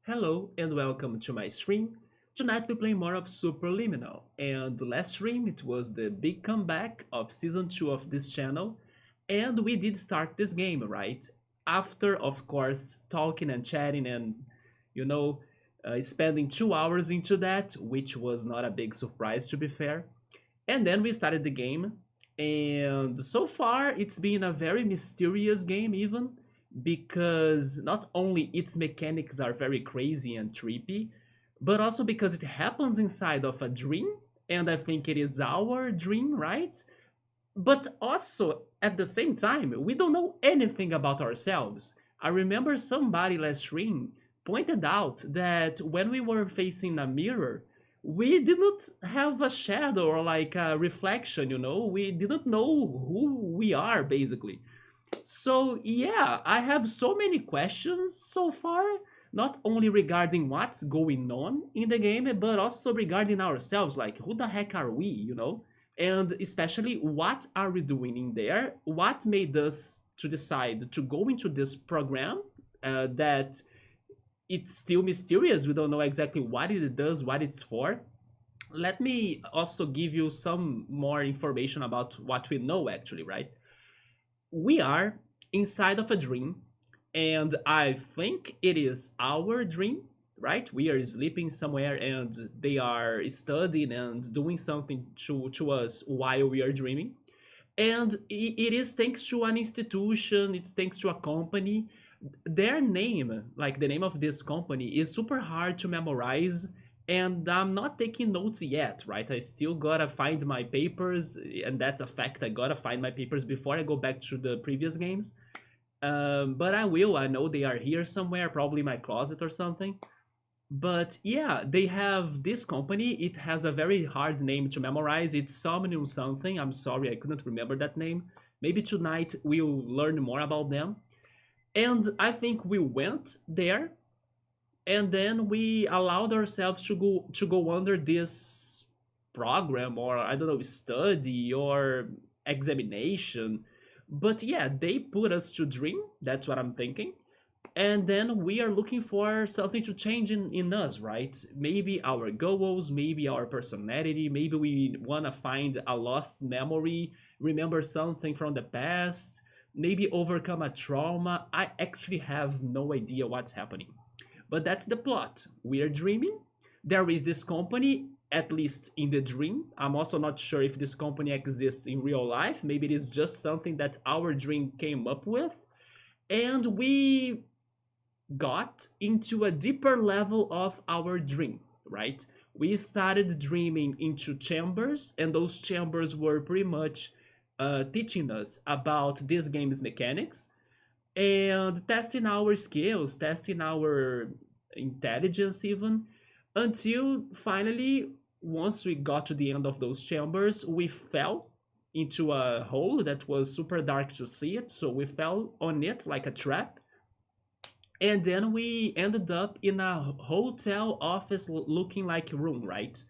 Hello and welcome to my stream. Tonight we play more of Superliminal, and the last stream it was the big comeback of season 2 of this channel, and we did start this game, right? After, of course, talking and chatting and, you know, spending 2 hours into that, which was not a big surprise to be fair. And then we started the game, and so far it's been a very mysterious game, even because not only its mechanics are very crazy and trippy, but also because it happens inside of a dream, and I think it is our dream, right? But also, at the same time, we don't know anything about ourselves. I remember somebody last stream pointed out that when we were facing a mirror, we didn't have a shadow or like a reflection, We didn't know who we are, basically. So, yeah, I have so many questions so far, not only regarding what's going on in the game, but also regarding ourselves, like who the heck are we? And especially what are we doing in there? What made us to decide to go into this program that it's still mysterious. We don't know exactly what it does, what it's for. Let me also give you some more information about what we know actually, right? We are inside of a dream, and I think it is our dream, right? We are sleeping somewhere and they are studying and doing something to us while we are dreaming. And it is thanks to an institution, it's thanks to a company. Their name, like the name of this company, is super hard to memorize, and I'm not taking notes yet, right? I still gotta find my papers, and that's a fact. I gotta find my papers before I go back to the previous games. But I will. I know they are here somewhere, probably in my closet or something. But yeah, they have this company. It has a very hard name to memorize. It's Somnium something. I'm sorry, I couldn't remember that name. Maybe tonight we'll learn more about them. And I think we went there, and then we allowed ourselves to go under this program, or I don't know, study or examination. But yeah, they put us to dream. That's what I'm thinking. And then we are looking for something to change in us, right? Maybe our goals, maybe our personality, maybe we want to find a lost memory, remember something from the past, maybe overcome a trauma. I actually have no idea what's happening. But that's the plot. We are dreaming. There is this company, at least in the dream. I'm also not sure if this company exists in real life. Maybe it is just something that our dream came up with. And we got into a deeper level of our dream, right? We started dreaming into chambers, and those chambers were pretty much teaching us about this game's mechanics and testing our skills, testing our intelligence, even until finally, once we got to the end of those chambers, we fell into a hole that was super dark to see it. So we fell on it like a trap, and then we ended up in a hotel office looking like room, right?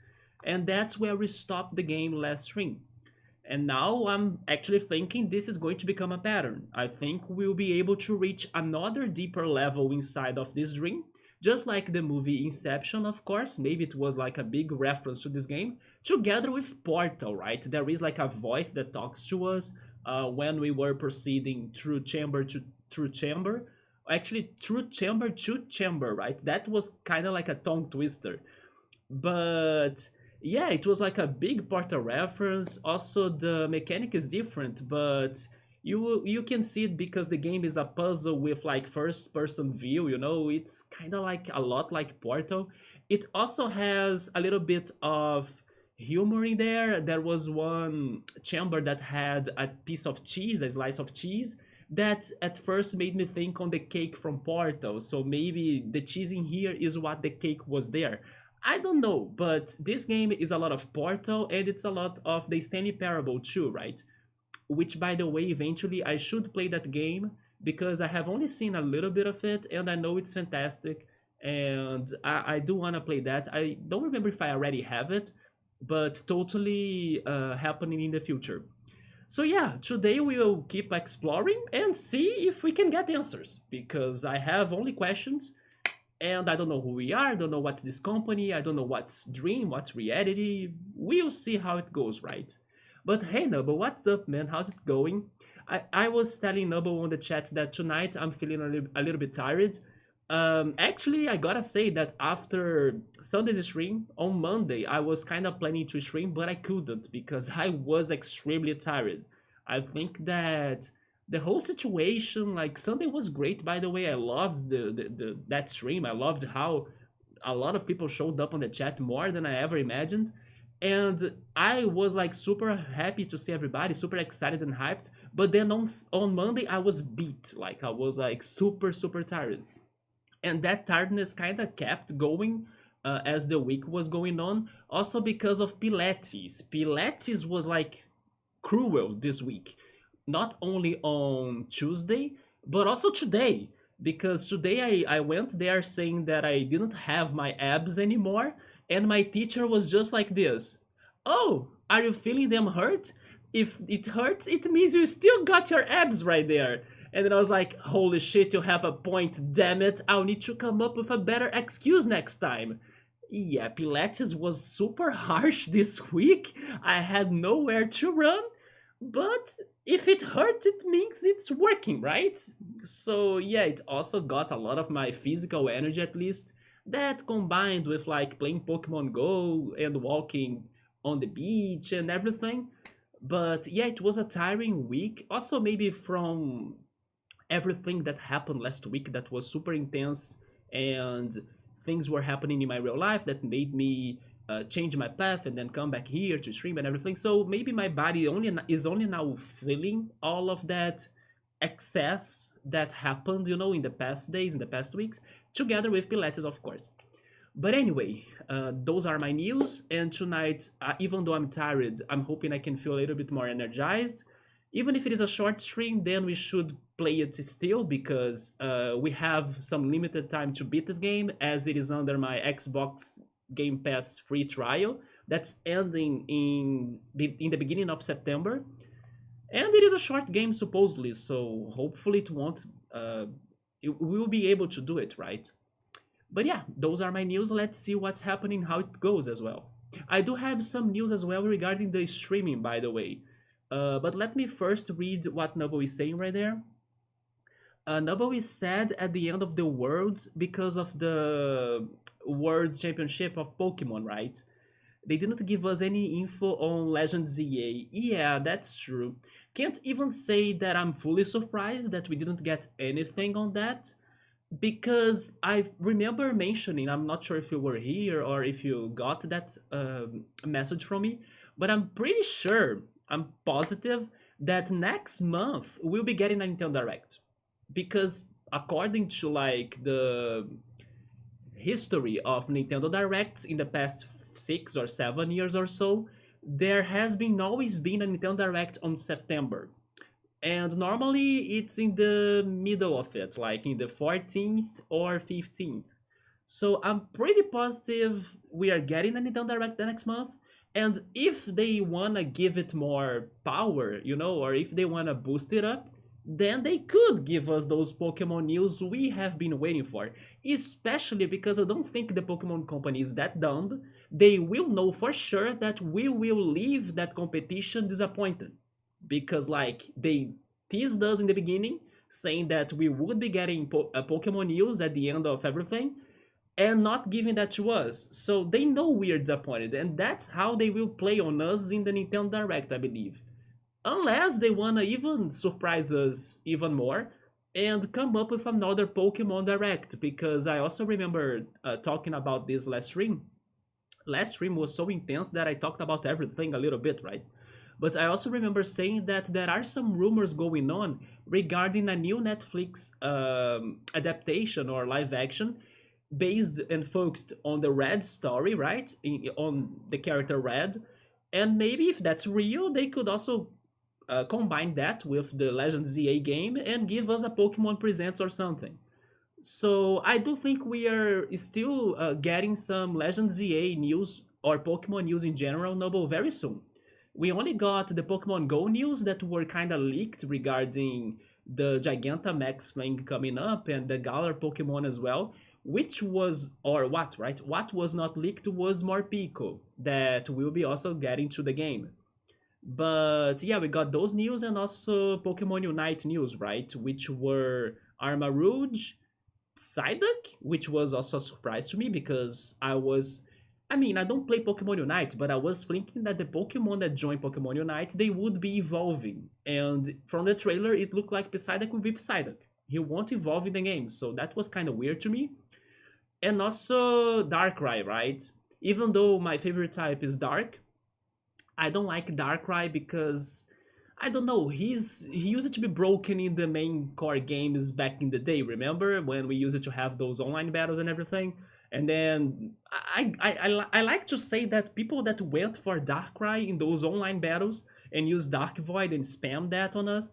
And that's where we stopped the game last stream. And now I'm actually thinking this is going to become a pattern. I think we'll be able to reach another deeper level inside of this dream, just like the movie Inception, of course. Maybe it was like a big reference to this game, together with Portal, right? There is like a voice that talks to us when we were proceeding through chamber to through chamber. Actually, through chamber to chamber, right? That was kind of like a tongue twister. But yeah, it was like a big Portal reference. Also, the mechanic is different, but you can see it because the game is a puzzle with like first person view. It's kind of like a lot like Portal. It also has a little bit of humor in there. There was one chamber that had a piece of cheese, a slice of cheese, that at first made me think on the cake from Portal. So maybe the cheese in here is what the cake was there. I don't know, but this game is a lot of Portal, and it's a lot of the Stanley Parable too, right? Which, by the way, eventually I should play that game because I have only seen a little bit of it, and I know it's fantastic, and I do want to play that. I don't remember if I already have it, but totally happening in the future. So yeah, today we will keep exploring and see if we can get answers, because I have only questions, And I don't know who we are, I don't know what's this company, I don't know what's dream, what's reality. We'll see how it goes, right? But hey, Nubble, what's up, man? How's it going? I was telling Nubble on the chat that tonight I'm feeling a little bit tired. Actually, I gotta say that after Sunday's stream on Monday, I was kind of planning to stream, but I couldn't because I was extremely tired. I think that the whole situation, like Sunday was great, by the way. I loved the that stream. I loved how a lot of people showed up on the chat more than I ever imagined. And I was like super happy to see everybody, super excited and hyped. But then on Monday, I was beat. Like I was like super tired, and that tiredness kind of kept going as the week was going on. Also because of Pilates. Pilates was like cruel this week, not only on Tuesday but also today. Because today I went there saying that I didn't have my abs anymore, and my teacher was just like this: "Oh, are you feeling them hurt? If it hurts, it means you still got your abs right there." And then I was like, holy shit, you have a point, damn it. I'll need to come up with a better excuse next time. Yeah, Pilates was super harsh this week. I had nowhere to run, but if it hurts, it means it's working, right? So yeah, it also got a lot of my physical energy at least. That combined with like playing Pokemon Go and walking on the beach and everything. But yeah, it was a tiring week. Also, maybe from everything that happened last week that was super intense, and things were happening in my real life that made me change my path and then come back here to stream and everything. So maybe my body only now feeling all of that excess that happened, in the past days, in the past weeks, together with Pilates, of course. But anyway, those are my news. And tonight, even though I'm tired, I'm hoping I can feel a little bit more energized. Even if it is a short stream, then we should play it still because we have some limited time to beat this game, as it is under my Xbox Game Pass free trial that's ending in the beginning of September. And it is a short game supposedly, so hopefully it won't. We will be able to do it, right? But yeah, those are my news. Let's see what's happening, how it goes as well. I do have some news as well regarding the streaming, by the way. But let me first read what Noble is saying right there. Noble is sad at the end of the Worlds because of the World Championship of Pokemon, right? They didn't give us any info on Legend ZA. Yeah, that's true. Can't even say that I'm fully surprised that we didn't get anything on that, because I remember mentioning, I'm not sure if you were here or if you got that message from me, but I'm pretty sure, I'm positive that next month we'll be getting a Nintendo Direct. Because according to like the history of Nintendo Directs in the past 6 or 7 years or so, there has been always been a Nintendo Direct on September, and normally it's in the middle of it, like in the 14th or 15th. So I'm pretty positive we are getting a Nintendo Direct the next month. And if they wanna give it more power, or if they wanna boost it up, then they could give us those Pokemon news we have been waiting for. Especially because I don't think the Pokemon company is that dumb. They will know for sure that we will leave that competition disappointed, because like they teased us in the beginning saying that we would be getting Pokemon news at the end of everything, and not giving that to us. So they know we are disappointed, and that's how they will play on us in the Nintendo Direct, I believe. Unless they wanna even surprise us even more and come up with another Pokemon Direct, because I also remember talking about this last stream. Last stream was so intense that I talked about everything a little bit, right? But I also remember saying that there are some rumors going on regarding a new Netflix adaptation or live action based and focused on the Red story, right? On the character Red. And maybe if that's real, they could also combine that with the Legend ZA game and give us a Pokemon Presents or something. So I do think we are still getting some Legend ZA news or Pokemon news in general, Noble, very soon. We only got the Pokemon Go news that were kind of leaked regarding the Gigantamax thing coming up and the Galar Pokemon as well. which was, or what, right? What was not leaked was Morpeko, that will be also getting to the game. But yeah, we got those news and also Pokemon Unite news, right? Which were Armarouge, Psyduck, which was also a surprise to me because I mean, I don't play Pokemon Unite, but I was thinking that the Pokemon that joined Pokemon Unite, they would be evolving. And from the trailer, it looked like Psyduck would be Psyduck. He won't evolve in the game, so that was kind of weird to me. And also Darkrai, right? Even though my favorite type is Dark, I don't like Darkrai because I don't know. He used to be broken in the main core games back in the day. Remember when we used to have those online battles and everything? And then I like to say that people that went for Darkrai in those online battles and used Dark Void and spam that on us,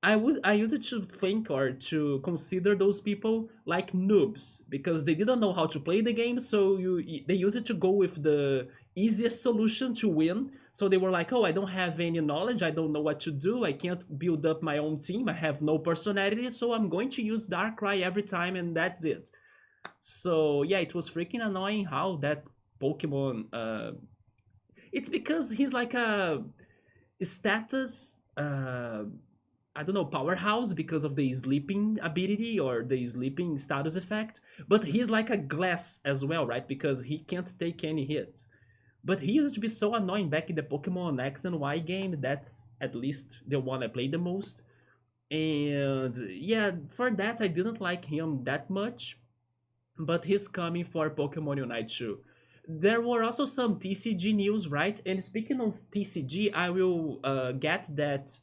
I used to think or to consider those people like noobs because they didn't know how to play the game, so they used to go with the easiest solution to win. So they were like, "Oh, I don't have any knowledge. I don't know what to do. I can't build up my own team. I have no personality, so I'm going to use Darkrai every time, and that's it." So yeah, it was freaking annoying how that Pokemon. It's because he's like a status. I don't know, powerhouse because of the sleeping ability or the sleeping status effect. But he's like a glass as well, right? Because he can't take any hits. But he used to be so annoying back in the Pokemon X and Y game. That's at least the one I played the most. And yeah, for that, I didn't like him that much. But he's coming for Pokemon Unite too. There were also some TCG news, right? And speaking on TCG, I will get that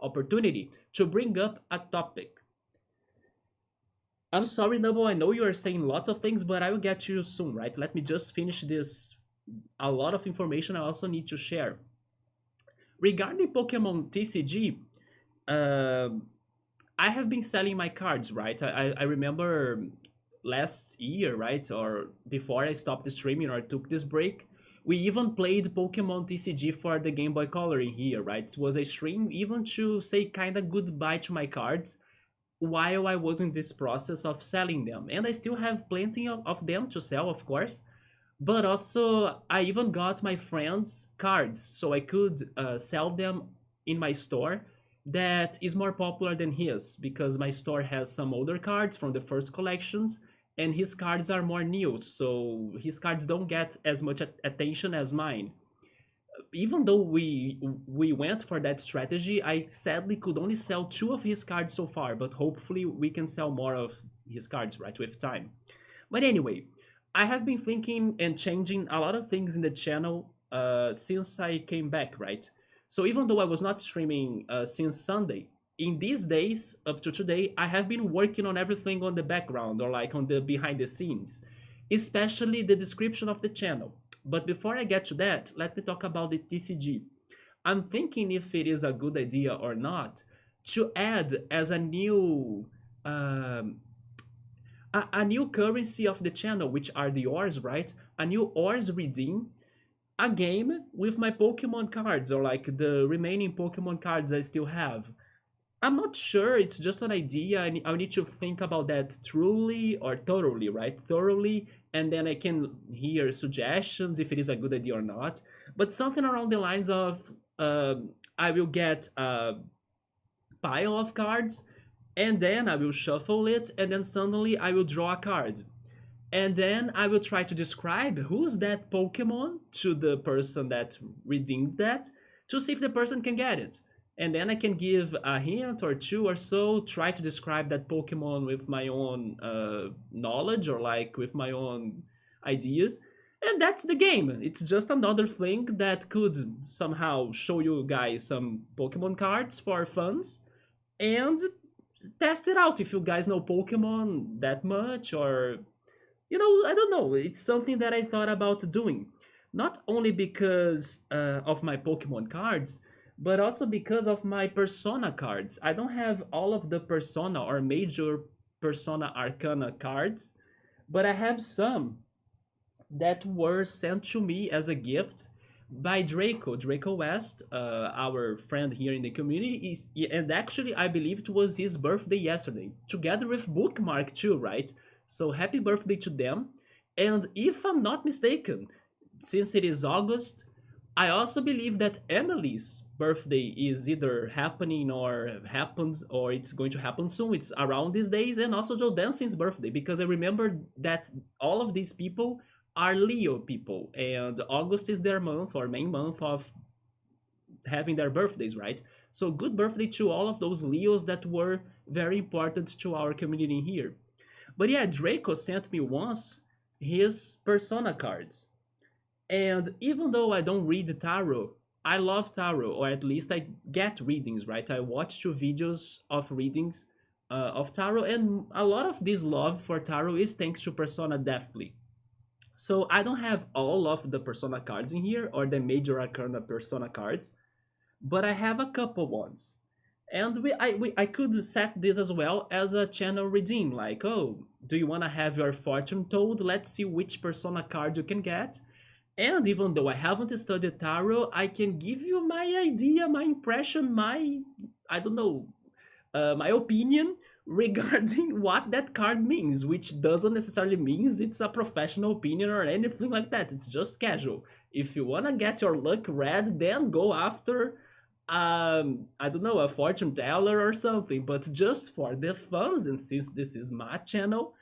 opportunity to bring up a topic. I'm sorry, Noble, I know you are saying lots of things, but I will get to you soon, right? Let me just finish this. A lot of information I also need to share. Regarding Pokemon TCG, uh, I have been selling my cards, right? I remember last year, right? Or before I stopped streaming or took this break, we even played Pokemon TCG for the Game Boy Color in here, right? It was a stream even to say kind of goodbye to my cards while I was in this process of selling them. And I still have plenty of them to sell, of course. But also, I even got my friends' cards so I could sell them in my store that is more popular than his because my store has some older cards from the first collections and his cards are more new, so his cards don't get as much attention as mine. Even though we went for that strategy, I sadly could only sell two of his cards so far, but hopefully we can sell more of his cards, right, with time. But anyway, I have been thinking and changing a lot of things in the channel since I came back, right? So even though I was not streaming since Sunday, in these days up to today, I have been working on everything on the background or like on the behind the scenes, especially the description of the channel. But before I get to that, let me talk about the TCG. I'm thinking if it is a good idea or not to add as um, a new currency of the channel, which are the ores, right? A new ores redeem, a game with my Pokemon cards or like the remaining Pokemon cards I still have. I'm not sure. It's just an idea. I need to think about that truly or thoroughly, right? Thoroughly, and then I can hear suggestions if it is a good idea or not. But something around the lines of I will get a pile of cards, and then I will shuffle it, and then suddenly I will draw a card. And then I will try to describe who's that Pokemon to the person that redeemed that to see if the person can get it. And then I can give a hint or two or so, try to describe that Pokemon with my own knowledge or like with my own ideas. And that's the game. It's just another thing that could somehow show you guys some Pokemon cards for funs and test it out if you guys know Pokemon that much or I don't know. It's something that I thought about doing. Not only because of my Pokemon cards, but also because of my Persona cards. I don't have all of the Persona or major Persona Arcana cards, but I have some that were sent to me as a gift by Draco West, our friend here in the community. And actually, I believe it was his birthday yesterday, together with Bookmark too, right? So happy birthday to them. And if I'm not mistaken, since it is August, I also believe that Emily's birthday is either happening or happened or it's going to happen soon. It's around these days, and also Joe Dancing's birthday because I remember that all of these people are Leo people, and August is their month or main month of having their birthdays, right? So good birthday to all of those Leos that were very important to our community here. But yeah, Draco sent me once his persona cards. And even though I don't read tarot, I love tarot, or at least I get readings, right? I watch 2 videos of readings of tarot, and a lot of this love for tarot is thanks to Persona Deathly. So I don't have all of the Persona cards in here, or the Major Arcana Persona cards, but I have a couple ones. And I could set this as well as a channel redeem, like, oh, do you want to have your fortune told? Let's see which Persona card you can get. And even though I haven't studied tarot, I can give you my idea, my impression, I don't know, my opinion regarding what that card means, which doesn't necessarily means it's a professional opinion or anything like that. It's just casual. If you wanna get your luck read, then go after I don't know, a fortune teller or something. But just for the fun, and since this is my channel,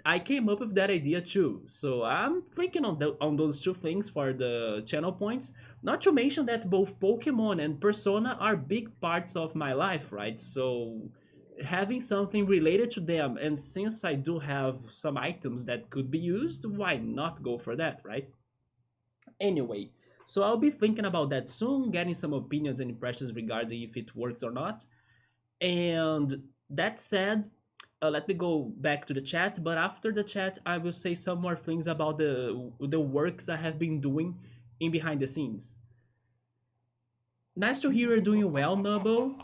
I came up with that idea too. So I'm thinking on those two things for the channel points. Not to mention that both Pokemon and Persona are big parts of my life, right? So having something related to them, and since I do have some items that could be used, why not go for that, right? Anyway, so I'll be thinking about that soon, getting some opinions and impressions regarding if it works or not. And that said, let me go back to the chat. But after the chat, I will say some more things about the works I have been doing in behind the scenes. Nice to hear you're doing well, Nubble.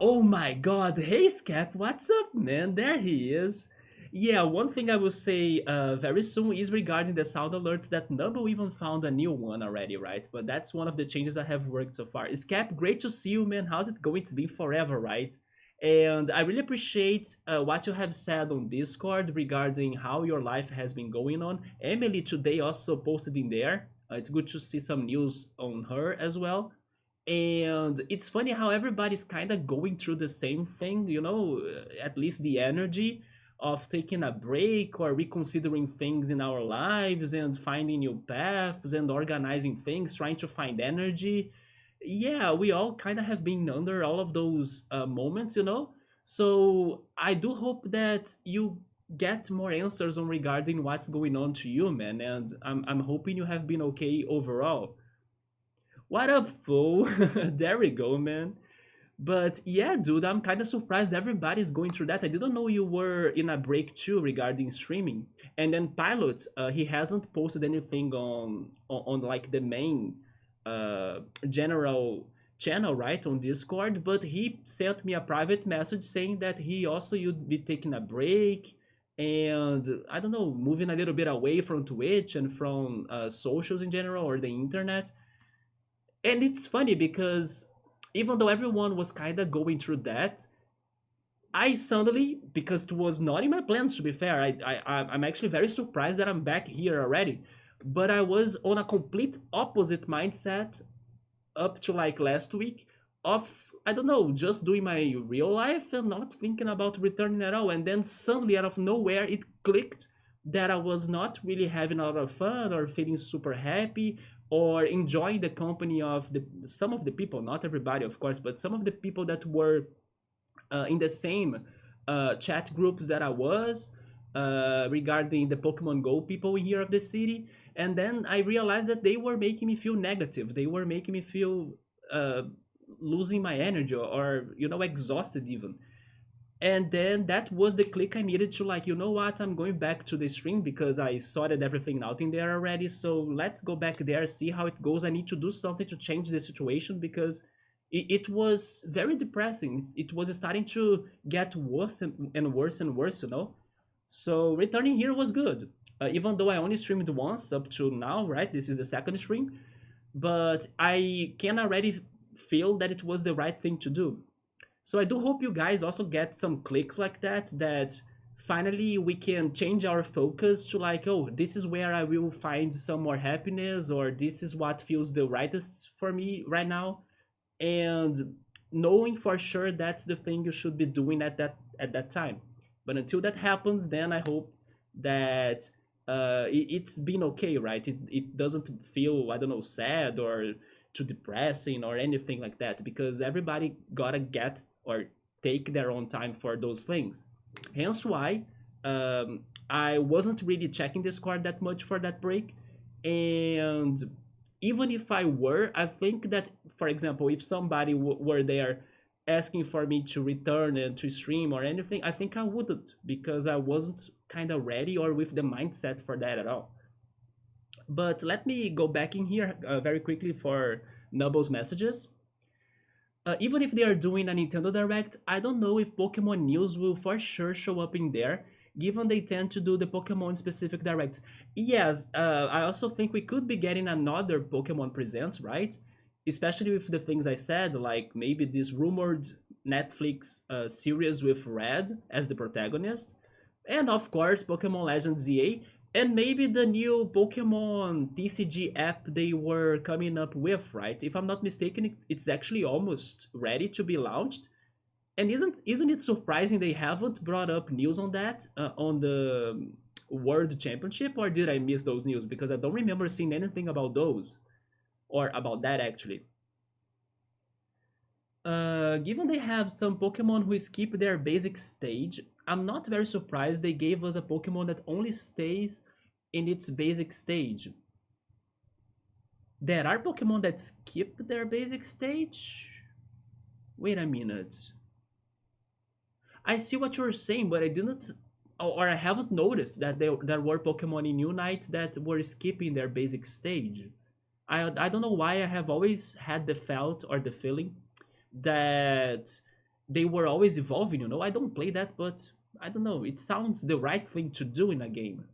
Oh my god, hey Scap, what's up, man? There he is. Yeah, one thing I will say very soon is regarding the sound alerts that Nubble even found a new one already, right? But that's one of the changes I have worked so far. Scap, great to see you, man. How's it going? It's been forever, right? And I really appreciate what you have said on Discord regarding how your life has been going on. Emily today also posted in there. It's good to see some news on her as well. And it's funny how everybody's kind of going through the same thing, at least the energy of taking a break or reconsidering things in our lives and finding new paths and organizing things, trying to find energy. Yeah, we all kind of have been under all of those moments. So I do hope that you get more answers on regarding what's going on to you, man. And I'm hoping you have been okay overall. What up, fool? There we go, man. But yeah, dude, I'm kind of surprised everybody's going through that. I didn't know you were in a break too regarding streaming. And then Pilot, he hasn't posted anything on like the main general channel, right, on Discord. But he sent me a private message saying that he also would be taking a break and I don't know, moving a little bit away from Twitch and from socials in general or the internet. And it's funny because even though everyone was kind of going through that, I suddenly, because it was not in my plans to be fair, I'm actually very surprised that I'm back here already. But I was on a complete opposite mindset up to like last week of I don't know, just doing my real life and not thinking about returning at all. And then suddenly out of nowhere it clicked that I was not really having a lot of fun or feeling super happy or enjoying the company of the some of the people, not everybody of course, but some of the people that were in the same chat groups that I was regarding the Pokemon Go people in here of the city. And then I realized that they were making me feel negative. They were making me feel uh, losing my energy or exhausted even. And then that was the click I needed to like, you know what, I'm going back to the stream because I sorted everything out in there already. So let's go back there, see how it goes. I need to do something to change the situation because it was very depressing. It was starting to get worse and worse and worse. So returning here was good. Even though I only streamed once up to now, right? This is the second stream. But I can already feel that it was the right thing to do. So I do hope you guys also get some clicks like that finally we can change our focus to like, oh, this is where I will find some more happiness, or this is what feels the rightest for me right now. And knowing for sure that's the thing you should be doing at that time. But until that happens, then I hope that it's been okay, right? It doesn't feel, I don't know, sad or too depressing or anything like that, because everybody gotta get or take their own time for those things. Hence why I wasn't really checking the score that much for that break. And even if I were, I think that, for example, if somebody were there asking for me to return and to stream or anything, I think I wouldn't, because I wasn't kind of ready or with the mindset for that at all. But let me go back in here very quickly for Nubble's messages. Even if they are doing a Nintendo Direct, I don't know if Pokemon news will for sure show up in there, given they tend to do the Pokemon specific directs. Yes, I also think we could be getting another Pokemon Presents, right? Especially with the things I said, like maybe this rumored Netflix series with Red as the protagonist, and of course Pokemon Legends ZA, and maybe the new Pokemon TCG app they were coming up with, right? If I'm not mistaken, it's actually almost ready to be launched. And isn't it surprising they haven't brought up news on that on the World Championship, or did I miss those news? Because I don't remember seeing anything about those or about that actually. Given they have some Pokemon who skip their basic stage, I'm not very surprised they gave us a Pokemon that only stays in its basic stage. There are Pokemon that skip their basic stage? Wait a minute. I see what you're saying, but I didn't, or I haven't noticed that there were Pokemon in Unite that were skipping their basic stage. I don't know why I have always had the felt or the feeling that they were always evolving, you know? I don't play that, but I don't know. It sounds the right thing to do in a game.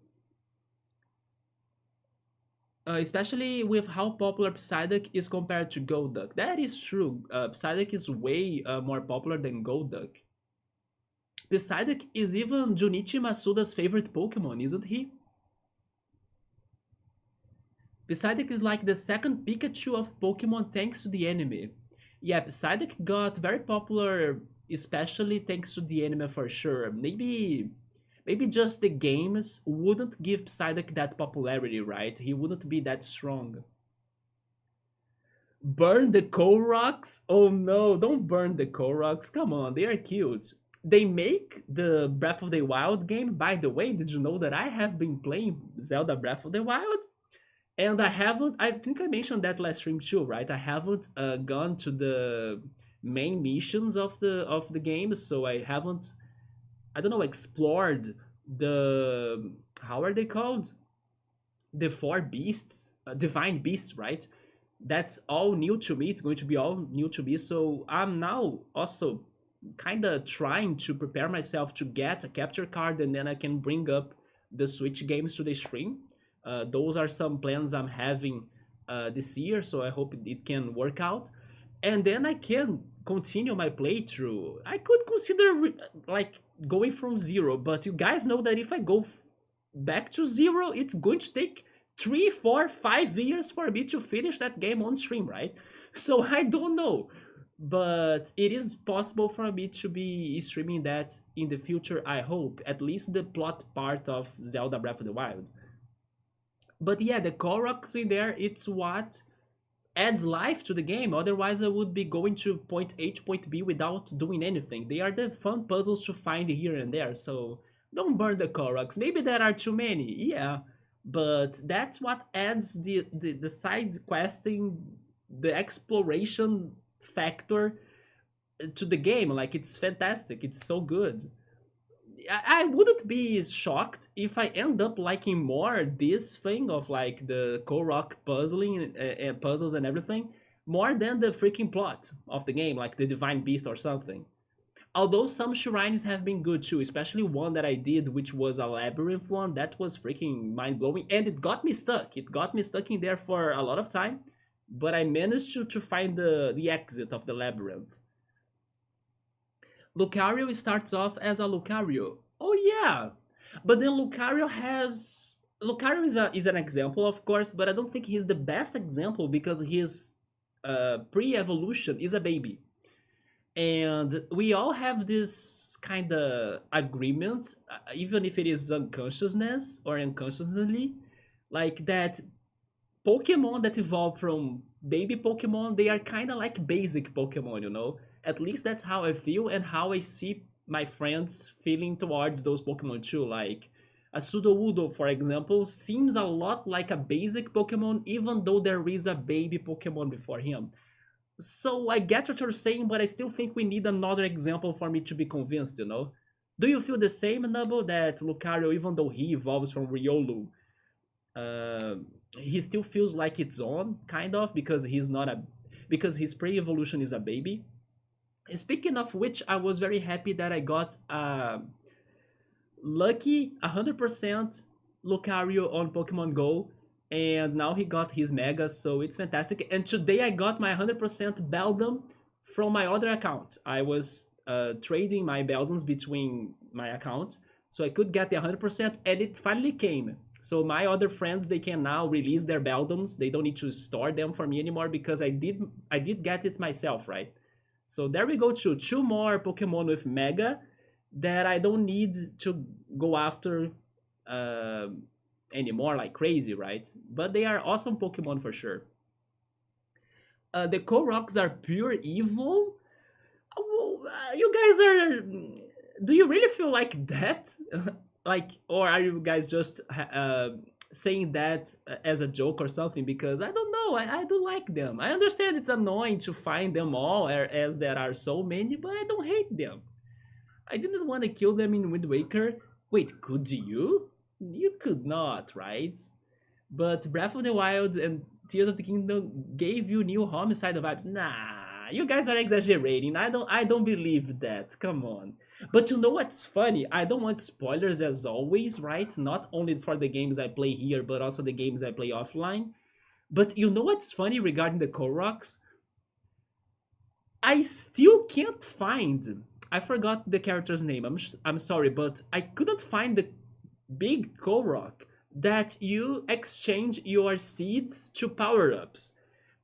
Especially with how popular Psyduck is compared to Golduck. That is true. Psyduck is way more popular than Golduck. Psyduck is even Junichi Masuda's favorite Pokemon, isn't he? Psyduck is like the second Pikachu of Pokemon thanks to the anime. Yeah, Psyduck got very popular, especially thanks to the anime for sure. Maybe just the games wouldn't give Psyduck that popularity, right? He wouldn't be that strong. Burn the Rocks? Oh no, don't burn the Rocks. Come on, they are cute. They make the Breath of the Wild game. By the way, did you know that I have been playing Zelda Breath of the Wild? And I haven't, I think I mentioned that last stream too, right? I haven't gone to the main missions of the game, so I haven't, I don't know, explored the, how are they called? The four beasts, divine beasts, right? That's all new to me. It's going to be all new to me. So I'm now also kind of trying to prepare myself to get a capture card, and then I can bring up the Switch games to the stream. Those are some plans I'm having this year, so I hope it can work out. And then I can continue my playthrough. I could consider like going from zero, but you guys know that if I go back to zero, it's going to take 3, 4, 5 years for me to finish that game on stream, right? So I don't know, but it is possible for me to be streaming that in the future. I hope at least the plot part of Zelda Breath of the Wild. But yeah, the Koroks in there, it's what adds life to the game. Otherwise, I would be going to point A to point B without doing anything. They are the fun puzzles to find here and there, so don't burn the Koroks. Maybe there are too many, yeah, but that's what adds the side questing, the exploration factor to the game. Like, it's fantastic, it's so good. I wouldn't be shocked if I end up liking more this thing of like the Korok puzzling and puzzles and everything more than the freaking plot of the game, like the Divine Beast or something. Although some shrines have been good too, especially one that I did, which was a labyrinth one, that was freaking mind blowing, and it got me stuck. It got me stuck in there for a lot of time, but I managed to find the exit of the labyrinth. Lucario starts off as a Lucario. Oh Yeah, but then Lucario is an example, of course, but I don't think he's the best example because his pre-evolution is a baby. And we all have this kind of agreement, even if it is unconsciousness or unconsciously, like that Pokemon that evolve from baby Pokemon, they are kind of like basic Pokemon, you know? At least that's how I feel and how I see my friends feeling towards those Pokemon too. Like a Sudowoodo, for example, seems a lot like a basic Pokemon, even though there is a baby Pokemon before him. So I get what you're saying, but I still think we need another example for me to be convinced, you know? Do you feel the same, Nubble, that Lucario, even though he evolves from Riolu, uh, he still feels like its own, kind of, because his pre-evolution is a baby? Speaking of which, I was very happy that I got lucky 100% Lucario on Pokemon Go, and now he got his Mega, so it's fantastic. And today I got my 100% Beldum from my other account. I was trading my Beldums between my accounts, so I could get the 100%, and it finally came. So my other friends, they can now release their Beldums. They don't need to store them for me anymore because I did get it myself, right? So there we go, two more Pokemon with Mega that I don't need to go after uh, anymore like crazy, right? But they are awesome Pokemon for sure. The Koroks are pure evil. You guys are. Do you really feel like that? Like, or are you guys just saying that as a joke or something? Because I don't know. I do like them. I understand it's annoying to find them all as there are so many, but I don't hate them. I didn't want to kill them in Wind Waker. Wait, could you? You could not, right? But Breath of the Wild and Tears of the Kingdom gave you new homicide vibes. Nah, you guys are exaggerating. I don't believe that. Come on. But you know what's funny? I don't want spoilers as always, right? Not only for the games I play here, but also the games I play offline. But you know what's funny regarding the Koroks? I still can't find. I forgot the character's name. I'm sorry, but I couldn't find the big Korok that you exchange your seeds to power ups.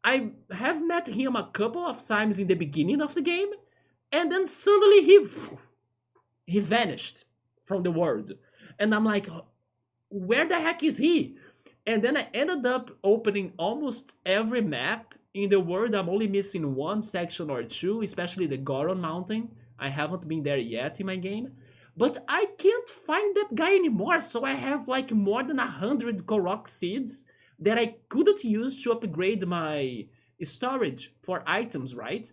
I have met him a couple of times in the beginning of the game, and then suddenly he vanished from the world, and I'm like, where the heck is he? And then I ended up opening almost every map in the world. I'm only missing one section or two, especially the Goron Mountain. I haven't been there yet in my game. But I can't find that guy anymore, so I have like more than 100 Korok seeds that I couldn't use to upgrade my storage for items, right?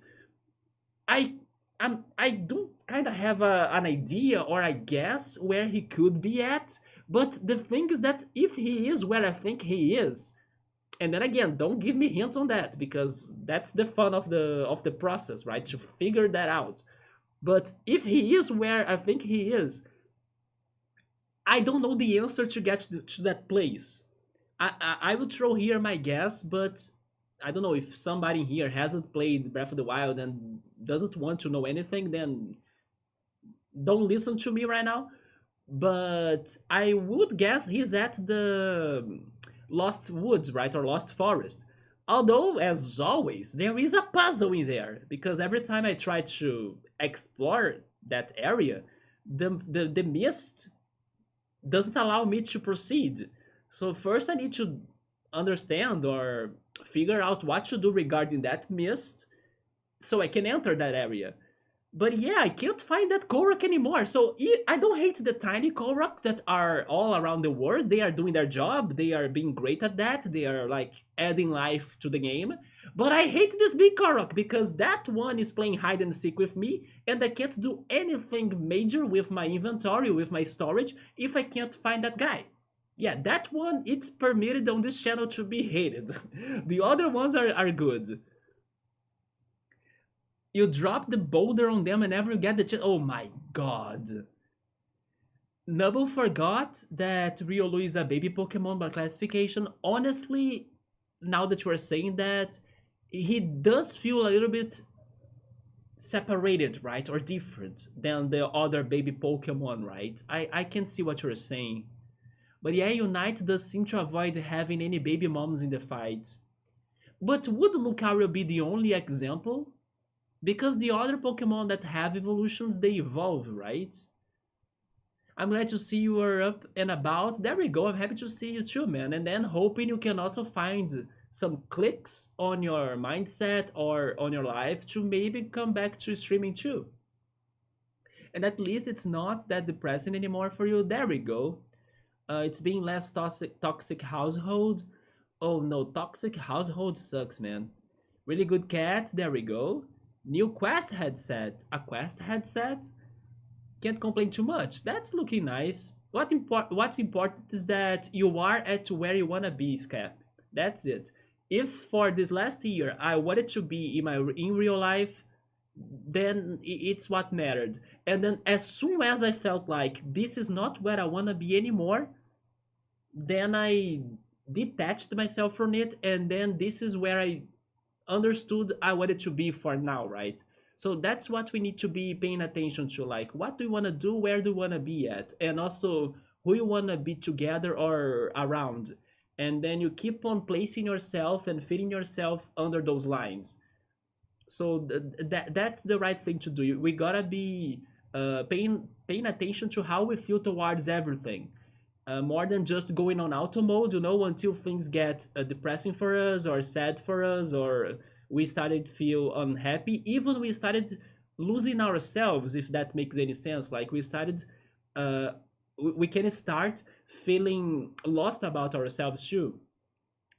I I do kind of have an idea or I guess where he could be at, but the thing is that if he is where I think he is, and then again, don't give me hints on that because that's the fun of the process, right? To figure that out. But if he is where I think he is, I don't know the answer to get to that place. I would throw here my guess, but I don't know if somebody here hasn't played Breath of the Wild and doesn't want to know anything, then don't listen to me right now. But I would guess he's at the Lost Woods, right? Or Lost Forest. Although, as always, there is a puzzle in there because every time I try to explore that area, the mist doesn't allow me to proceed. So first I need to understand or figure out what to do regarding that mist so I can enter that area. But yeah, I can't find that Korok anymore. So I don't hate the tiny Koroks that are all around the world. They are doing their job. They are being great at that. They are like adding life to the game. But I hate this big Korok because that one is playing hide and seek with me, and I can't do anything major with my inventory, with my storage, if I can't find that guy. Yeah, that one, it's permitted on this channel to be hated. The other ones are good. You drop the boulder on them and never get the chance. Oh my god. Nubble forgot that Riolu is a baby Pokemon by classification. Honestly, now that you are saying that, he does feel a little bit separated, right, or different than the other baby Pokemon, right? I can see what you're saying. But yeah, Unite does seem to avoid having any baby moms in the fight. But would Lucario be the only example? Because the other Pokemon that have evolutions, they evolve, right? I'm glad to see you are up and about. There we go. I'm happy to see you too, man. And then hoping you can also find some clicks on your mindset or on your life to maybe come back to streaming too. And at least it's not that depressing anymore for you. There we go. It's being less toxic household. Oh no, toxic household sucks, man. Really good cat. There we go. New Quest headset. A Quest headset? Can't complain too much. That's looking nice. What's important is that you are at where you wanna be, Scap. That's it. If for this last year I wanted to be in real life, then it's what mattered. And then as soon as I felt like this is not where I wanna be anymore, then I detached myself from it, and then this is where I understood I wanted to be for now, right? So that's what we need to be paying attention to. Like, what do you want to do? Where do you want to be at? And also, who you want to be together or around. And then you keep on placing yourself and fitting yourself under those lines. So that's the right thing to do. We gotta be paying attention to how we feel towards everything, more than just going on auto mode, until things get depressing for us or sad for us, or we started feel unhappy. Even we started losing ourselves, if that makes any sense. Like we started, uh, we can start feeling lost about ourselves too.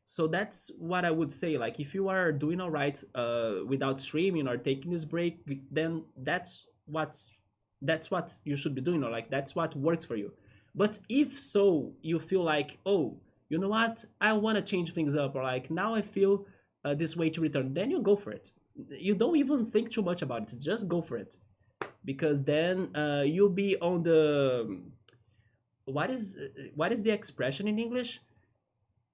So that's what I would say. Like if you are doing all right without streaming or taking this break, then that's what you should be doing, or like that's what works for you. But if so, you feel like, oh, you know what, I want to change things up, or like now I feel this way to return, then you go for it. You don't even think too much about it. Just go for it, because then you'll be on the what is the expression in English?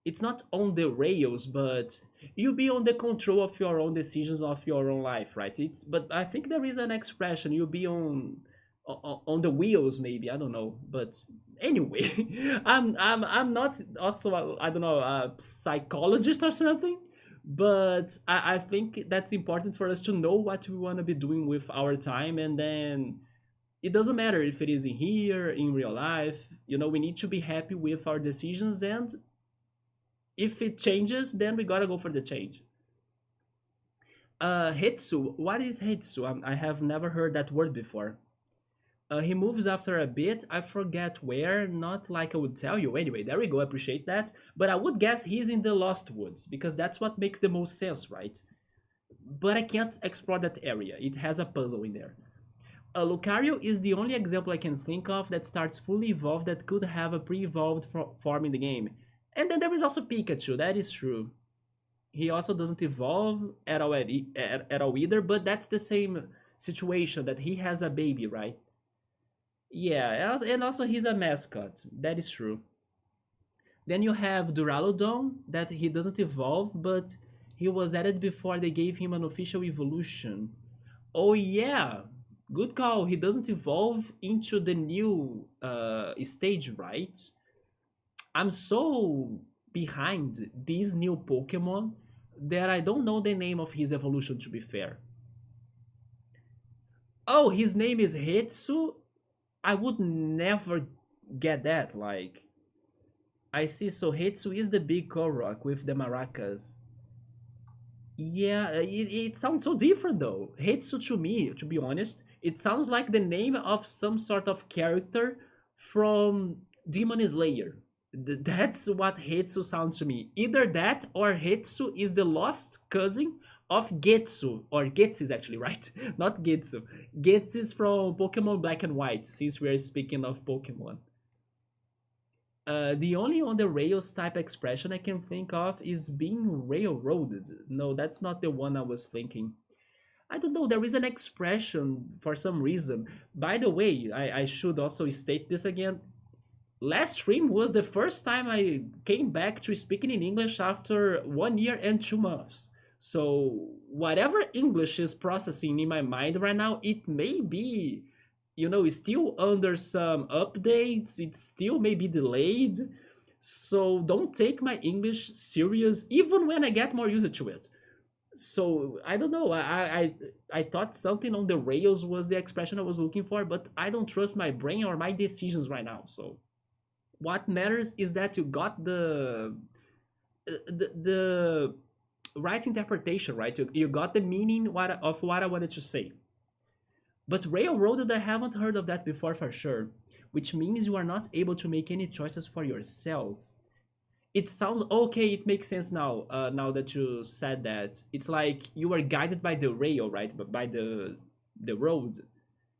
It's not on the rails, but you'll be on the control of your own decisions of your own life, right? It's but I think there is an expression. You'll be on the wheels, maybe. I don't know, but anyway, I'm not also I don't know, a psychologist or something, but I think that's important for us to know what we want to be doing with our time, and then it doesn't matter if it is in here in real life. We need to be happy with our decisions, and if it changes, then we gotta go for the change. Hitsu. What is Hitsu? I have never heard that word before. He moves after a bit. I forget where. Not like I would tell you. Anyway, there we go. I appreciate that. But I would guess he's in the Lost Woods because that's what makes the most sense, right? But I can't explore that area. It has a puzzle in there. Lucario is the only example I can think of that starts fully evolved that could have a pre-evolved form in the game. And then there is also Pikachu. That is true. He also doesn't evolve at all either, but that's the same situation that he has a baby, right? Yeah, and also he's a mascot. That is true. Then you have Duraludon, that he doesn't evolve, but he was added before they gave him an official evolution. Oh yeah, good call. He doesn't evolve into the new stage, right? I'm so behind these new Pokemon that I don't know the name of his evolution, to be fair. Oh, his name is Hitsu? I would never get that. Like, I see. So Hitsu is the big Korok with the maracas. Yeah, it sounds so different though. Hitsu to me, to be honest, it sounds like the name of some sort of character from Demon Slayer. That's what Hitsu sounds to me. Either that or Hitsu is the lost cousin of Getsu, or Getsu is actually right, not Getsu. Getsu is from Pokemon Black and White, since we are speaking of Pokemon. The only on the rails type expression I can think of is being railroaded. No, that's not the one I was thinking. I don't know, there is an expression for some reason. By the way, I should also state this again. Last stream was the first time I came back to speaking in English after 1 year and 2 months. So whatever English is processing in my mind right now, it may be, still under some updates. It still may be delayed. So don't take my English serious, even when I get more used to it. So I don't know. I thought something on the rails was the expression I was looking for, but I don't trust my brain or my decisions right now. So what matters is that you got the right interpretation, right? You got the meaning of what I wanted to say. But railroaded, I haven't heard of that before for sure, which means you are not able to make any choices for yourself. It sounds okay. It makes sense now. Now that you said that, it's like you are guided by the rail, right? But by the road.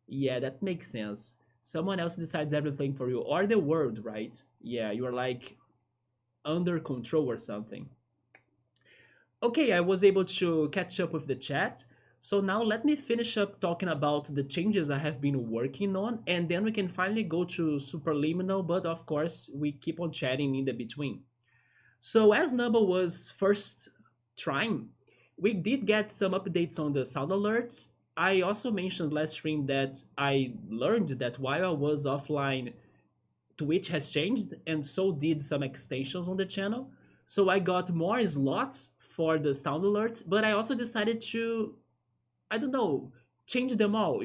Yeah, that makes sense. Someone else decides everything for you, or the world, right? Yeah, you are like under control or something. Okay, I was able to catch up with the chat. So now let me finish up talking about the changes I have been working on, and then we can finally go to Superliminal, but of course, we keep on chatting in the between. So as Nubble was first trying, we did get some updates on the sound alerts. I also mentioned last stream that I learned that while I was offline, Twitch has changed, and so did some extensions on the channel. So I got more slots for the sound alerts, but I also decided to, I don't know, change them all.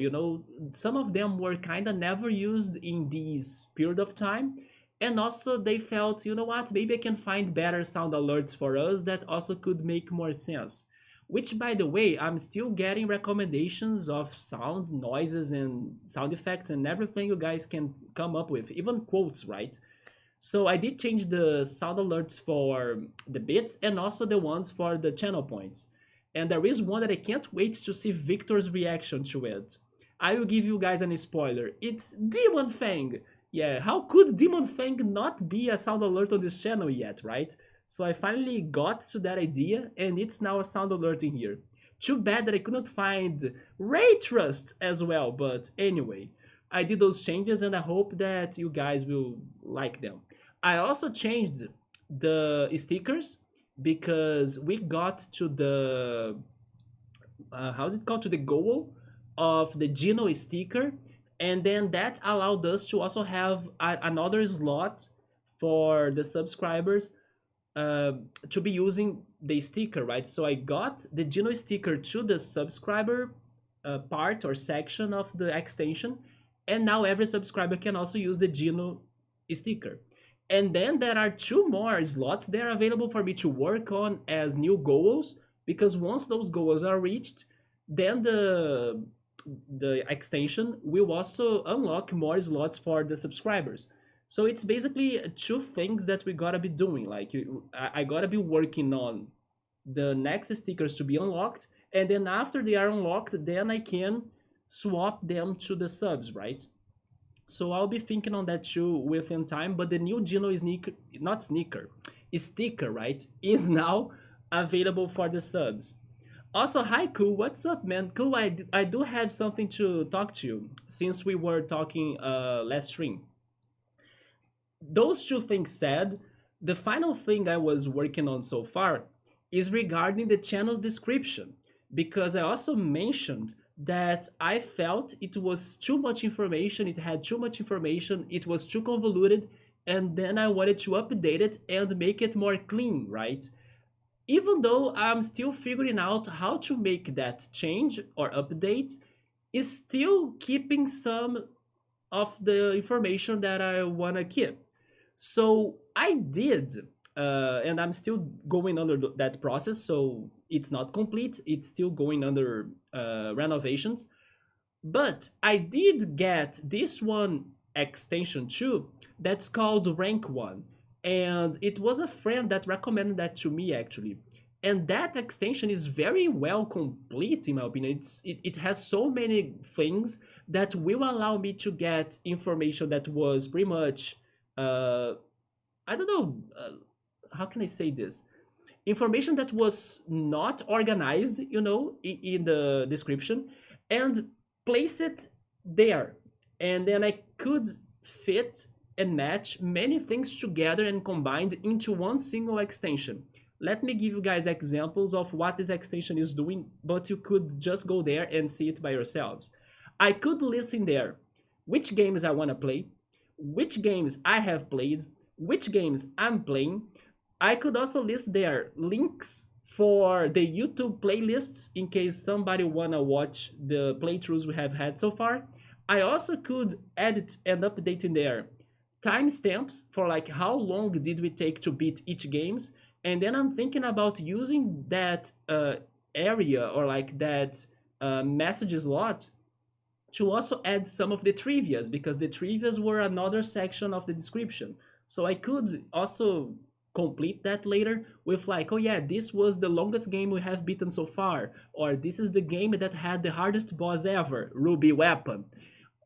Some of them were kind of never used in this period of time. And also, they felt, you know what, maybe I can find better sound alerts for us that also could make more sense. Which, by the way, I'm still getting recommendations of sound, noises, and sound effects and everything you guys can come up with, even quotes, right? So I did change the sound alerts for the bits and also the ones for the channel points. And there is one that I can't wait to see Victor's reaction to it. I will give you guys a spoiler. It's Demon Fang! Yeah, how could Demon Fang not be a sound alert on this channel yet, right? So I finally got to that idea, and it's now a sound alert in here. Too bad that I couldn't find Ray Trust as well, but anyway, I did those changes and I hope that you guys will like them. I also changed the stickers because we got to the how's it called, to the goal of the Geno sticker, and then that allowed us to also have another slot for the subscribers uh, to be using the sticker, right? So I got the Geno sticker to the subscriber part or section of the extension, and now every subscriber can also use the Geno sticker. And then there are two more slots that are available for me to work on as new goals, because once those goals are reached, then the extension will also unlock more slots for the subscribers. So it's basically two things that we gotta be doing. Like I gotta be working on the next stickers to be unlocked, and then after they are unlocked, then I can swap them to the subs, right? So I'll be thinking on that too within time. But the new Geno sneaker, not sneaker, sticker, right, is now available for the subs. Also, hi, Cool. What's up, man? Cool, I do have something to talk to you since we were talking last stream. Those two things said, the final thing I was working on so far is regarding the channel's description, because I also mentioned that I felt it was too much information, it had too much information, it was too convoluted, and then I wanted to update it and make it more clean, right? Even though I'm still figuring out how to make that change or update, is still keeping some of the information that I want to keep. So I did, and I'm still going under that process. So it's not complete. It's still going under renovations. But I did get this one extension too. That's called Rank One, and it was a friend that recommended that to me actually. And that extension is very well complete in my opinion. It has so many things that will allow me to get information that was pretty much uh, I don't know, how can I say this? Information that was not organized, in the description, and place it there. And then I could fit and match many things together and combined into one single extension, Let me give you guys examples of what this extension is doing, but you could just go there and see it by yourselves. I could list in there which games I want to play, which games I have played, which games I'm playing. I could also list there links for the YouTube playlists in case somebody wanna watch the playthroughs we have had so far. I also could edit and update in there timestamps for like how long did we take to beat each games, and then I'm thinking about using that area or like that message slot to also add some of the trivias because the trivias were another section of the description. So I could also complete that later with like, oh yeah, this was the longest game we have beaten so far, or this is the game that had the hardest boss ever, Ruby Weapon.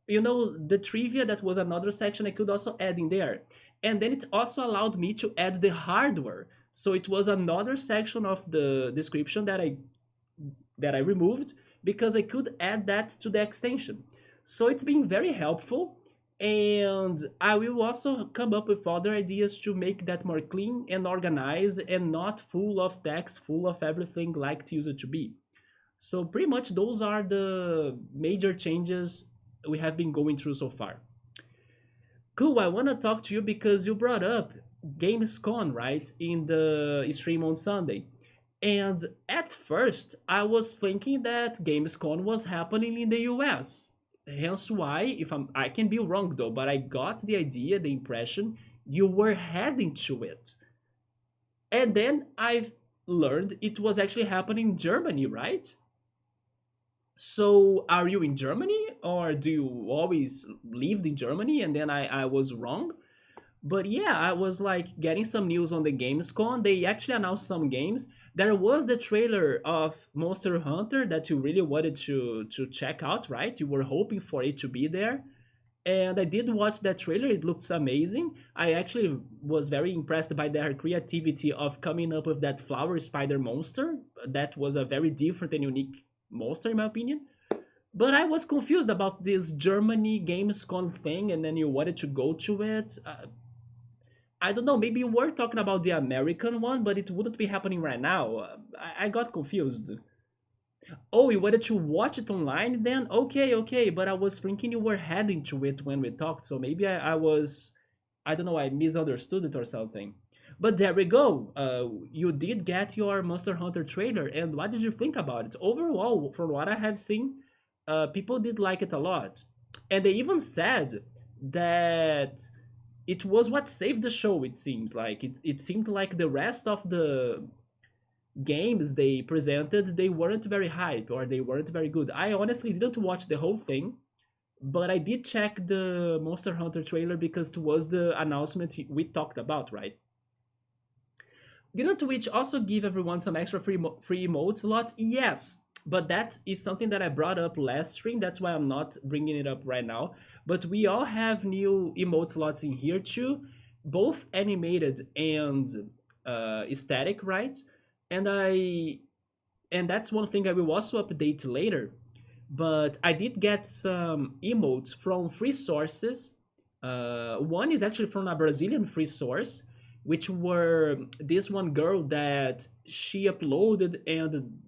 You know, the trivia, that was another section I could also add in there. And then it also allowed me to add the hardware. So it was another section of the description that I removed because I could add that to the extension. So it's been very helpful, and I will also come up with other ideas to make that more clean and organized and not full of text, full of everything like to use it to be. So pretty much those are the major changes we have been going through so far. Cool, I want to talk to you because you brought up Gamescom, right, in the stream on Sunday. And at first, I was thinking that Gamescom was happening in the US. Hence why, if I can be wrong though, but I got the idea, the impression you were heading to it. And then I've learned it was actually happening in Germany, right? So are you in Germany or do you always lived in Germany and then I was wrong? But yeah, I was like getting some news on the Gamescom. They actually announced some games. There was the trailer of Monster Hunter that you really wanted to check out, right? You were hoping for it to be there. And I did watch that trailer. It looks amazing. I actually was very impressed by their creativity of coming up with that flower spider monster. That was a very different and unique monster in my opinion. But I was confused about this Germany Gamescom thing, and then you wanted to go to it. I don't know, maybe you were talking about the American one, but it wouldn't be happening right now. I got confused. Oh, you wanted to watch it online then? Okay, okay, but I was thinking you were heading to it when we talked, so maybe I was, I don't know, I misunderstood it or something. But there we go. You did get your Monster Hunter trailer, and what did you think about it? Overall, from what I have seen, people did like it a lot. And they even said that it was what saved the show, it seems like. It seemed like the rest of the games they presented, they weren't very hype or they weren't very good. I honestly didn't watch the whole thing, but I did check the Monster Hunter trailer because it was the announcement we talked about, right? Didn't Twitch also give everyone some extra free emote slots? Yes, but that is something that I brought up last stream. That's why I'm not bringing it up right now. But we all have new emote slots in here too, both animated and static, right? And that's one thing I will also update later. But I did get some emotes from free sources. One is actually from a Brazilian free source, which were this one girl that she uploaded, and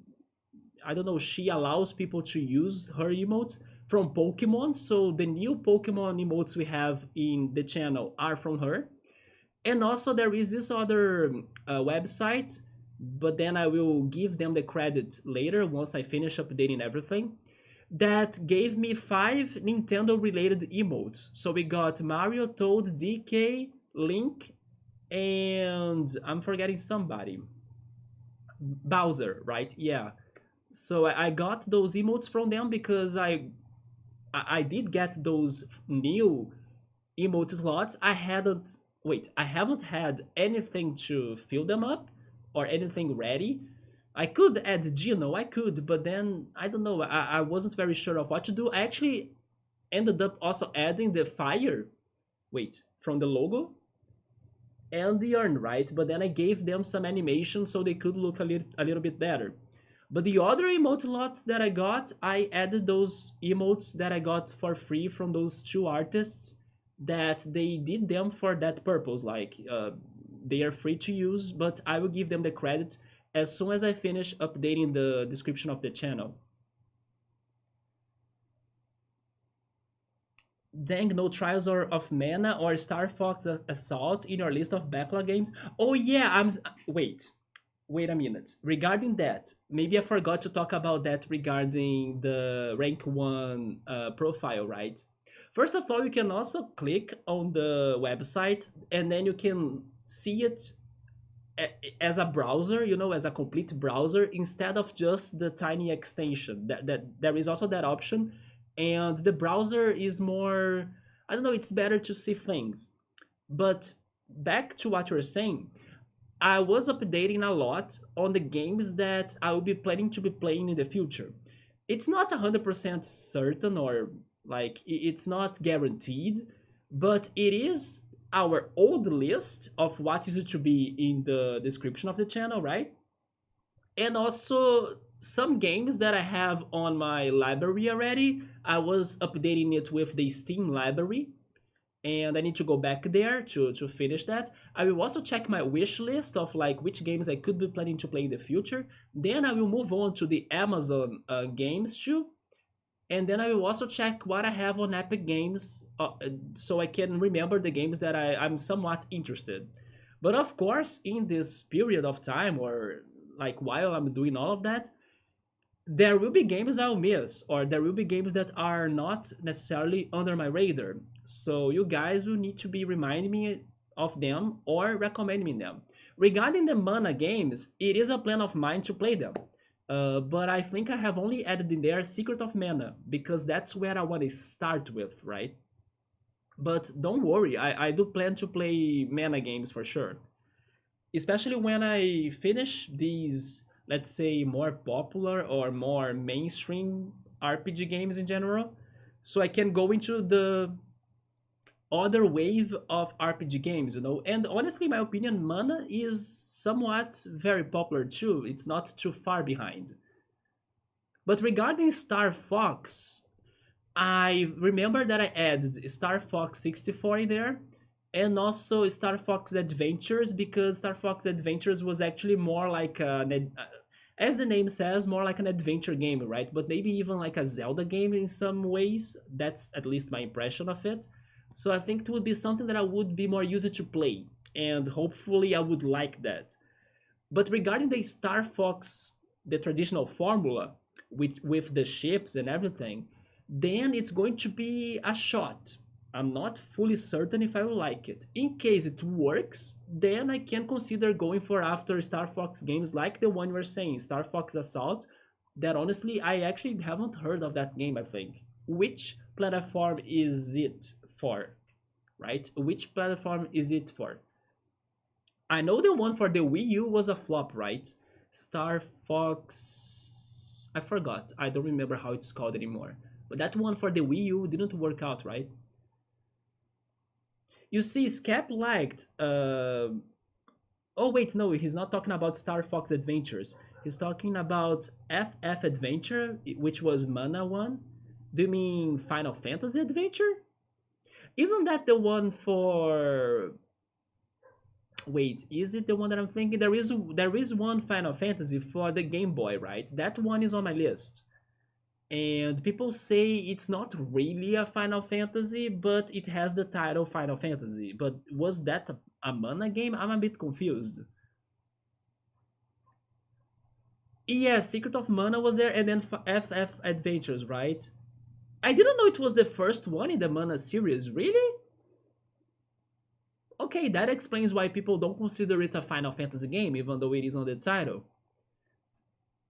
I don't know, she allows people to use her emotes from Pokemon. So the new Pokemon emotes we have in the channel are from her. And also there is this other website, but then I will give them the credit later once I finish updating everything, that gave me 5 Nintendo related emotes. So we got Mario, Toad, DK, Link, and I'm forgetting somebody. Bowser, right? Yeah. So I got those emotes from them because I did get those new emote slots. I haven't had anything to fill them up or anything ready. I could add Gino, I could, but then I don't know. I wasn't very sure of what to do. I actually ended up also adding the fire, from the logo and the urn, right? But then I gave them some animation so they could look a little bit better. But the other emote lots that I got, I added those emotes that I got for free from those two artists that they did them for that purpose, like they are free to use, but I will give them the credit as soon as I finish updating the description of the channel. Dang, no Trials or of Mana or Star Fox Assault in your list of backlog games? Oh yeah, wait a minute. Regarding that, maybe I forgot to talk about that regarding the rank 1 profile, right? First of all, you can also click on the website and then you can see it as a browser, as a complete browser instead of just the tiny extension. That there is also that option, and the browser is more. I don't know. It's better to see things. But back to what you're saying, I was updating a lot on the games that I will be planning to be playing in the future. It's not 100% certain or like it's not guaranteed, but it is our old list of what is to be in the description of the channel, right? And also some games that I have on my library already. I was updating it with the Steam library, and I need to go back there to finish that. I will also check my wish list of like which games I could be planning to play in the future. Then I will move on to the Amazon games too, and then I will also check what I have on Epic Games, so I can remember the games that I'm somewhat interested. But of course, in this period of time, or like while I'm doing all of that, there will be games I'll miss, or there will be games that are not necessarily under my radar. So you guys will need to be reminding me of them or recommending them. Regarding the mana games, it is a plan of mine to play them. But I think I have only added in there Secret of Mana because that's where I want to start with, right? But don't worry, I do plan to play mana games for sure. Especially when I finish these, let's say, more popular or more mainstream RPG games in general, so I can go into the other wave of RPG games. And honestly, in my opinion, Mana is somewhat very popular too. It's not too far behind. But regarding Star Fox, I remember that I added Star Fox 64 in there and also Star Fox Adventures because Star Fox Adventures was actually more like as the name says, more like an adventure game, right? But maybe even like a Zelda game in some ways. That's at least my impression of it. So I think it would be something that I would be more used to play, and hopefully I would like that. But regarding the Star Fox, the traditional formula with the ships and everything, then it's going to be a shot. I'm not fully certain if I will like it. In case it works, then I can consider going for after Star Fox games like the one you were saying, Star Fox Assault. That honestly, I actually haven't heard of that game, I think. Which platform is it for? Right? Which platform is it for? I know the one for the Wii U was a flop, right? Star Fox. I forgot. I don't remember how it's called anymore. But that one for the Wii U didn't work out, right? You see, Scap liked. Oh, wait, no, he's not talking about Star Fox Adventures. He's talking about FF Adventure, which was Mana 1. Do you mean Final Fantasy Adventure? Isn't that the one for. Wait, is it the one that I'm thinking? There is one Final Fantasy for the Game Boy, right? That one is on my list. And people say it's not really a Final Fantasy, but it has the title Final Fantasy. But was that a Mana game? I'm a bit confused. Yeah, Secret of Mana was there, and then FF Adventures, right? I didn't know it was the first one in the Mana series, really? Okay, that explains why people don't consider it a Final Fantasy game, even though it is on the title.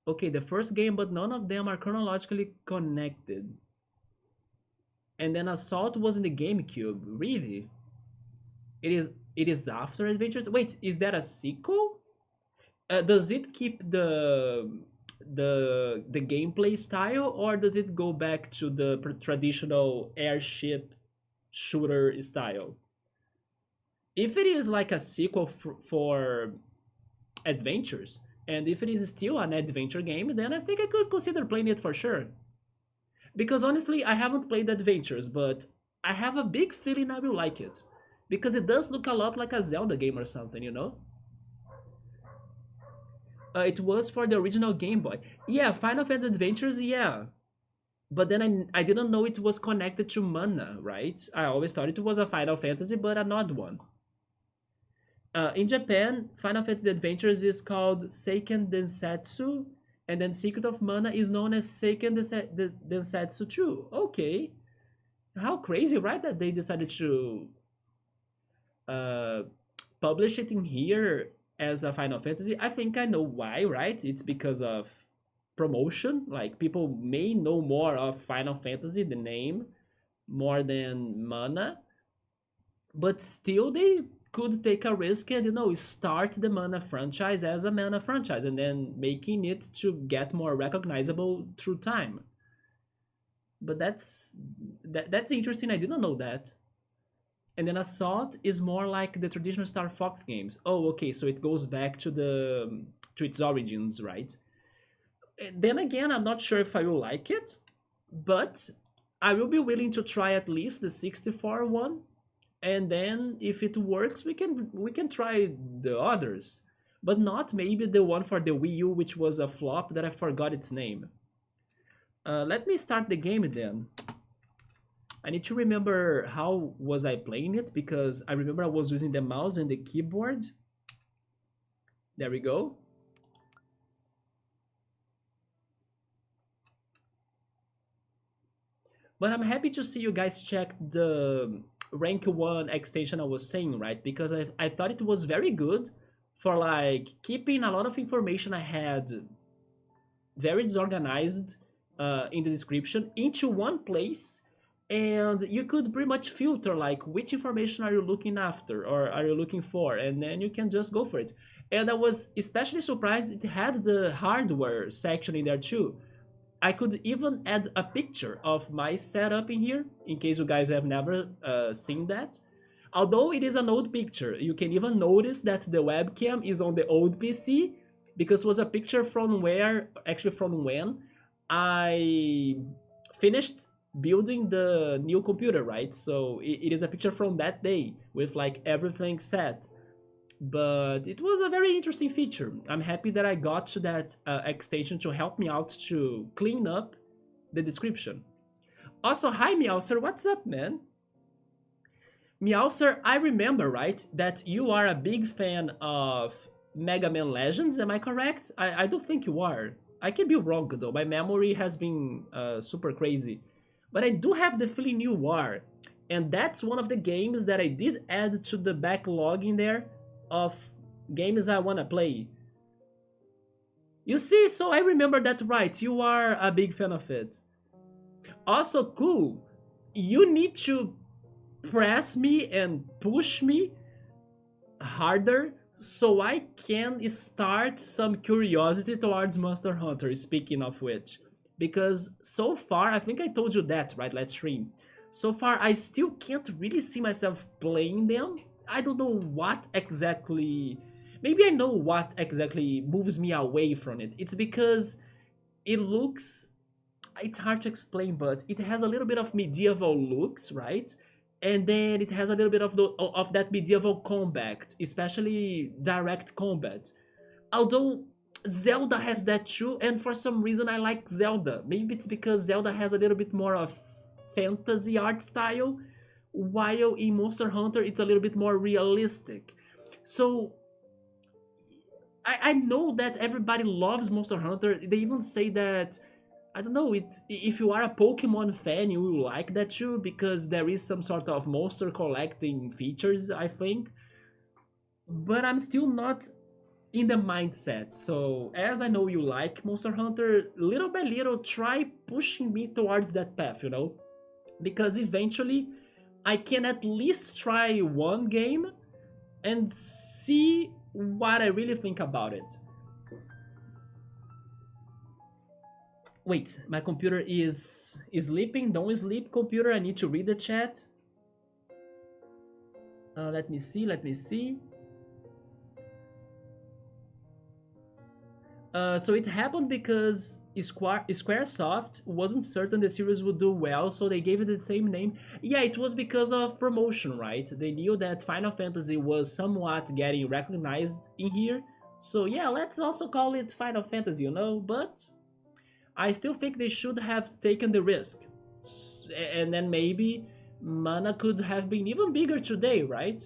Okay, the first game, but none of them are chronologically connected. And then Assault was in the GameCube. Really? It is after Adventures? Wait, is that a sequel? Does it keep the gameplay style, or does it go back to the traditional airship shooter style? If it is like a sequel for Adventures, and if it is still an adventure game, then I think I could consider playing it for sure. Because honestly, I haven't played Adventures, but I have a big feeling I will like it. because it does look a lot like a Zelda game or something, you know? It was for the original Game Boy. Yeah, Final Fantasy Adventures, yeah. But then I didn't know it was connected to Mana, right? I always thought it was a Final Fantasy, but an odd one. In Japan, Final Fantasy Adventures is called Seiken Densetsu, and then Secret of Mana is known as Seiken Densetsu 2. Okay. How crazy, right? That they decided to uh, publish it in here as a Final Fantasy. I think I know why, right? It's because of promotion. Like, people may know more of Final Fantasy, the name, more than Mana, but still they could take a risk and start the Mana franchise as a Mana franchise and then making it to get more recognizable through time. But that's interesting. I didn't know that. And then Assault is more like the traditional Star Fox games. Oh, okay, so it goes back to its origins, right? And then again, I'm not sure if I will like it, but I will be willing to try at least the 64 one, and then if it works, we can try the others, but not maybe the one for the Wii U, which was a flop that I forgot its name. Let me start the game then. I need to remember how was I playing it, because I remember I was using the mouse and the keyboard. There we go. But I'm happy to see you guys check the rank 1 extension I was saying, right? Because I thought it was very good for like keeping a lot of information I had very disorganized in the description into one place, and you could pretty much filter like which information are you looking after or are you looking for, and then you can just go for it. And I was especially surprised it had the hardware section in there too. I could even add a picture of my setup in here, in case you guys have never seen that. Although it is an old picture, you can even notice that the webcam is on the old PC, because it was a picture from when I finished building the new computer, right? So it is a picture from that day with like everything set. But it was a very interesting feature. I'm happy that I got to that extension to help me out to clean up the description. Also, hi Meowser, what's up, man? Meowser, I remember, right, that you are a big fan of Mega Man Legends, am I correct? I don't think you are. I can be wrong though, my memory has been super crazy. But I do have the feeling you are. And that's one of the games that I did add to the backlog in there of games I wanna play. You see, so I remember that right, you are a big fan of it. Also, cool, you need to press me and push me harder so I can start some curiosity towards Monster Hunter, speaking of which. Because so far, I think I told you that, right, last stream. So far, I still can't really see myself playing them. I don't know what exactly... Maybe I know what exactly moves me away from it. It's because it looks... It's hard to explain, but it has a little bit of medieval looks, right? And then it has a little bit of that medieval combat, especially direct combat. Although Zelda has that too, and for some reason I like Zelda. Maybe it's because Zelda has a little bit more of fantasy art style, while in Monster Hunter it's a little bit more realistic. So I know that everybody loves Monster Hunter. They even say that, I don't know, if you are a Pokemon fan, you will like that too, because there is some sort of monster collecting features, I think. But I'm still not in the mindset. So as I know you like Monster Hunter, little by little try pushing me towards that path, because eventually I can at least try one game and see what I really think about it. Wait, my computer is sleeping. Don't sleep, computer. I need to read the chat. Let me see. So it happened because Squaresoft wasn't certain the series would do well, so they gave it the same name. Yeah, it was because of promotion, right? They knew that Final Fantasy was somewhat getting recognized in here. So yeah, let's also call it Final Fantasy, you know? But I still think they should have taken the risk. And then maybe Mana could have been even bigger today, right?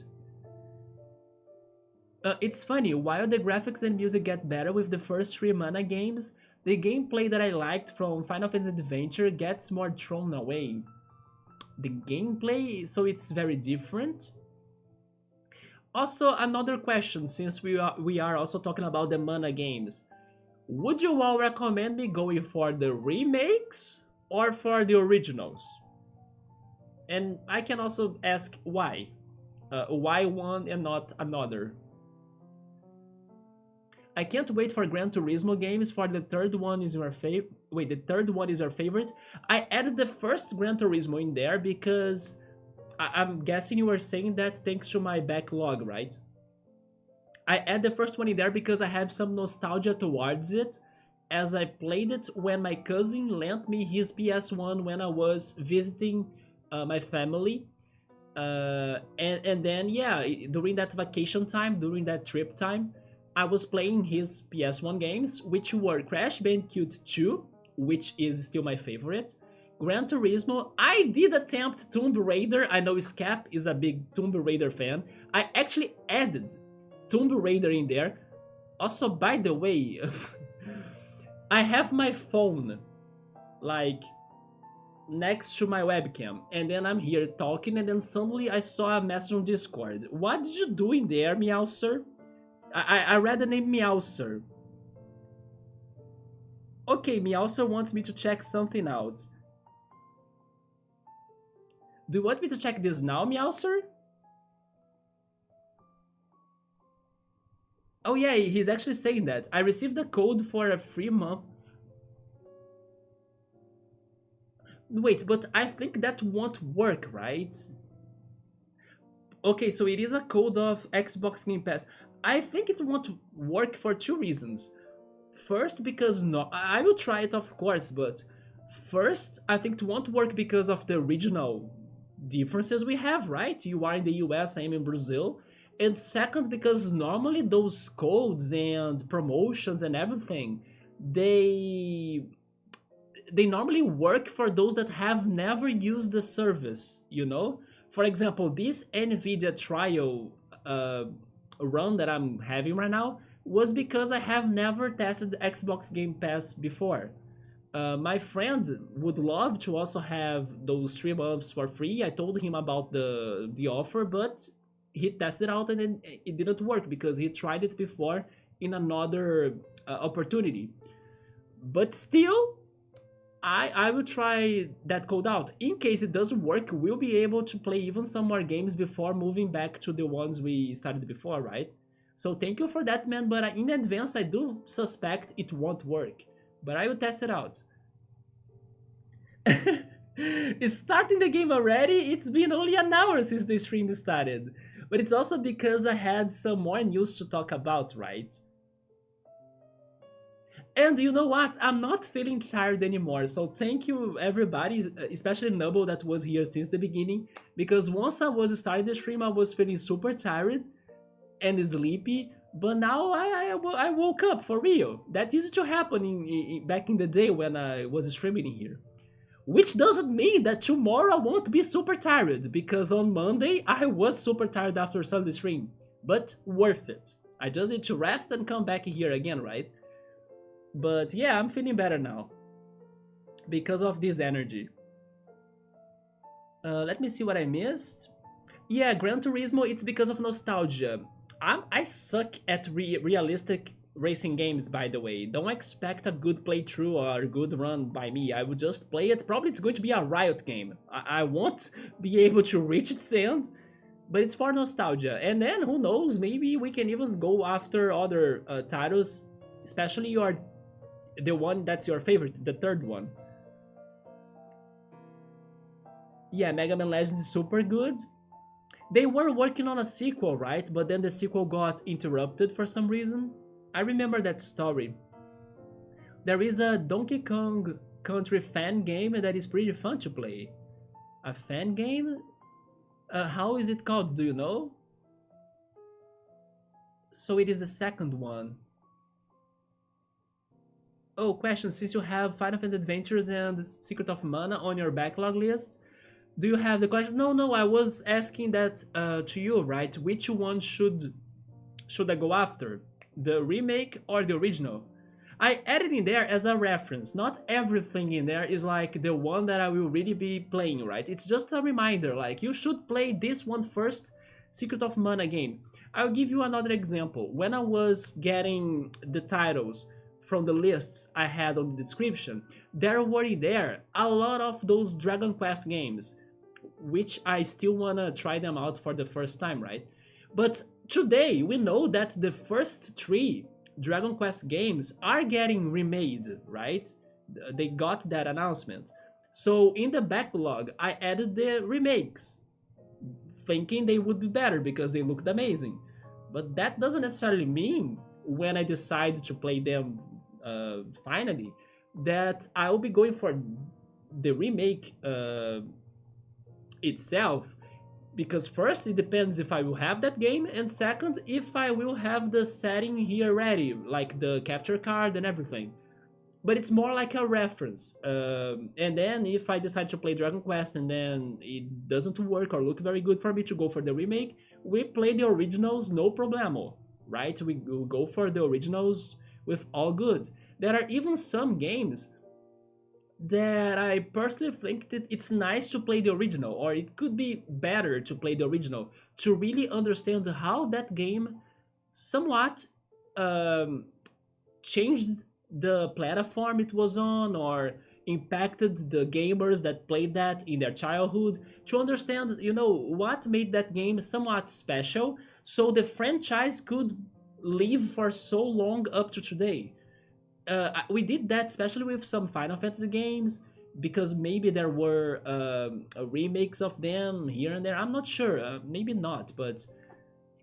It's funny, while the graphics and music get better with the first three Mana games, the gameplay that I liked from Final Fantasy Adventure gets more thrown away. The gameplay, so it's very different. Also, another question, since we are also talking about the Mana games. Would you all recommend me going for the remakes or for the originals? And I can also ask why. Why one and not another? I can't wait for Gran Turismo games. For the third one is your favorite. Wait, the third one is your favorite. I added the first Gran Turismo in there because I'm guessing you were saying that thanks to my backlog, right? I add the first one in there because I have some nostalgia towards it, as I played it when my cousin lent me his PS1 when I was visiting my family. And then yeah, during that vacation time, during that trip time, I was playing his PS1 games, which were Crash Bandicoot 2, which is still my favorite. Gran Turismo, I did attempt Tomb Raider. I know Scap is a big Tomb Raider fan. I actually added Tomb Raider in there. Also, by the way, I have my phone like next to my webcam, and then I'm here talking, and then suddenly I saw a message on Discord. What did you do in there, Meowser? I read the name Meowser. Okay, Meowser wants me to check something out. Do you want me to check this now, Meowser? Oh yeah, he's actually saying that. I received the code for a free month. Wait, but I think that won't work, right? Okay, so it is a code of Xbox Game Pass. I think it won't work for two reasons. First, because no, I will try it, of course, but first, I think it won't work because of the regional differences we have, right? You are in the US, I am in Brazil. And second, because normally those codes and promotions and everything, they they normally work for those that have never used the service, you know? For example, this NVIDIA trial uh, run that I'm having right now was because I have never tested Xbox Game Pass before. My friend would love to also have those 3 months for free. I told him about the offer, but he tested out and then it didn't work because he tried it before in another opportunity. But still, I will try that code out. In case it doesn't work, we'll be able to play even some more games before moving back to the ones we started before, right? So thank you for that, man. But in advance, I do suspect it won't work. But I will test it out. It's starting the game already? It's been only an hour since the stream started. But it's also because I had some more news to talk about, right? And you know what? I'm not feeling tired anymore. So thank you everybody, especially Noble that was here since the beginning. Because once I was starting the stream, I was feeling super tired and sleepy. But now I woke up for real. That used to happen back in the day when I was streaming here. Which doesn't mean that tomorrow I won't be super tired. Because on Monday, I was super tired after Sunday stream. But worth it. I just need to rest and come back here again, right? But yeah, I'm feeling better now because of this energy. Let me see what I missed. Yeah, Gran Turismo, it's because of nostalgia. I suck at realistic racing games, by the way. Don't expect a good playthrough or a good run by me. I will just play it. Probably it's going to be a Riot game. I won't be able to reach its end, but it's for nostalgia. And then, who knows, maybe we can even go after other titles, especially the one that's your favorite, the third one. Yeah, Mega Man Legends is super good. They were working on a sequel, right? But then the sequel got interrupted for some reason. I remember that story. There is a Donkey Kong Country fan game that is pretty fun to play. A fan game? How is it called? Do you know? So it is the second one. Oh, question. Since you have Final Fantasy Adventures and Secret of Mana on your backlog list, do you have the question? No, no, I was asking that to you, right? Which one should I go after? The remake or the original? I added in there as a reference. Not everything in there is like the one that I will really be playing, right? It's just a reminder, like you should play this one first, Secret of Mana game. I'll give you another example. When I was getting the titles from the lists I had on the description, there were in there a lot of those Dragon Quest games, which I still wanna try them out for the first time, right? But today we know that the first three Dragon Quest games are getting remade, right? They got that announcement. So in the backlog, I added the remakes, thinking they would be better because they looked amazing. But that doesn't necessarily mean when I decide to play them finally that I will be going for the remake itself, because first it depends if I will have that game, and second if I will have the setting here ready, like the capture card and everything. But it's more like a reference. And then if I decide to play Dragon Quest and then it doesn't work or look very good for me to go for the remake, we play the originals no problemo, right? We will go for the originals with all good. There are even some games that I personally think that it's nice to play the original, or it could be better to play the original to really understand how that game somewhat um, changed the platform it was on, or impacted the gamers that played that in their childhood, to understand, what made that game somewhat special so the franchise could live for so long up to today. We did that especially with some Final Fantasy games, because maybe there were remakes of them here and there. I'm not sure, maybe not, but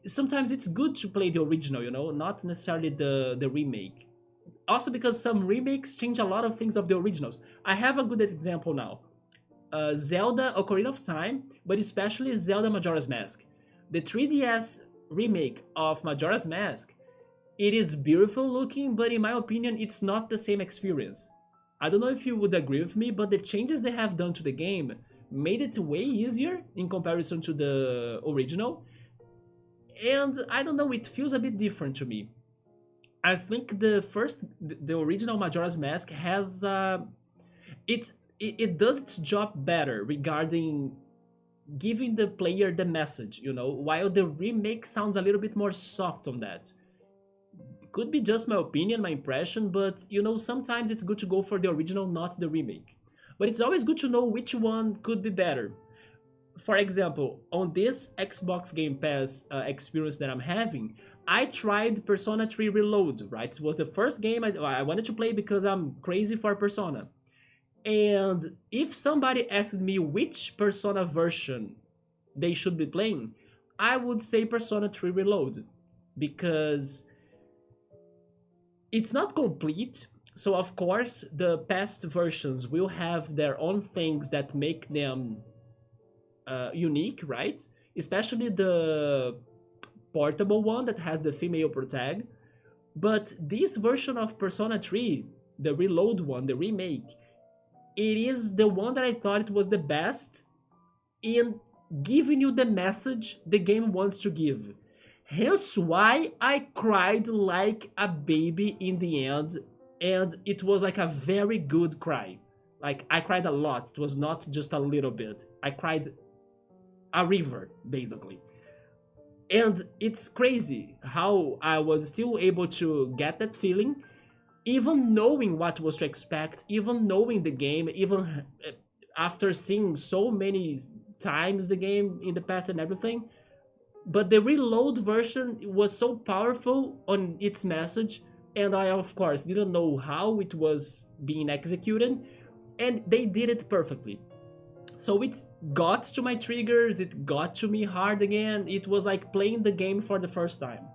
sometimes it's good to play the original, not necessarily the remake. Also because some remakes change a lot of things of the originals. I have a good example now. Zelda Ocarina of Time, but especially Zelda Majora's Mask. The 3DS remake of Majora's Mask, it is beautiful looking, but in my opinion, it's not the same experience. I don't know if you would agree with me, but the changes they have done to the game made it way easier in comparison to the original. And I don't know, it feels a bit different to me. I think the original Majora's Mask has it does its job better regarding giving the player the message, while the remake sounds a little bit more soft on that. Could be just my opinion, my impression, but sometimes it's good to go for the original, not the remake. But it's always good to know which one could be better. For example, on this Xbox Game Pass experience that I'm having, I tried Persona 3 Reload, right? It was the first game I wanted to play because I'm crazy for Persona. And if somebody asked me which Persona version they should be playing, I would say Persona 3 Reload, because it's not complete. So of course the past versions will have their own things that make them unique, right? Especially the portable one that has the female protag. But this version of Persona 3, the Reload one, the remake, it is the one that I thought it was the best in giving you the message the game wants to give. Hence why I cried like a baby in the end, and it was like a very good cry. Like, I cried a lot. It was not just a little bit. I cried a river, basically. And it's crazy how I was still able to get that feeling, even knowing what was to expect, even knowing the game, even after seeing so many times the game in the past and everything. But the Reload version was so powerful on its message, and I of course didn't know how it was being executed, and they did it perfectly. So it got to my triggers, it got to me hard again. It was like playing the game for the first time.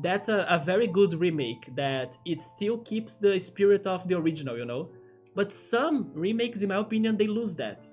That's a very good remake that it still keeps the spirit of the original, you know? But some remakes, in my opinion, they lose that.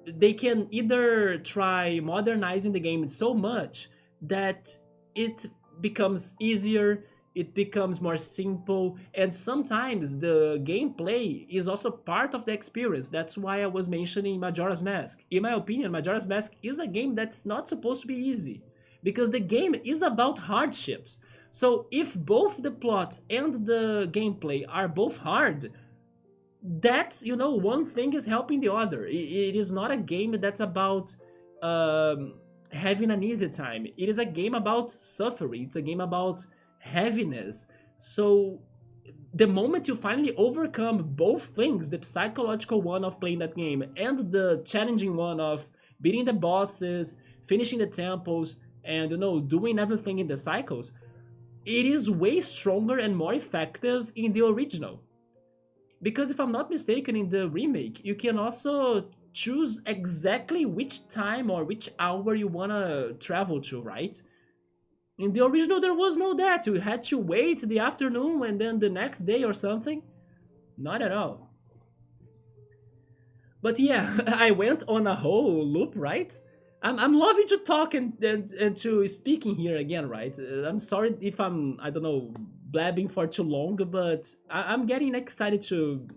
They can either try modernizing the game so much that it becomes easier, it becomes more simple, and sometimes the gameplay is also part of the experience. That's why I was mentioning Majora's Mask. In my opinion, Majora's Mask is a game that's not supposed to be easy because the game is about hardships. So if both the plot and the gameplay are both hard, that's, you know, one thing is helping the other. It is not a game that's about um, having an easy time. It is a game about suffering. It's a game about heaviness. So the moment you finally overcome both things, the psychological one of playing that game and the challenging one of beating the bosses, finishing the temples, and, you know, doing everything in the cycles, it is way stronger and more effective in the original. Because if I'm not mistaken, in the remake, you can also choose exactly which time or which hour you wanna travel to, right? In the original, there was no that. You had to wait the afternoon and then the next day or something. Not at all. But yeah, I went on a whole loop, right? I'm loving to talk and to speaking here again, right? I'm sorry if I don't know, blabbing for too long, but I'm getting excited to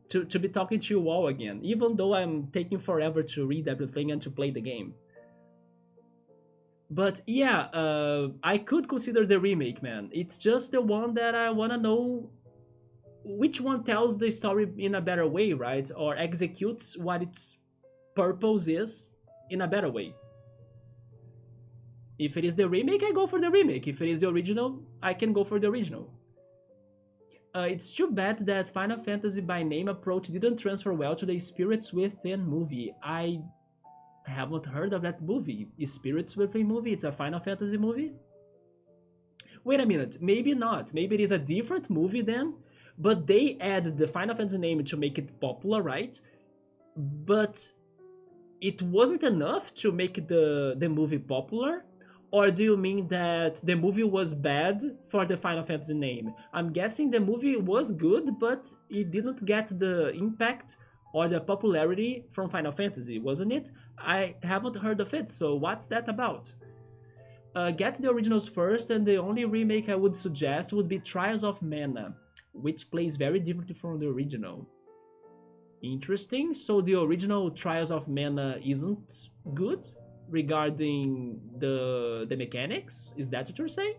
be talking to you all again, even though I'm taking forever to read everything and to play the game. But yeah, I could consider the remake, man. It's just the one that I wanna know which one tells the story in a better way, right? Or executes what its purpose is in a better way. If it is the remake, I go for the remake. If it is the original, I can go for the original. It's too bad that Final Fantasy by name approach didn't transfer well to the Spirits Within movie. I haven't heard of that movie. Is Spirits Within movie? It's a Final Fantasy movie? Wait a minute, maybe not. Maybe it is a different movie then, but they add the Final Fantasy name to make it popular, right? But it wasn't enough to make the movie popular? Or do you mean that the movie was bad for the Final Fantasy name? I'm guessing the movie was good, but it didn't get the impact or the popularity from Final Fantasy, wasn't it? I haven't heard of it, so what's that about? Get the originals first, and the only remake I would suggest would be Trials of Mana, which plays very differently from the original. Interesting. So the original Trials of Mana isn't good regarding the mechanics? Is that what you're saying?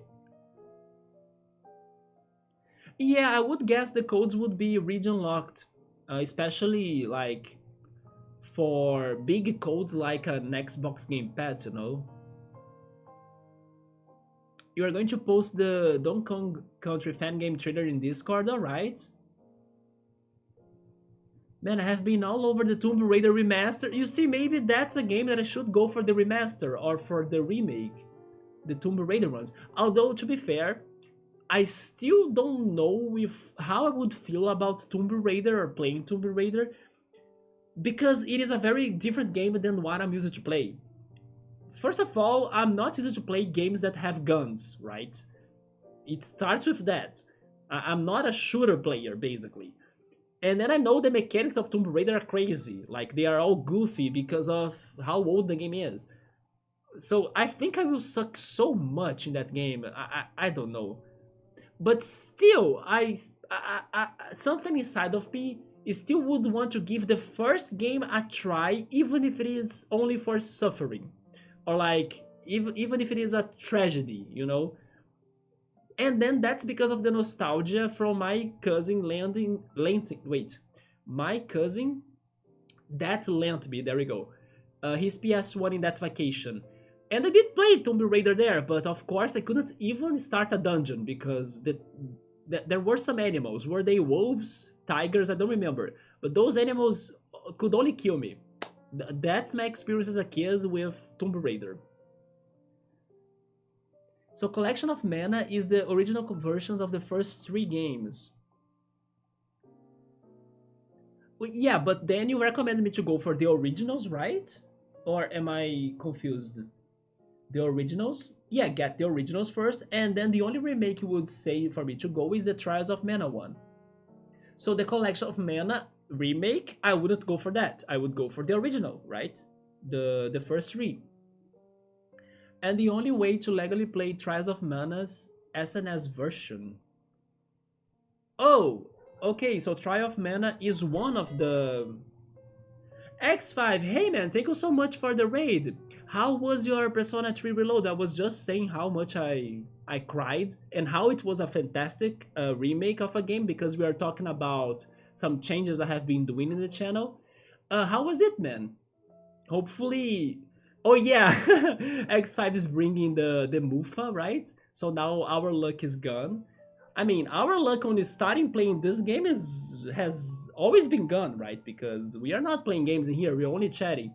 Yeah, I would guess the codes would be region locked, especially like for big codes like an Xbox Game Pass, you know. You are going to post the Donkey Kong Country fan game trailer in Discord, alright? Man, I have been all over the Tomb Raider remaster. You see, maybe that's a game that I should go for the remaster or for the remake. The Tomb Raider ones. Although, to be fair, I still don't know if how I would feel about Tomb Raider or playing Tomb Raider because it is a very different game than what I'm used to play. First of all, I'm not used to play games that have guns, right? It starts with that. I'm not a shooter player, basically. And then I know the mechanics of Tomb Raider are crazy. Like, they are all goofy because of how old the game is. So I think I will suck so much in that game. I don't know. But still, something inside of me still would want to give the first game a try, even if it is only for suffering. Or like, even if it is a tragedy, you know? And then that's because of the nostalgia from my cousin wait, my cousin that lent me, there we go, his PS1 in that vacation. And I did play Tomb Raider there, but of course I couldn't even start a dungeon because there were some animals. Were they wolves, tigers? I don't remember. But those animals could only kill me. That's my experience as a kid with Tomb Raider. So Collection of Mana is the original conversions of the first three games. Well, yeah, but then you recommended me to go for the originals, right? Or am I confused? The originals? yeah, get the originals first, and then the only remake you would say for me to go is the Trials of Mana one. So the Collection of Mana remake, I wouldn't go for that. I would go for the original, right? The first three. And the only way to legally play Trials of Mana's SNS version. Oh, okay, so Trial of Mana is one of the X5. Hey man, thank you so much for the raid. How was your Persona 3 Reload? I was just saying how much I cried and how it was a fantastic remake of a game because we are talking about some changes I have been doing in the channel. How was it, man? Hopefully, oh yeah, X5 is bringing the Mufa, right? So now our luck is gone. I mean, our luck on starting playing this game is has always been gone, right? Because we are not playing games in here, we're only chatting.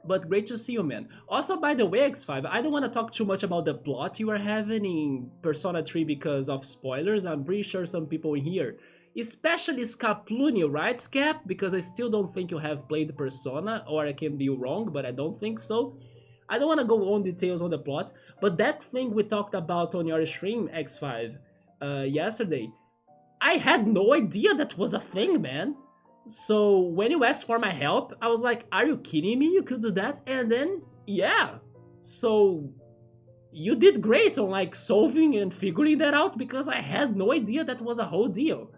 But great to see you, man. Also, by the way, X5, I don't want to talk too much about the plot you are having in Persona 3 because of spoilers. I'm pretty sure some people in here, especially Scaplunio, right, Scap? Because I still don't think you have played Persona, or I can be wrong, but I don't think so. I don't want to go on details on the plot, but that thing we talked about on your stream, X5, yesterday, I had no idea that was a thing, man. So when you asked for my help, I was like, are you kidding me? You could do that? And then, yeah. So you did great on like solving and figuring that out because I had no idea that was a whole deal.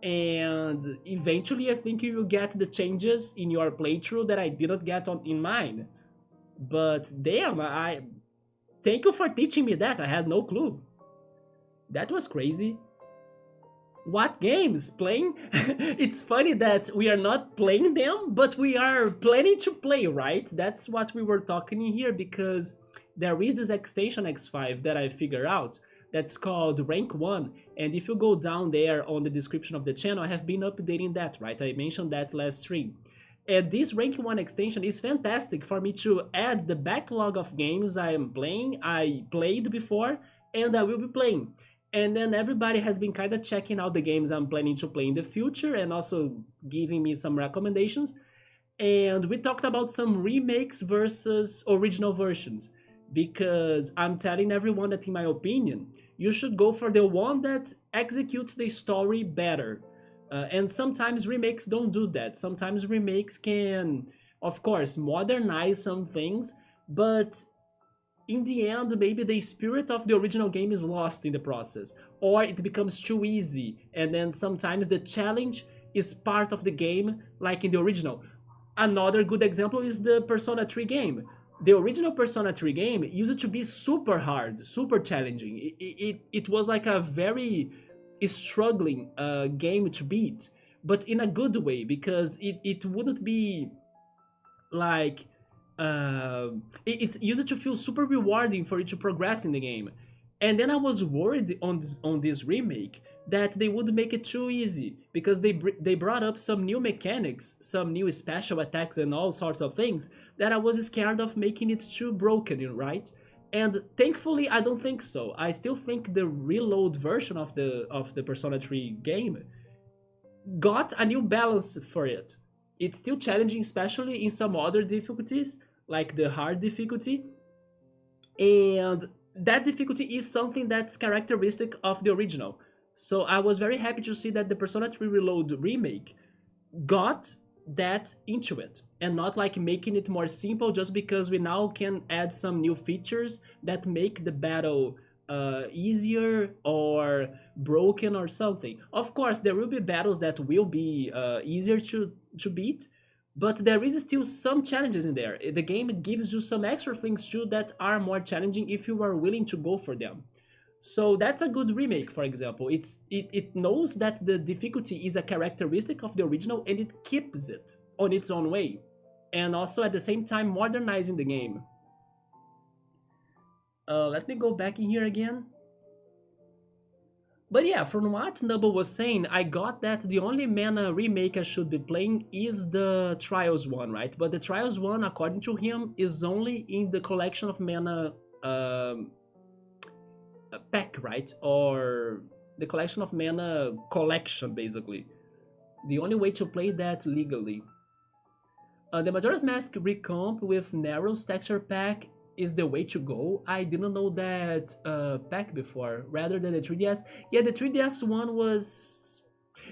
And eventually I think you will get the changes in your playthrough that I didn't get on in mine. But damn, I thank you for teaching me that. I had no clue. That was crazy. What games playing? It's funny that we are not playing them, but we are planning to play, right? That's what we were talking in here because there is this extension X5 that I figured out that's called Rank 1. And if you go down there on the description of the channel, I have been updating that, right? I mentioned that last stream. And this Rank 1 extension is fantastic for me to add the backlog of games I am playing, I played before, and I will be playing. And then everybody has been kind of checking out the games I'm planning to play in the future and also giving me some recommendations. And we talked about some remakes versus original versions because I'm telling everyone that, in my opinion, you should go for the one that executes the story better. And sometimes remakes don't do that. Sometimes remakes can, of course, modernize some things, but in the end, maybe the spirit of the original game is lost in the process, or it becomes too easy, and then sometimes the challenge is part of the game, like in the original. Another good example is the Persona 3 game. The original Persona 3 game used to be super hard, super challenging. It was like a very struggling game to beat, but in a good way, because it wouldn't be like it used to feel super rewarding for you to progress in the game. And then I was worried on this remake that they would make it too easy because they brought up some new mechanics, some new special attacks and all sorts of things that I was scared of making it too broken, right? And thankfully I don't think so. I still think the reload version of the Persona 3 game got a new balance for it. It's still challenging, especially in some other difficulties, like the hard difficulty. And that difficulty is something that's characteristic of the original. So I was very happy to see that the Persona 3 Reload remake got that into it and not like making it more simple just because we now can add some new features that make the battle easier or broken or something. Of course, there will be battles that will be easier to beat, but there is still some challenges in there. The game gives you some extra things too that are more challenging if you are willing to go for them. So that's a good remake, for example. It knows that the difficulty is a characteristic of the original and it keeps it on its own way. And also at the same time modernizing the game. Let me go back in here again. But yeah, from what Nubble was saying, I got that the only Mana remake I should be playing is the Trials one, right? But the Trials one, according to him, is only in the Collection of Mana pack, right? Or the Collection of Mana collection, basically. The only way to play that legally. The Majora's Mask recomp with Narrow's texture pack is the way to go. I didn't know that pack before, rather than the 3DS. Yeah, the 3DS one was.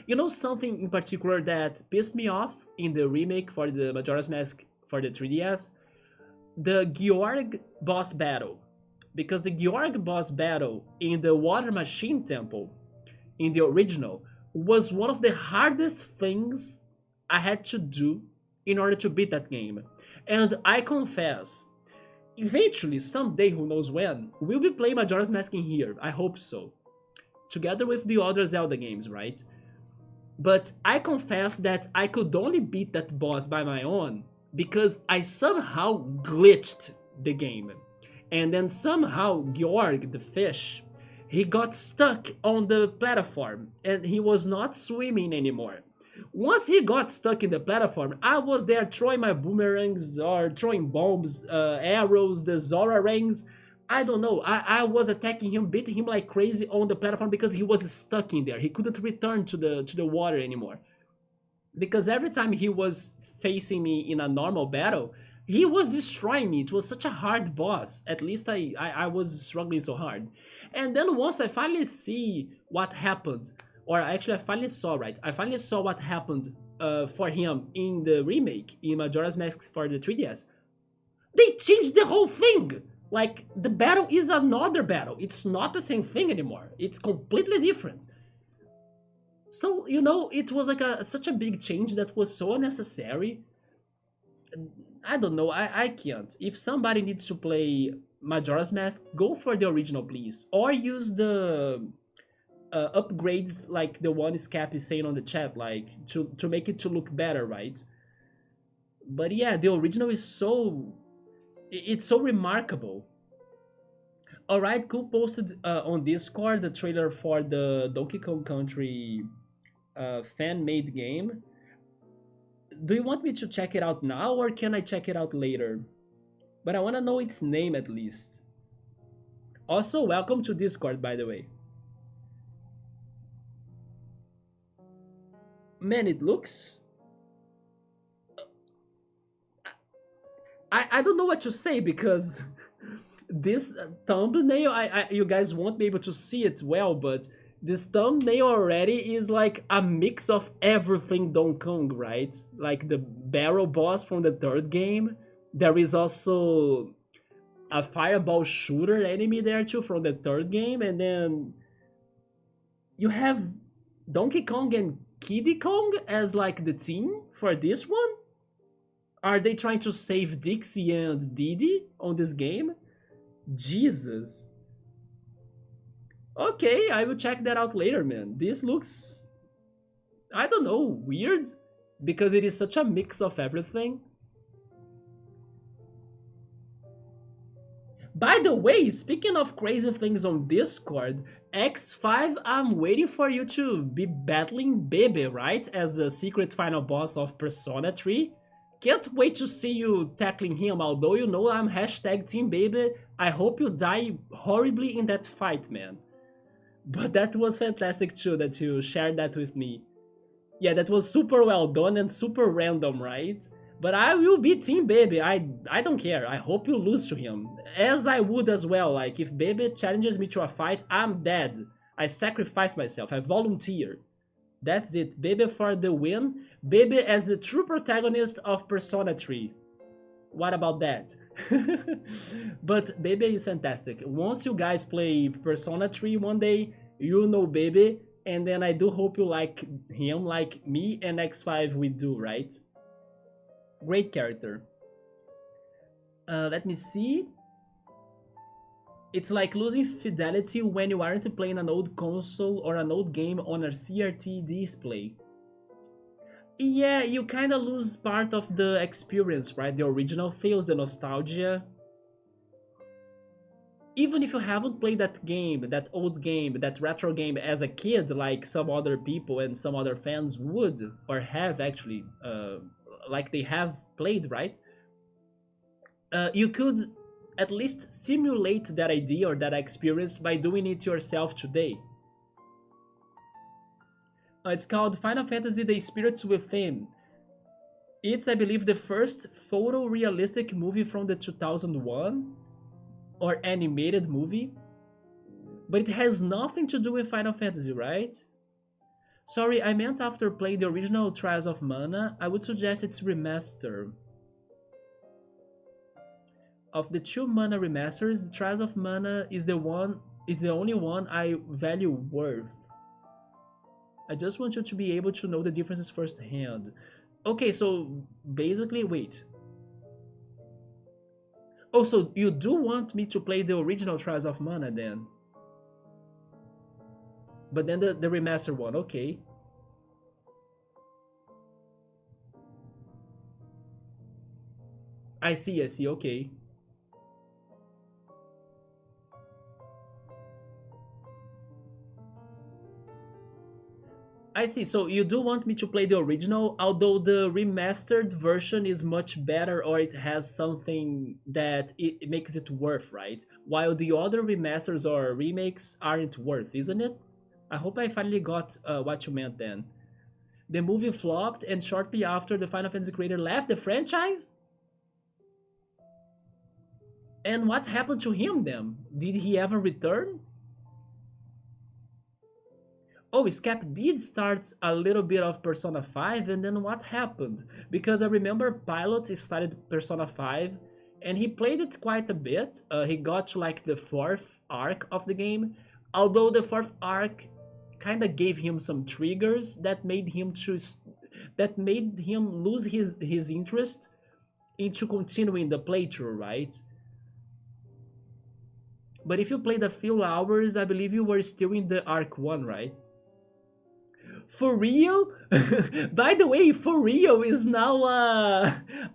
You know something in particular that pissed me off in the remake for the Majora's Mask for the 3DS? The Georg boss battle. Because the Georg boss battle in the Water Machine Temple, in the original, was one of the hardest things I had to do in order to beat that game. And I confess, eventually, someday, who knows when, we'll be playing Majora's Mask in here. I hope so. Together with the other Zelda games, right? But I confess that I could only beat that boss by my own because I somehow glitched the game. And then somehow Georg, the fish, he got stuck on the platform and he was not swimming anymore. Once he got stuck in the platform, I was there throwing my boomerangs or throwing bombs, arrows, the Zora rings. I don't know. I was attacking him, beating him like crazy on the platform because he was stuck in there. He couldn't return to the water anymore. Because every time he was facing me in a normal battle, he was destroying me. It was such a hard boss. At least I was struggling so hard. And then once I finally see what happened, or actually I finally saw, right? I finally saw what happened for him in the remake, in Majora's Mask for the 3DS. They changed the whole thing! Like, the battle is another battle. It's not the same thing anymore. It's completely different. So, you know, it was like such a big change that was so unnecessary. I don't know, I can't. If somebody needs to play Majora's Mask, go for the original, please. Or use the upgrades like the one Scap is saying on the chat, like, to make it to look better, right? But yeah, the original is so... It's so remarkable. Alright, Cool posted on Discord the trailer for the Donkey Kong Country fan-made game. Do you want me to check it out now or can I check it out later? But I want to know its name at least. Also, welcome to Discord, by the way. Man, it looks... I don't know what to say because this thumbnail, you guys won't be able to see it well, but this thumbnail already is like a mix of everything Donkey Kong, right? Like the barrel boss from the third game. There is also a fireball shooter enemy there too from the third game, and then you have Donkey Kong and Kiddy Kong as like the team for this one. Are they trying to save Dixie and Diddy on this game? Jesus. Okay, I will check that out later, man. This looks, I don't know, weird, because it is such a mix of everything. By the way, speaking of crazy things on Discord, X5, I'm waiting for you to be battling Bebe, right? As the secret final boss of Persona 3. Can't wait to see you tackling him, although you know I'm hashtag Team Baby. I hope you die horribly in that fight, man. But that was fantastic too, that you shared that with me. Yeah, that was super well done and super random, right? But I will be Team Baby, I don't care. I hope you lose to him. As I would as well, like if Baby challenges me to a fight, I'm dead. I sacrifice myself, I volunteer. That's it, Baby for the win. Baby as the true protagonist of Persona 3. What about that? But Baby is fantastic. Once you guys play Persona 3 one day, you'll know Baby, and then I do hope you like him like me and X5 we do, right? Great character. Let me see. It's like losing fidelity when you aren't playing an old console or an old game on a CRT display. Yeah, you kinda lose part of the experience, right? The original feels, the nostalgia. Even if you haven't played that game, that old game, that retro game as a kid, like some other people and some other fans would, or have actually, like they have played, right? You could at least simulate that idea or that experience by doing it yourself today. It's called Final Fantasy The Spirits Within. It's, I believe, the first photorealistic movie from the 2001. or animated movie, but it has nothing to do with Final Fantasy, right? Sorry, I meant after playing the original Trials of Mana, I would suggest its remaster. Of the two Mana remasters, the Trials of Mana is the only one I value worth. I just want you to be able to know the differences firsthand. Okay, so basically, wait. Oh, so you do want me to play the original Trials of Mana then? But then the remaster one, okay. I see, okay. I see, so you do want me to play the original, although the remastered version is much better, or it has something that it makes it worth, right? While the other remasters or remakes aren't worth, isn't it? I hope I finally got what you meant then. The movie flopped, and shortly after, the Final Fantasy creator left the franchise? And what happened to him then? Did he ever return? Oh, Scap did start a little bit of Persona 5, and then what happened? Because I remember Pilot started Persona 5, and he played it quite a bit. He got to like the fourth arc of the game, although the fourth arc kind of gave him some triggers that made him choose, that made him lose his interest into continuing the playthrough, right? But if you played a few hours, I believe you were still in the arc 1, right? For real? By the way, for real is now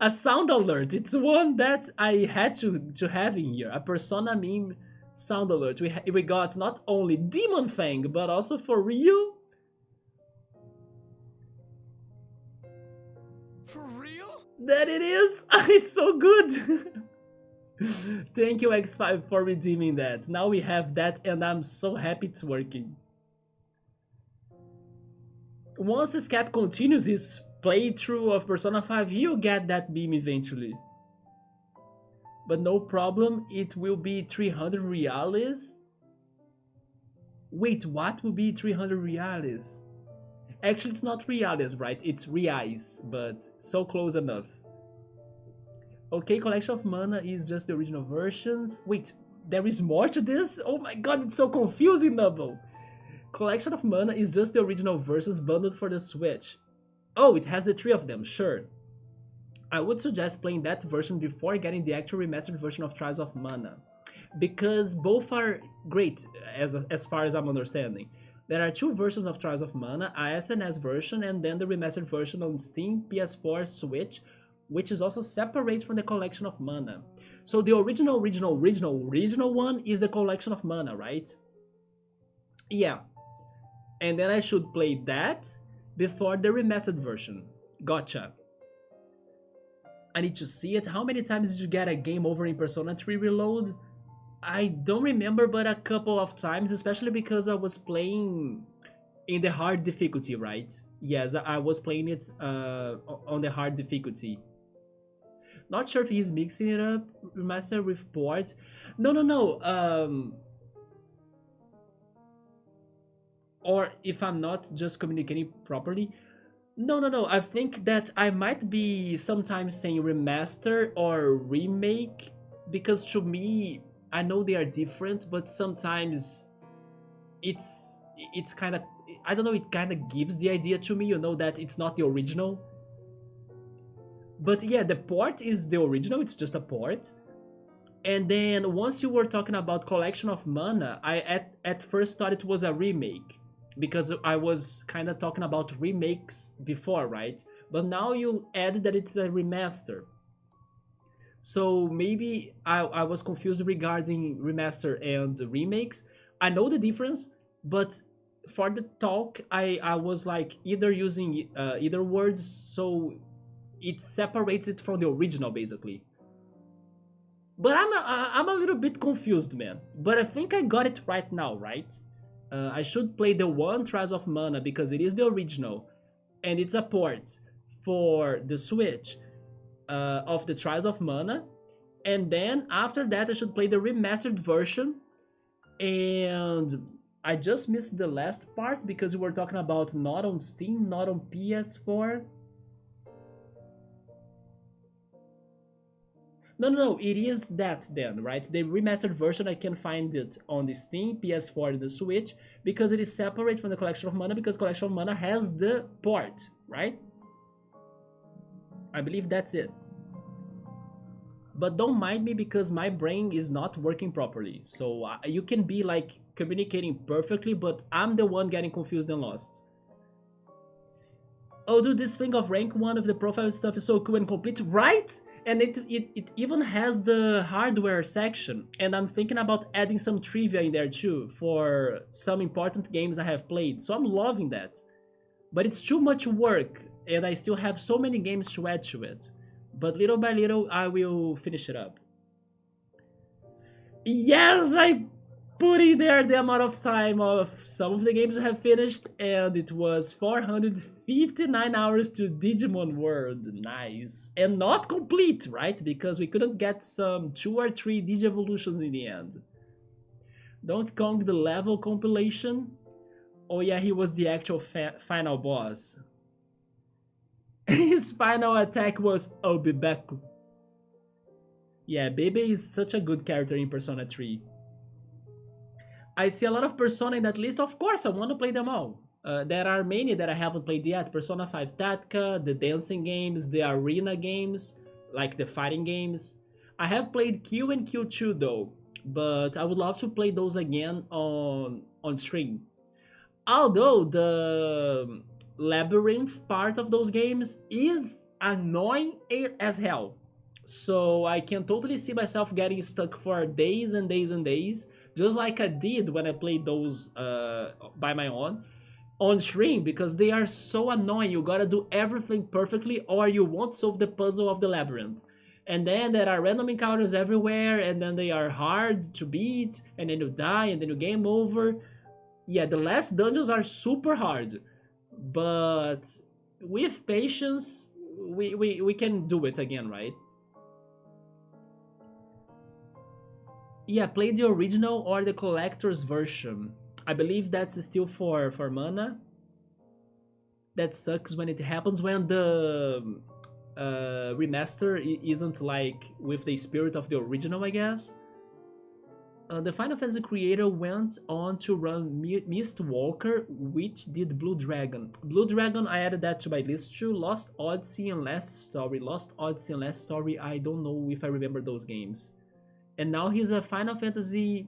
a sound alert. It's one that I had to have in here. A Persona meme sound alert. We got not only Demon Fang, but also for real. For real? That it is. It's so good. Thank you, X5, for redeeming that. Now we have that, and I'm so happy it's working. Once Scap continues his playthrough of Persona 5, he'll get that meme eventually. But no problem, it will be 300 reales? Wait, what will be 300 reales? Actually, it's not reales, right? It's reais, but so close enough. Okay, Collection of Mana is just the original versions. Wait, there is more to this? Oh my god, it's so confusing, Nubble. Collection of Mana is just the original versions bundled for the Switch. Oh, it has the three of them, sure. I would suggest playing that version before getting the actual remastered version of Trials of Mana, because both are great as far as I'm understanding. There are two versions of Trials of Mana, a SNS version and then the remastered version on Steam, PS4, Switch, which is also separate from the Collection of Mana. So the original one is the Collection of Mana, right? Yeah. And then I should play that before the remastered version. Gotcha. I need to see it. How many times did you get a game over in Persona 3 Reload? I don't remember, but a couple of times, especially because I was playing in the hard difficulty, right? Yes, I was playing it on the hard difficulty. Not sure if he's mixing it up, remaster with port. No. Or if I'm not just communicating properly. No. I think that I might be sometimes saying remaster or remake, because to me, I know they are different, but sometimes it's kind of, I don't know, it kind of gives the idea to me, you know, that it's not the original. But yeah, the port is the original, it's just a port. And then once you were talking about Collection of Mana, I at first thought it was a remake, because I was kind of talking about remakes before, right? But now you add that it's a remaster. So maybe I was confused regarding remaster and remakes. I know the difference, but for the talk, I was like either using either words, so it separates it from the original, basically. But I'm a little bit confused, man. But I think I got it right now, right? I should play the one Trials of Mana because it is the original, and it's a port for the Switch of the Trials of Mana. And then after that, I should play the remastered version. And I just missed the last part because we were talking about not on Steam, not on PS4. No, no, no, it is that then, right? The remastered version, I can find it on the Steam, PS4, and the Switch because it is separate from the Collection of Mana because Collection of Mana has the port, right? I believe that's it. But don't mind me because my brain is not working properly. So you can be like communicating perfectly, but I'm the one getting confused and lost. Oh, dude, this thing of rank 1 of the profile stuff is so cool and complete, right? And it even has the hardware section. And I'm thinking about adding some trivia in there too for some important games I have played. So I'm loving that. But it's too much work, and I still have so many games to add to it. But little by little, I will finish it up. Yes, I put in there the amount of time of some of the games I have finished, and it was 459 hours to Digimon World. Nice. And not complete, right? Because we couldn't get some 2 or 3 Digivolutions in the end. Donkey Kong the level compilation. Oh yeah, he was the actual final boss. His final attack was Obibeku. Yeah, Bebe is such a good character in Persona 3. I see a lot of Persona in that list. Of course, I want to play them all. There are many that I haven't played yet. Persona 5 Tatka, the dancing games, the arena games, like the fighting games. I have played Q and Q2 though, but I would love to play those again on stream. Although the labyrinth part of those games is annoying as hell. So I can totally see myself getting stuck for days and days and days, just like I did when I played those by my own on stream, because they are so annoying. You gotta do everything perfectly or you won't solve the puzzle of the labyrinth. And then there are random encounters everywhere, and then they are hard to beat, and then you die, and then you game over. Yeah, the last dungeons are super hard, but with patience, we can do it again, right? Yeah, play the original or the collector's version. I believe that's still for mana. That sucks when it happens when the remaster isn't like with the spirit of the original, I guess. The Final Fantasy creator went on to run Mistwalker, which did Blue Dragon. Blue Dragon, I added that to my list too. Lost Odyssey and Last Story. Lost Odyssey and Last Story, I don't know if I remember those games. And now he's a Final Fantasy,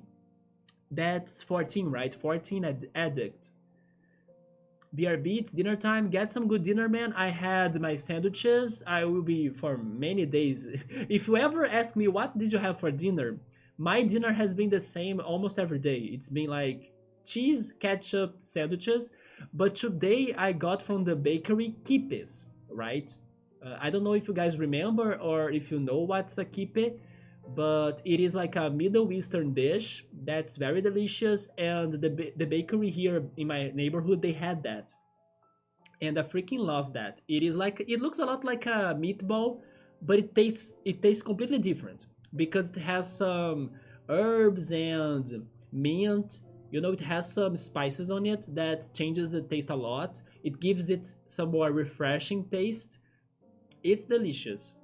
that's 14, right? 14 addict. BRB, it's dinner time. Get some good dinner, man. I had my sandwiches. I will be for many days. If you ever ask me what did you have for dinner, my dinner has been the same almost every day. It's been like cheese, ketchup, sandwiches. But today I got from the bakery kipes, right? I don't know if you guys remember or if you know what's a kipe, but it is like a Middle Eastern dish that's very delicious. And the bakery here in my neighborhood, they had that. And I freaking love that. It is like, it looks a lot like a meatball, but it tastes completely different because it has some herbs and mint. You know, it has some spices on it that changes the taste a lot. It gives it some more refreshing taste. It's delicious.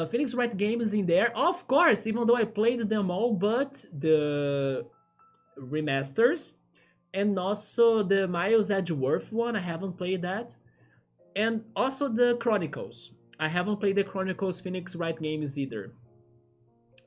Phoenix Wright Games in there, of course, even though I played them all, but the remasters, and also the Miles Edgeworth one, I haven't played that, and also the Chronicles. I haven't played the Chronicles Phoenix Wright Games either,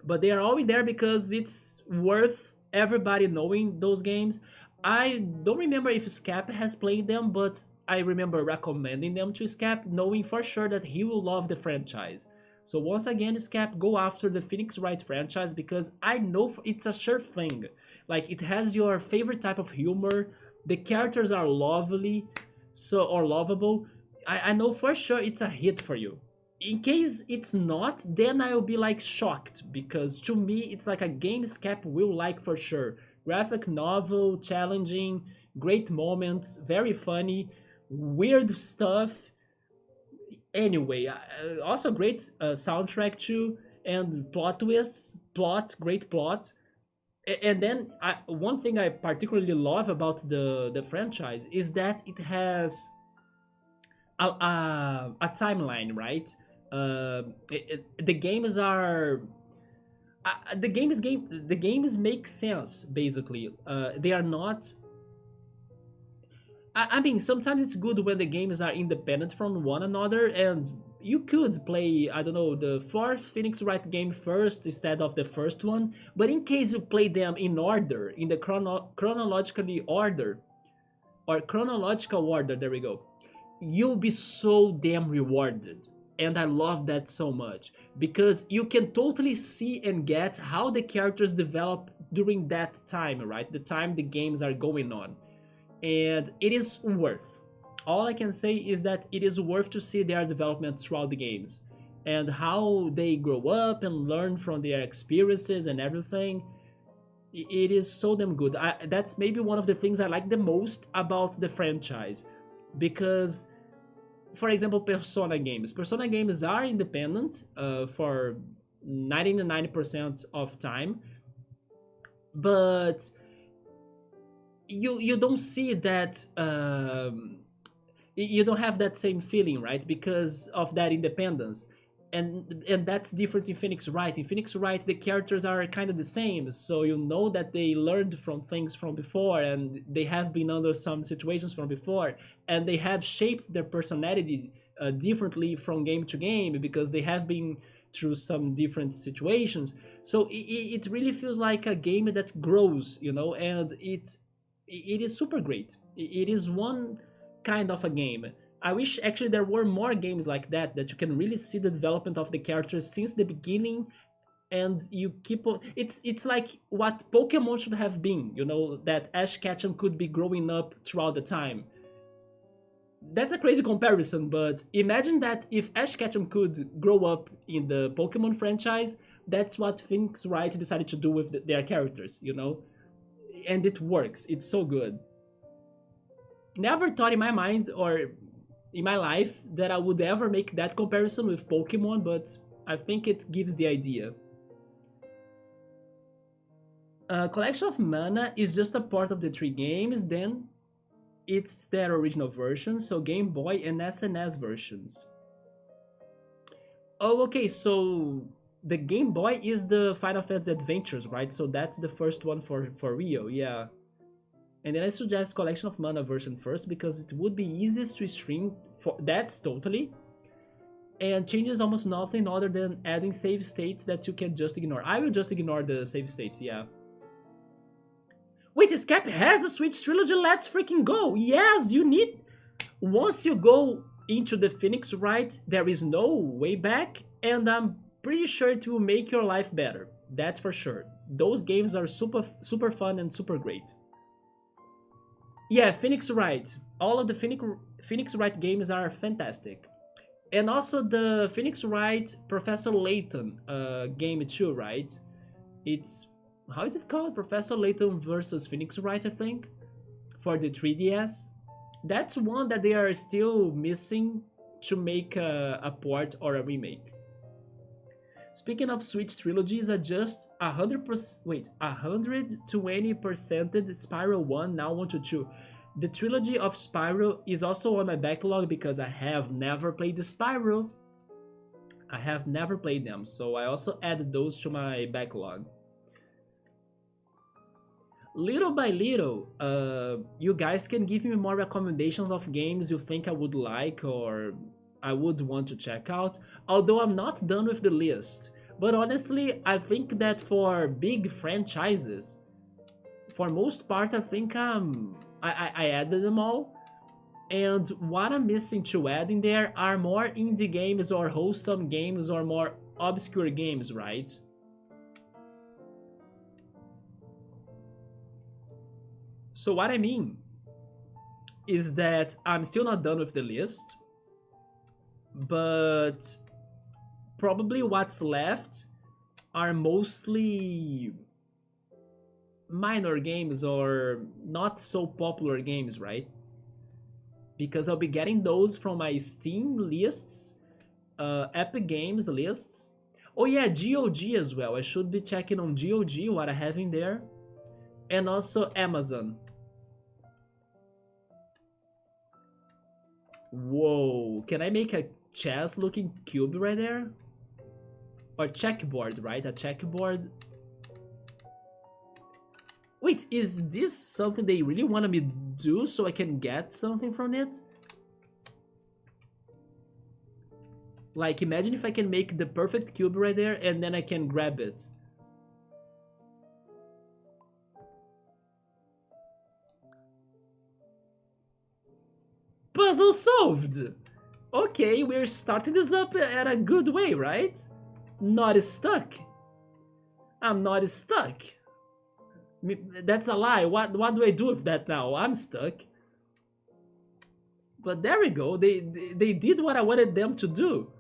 but they are all in there because it's worth everybody knowing those games. I don't remember if Scap has played them, but I remember recommending them to Scap, knowing for sure that he will love the franchise. So once again, Scap, go after the Phoenix Wright franchise because I know it's a sure thing. Like, it has your favorite type of humor. The characters are lovely, or lovable. I know for sure it's a hit for you. In case it's not, then I'll be like shocked because to me it's like a game Scap will like for sure. Graphic novel, challenging, great moments, very funny, weird stuff. Anyway, also great soundtrack too, and plot twists, great plot. And then one thing I particularly love about the franchise is that it has a timeline, right? The games are the games make sense basically. They are not. I mean, sometimes it's good when the games are independent from one another, and you could play, I don't know, the fourth Phoenix Wright game first instead of the first one. But in case you play them in order, in the chronologically order, or chronological order, there we go, you'll be so damn rewarded. And I love that so much because you can totally see and get how the characters develop during that time, right? The time the games are going on. And it is worth. All I can say is that it is worth to see their development throughout the games and how they grow up and learn from their experiences and everything. It is so damn good. That's maybe one of the things I like the most about the franchise because, for example, Persona games are independent for 99% of time, but you don't see that you don't have that same feeling, right? Because of that independence. And that's different in Phoenix Wright. In Phoenix Wright, the characters are kind of the same, so you know that they learned from things from before, and they have been under some situations from before, and they have shaped their personality differently from game to game because they have been through some different situations. So it really feels like a game that grows, and it is super great. It is one kind of a game. I wish actually there were more games like that you can really see the development of the characters since the beginning, and you keep on. It's like what Pokemon should have been. That Ash Ketchum could be growing up throughout the time. That's a crazy comparison, but imagine that if Ash Ketchum could grow up in the Pokemon franchise, that's what Phoenix Wright decided to do with their characters. And it works. It's so good. Never thought in my mind or in my life that I would ever make that comparison with Pokemon, but I think it gives the idea. Collection of Mana is just a part of the three games, then it's their original versions, so Game Boy and SNS versions. Oh, okay, so the Game Boy is the Final Fantasy Adventures, right? So that's the first one for Rio, yeah. And then I suggest Collection of Mana version first because it would be easiest to stream for that's totally. And changes almost nothing other than adding save states that you can just ignore. I will just ignore the save states, yeah. Wait, Escape has the Switch trilogy, let's freaking go! Yes, you need... Once you go into the Phoenix Wright, there is no way back, and I'm pretty sure it will make your life better. That's for sure. Those games are super fun and super great. Yeah, Phoenix Wright. All of the Phoenix Wright games are fantastic. And also the Phoenix Wright Professor Layton game too, right? It's... How is it called? Professor Layton versus Phoenix Wright, I think? For the 3DS. That's one that they are still missing to make a port or a remake. Speaking of Switch trilogies, I just 120% Spyro 1, now 1 to 2. The trilogy of Spyro is also on my backlog because I have never played the Spyro. I have never played them, so I also added those to my backlog. Little by little, you guys can give me more recommendations of games you think I would like or I would want to check out, although I'm not done with the list. But honestly, I think that for big franchises, for most part, I think I added them all. And what I'm missing to add in there are more indie games or wholesome games or more obscure games, right? So what I mean is that I'm still not done with the list, but probably what's left are mostly minor games or not so popular games, right? Because I'll be getting those from my Steam lists, Epic Games lists. Oh yeah, GOG as well. I should be checking on GOG what I have in there. And also Amazon. Whoa, can I make a chess looking cube right there? Or checkboard, right? A checkboard. Wait, is this something they really want me to do so I can get something from it? Like, imagine if I can make the perfect cube right there and then I can grab it. Puzzle solved! Okay, we're starting this up at a good way, right? Not stuck. I'm not stuck. That's a lie. What do I do with that now? I'm stuck. But there we go. They did what I wanted them to do.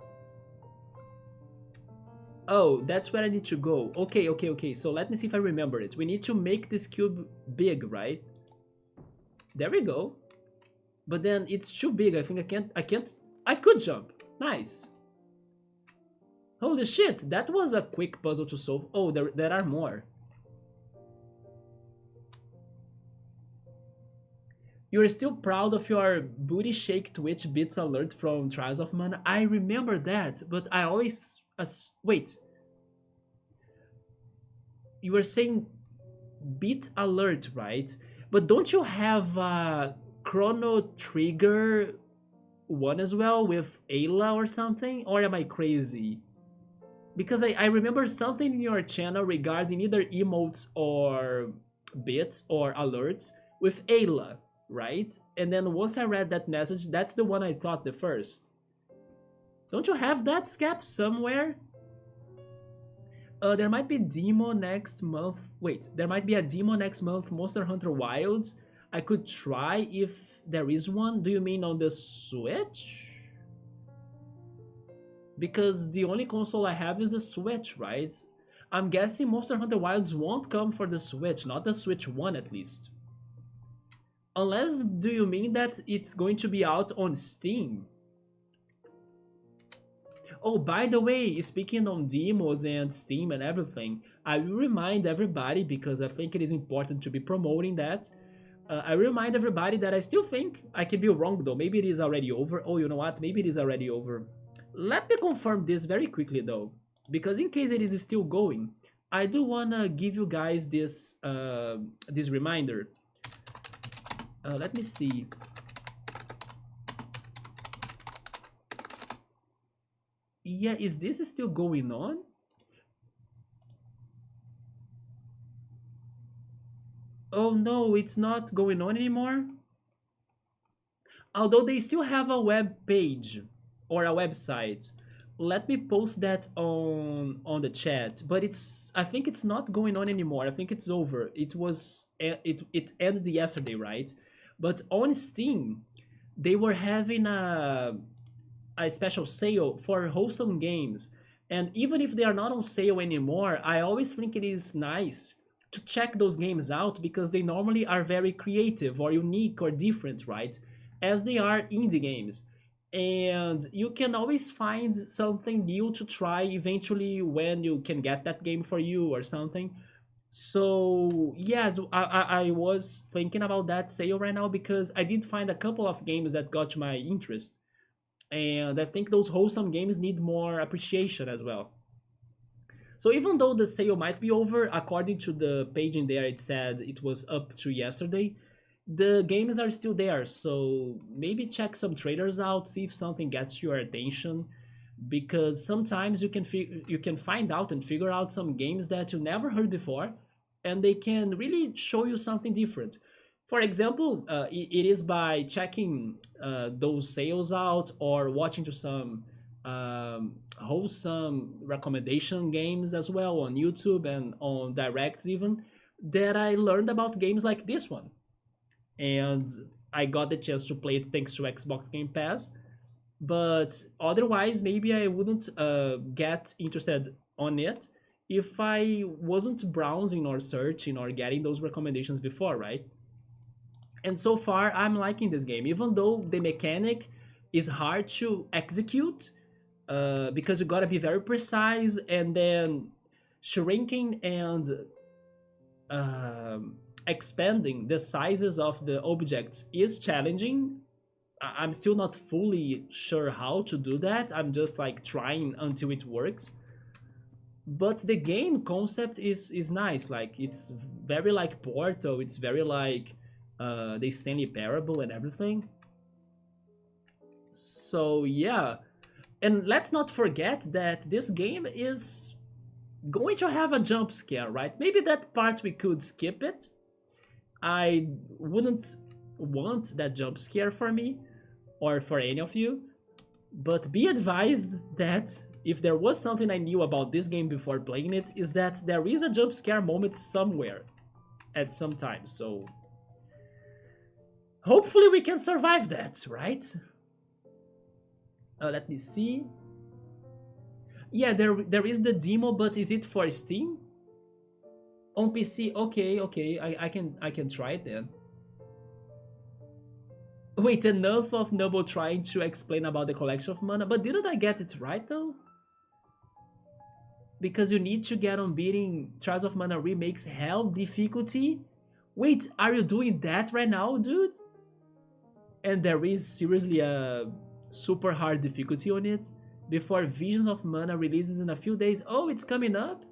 Oh, that's where I need to go. Okay. So let me see if I remember it. We need to make this cube big, right? There we go. But then it's too big. I think I could jump. Nice. Holy shit, that was a quick puzzle to solve. Oh, there are more. You're still proud of your booty shake twitch bits alert from Trials of Mana? I remember that, but I always... wait. You were saying bit alert, right? But don't you have a Chrono Trigger one as well with Ayla or something? Or am I crazy? Because I remember something in your channel regarding either emotes or bits or alerts with Ayla, right? And then once I read that message, that's the one I thought the first. Don't you have that, Scap, somewhere? There might be demo next month. Wait, there might be a demo next month, Monster Hunter Wilds. I could try if there is one. Do you mean on the Switch? Because the only console I have is the Switch, right? I'm guessing Monster Hunter Wilds won't come for the Switch, not the Switch 1 at least. Unless, do you mean that it's going to be out on Steam? Oh, by the way, speaking on demos and Steam and everything, I will remind everybody, because I think it is important to be promoting that, I remind everybody that I still think, I can be wrong though, maybe it is already over. Oh, you know what, maybe it is already over. Let me confirm this very quickly though, because in case it is still going, I do wanna give you guys this this reminder. Let me see. Yeah, is this still going on? Oh no, it's not going on anymore. Although they still have a web page or a website. Let me post that on the chat, but I think it's not going on anymore. I think it's over. It ended yesterday, right? But on Steam, they were having a special sale for wholesome games. And even if they are not on sale anymore, I always think it is nice to check those games out because they normally are very creative or unique or different, right? As they are indie games. And you can always find something new to try eventually when you can get that game for you or something. So yes, I was thinking about that sale right now because I did find a couple of games that got my interest. And I think those wholesome games need more appreciation as well. So even though the sale might be over, according to the page in there, it said it was up to yesterday. The games are still there, so maybe check some trailers out, see if something gets your attention, because sometimes you can find out and figure out some games that you never heard before, and they can really show you something different. For example, it is by checking those sales out or watching to some wholesome recommendation games as well on YouTube and on directs even, that I learned about games like this one. And I got the chance to play it thanks to Xbox Game Pass. But otherwise, maybe I wouldn't get interested on it if I wasn't browsing or searching or getting those recommendations before, right? And so far, I'm liking this game, even though the mechanic is hard to execute. because you gotta be very precise, and then shrinking and expanding the sizes of the objects is challenging. I'm still not fully sure how to do that. I'm just like trying until it works. But the game concept is nice. Like it's very like Portal. It's very like the Stanley Parable and everything. So yeah, and let's not forget that this game is going to have a jump scare, right? Maybe that part we could skip it. I wouldn't want that jump scare for me or for any of you, but be advised that if there was something I knew about this game before playing it, is that there is a jump scare moment somewhere at some time. So hopefully we can survive that, right? Let me see. Yeah, there is the demo, but is it for Steam? On PC, okay, okay, I can try it then. Wait, enough of Noble trying to explain about the collection of mana, but didn't I get it right though? Because you need to get on beating Trials of Mana Remakes Hell difficulty? Wait, are you doing that right now, dude? And there is seriously a super hard difficulty on it before Visions of Mana releases in a few days. Oh, it's coming up?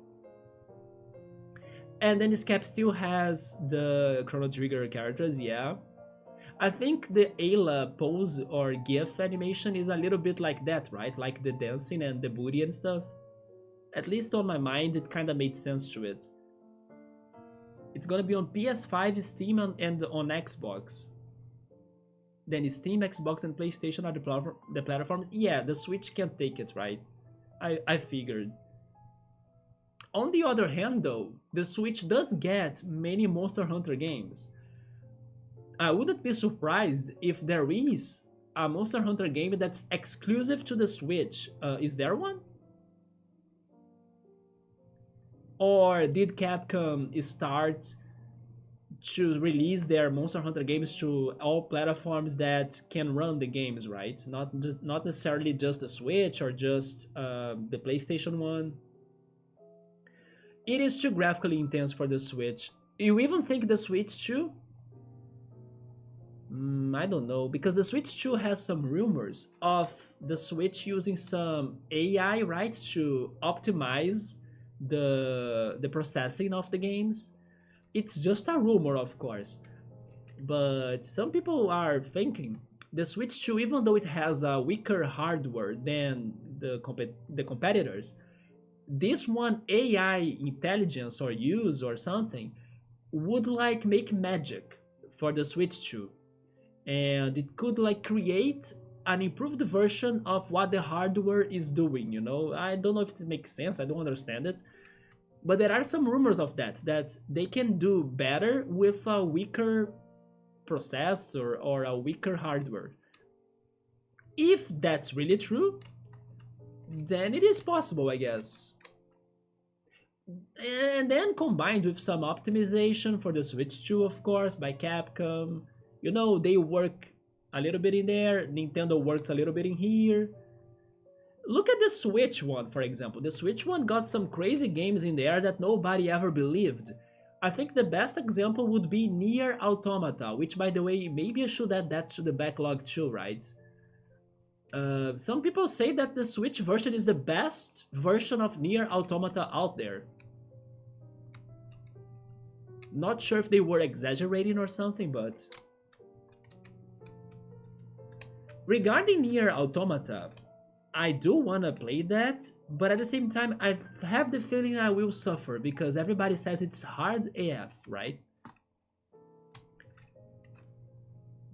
And then Scap still has the Chrono Trigger characters, yeah. I think the Ayla pose or GIF animation is a little bit like that, right? Like the dancing and the booty and stuff. At least on my mind, it kinda made sense to it. It's gonna be on PS5, Steam, and on Xbox. Then Steam, Xbox, and PlayStation are the platforms. Yeah, the Switch can't take it, right? I figured. On the other hand, though, the Switch does get many Monster Hunter games. I wouldn't be surprised if there is a Monster Hunter game that's exclusive to the Switch. Is there one? Or did Capcom start to release their Monster Hunter games to all platforms that can run the games, right? Not necessarily just the Switch or just the PlayStation 1. It is too graphically intense for the Switch. You even think the Switch 2? I don't know, because the Switch 2 has some rumors of the Switch using some AI, right, to optimize the processing of the games. It's just a rumor, of course, but some people are thinking the Switch 2, even though it has a weaker hardware than the competitors, this one AI intelligence or use or something would like make magic for the Switch 2, and it could like create an improved version of what the hardware is doing, you know? I don't know if it makes sense, I don't understand it, but there are some rumors of that they can do better with a weaker processor or a weaker hardware. If that's really true, then it is possible, I guess. And then combined with some optimization for the Switch 2, of course, by Capcom. You know, they work a little bit in there, Nintendo works a little bit in here. Look at the Switch one, for example. The Switch one got some crazy games in there that nobody ever believed. I think the best example would be Nier Automata, which, by the way, maybe I should add that to the backlog too, right? Some people say that the Switch version is the best version of Nier Automata out there. Not sure if they were exaggerating or something, but... Regarding Nier Automata, I do wanna play that, but at the same time, I have the feeling I will suffer because everybody says it's hard AF, right?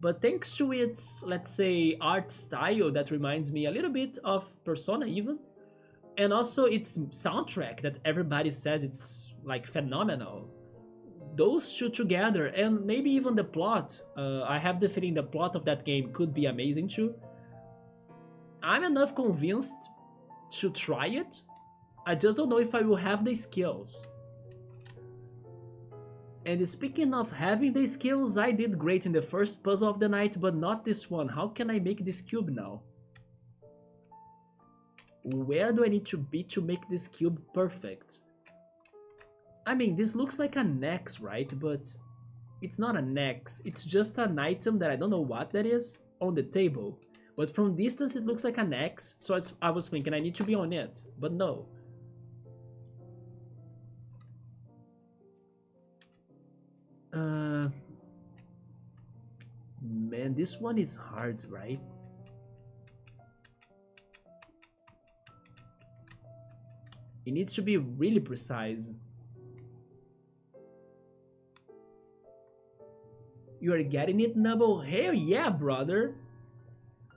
But thanks to its, let's say, art style that reminds me a little bit of Persona even, and also its soundtrack that everybody says it's like phenomenal. Those two together, and maybe even the plot, I have the feeling the plot of that game could be amazing too. I'm enough convinced to try it, I just don't know if I will have the skills. And speaking of having the skills, I did great in the first puzzle of the night, but not this one. How can I make this cube now? Where do I need to be to make this cube perfect? I mean, this looks like an X, right? But it's not an X. It's just an item that I don't know what that is on the table. But from distance, it looks like an X. So I was thinking I need to be on it. But no. Man, this one is hard, right? It needs to be really precise. You are getting it, Nubble? Hell yeah, brother!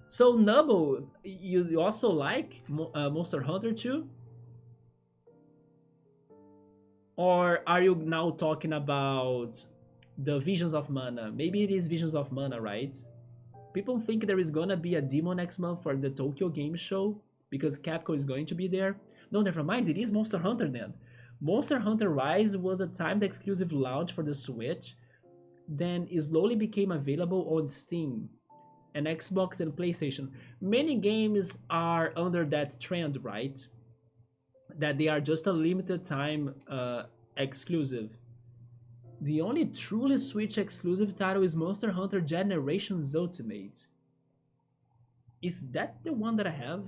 So, Nubble, you also like Monster Hunter too? Or are you now talking about the Visions of Mana? Maybe it is Visions of Mana, right? People think there is gonna be a demo next month for the Tokyo Game Show because Capcom is going to be there. No, never mind, it is Monster Hunter then. Monster Hunter Rise was a timed exclusive launch for the Switch, then it slowly became available on Steam and Xbox and PlayStation. Many games are under that trend, right? That they are just a limited time exclusive. The only truly Switch exclusive title is Monster Hunter Generations Ultimate. Is that the one that I have?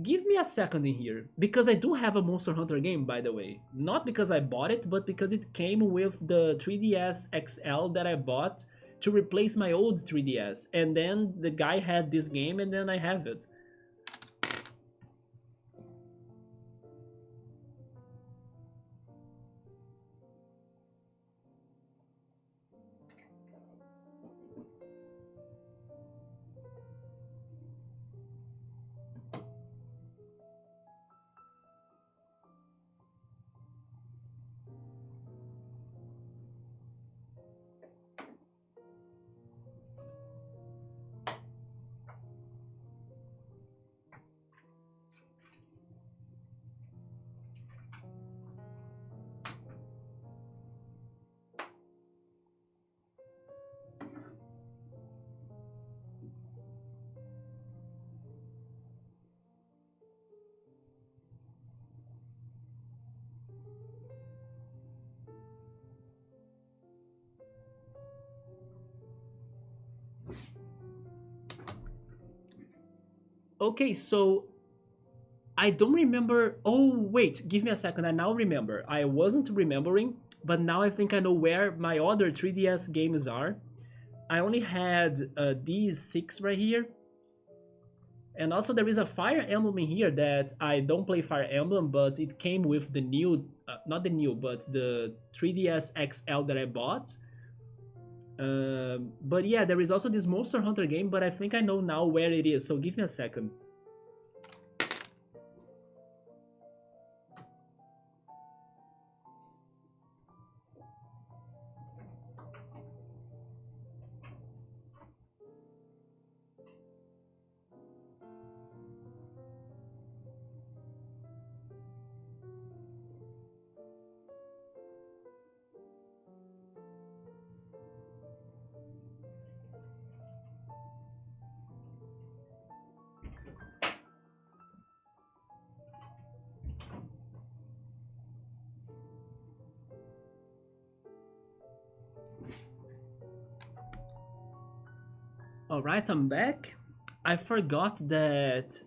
Give me a second in here, because I do have a Monster Hunter game, by the way. Not because I bought it, but because it came with the 3DS XL that I bought to replace my old 3DS. And then the guy had this game and then I have it. Okay, so I don't remember. Oh, wait, give me a second. I now remember. I wasn't remembering, but now I think I know where my other 3DS games are. I only had these six right here. And also there is a Fire Emblem in here that I don't play Fire Emblem, but it came with the new, not the new, but the 3DS XL that I bought. But yeah, there is also this Monster Hunter game, but I think I know now where it is, so give me a second. Alright, I'm back. I forgot that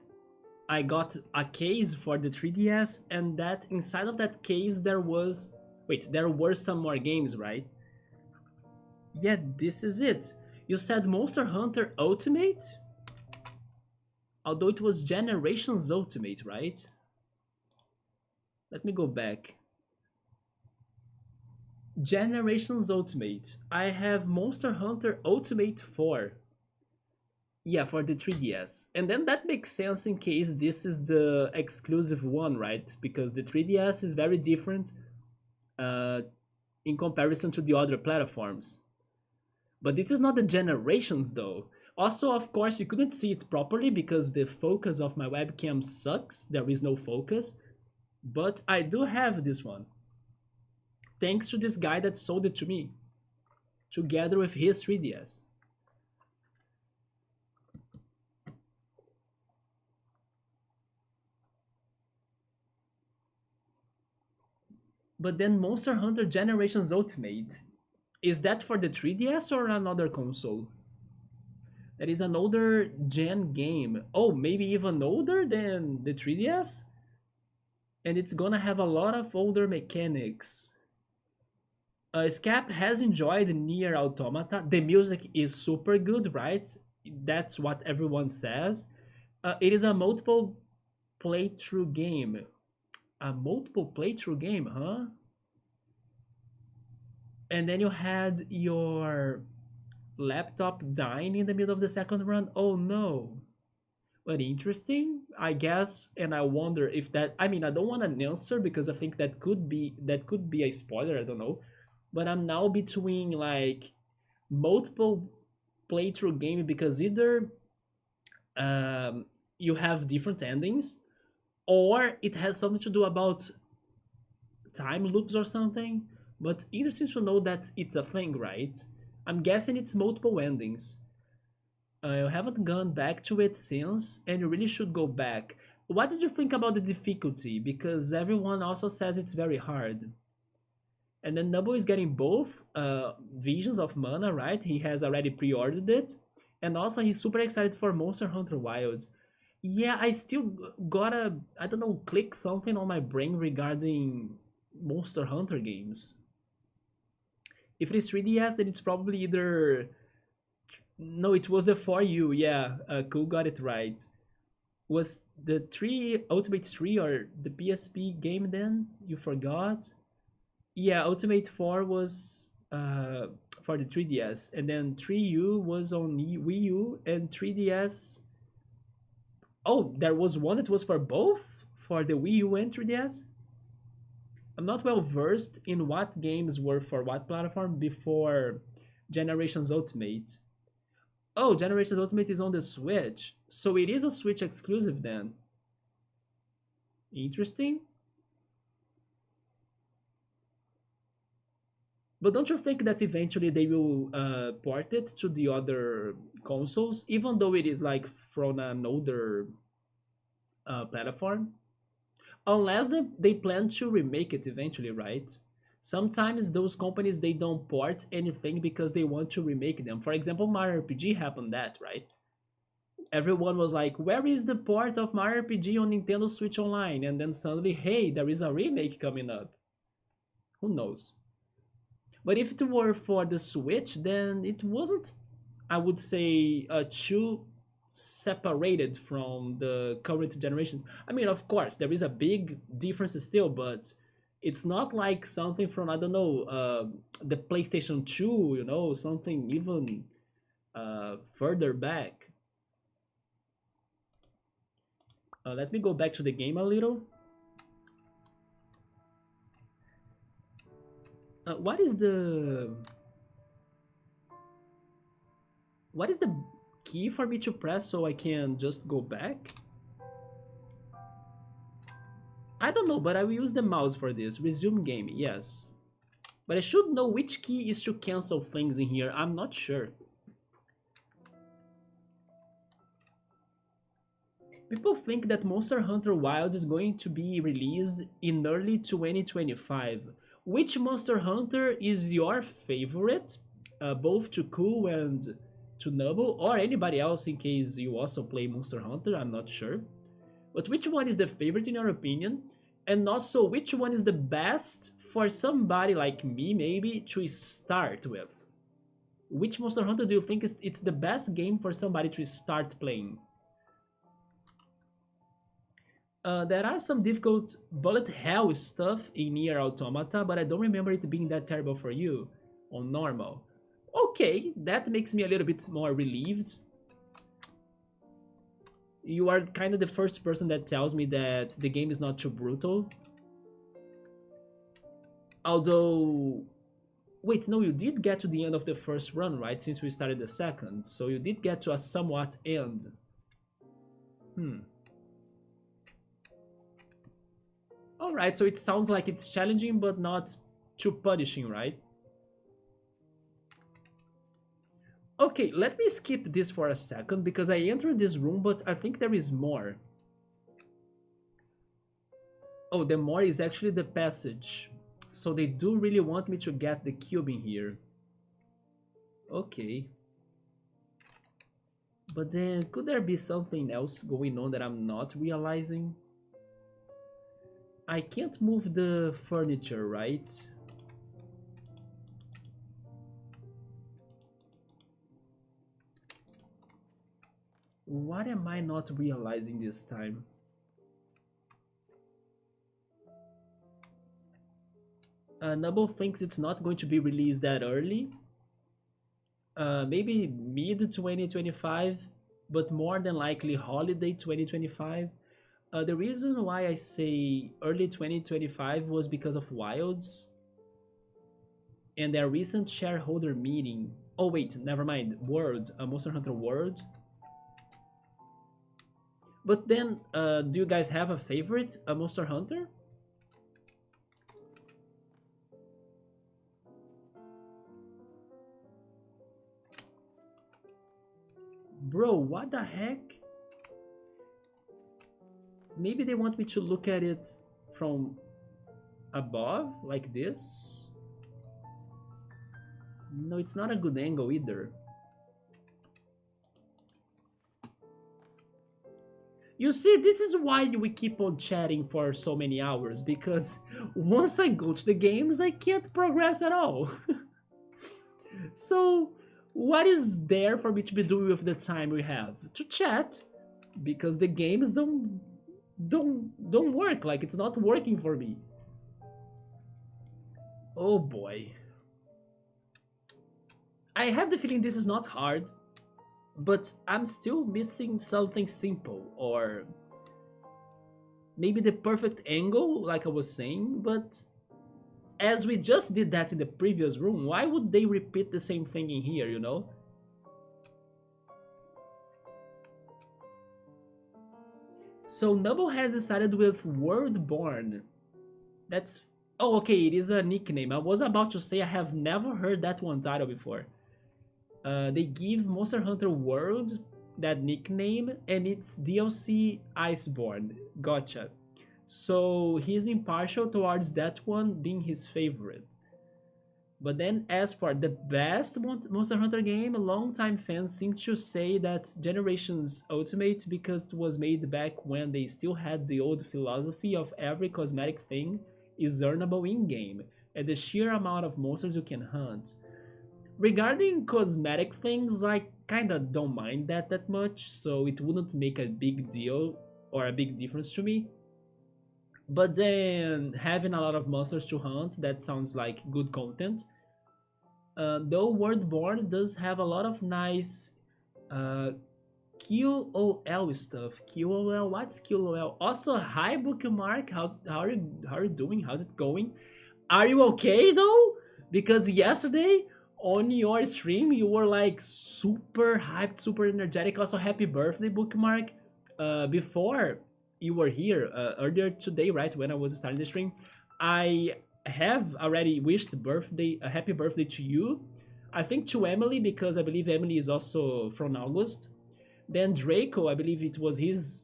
I got a case for the 3DS and that inside of that case there was... Wait, there were some more games, right? Yeah, this is it. You said Monster Hunter Ultimate? Although it was Generations Ultimate, right? Let me go back. Generations Ultimate. I have Monster Hunter Ultimate 4. Yeah, for the 3DS. And then that makes sense in case this is the exclusive one, right? Because the 3DS is very different in comparison to the other platforms. But this is not the Generations though. Also, of course, you couldn't see it properly because the focus of my webcam sucks. There is no focus. But I do have this one. Thanks to this guy that sold it to me. Together with his 3DS. But then Monster Hunter Generations Ultimate, is that for the 3DS or another console? That is an older gen game. Oh, maybe even older than the 3DS? And it's gonna have a lot of older mechanics. Scap has enjoyed Near Automata. The music is super good, right? That's what everyone says. It is a multiple playthrough game. A multiple playthrough game, huh? And then you had your laptop dying in the middle of the second run. Oh no. But interesting, I guess, and I wonder if that. I mean, I don't want an answer because I think that could be a spoiler. I don't know, but I'm now between like multiple playthrough game because either you have different endings or it has something to do about time loops or something. But interesting to know that it's a thing, right? I'm guessing it's multiple endings. I haven't gone back to it since, and you really should go back. What did you think about the difficulty? Because everyone also says it's very hard. And then Noble is getting both Visions of Mana, right? He has already pre-ordered it. And also he's super excited for Monster Hunter Wilds. Yeah, I still gotta, I don't know, click something on my brain regarding Monster Hunter games. If it is 3DS, then it's probably either. No, it was the For You, yeah. Cool got it right. Was the 3 Ultimate 3 or the PSP game then? You forgot? Yeah, Ultimate 4 was for the 3DS, and then 3U was on Wii U and 3DS. Oh, there was one that was for both? For the Wii U and 3DS? I'm not well versed in what games were for what platform before Generations Ultimate. Oh, Generations Ultimate is on the Switch. So it is a Switch exclusive then. Interesting. But don't you think that eventually they will port it to the other consoles, even though it is like from an older platform? Unless they plan to remake it eventually, right? Sometimes those companies they don't port anything because they want to remake them. For example, Mario RPG happened that, right? Everyone was like, "Where is the port of Mario RPG on Nintendo Switch Online?" And then suddenly, hey, there is a remake coming up. Who knows? But if it were for the Switch, then it wasn't, I would say, too separated from the current generation. I mean, of course, there is a big difference still, but it's not like something from, I don't know, the PlayStation 2, something even further back. Let me go back to the game a little. What is the key for me to press so I can just go back? I don't know, but I will use the mouse for this. Resume game, yes. But I should know which key is to cancel things in here. I'm not sure. People think that Monster Hunter Wilds is going to be released in early 2025. Which Monster Hunter is your favorite? Both to Cool and to Noble, or anybody else in case you also play Monster Hunter, I'm not sure. But which one is the favorite in your opinion? And also, which one is the best for somebody like me, maybe, to start with? Which Monster Hunter do you think it's the best game for somebody to start playing? There are some difficult bullet hell stuff in Nier Automata, but I don't remember it being that terrible for you on normal. Okay, that makes me a little bit more relieved. You are kind of the first person that tells me that the game is not too brutal. Although, wait, no, you did get to the end of the first run, right? Since we started the second, so you did get to a somewhat end. Alright, so it sounds like it's challenging but not too punishing, right? Okay, let me skip this for a second because I entered this room, but I think there is more. Oh, the more is actually the passage. So they do really want me to get the cube in here. Okay. But then, could there be something else going on that I'm not realizing? I can't move the furniture, right? What am I not realizing this time? Nubble thinks it's not going to be released that early. Maybe mid 2025, but more than likely holiday 2025. The reason why I say early 2025 was because of Wilds and their recent shareholder meeting. Oh wait, never mind. World, Monster Hunter World. But then, do you guys have a favorite Monster Hunter? Bro, what the heck? Maybe they want me to look at it from above, like this? No, it's not a good angle either. You see, this is why we keep on chatting for so many hours, because once I go to the games, I can't progress at all. So, what is there for me to be doing with the time we have? To chat, because the games don't work, like it's not working for me. Oh boy. I have the feeling this is not hard, but I'm still missing something simple, or maybe the perfect angle, like I was saying, but as we just did that in the previous room, why would they repeat the same thing in here, you know? So Nubble has started with Worldborn. That's... Oh, okay, it is a nickname. I was about to say I have never heard that one title before. They give Monster Hunter World that nickname, and it's DLC Iceborne. Gotcha. So he's impartial towards that one being his favorite. But then, as for the best Monster Hunter game, longtime fans seem to say that Generations Ultimate because it was made back when they still had the old philosophy of every cosmetic thing is earnable in-game, and the sheer amount of monsters you can hunt. Regarding cosmetic things, I kinda don't mind that much, so it wouldn't make a big deal or a big difference to me. But then having a lot of monsters to hunt, that sounds like good content. Though Worldborn does have a lot of nice uh, QOL stuff. QOL, what's QOL? Also, hi Bookmark, how are you doing? How's it going? Are you okay though? Because yesterday on your stream you were like super hyped, super energetic. Also, happy birthday, Bookmark. Before you were here earlier today, right when I was starting the stream, I have already wished a happy birthday to you. I think to Emily because I believe Emily is also from August. Then Draco, I believe it was his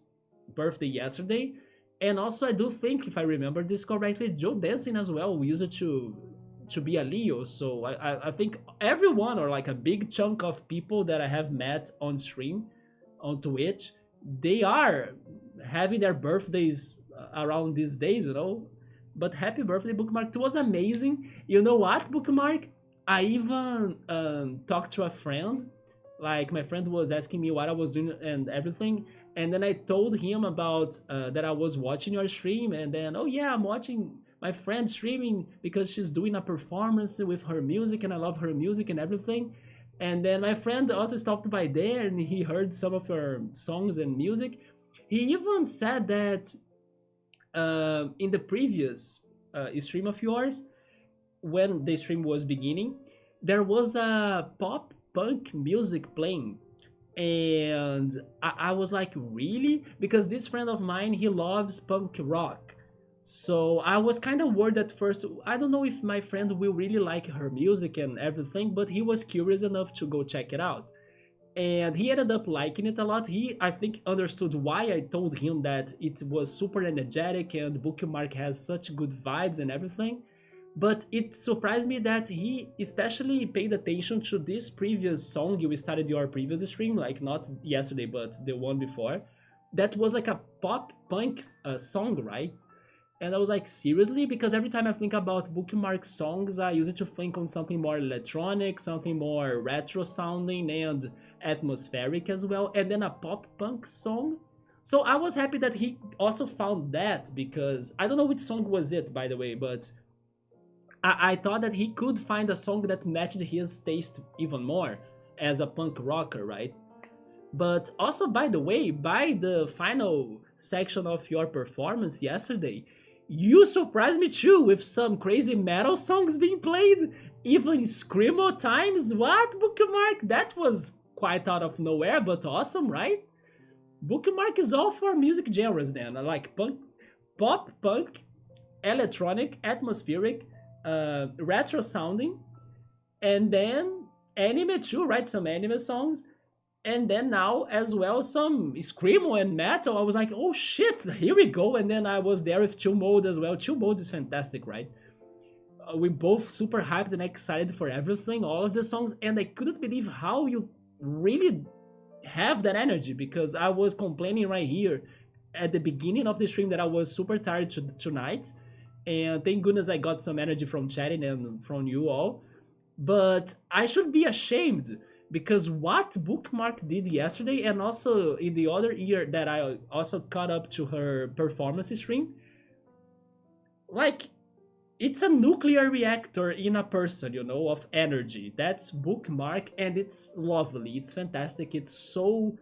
birthday yesterday. And also I do think, if I remember this correctly, Joe Dancing as well. We used it to be a Leo. So I think everyone, or like a big chunk of people that I have met on stream, on Twitch, they are having their birthdays around these days, you know. But happy birthday, Bookmark. It was amazing. You know what, Bookmark? I even talked to a friend. Like, my friend was asking me what I was doing and everything. And then I told him about that I was watching your stream. And then, oh yeah, I'm watching my friend streaming because she's doing a performance with her music. And I love her music and everything. And then my friend also stopped by there and he heard some of her songs and music. He even said that in the previous stream of yours, when the stream was beginning, there was a pop punk music playing. And I was like, really? Because this friend of mine, he loves punk rock. So I was kind of worried at first. I don't know if my friend will really like her music and everything, but he was curious enough to go check it out. And he ended up liking it a lot. He, I think, understood why I told him that it was super energetic and Bookmark has such good vibes and everything. But it surprised me that he especially paid attention to this previous song you started your previous stream, like not yesterday, but the one before. That was like a pop punk song, right? And I was like, seriously? Because every time I think about bookmark songs, I use it to think on something more electronic, something more retro sounding and atmospheric as well, and then a pop punk song. So I was happy that he also found that because I don't know which song was it, by the way, but I thought that he could find a song that matched his taste even more as a punk rocker, right? But also, by the way, by the final section of your performance yesterday, you surprised me too with some crazy metal songs being played, even screamo times. What, Bookmark? That was quite out of nowhere, but awesome, right? Bookmark is all for music genres then, like punk, pop, punk, electronic, atmospheric, retro sounding, and then anime too, right? Some anime songs, and then now as well some screamo and metal. I was like, oh shit, here we go. And then I was there with chill mode as well. Chill mode is fantastic, right? We both super hyped and excited for everything, all of the songs, and I couldn't believe how you really have that energy because I was complaining right here at the beginning of the stream that I was super tired tonight, and thank goodness I got some energy from chatting and from you all. But I should be ashamed because what Bookmark did yesterday, and also in the other year that I also caught up to her performance stream, like it's a nuclear reactor in a person, of energy. That's Bookmark, and it's lovely. It's fantastic. It's so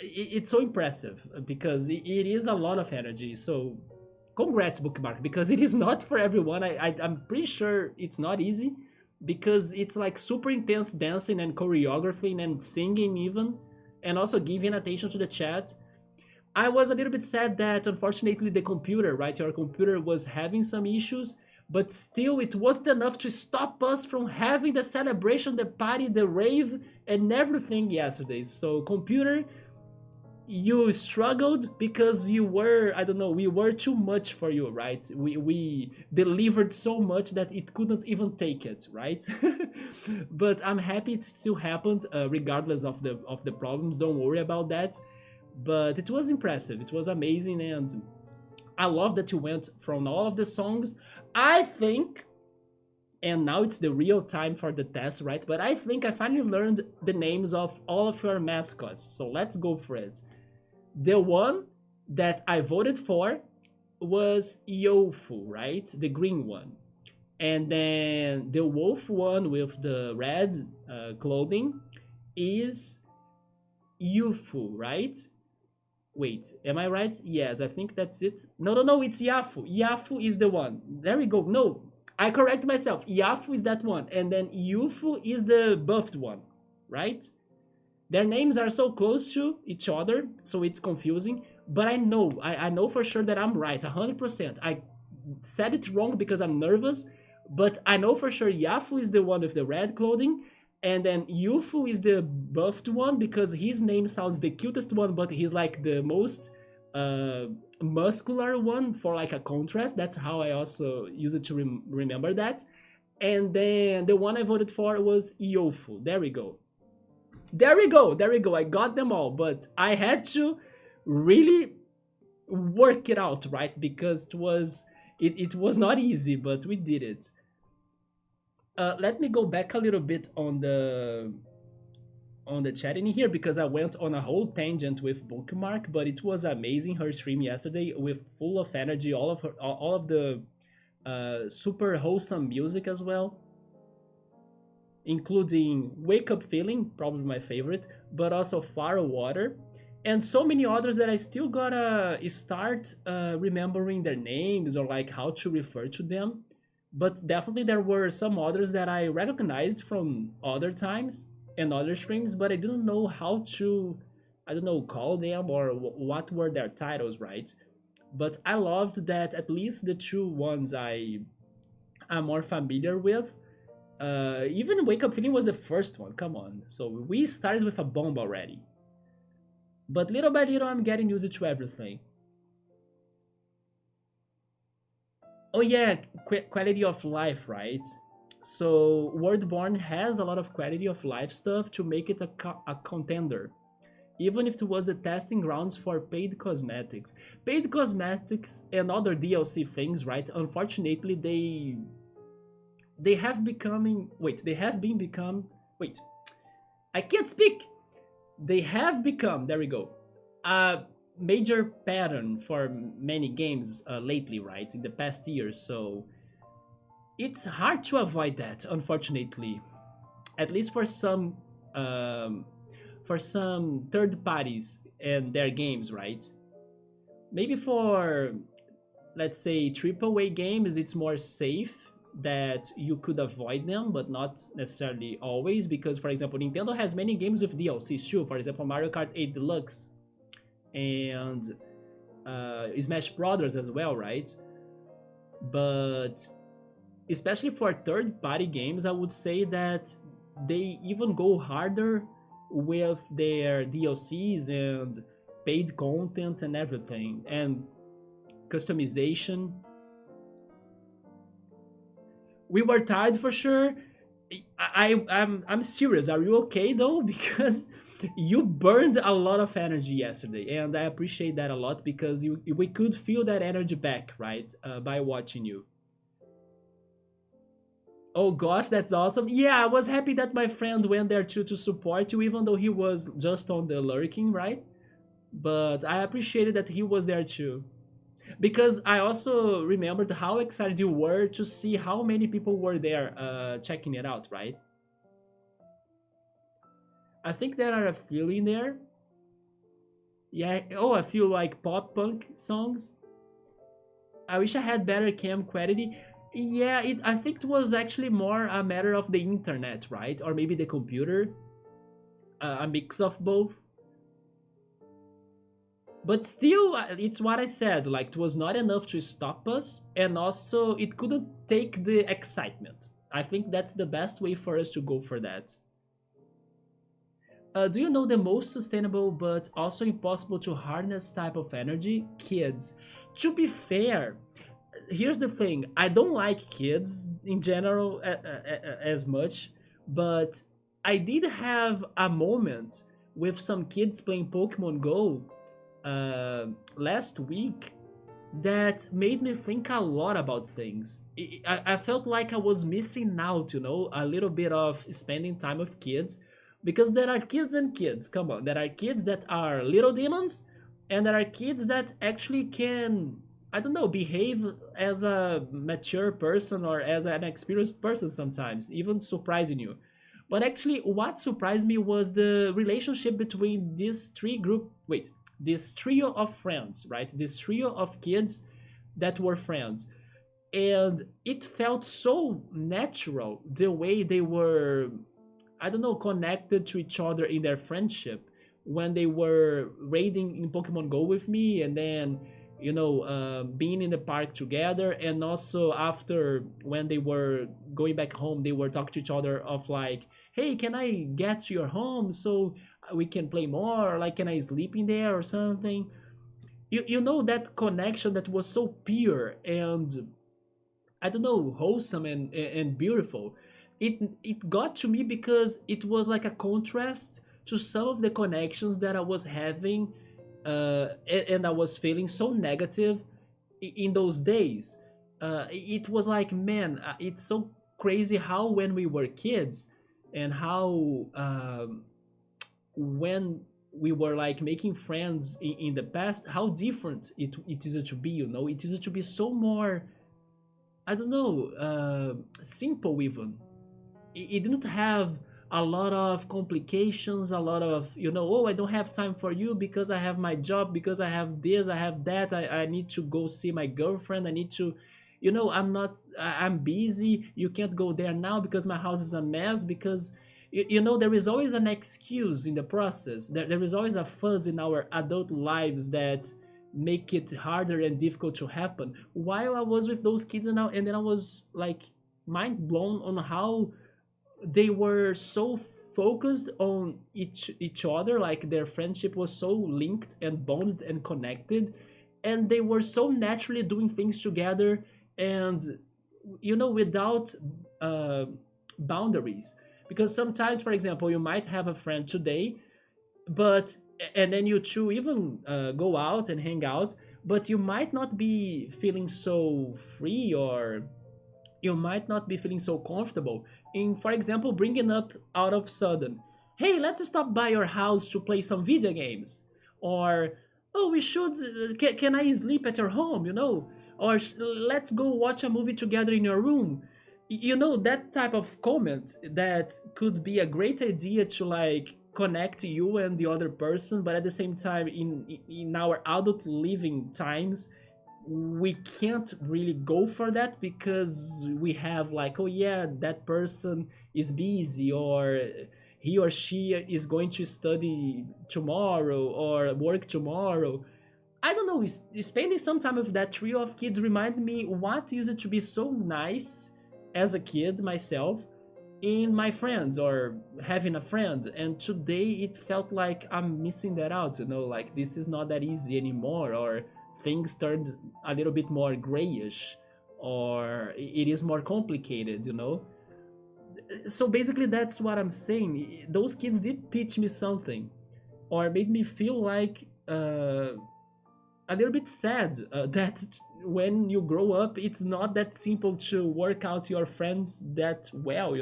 impressive because it is a lot of energy. So congrats, Bookmark, because it is not for everyone. I'm pretty sure it's not easy because it's like super intense dancing and choreography and singing even, and also giving attention to the chat. I was a little bit sad that unfortunately the computer, right, your computer was having some issues, but still it wasn't enough to stop us from having the celebration, the party, the rave, and everything yesterday. So computer, you struggled because you were, I don't know, we were too much for you, right? We delivered so much that it couldn't even take it, right? But I'm happy it still happened, regardless of the problems. Don't worry about that. But it was impressive, it was amazing, and I love that you went from all of the songs. I think, and now it's the real time for the test, right? But I think I finally learned the names of all of your mascots, so let's go for it. The one that I voted for was Yofu, right? The green one. And then the wolf one with the red clothing is Yufu, right? Wait, am I right? Yes, I think that's it. No, no, no, it's Yafu. Yafu is the one. There we go. No, I correct myself. Yafu is that one. And then Yufu is the buffed one, right? Their names are so close to each other, so it's confusing. But I know for sure that I'm right, 100%. I said it wrong because I'm nervous, but I know for sure Yafu is the one with the red clothing, and then Yufu is the buffed one because his name sounds the cutest one, but he's like the most uh, muscular one for like a contrast. That's how I also use it to remember that. And then the one I voted for was Yofu. There we go. There we go. There we go. I got them all, but I had to really work it out, right? Because it was not easy, but we did it. Let me go back a little bit on the chat in here because I went on a whole tangent with Bookmark, but it was amazing her stream yesterday with full of energy, all of the super wholesome music as well, including Wake Up Feeling, probably my favorite, but also Far Water, and so many others that I still gotta start remembering their names or like how to refer to them. But definitely there were some others that I recognized from other times and other streams, but I didn't know how to, I don't know, call them or what were their titles, right? But I loved that at least the two ones I'm more familiar with. Even Wake Up Feeling was the first one, come on. So we started with a bomb already. But little by little, I'm getting used to everything. Oh yeah, quality of life, right? So Worldborn has a lot of quality of life stuff to make it a contender, even if it was the testing grounds for paid cosmetics. Paid cosmetics and other DLC things, right? Unfortunately, they have becoming they have been become wait, I can't speak. They have become, there we go, a major pattern for many games lately, right? In the past years, so it's hard to avoid that, unfortunately. At least um, for some third parties and their games, right? Maybe for, let's say, AAA games, it's more safe that you could avoid them, but not necessarily always. Because, for example, Nintendo has many games with DLCs too. For example, Mario Kart 8 Deluxe and Smash Brothers as well, right? But especially for third party games, I would say that they even go harder with their DLCs and paid content and everything, and customization. We were tired for sure. I'm serious. Are you okay though? Because you burned a lot of energy yesterday, and I appreciate that a lot because we could feel that energy back, right? By watching you. Oh gosh, that's awesome. Yeah, I was happy that my friend went there too to support you, even though he was just on the lurking, right? But I appreciated that he was there too. Because I also remembered how excited you were to see how many people were there checking it out, right? I think there are a few in there. Yeah, oh, I feel like pop punk songs. I wish I had better cam quality. Yeah, I think it was actually more a matter of the internet, right? Or maybe the computer, a mix of both. But still, it's what I said. Like, it was not enough to stop us, and also it couldn't take the excitement. I think that's the best way for us to go for that. Do you know the most sustainable but also impossible to harness type of energy? Kids. To be fair, here's the thing, I don't like kids in general as much, but I did have a moment with some kids playing Pokemon Go last week that made me think a lot about things. I felt like I was missing out, a little bit of spending time with kids, because there are kids and kids. Come on, there are kids that are little demons, and there are kids that actually can, I don't know, behave as a mature person or as an experienced person sometimes, even surprising you. But actually, what surprised me was the relationship between these three group. Wait, this trio of friends, right? This trio of kids that were friends. And it felt so natural the way they were, I don't know, connected to each other in their friendship when they were raiding in Pokemon Go with me, and then being in the park together, and also after when they were going back home, they were talking to each other of like, hey, can I get to your home so we can play more, or like, can I sleep in there or something? You know, that connection that was so pure and, I don't know, wholesome and beautiful. It got to me because it was like a contrast to some of the connections that I was having, and I was feeling so negative in those days. It was like, man, it's so crazy how when we were kids, and how when we were like making friends in the past, how different it is to be. It is to be so more, I don't know, simple even. It didn't have a lot of complications, a lot of, oh, I don't have time for you because I have my job, because I have this, I have that, I need to go see my girlfriend, I need to, I'm busy, you can't go there now because my house is a mess, because there is always an excuse in the process. There is always a fuzz in our adult lives that make it harder and difficult to happen. While I was with those kids, and then I was like mind blown on how they were so focused on each other, like their friendship was so linked and bonded and connected, and they were so naturally doing things together, and without uh, boundaries. Because sometimes, for example, you might have a friend today, but and then you two even go out and hang out, but you might not be feeling so free, or you might not be feeling so comfortable in, for example, bringing up out of sudden, hey, let's stop by your house to play some video games, or oh, we should, can I sleep at your home, or let's go watch a movie together in your room. That type of comment that could be a great idea to like connect you and the other person, but at the same time, in our adult living times, we can't really go for that because we have like, oh yeah, that person is busy, or he or she is going to study tomorrow or work tomorrow. I don't know, spending some time with that trio of kids remind me what used to be so nice as a kid myself in my friends, or having a friend, and today it felt like I'm missing that out, like this is not that easy anymore, or things turned a little bit more grayish, or it is more complicated, so basically that's what I'm saying. Those kids did teach me something, or made me feel like a little bit sad, that when you grow up, it's not that simple to work out your friends that well,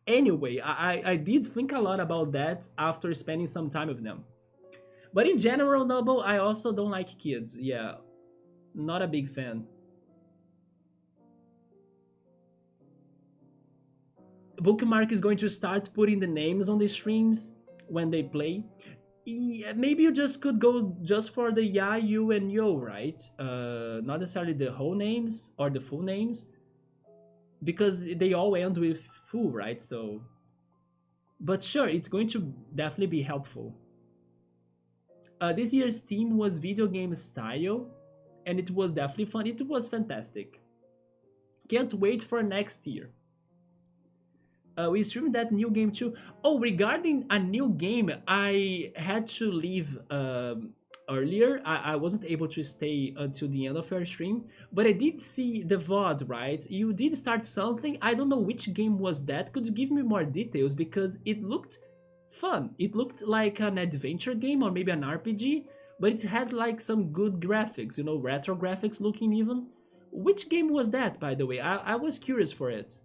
Anyway, I did think a lot about that after spending some time with them. But in general, Noble, I also don't like kids. Yeah, not a big fan. Bookmark is going to start putting the names on the streams when they play. Yeah, maybe you just could go just for the ya, you, and yo, right? Not necessarily the whole names or the full names, because they all end with full, right? So, but sure, it's going to definitely be helpful. This year's theme was video game style, and it was definitely fun. It was fantastic. Can't wait for next year. We streamed that new game too. Oh, regarding a new game, I had to leave earlier. I wasn't able to stay until the end of your stream, but I did see the VOD, right? You did start something. I don't know which game was that. Could you give me more details? Because it looked fun. It looked like an adventure game or maybe an RPG, but it had like some good graphics, retro graphics looking even. Which game was that, by the way? I was curious for it.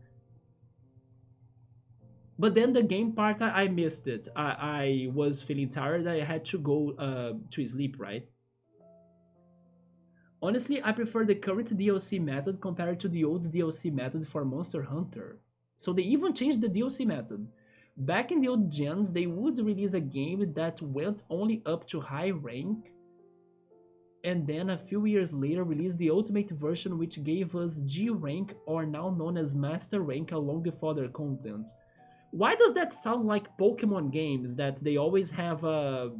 But then the game part, I missed it. I was feeling tired. I had to go to sleep, right? Honestly, I prefer the current DLC method compared to the old DLC method for Monster Hunter. So they even changed the DLC method. Back in the old gens, they would release a game that went only up to high rank, and then a few years later released the ultimate version, which gave us G rank, or now known as Master rank, along with other content. Why does that sound like Pokemon games, that they always have a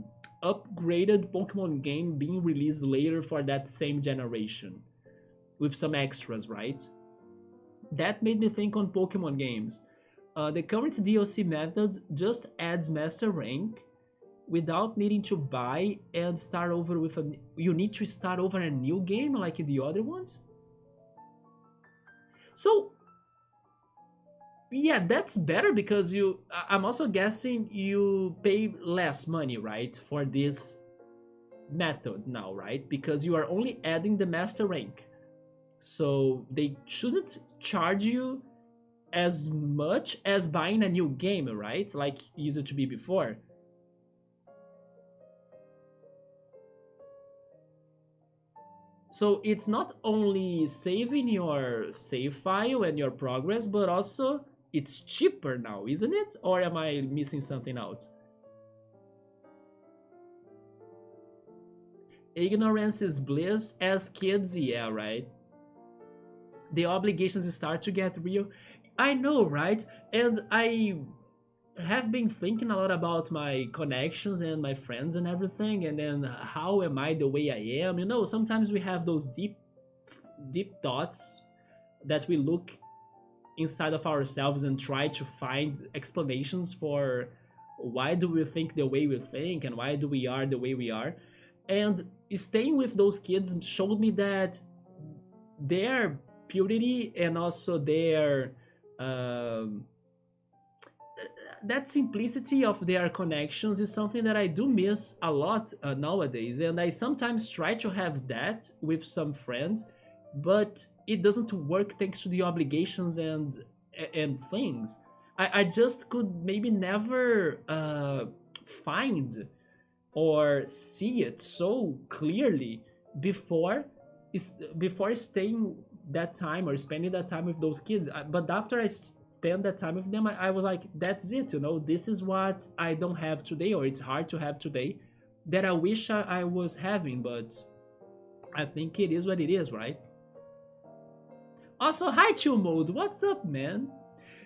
upgraded Pokemon game being released later for that same generation with some extras, right? That made me think on Pokemon games. The current DLC method just adds Master rank without needing to buy and start over with a. You need to start over a new game like in the other ones. So yeah, that's better because I'm also guessing you pay less money, right, for this method now, right? Because you are only adding the master rank. So they shouldn't charge you as much as buying a new game, right? Like it used to be before. So it's not only saving your save file and your progress, but also it's cheaper now, isn't it? Or am I missing something out? Ignorance is bliss. As kids, yeah, right? The obligations start to get real. I know, right? And I have been thinking a lot about my connections and my friends and everything, and then how am I the way I am? Sometimes we have those deep thoughts that we look inside of ourselves and try to find explanations for why do we think the way we think and why do we are the way we are. And staying with those kids showed me that their purity and also their um, that simplicity of their connections is something that I do miss a lot nowadays, and I sometimes try to have that with some friends, but it doesn't work thanks to the obligations and things. I just could maybe never find or see it so clearly before before staying that time or spending that time with those kids. But after I spend that time with them, I was like, that's it, you know, this is what I don't have today, or it's hard to have today, that I wish I was having. But I think it is what it is, right? Also, hi Chill Mode, what's up, man?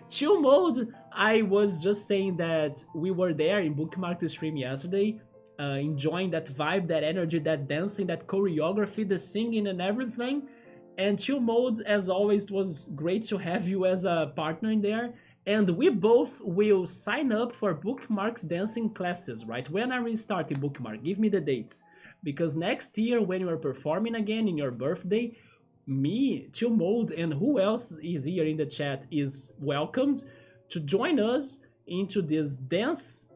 Chill Mode, I was just saying that we were there in Bookmark the stream yesterday, enjoying that vibe, that energy, that dancing, that choreography, the singing, and everything. And Chill Mode, as always, it was great to have you as a partner in there. And we both will sign up for Bookmark's dancing classes, right? When are we starting Bookmark? Give me the dates. Because next year, when you are performing again in your birthday, me, Chill Mode, and who else is here in the chat is welcomed to join us into this dance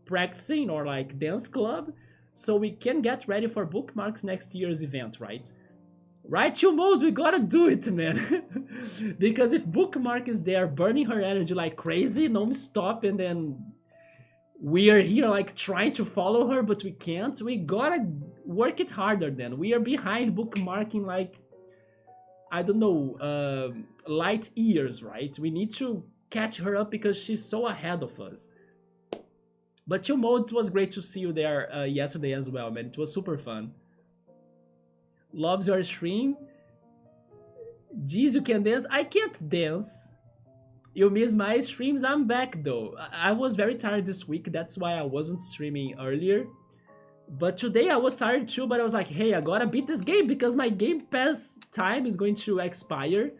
practicing or like dance club, so we can get ready for Bookmarks next year's event, right? Right, Chill Mode, we gotta do it, man. Because if Bookmark is there burning her energy like crazy, non-stop, and then we are here like trying to follow her, but we can't, we gotta work it harder then. We are behind Bookmarking like, I don't know, light years, right? We need to catch her up because she's so ahead of us. But Chill Mode, it was great to see you there yesterday as well, man. It was super fun. Loves your stream. Geez, you can dance. I can't dance. You miss my streams? I'm back though. I was very tired this week. That's why I wasn't streaming earlier. But today I was tired too, but I was like, hey, I gotta beat this game because my Game Pass time is going to expire.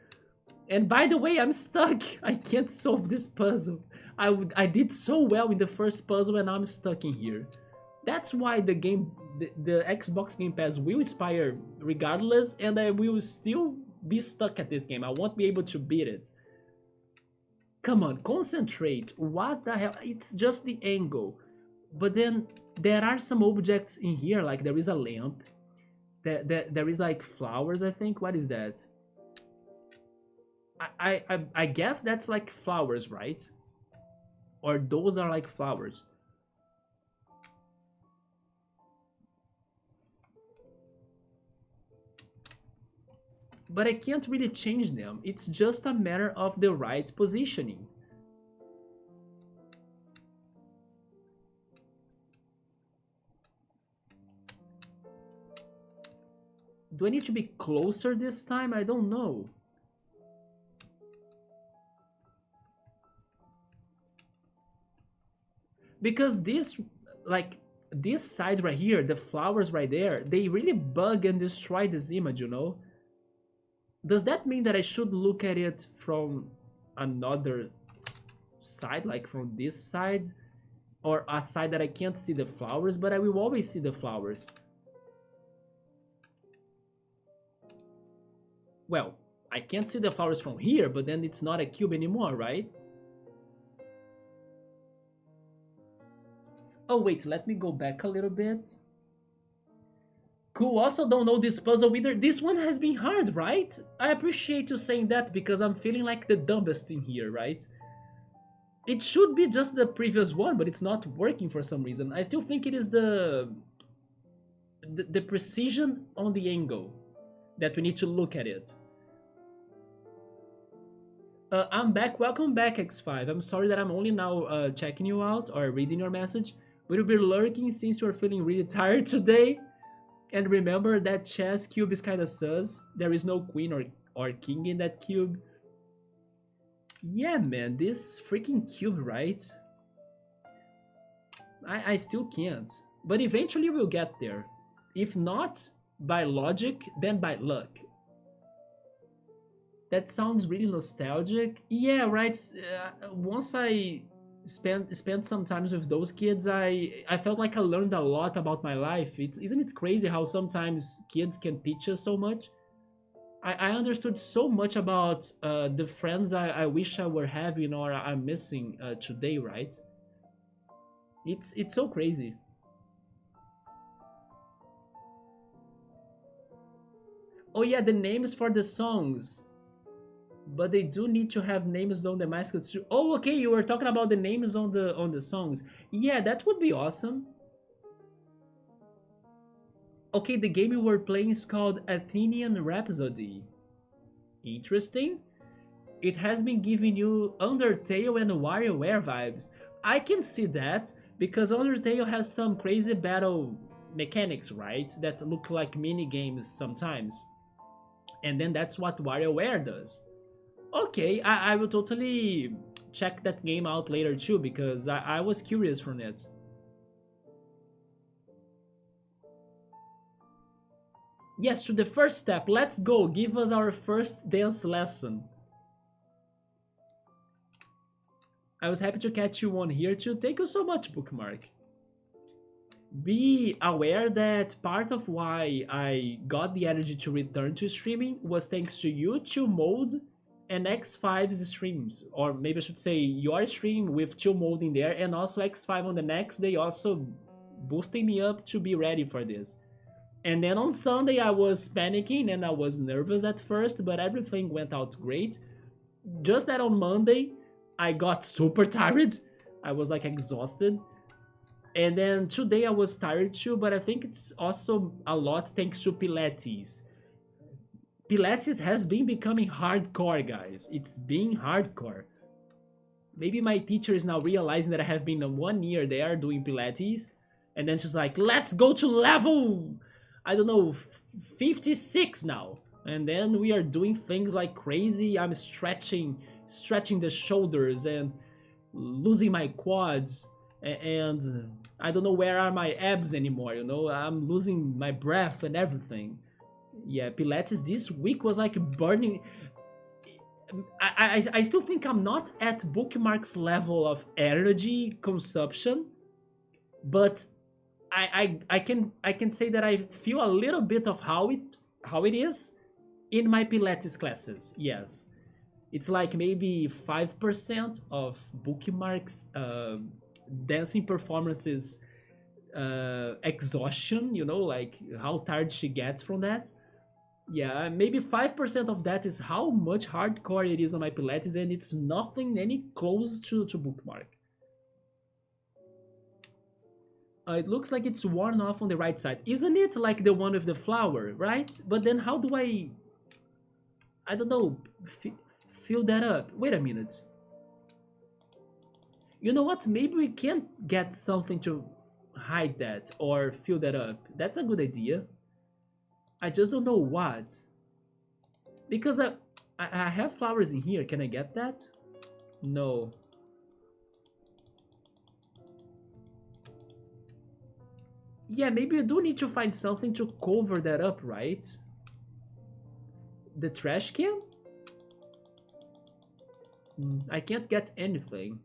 And by the way, I'm stuck. I can't solve this puzzle. I did so well in the first puzzle and I'm stuck in here. That's why the Xbox Game Pass will expire regardless, and I will still be stuck at this game. I won't be able to beat it. Come on, concentrate. What the hell? It's just the angle. But then there are some objects in here, like there is a lamp. There is like flowers, I think. What is that? I guess that's like flowers, right? Or those are like flowers. But I can't really change them. It's just a matter of the right positioning. Do I need to be closer this time? I don't know. Because this, like, this side right here, the flowers right there, they really bug and destroy this image, you know? Does that mean that I should look at it from another side, like from this side? Or a side that I can't see the flowers, but I will always see the flowers? Well, I can't see the flowers from here, but then it's not a cube anymore, right? Oh wait, let me go back a little bit. Cool, also don't know this puzzle either. This one has been hard, right? I appreciate you saying that because I'm feeling like the dumbest in here, right? It should be just the previous one, but it's not working for some reason. I still think it is the precision on the angle that we need to look at it. I'm back. Welcome back, X5. I'm sorry that I'm only now checking you out or reading your message. We'll be lurking since you're feeling really tired today. And remember that chess cube is kind of sus. There is no queen or king in that cube. Yeah, man, this freaking cube, right? I still can't. But eventually we'll get there. If not by logic, then by luck. That sounds really nostalgic. Yeah, right. Once I spent some time with those kids, I felt like I learned a lot about my life. Isn't it crazy how sometimes kids can teach us so much? I understood so much about the friends I wish I were having or I'm missing today, right? It's so crazy. Oh yeah, the names for the songs. But they do need to have names on the mascots too. Oh, okay, you were talking about the names on the songs. Yeah, that would be awesome. Okay, the game you were playing is called Athenian Rhapsody. Interesting. It has been giving you Undertale and WarioWare vibes. I can see that because Undertale has some crazy battle mechanics, right? That look like mini games sometimes. And then that's what WarioWare does. Okay, I will totally check that game out later too because I was curious from it. Yes, to the first step. Let's go. Give us our first dance lesson. I was happy to catch you on here too. Thank you so much, Bookmark. Be aware that part of why I got the energy to return to streaming was thanks to you, Chill Mode, and X5's streams. Or maybe I should say your stream with Chill Mode in there, and also X5 on the next day also boosting me up to be ready for this. And then on Sunday I was panicking and I was nervous at first, but everything went out great. Just that on Monday I got super tired. I was like exhausted. And then today I was tired too, but I think it's also a lot thanks to Pilates. Pilates has been becoming hardcore, guys. It's being hardcore. Maybe my teacher is now realizing that I have been 1 year there doing Pilates, and then she's like, let's go to level, I don't know, 56 now. And then we are doing things like crazy. I'm stretching the shoulders and losing my quads and I don't know where are my abs anymore, you know? I'm losing my breath and everything. Yeah, Pilates this week was like burning. I still think I'm not at Bookmark's level of energy consumption, but I can say that I feel a little bit of how it is in my Pilates classes. Yes, it's like maybe 5% of Bookmark's dancing performances exhaustion, you know, like how tired she gets from that. Yeah, maybe 5% of that is how much hardcore it is on my Pilates, and it's nothing any close to Bookmark. It looks like it's worn off on the right side. Isn't it like the one with the flower, right? But then how do I don't know, fill that up? Wait a minute. You know what? Maybe we can get something to hide that or fill that up. That's a good idea. I just don't know what. Because I have flowers in here. Can I get that? No. Yeah, maybe you do need to find something to cover that up, right? The trash can? I can't get anything.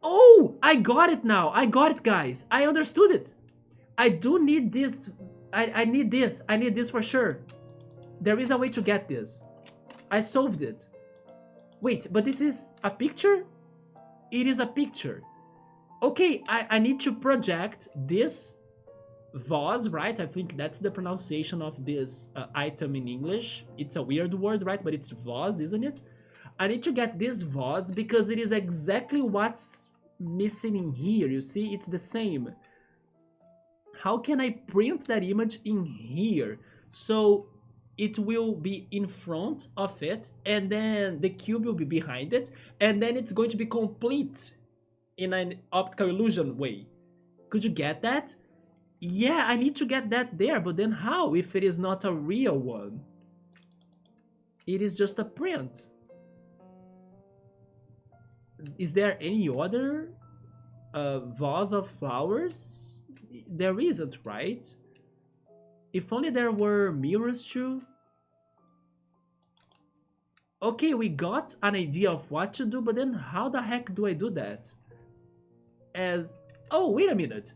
Oh, I got it now. I got it, guys. I understood it. I do need this. I need this. I need this for sure. There is a way to get this. I solved it. Wait, but this is a picture? It is a picture. Okay, I need to project this vase, right? I think that's the pronunciation of this item in English. It's a weird word, right? But it's vase, isn't it? I need to get this vase because it is exactly what's missing in here. You see, it's the same. How can I print that image in here? So it will be in front of it, and then the cube will be behind it, and then it's going to be complete in an optical illusion way. Could you get that? Yeah, I need to get that there, but then how if it is not a real one? It is just a print. Is there any other vase of flowers? There isn't, right? If only there were mirrors too. Okay, we got an idea of what to do, but then how the heck do I do that? As... Oh, wait a minute.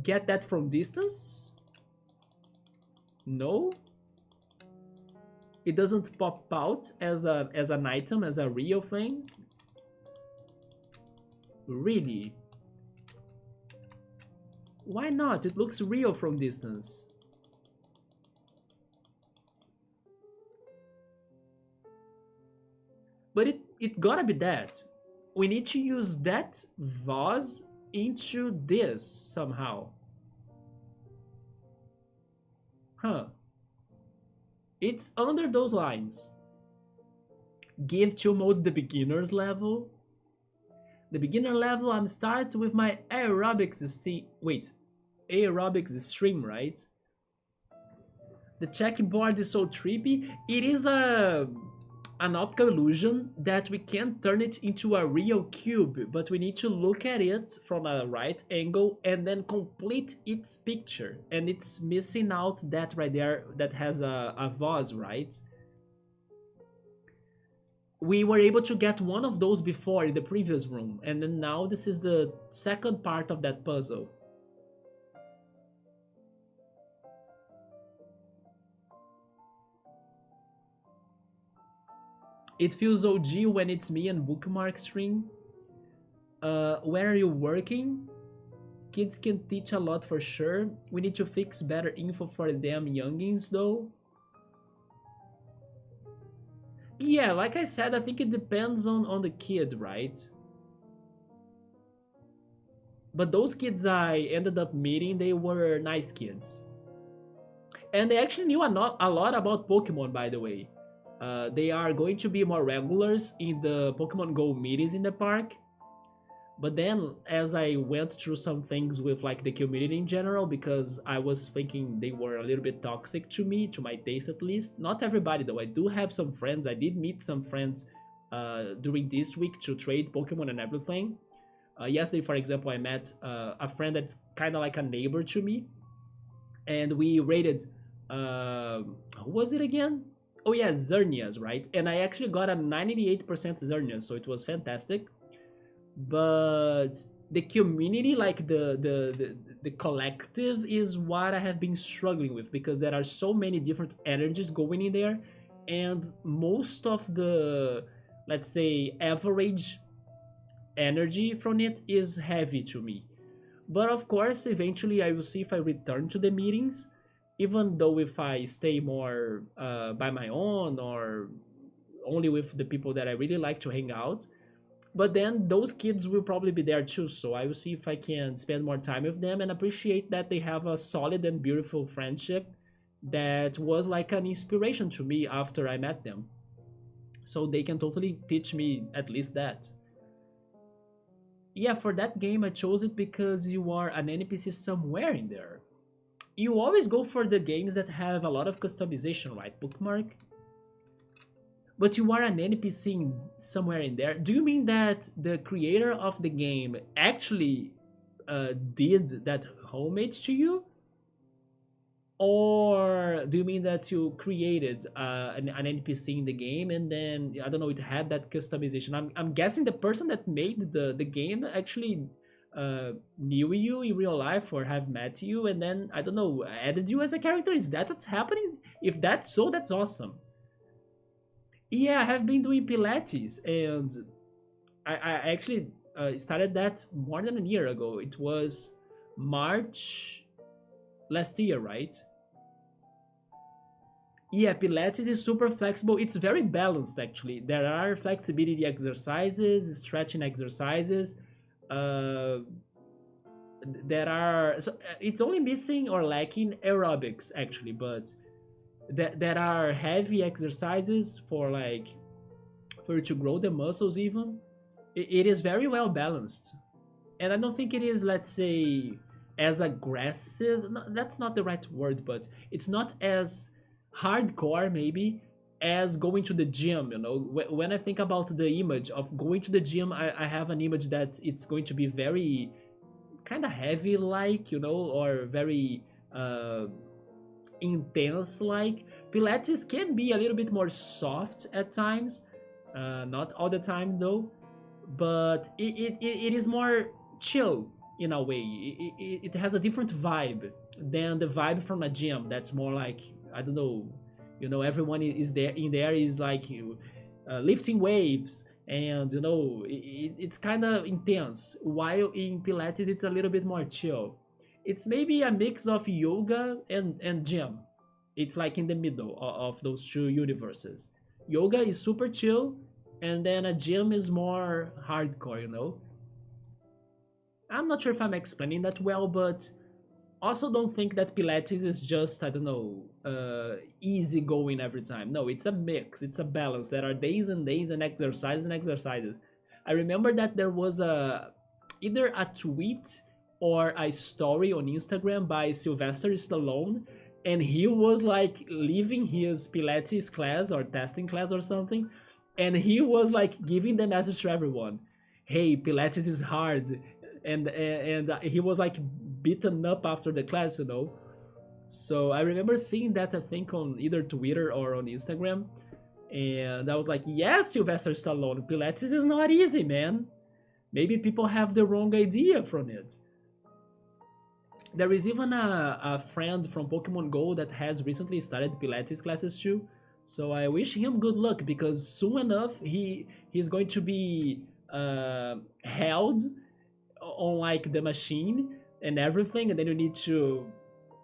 get that from distance? No. It doesn't pop out as an item, as a real thing? Really? Why not? It looks real from distance. But it gotta be that. We need to use that vase into this somehow. Huh. It's under those lines. Give to mode the beginner's level. The beginner level, I'm start with my aerobics aerobics stream, right? The checkboard is so trippy. It is an optical illusion that we can turn it into a real cube, but we need to look at it from a right angle and then complete its picture. And it's missing out that right there that has a vase, right? We were able to get one of those before in the previous room, and then now this is the second part of that puzzle. It feels OG when it's me and bookmark stream. Where are you working? Kids can teach a lot for sure. We need to fix better info for them youngins though. Yeah, like I said, I think it depends on the kid, right? But those kids I ended up meeting, they were nice kids. And they actually knew a lot about Pokemon, by the way. They are going to be more regulars in the Pokemon Go meetings in the park. But then, as I went through some things with like the community in general, because I was thinking they were a little bit toxic to me, to my taste at least. Not everybody though. I do have some friends. I did meet some friends during this week to trade Pokemon and everything. Yesterday, for example, I met a friend that's kind of like a neighbor to me, and we rated. Who was it again? Oh yeah, Xerneas, right? And I actually got a 98% Xerneas, so it was fantastic. But the community, like the collective, is what I have been struggling with because there are so many different energies going in there, and most of the, let's say, average energy from it is heavy to me. But of course, eventually I will see if I return to the meetings, even though if I stay more by my own or only with the people that I really like to hang out. But then those kids will probably be there too, so I will see if I can spend more time with them and appreciate that they have a solid and beautiful friendship that was like an inspiration to me after I met them. So they can totally teach me at least that. Yeah, for that game I chose it because you are an NPC somewhere in there. You always go for the games that have a lot of customization, right, Bookmark? But you are an NPC somewhere in there. Do you mean that the creator of the game actually did that homage to you? Or do you mean that you created an NPC in the game and then, I don't know, it had that customization? I'm guessing the person that made the game actually knew you in real life or have met you and then, I don't know, added you as a character? Is that what's happening? If that's so, that's awesome. Yeah, I have been doing Pilates, and I actually started that more than a year ago. It was March last year, right? Yeah, Pilates is super flexible. It's very balanced, actually. There are flexibility exercises, stretching exercises. Uh, there are so it's only missing or lacking aerobics, actually, but there are heavy exercises for like for you to grow the muscles even. It is very well balanced, and I don't think it is, let's say, as aggressive. That's not the right word, but it's not as hardcore maybe as going to the gym. When I think about the image of going to the gym, I have an image that it's going to be very kind of heavy, like, or very intense, like. Pilates can be a little bit more soft at times, not all the time though, but it is more chill. in a way. It has a different vibe than the vibe from a gym. That's more like, I don't know, everyone is there in there is like lifting waves, and it's kind of intense. While in Pilates, it's a little bit more chill. It's maybe a mix of yoga and gym. It's like in the middle of those two universes. Yoga is super chill, and then a gym is more hardcore. I'm not sure if I'm explaining that well, but also don't think that Pilates is just, I don't know, easy going every time. No, it's a mix, it's a balance. There are days and days and exercises. I remember that there was either a tweet or a story on Instagram by Sylvester Stallone, and he was like leaving his Pilates class or testing class or something, and he was like giving the message to everyone, hey, Pilates is hard. And he was like beaten up after the class. So I remember seeing that, I think, on either Twitter or on Instagram, and I was like, yes, Sylvester Stallone, Pilates is not easy, man. Maybe people have the wrong idea from it. There is even a friend from Pokemon Go that has recently started Pilates classes too. So I wish him good luck, because soon enough he's going to be held on like the machine and everything, and then you need to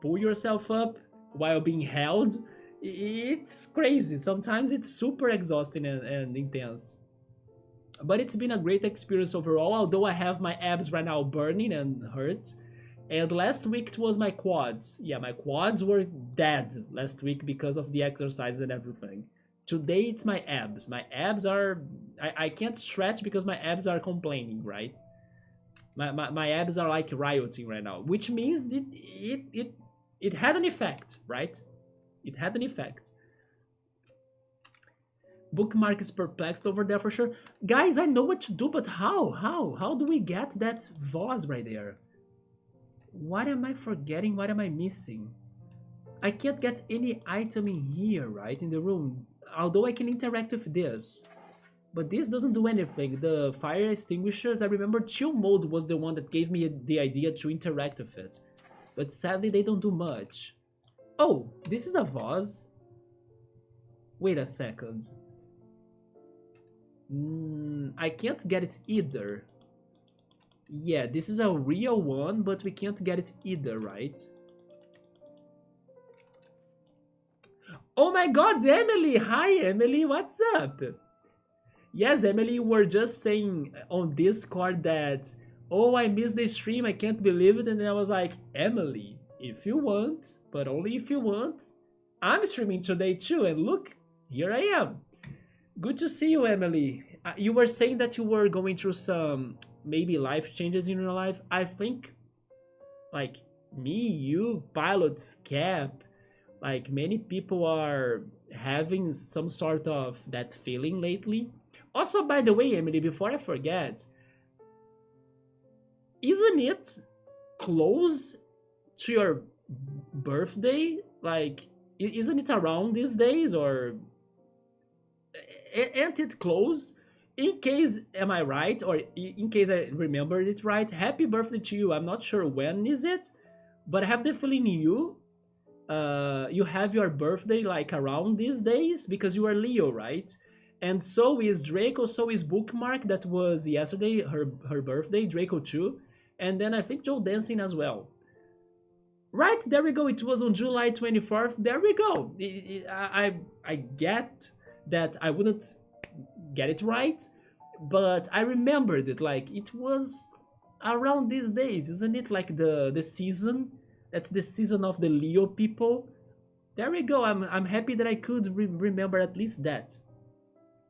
pull yourself up while being held. It's crazy. Sometimes it's super exhausting and intense. But it's been a great experience overall, although I have my abs right now burning and hurt. And last week it was my quads. Yeah, my quads were dead last week because of the exercise and everything. Today it's my abs. My abs are... I can't stretch because my abs are complaining, right? My abs are like rioting right now, which means it had an effect, right? It had an effect. Bookmark is perplexed over there for sure. Guys, I know what to do, but how? How do we get that vase right there? What am I forgetting? What am I missing? I can't get any item in here, right? In the room. Although I can interact with this. But this doesn't do anything. The fire extinguishers, I remember chill mode was the one that gave me the idea to interact with it. But sadly, they don't do much. Oh, this is a vase. Wait a second. I can't get it either. Yeah, this is a real one, but we can't get it either, right? Oh my god, Emily! Hi, Emily, what's up? Yes, Emily, you were just saying on Discord that, oh, I missed the stream, I can't believe it, and then I was like, Emily, if you want, but only if you want, I'm streaming today too, and look, here I am. Good to see you, Emily. You were saying that you were going through some maybe life changes in your life. I think, like, me, you, Pilots, Cap, like, many people are having some sort of that feeling lately. Also, by the way, Emily, before I forget, isn't it close to your birthday? Like, isn't it around these days, or ain't it close? In case, am I right, or in case I remembered it right, happy birthday to you. I'm not sure when is it, but I have the feeling you have your birthday like around these days, because you are Leo, right? And so is Draco, so is Bookmark, that was yesterday, her birthday, Draco too. And then I think Joe Dancing as well. Right, there we go, it was on July 24th, there we go. I get that I wouldn't get it right, but I remembered it, like, it was around these days, isn't it? Like the season, that's the season of the Leo people. There we go, I'm happy that I could remember at least that.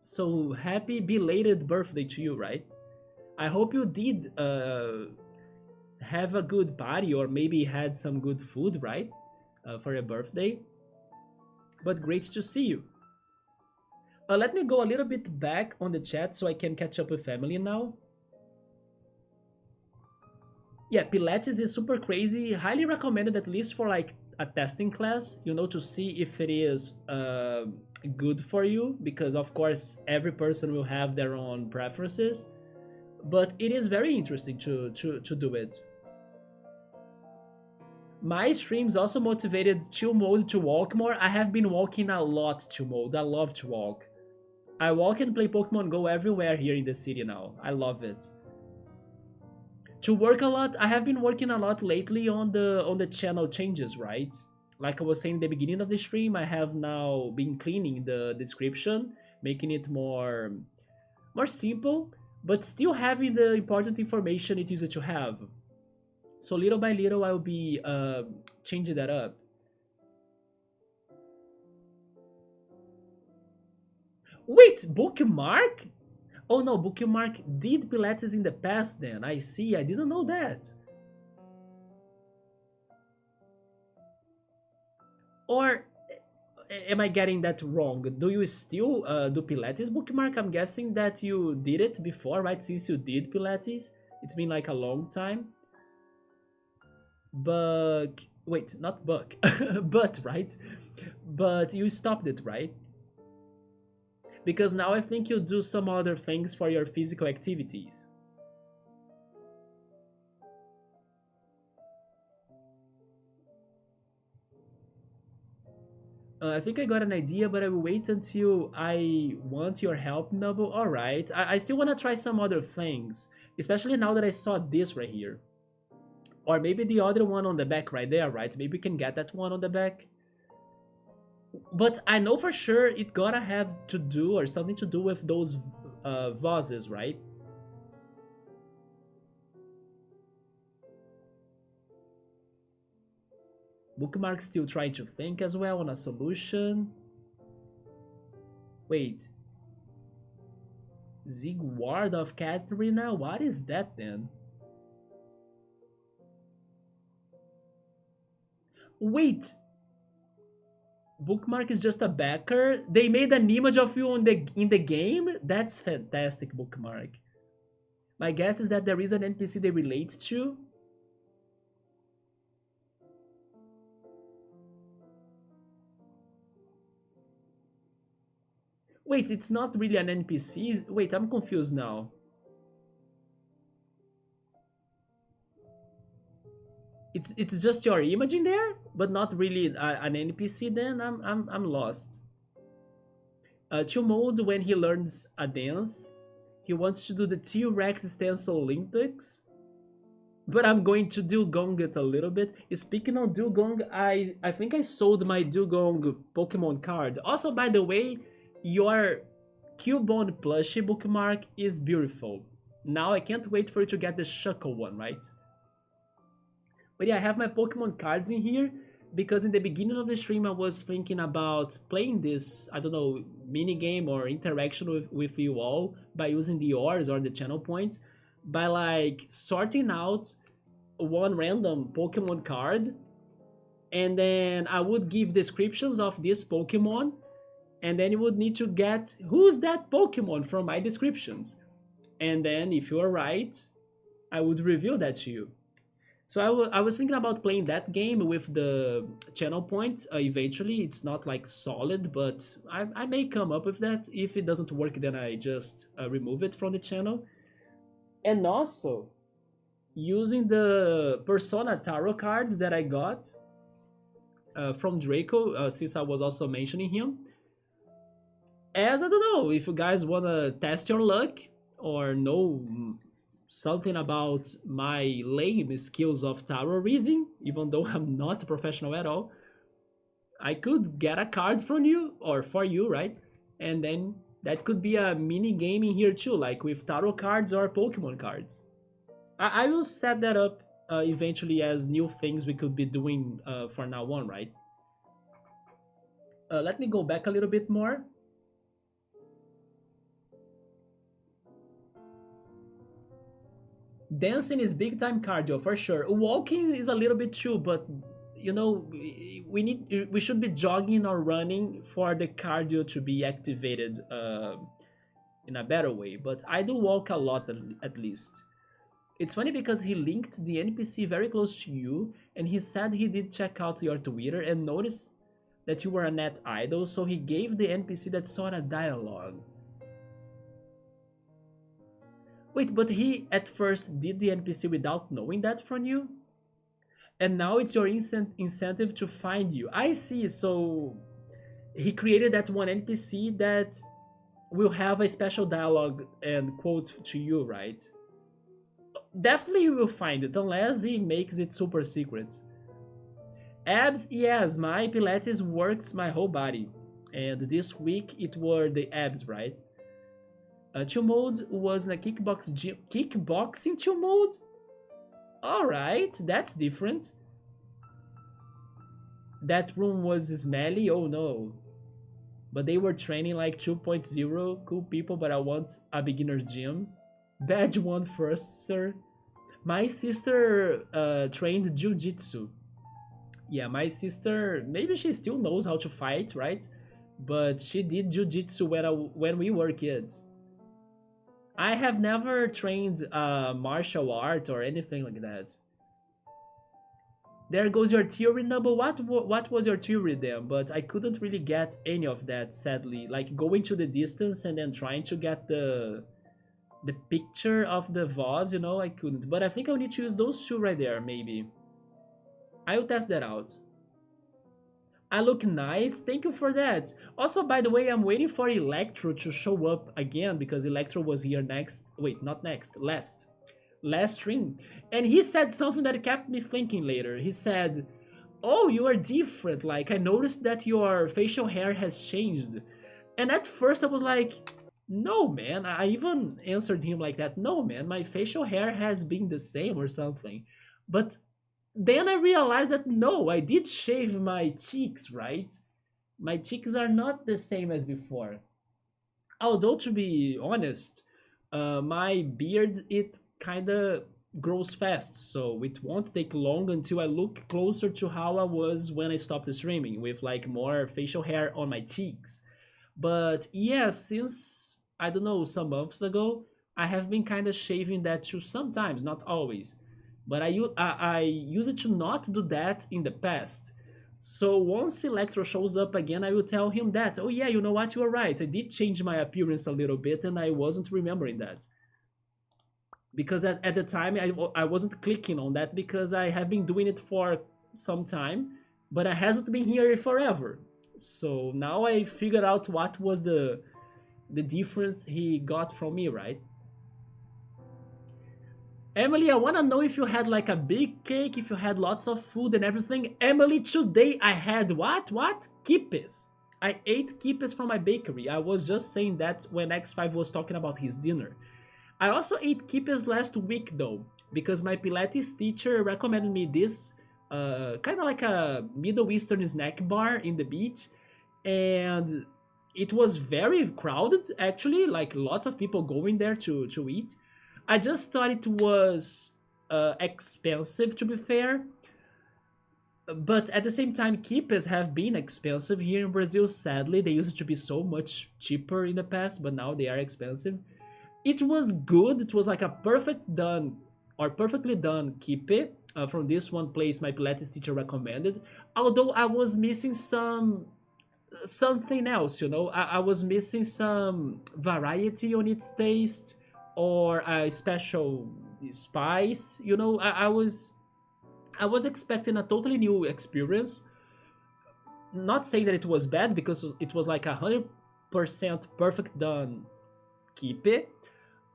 So happy belated birthday to you, right? I hope you did have a good party, or maybe had some good food, right? For your birthday. But great to see you. Let me go a little bit back on the chat so I can catch up with family now. Yeah, Pilates is super crazy. Highly recommended, at least for like a testing class, to see if it is good for you, because of course every person will have their own preferences, but it is very interesting to do it. My streams also motivated chill mode to walk more. I have been walking a lot chill mode. I love to walk. I walk and play Pokemon Go everywhere here in the city now. I love it. To work a lot, I have been working a lot lately on the channel changes, right? Like I was saying in the beginning of the stream, I have now been cleaning the description, making it more simple, but still having the important information it used to have. So little by little, I'll be changing that up. Wait, bookmark? Oh no, bookmark did Pilates in the past then. I see, I didn't know that. Or am I getting that wrong? Do you still do Pilates bookmark? I'm guessing that you did it before, right? Since you did Pilates, it's been like a long time. But wait, not Buck, but right? But you stopped it, right? Because now I think you do some other things for your physical activities. I think I got an idea, but I will wait until I want your help, Noble. Alright, I still want to try some other things, especially now that I saw this right here. Or maybe the other one on the back right there, right? Maybe we can get that one on the back. But I know for sure it gotta have to do or something to do with those vases, right? Bookmark still trying to think as well on a solution. Wait. Zigward of Katrina? What is that then? Wait! Bookmark is just a backer? They made an image of you in the game? That's fantastic, Bookmark. My guess is that there is an NPC they relate to. Wait, it's not really an NPC? Wait, I'm confused now. It's just your image in there, but not really an NPC. Then I'm lost. Chill mode when he learns a dance, he wants to do the T-Rex Stance Olympics. But I'm going to Dugong it a little bit. Speaking of Dugong, I think I sold my Dugong Pokemon card. Also, by the way, your Cubone plushie bookmark is beautiful. Now I can't wait for you to get the Shuckle one, right? But yeah, I have my Pokemon cards in here because in the beginning of the stream I was thinking about playing this, I don't know, mini game or interaction with you all by using the ores or the channel points by like sorting out one random Pokemon card, and then I would give descriptions of this Pokemon, and then you would need to get who's that Pokemon from my descriptions. And then if you are right, I would reveal that to you. So I was thinking about playing that game with the channel points eventually. It's not like solid, but I may come up with that. If it doesn't work, then I just remove it from the channel. And also, using the Persona Tarot cards that I got from Draco, since I was also mentioning him. As I don't know, if you guys want to test your luck or know something about my lame skills of tarot reading, even though I'm not a professional at all, I could get a card from you or for you, right? And then that could be a mini game in here too, like with tarot cards or Pokemon cards. I will set that up eventually as new things we could be doing for now on, right? Let me go back a little bit more. Dancing is big time cardio for sure. Walking is a little bit too, but you know, we should be jogging or running for the cardio to be activated in a better way. But I do walk a lot at least. It's funny because he linked the NPC very close to you, and he said he did check out your Twitter and noticed that you were a net idol, so he gave the NPC that sort of dialogue. Wait, but he at first did the NPC without knowing that from you? and now it's your incentive to find you. I see. So he created that one NPC that will have a special dialogue and quote to you, right? Definitely you will find it unless he makes it super secret. Abs, yes, my Pilates works my whole body. And this week it were the abs, right? Chill mode was in a kickboxing chill mode? Alright, that's different. That room was smelly, oh no. But they were training like 2.0, cool people, but I want a beginner's gym. Badge 1 first, sir. My sister trained jiu-jitsu. Yeah, my sister, maybe she still knows how to fight, right? But she did jiu-jitsu when we were kids. I have never trained martial art or anything like that. There goes your theory number. What was your theory then? But I couldn't really get any of that, sadly. Like going to the distance and then trying to get the picture of the vase, I couldn't. But I think I'll need to use those two right there, maybe. I'll test that out. I look nice, thank you for that. Also, by the way, I'm waiting for Electro to show up again because Electro was here next. Wait, not next, last stream. And he said something that kept me thinking later. He said, oh, you are different. Like, I noticed that your facial hair has changed. And at first I was like, no, man. I even answered him like that. No, man, my facial hair has been the same or something. But then I realized that no, I did shave my cheeks, right? My cheeks are not the same as before. Although, to be honest, my beard, it kinda grows fast, so it won't take long until I look closer to how I was when I stopped streaming, with like more facial hair on my cheeks. But yeah, since I don't know, some months ago, I have been kind of shaving that too sometimes, not always. But I used to not do that in the past. So once Electro shows up again, I will tell him that, oh yeah, you know what, you are right. I did change my appearance a little bit and I wasn't remembering that. Because at the time, I wasn't clicking on that because I have been doing it for some time, but I hasn't been here forever. So now I figured out what was the difference he got from me, right? Emily, I want to know if you had like a big cake, if you had lots of food and everything. Emily, today I had what? What? Kippes. I ate kippes from my bakery. I was just saying that when X5 was talking about his dinner. I also ate kippes last week though, because my Pilates teacher recommended me this kind of like a Middle Eastern snack bar in the beach. And it was very crowded actually, like lots of people going there to eat. I just thought it was expensive, to be fair. But at the same time, kippes have been expensive here in Brazil, sadly. They used to be so much cheaper in the past, but now they are expensive. It was good. It was like a perfectly done kippe from this one place my Pilates teacher recommended. Although I was missing something else, I was missing some variety on its taste or a special spice. I was expecting a totally new experience. Not saying that it was bad because it was like 100% perfect done kippe.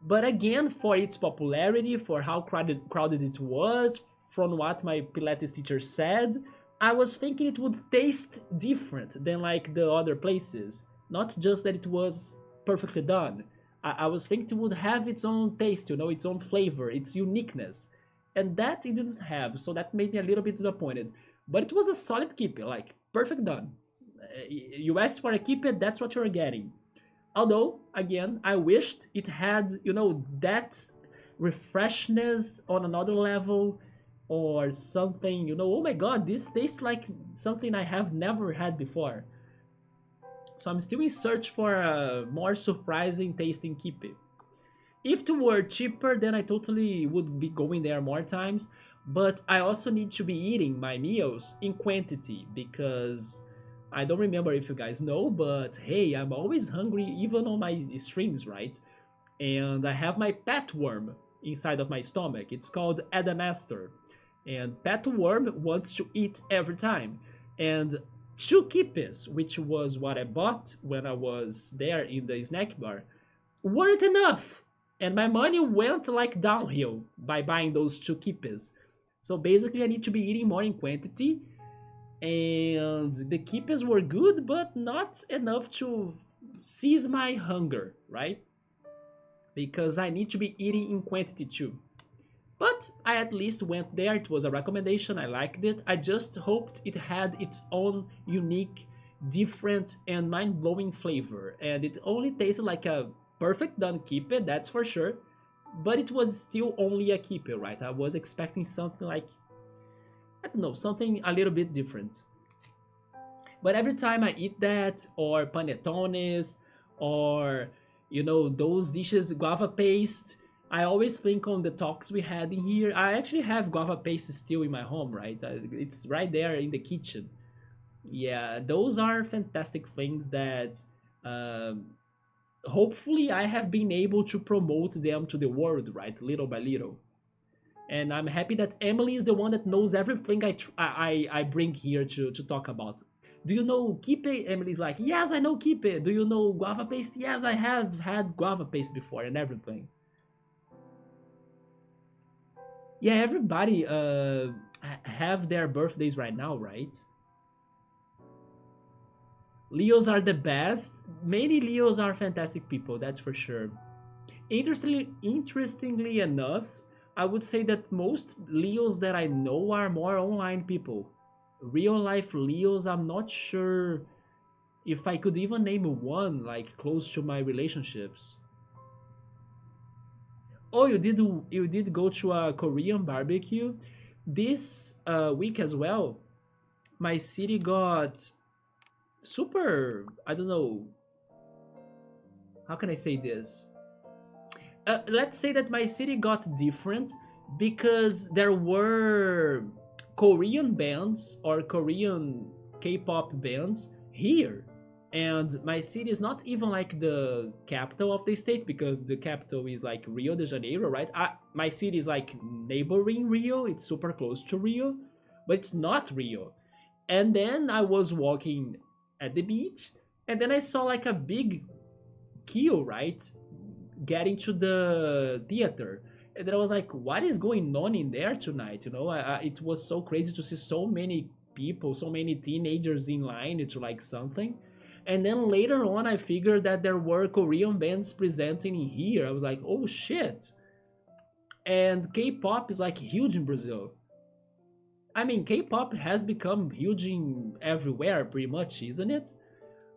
But again, for its popularity, for how crowded it was, from what my Pilates teacher said, I was thinking it would taste different than like the other places. Not just that it was perfectly done. I was thinking it would have its own taste, its own flavor, its uniqueness. And that it didn't have, so that made me a little bit disappointed. But it was a solid kippe, like perfect done. You asked for a kippe, that's what you're getting. Although, again, I wished it had, that refreshness on another level or something, oh my god, this tastes like something I have never had before. So I'm still in search for a more surprising tasting kippe. If it were cheaper, then I totally would be going there more times. But I also need to be eating my meals in quantity because I don't remember if you guys know, but hey, I'm always hungry even on my streams, right? And I have my pet worm inside of my stomach. It's called Adamaster. And Pet Worm wants to eat every time. And two kippies, which was what I bought when I was there in the snack bar, weren't enough. And my money went like downhill by buying those two kippies. So basically, I need to be eating more in quantity. And the kippies were good, but not enough to seize my hunger, right? Because I need to be eating in quantity too. But I at least went there. It was a recommendation. I liked it. I just hoped it had its own unique, different, and mind blowing flavor. And it only tasted like a perfect done kippe, that's for sure. But it was still only a kippe, right? I was expecting something like, I don't know, something a little bit different. But every time I eat that, or panetones, or those dishes, guava paste, I always think on the talks we had in here. I actually have guava paste still in my home, right? It's right there in the kitchen. Yeah, those are fantastic things that um, hopefully I have been able to promote them to the world, right? Little by little. And I'm happy that Emily is the one that knows everything I bring here to talk about. Do you know kippe? Emily's like, yes, I know kippe. Do you know guava paste? Yes, I have had guava paste before and everything. Yeah, everybody have their birthdays right now, right? Leos are the best. Many Leos are fantastic people, that's for sure. Interestingly enough, I would say that most Leos that I know are more online people. Real life Leos, I'm not sure if I could even name one like close to my relationships. Oh, you did go to a Korean barbecue this week as well. My city got super. I don't know how can I say this. Let's say that my city got different because there were Korean bands or Korean K-pop bands here. And my city is not even like the capital of the state because the capital is like Rio de Janeiro, right? My city is like neighboring Rio, it's super close to Rio, but it's not Rio. And then I was walking at the beach, and then I saw like a big queue, right? Getting to the theater. And then I was like, what is going on in there tonight? It was so crazy to see so many people, so many teenagers in line to like something. And then later on, I figured that there were Korean bands presenting in here. I was like, oh shit. And K-pop is like huge in Brazil. I mean, K-pop has become huge in everywhere, pretty much, isn't it?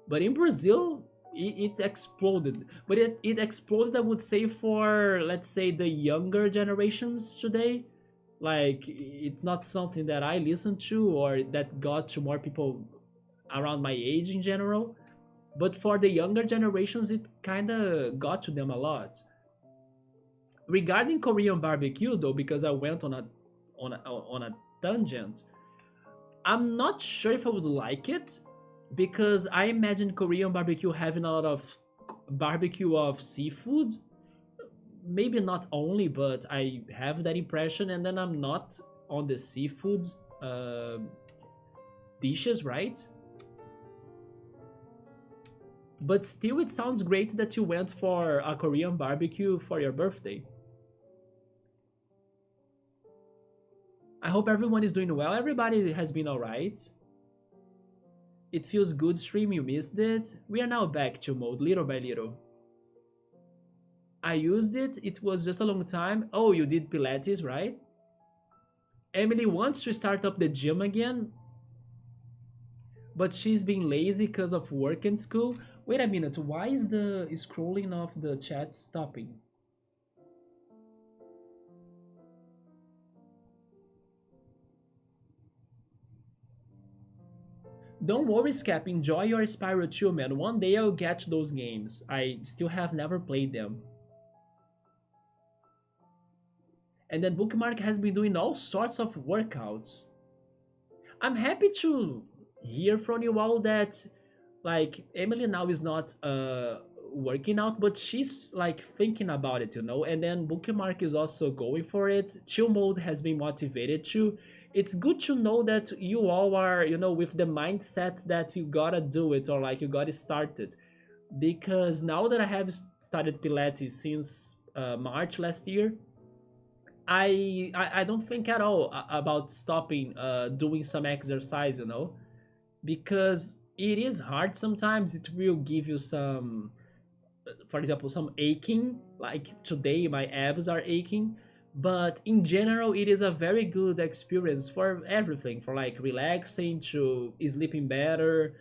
But in Brazil, it exploded. But it exploded, I would say, for, let's say, the younger generations today. Like, it's not something that I listen to or that got to more people around my age in general. But for the younger generations, it kind of got to them a lot. Regarding Korean barbecue, though, because I went on a tangent, I'm not sure if I would like it because I imagine Korean barbecue having a lot of barbecue of seafood. Maybe not only, but I have that impression, and then I'm not on the seafood uh, dishes, right? But still, it sounds great that you went for a Korean barbecue for your birthday. I hope everyone is doing well. Everybody has been alright. It feels good, stream. You missed it. We are now back to mode little by little. I used it. It was just a long time. Oh, you did Pilates, right? Emily wants to start up the gym again, but she's being lazy because of work and school. Wait a minute, why is the scrolling of the chat stopping? Don't worry, Scap, enjoy your Spyro 2, man. One day I'll get to those games. I still have never played them. And then Bookmark has been doing all sorts of workouts. I'm happy to hear from you all that like Emily now is not working out, but she's like thinking about it, you know. And then Bookmark is also going for it. Chill Mode has been motivated too. It's good to know that you all are, you know, with the mindset that you gotta do it, or like you gotta start it. Because now that I have started Pilates since March last year, I don't think at all about stopping doing some exercise, you know, because it is hard sometimes. It will give you some, for example, some aching. Like today, my abs are aching, but in general, it is a very good experience for everything, for like relaxing, to sleeping better,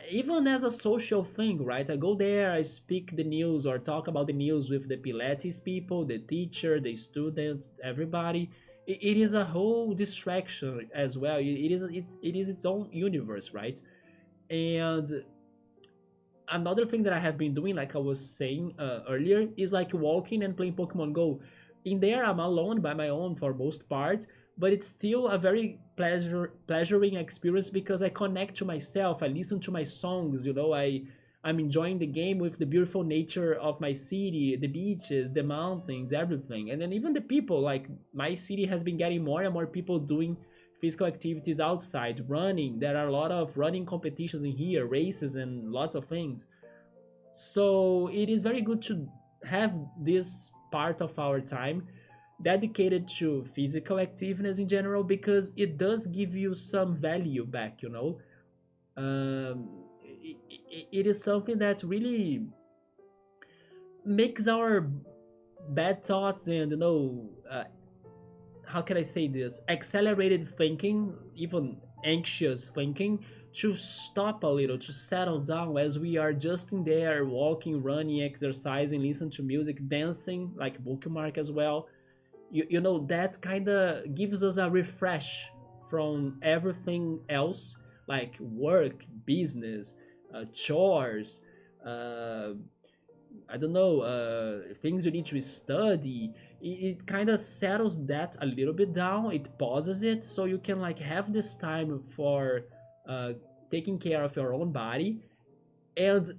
even as a social thing, right? I go there, I speak the news or talk about the news with the Pilates people, the teacher, the students, everybody. It is a whole distraction as well. It is its own universe, right? And another thing that I have been doing, like I was saying earlier, is like walking and playing Pokemon Go. In there, I'm alone by my own for most part, but it's still a very pleasuring experience because I connect to myself. I listen to my songs. You know, I'm enjoying the game with the beautiful nature of my city, the beaches, the mountains, everything, and then even the people. Like my city has been getting more and more people doing physical activities outside, running. There are a lot of running competitions in here, races, and lots of things. So it is very good to have this part of our time dedicated to physical activeness in general, because it does give you some value back, you know. It is something that really makes our bad thoughts and, you know, how can I say this, accelerated thinking, even anxious thinking, to stop a little, to settle down as we are just in there walking, running, exercising, listen to music, dancing, like Bookmark as well. You know, that kind of gives us a refresh from everything else, like work, business, chores, uh, I don't know, things you need to study. It kind of settles that a little bit down. It pauses it so you can like have this time for uh, taking care of your own body. And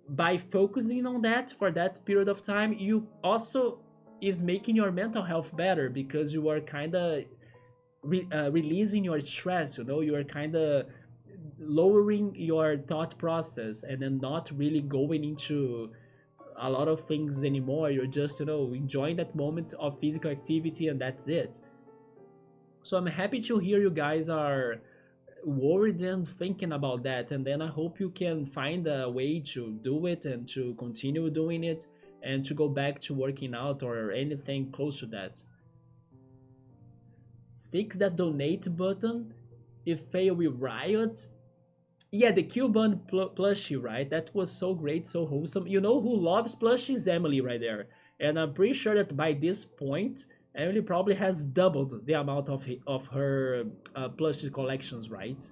by focusing on that for that period of time, you also is making your mental health better, because you are kind of releasing your stress. You know, you are kind of lowering your thought process and then not really going into a lot of things anymore. You're just, you know, enjoying that moment of physical activity, and that's it. So I'm happy to hear you guys are worried and thinking about that, and then I hope you can find a way to do it and to continue doing it and to go back to working out or anything close to that. Fix that donate button if fail with Riot. Yeah, the Cubone plushie, right? That was so great, so wholesome. You know who loves plushies? Emily right there. And I'm pretty sure that by this point, Emily probably has doubled the amount of her plushie collections, right?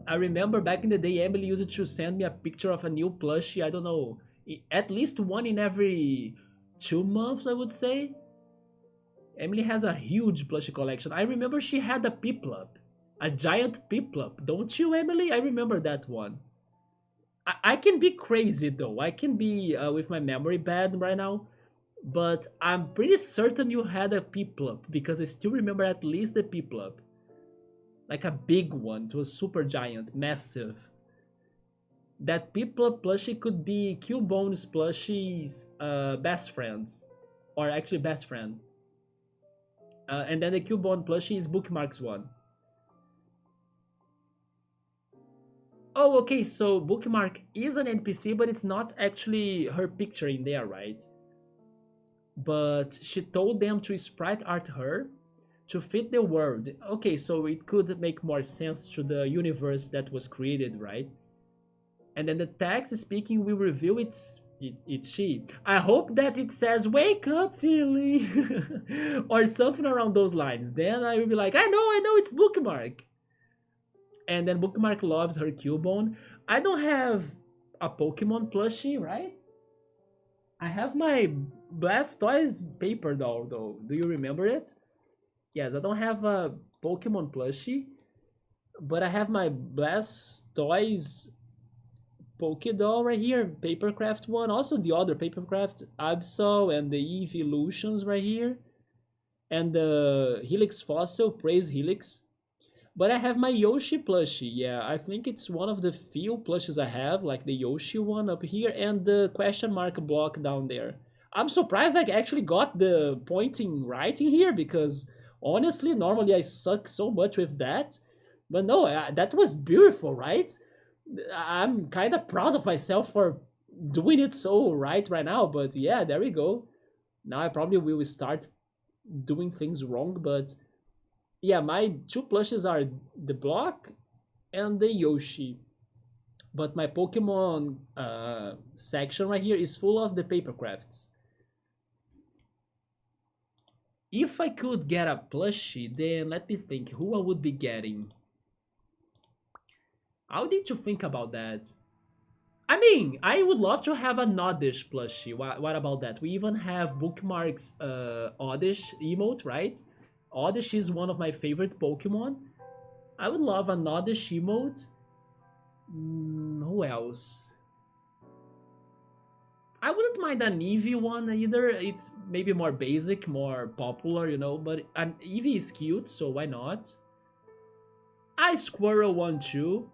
I remember back in the day, Emily used to send me a picture of a new plushie. I don't know, at least one in every 2 months, I would say. Emily has a huge plushie collection. I remember she had a Piplup, a giant Piplup. Don't you, Emily? I remember that one. I can be crazy though. I can be with my memory bad right now, but I'm pretty certain you had a Piplup because I still remember at least the Piplup, like a big one. It was super giant, massive. That Piplup plushie could be Cubone's plushie's best friends, or actually best friend. And then the Cubone plushie is Bookmark's one. Oh, okay, so Bookmark is an NPC, but it's not actually her picture in there, right? But she told them to sprite art her to fit the world. Okay, so it could make more sense to the universe that was created, right? And then the text speaking will reveal it's she. I hope that it says "Wake up, Philly" or something around those lines. Then I will be like, I know, it's Bookmark. And then Bookmark loves her Cubone. I don't have a Pokemon plushie, right? I have my Blastoise paper doll, though. Do you remember it? Yes, I don't have a Pokemon plushie, but I have my Blastoise Poke Doll right here, Papercraft one. Also the other Papercraft, Absol and the Eve Illusions right here. And the Helix Fossil, Praise Helix. But I have my Yoshi plushie. Yeah, I think it's one of the few plushies I have, like the Yoshi one up here and the question mark block down there. I'm surprised I actually got the pointing right in here because honestly, normally I suck so much with that. But no, that was beautiful, right? I'm kind of proud of myself for doing it so right now. But yeah, there we go. Now I probably will start doing things wrong, but yeah, my two plushes are the block and the Yoshi. But my Pokemon section right here is full of the paper crafts. If I could get a plushie, then let me think who I would be getting. I would need to think about that. I mean, I would love to have an Oddish plushie. What about that? We even have Bookmark's Oddish emote, right? Oddish is one of my favorite Pokemon. I would love an Oddish emote. Who else? I wouldn't mind an Eevee one either. It's maybe more basic, more popular, you know, but an Eevee is cute, so why not? A Squirrel one too.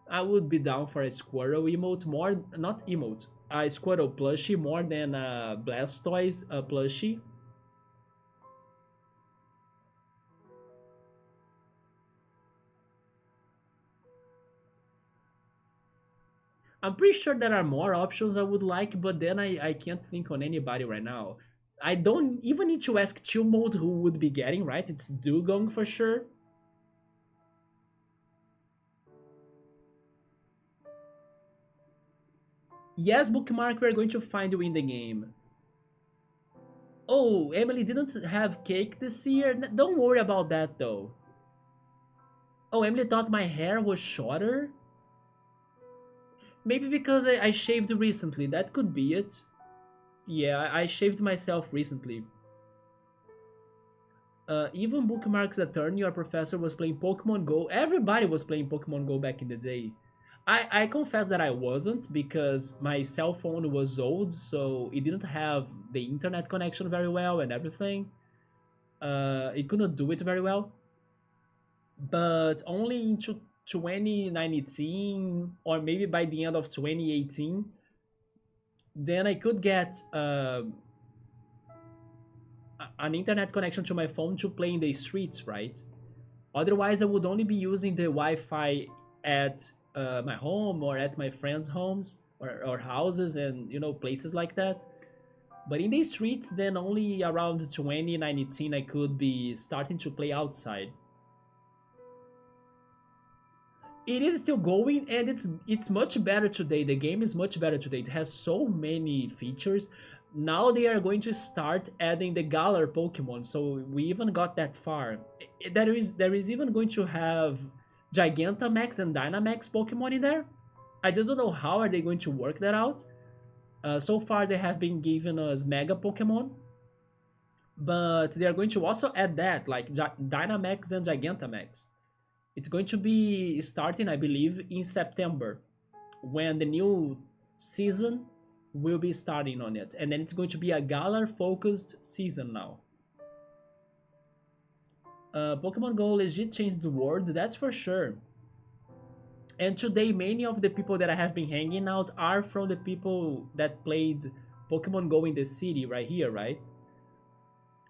I would be down for a Squirrel emote more, not emote, a Squirrel plushie more than a Blastoise plushie. I'm pretty sure there are more options I would like, but then I can't think on anybody right now. I don't even need to ask Chill Mode who would be getting, right? It's Dugong for sure. Yes, Bookmark, we're going to find you in the game. Oh, Emily didn't have cake this year? Don't worry about that though. Oh, Emily thought my hair was shorter? Maybe because I shaved recently, that could be it. Yeah, I shaved myself recently. Even Bookmark's attorney or professor was playing Pokemon Go. Everybody was playing Pokemon Go back in the day. I confess that I wasn't because my cell phone was old, so it didn't have the internet connection very well and everything. It couldn't do it very well. But only into 2019 or maybe by the end of 2018, then I could get an internet connection to my phone to play in the streets, right? Otherwise, I would only be using the Wi-Fi at my home or at my friends' homes or houses and places like that. But in the streets, then only around 2019 I could be starting to play outside. It is still going and it's much better today. The game is much better today. It has so many features. Now they are going to start adding the Galar Pokemon, so we even got that far. There is even going to have Gigantamax and Dynamax Pokemon in there. I just don't know how are they going to work that out. So far they have been giving us Mega Pokemon, but they are going to also add that like Dynamax and Gigantamax. It's going to be starting, I believe, in September, when the new season will be starting on it. And then it's going to be a Galar-focused season now. Pokemon Go legit changed the world, that's for sure. And today, many of the people that I have been hanging out are from the people that played Pokemon Go in the city right here, right?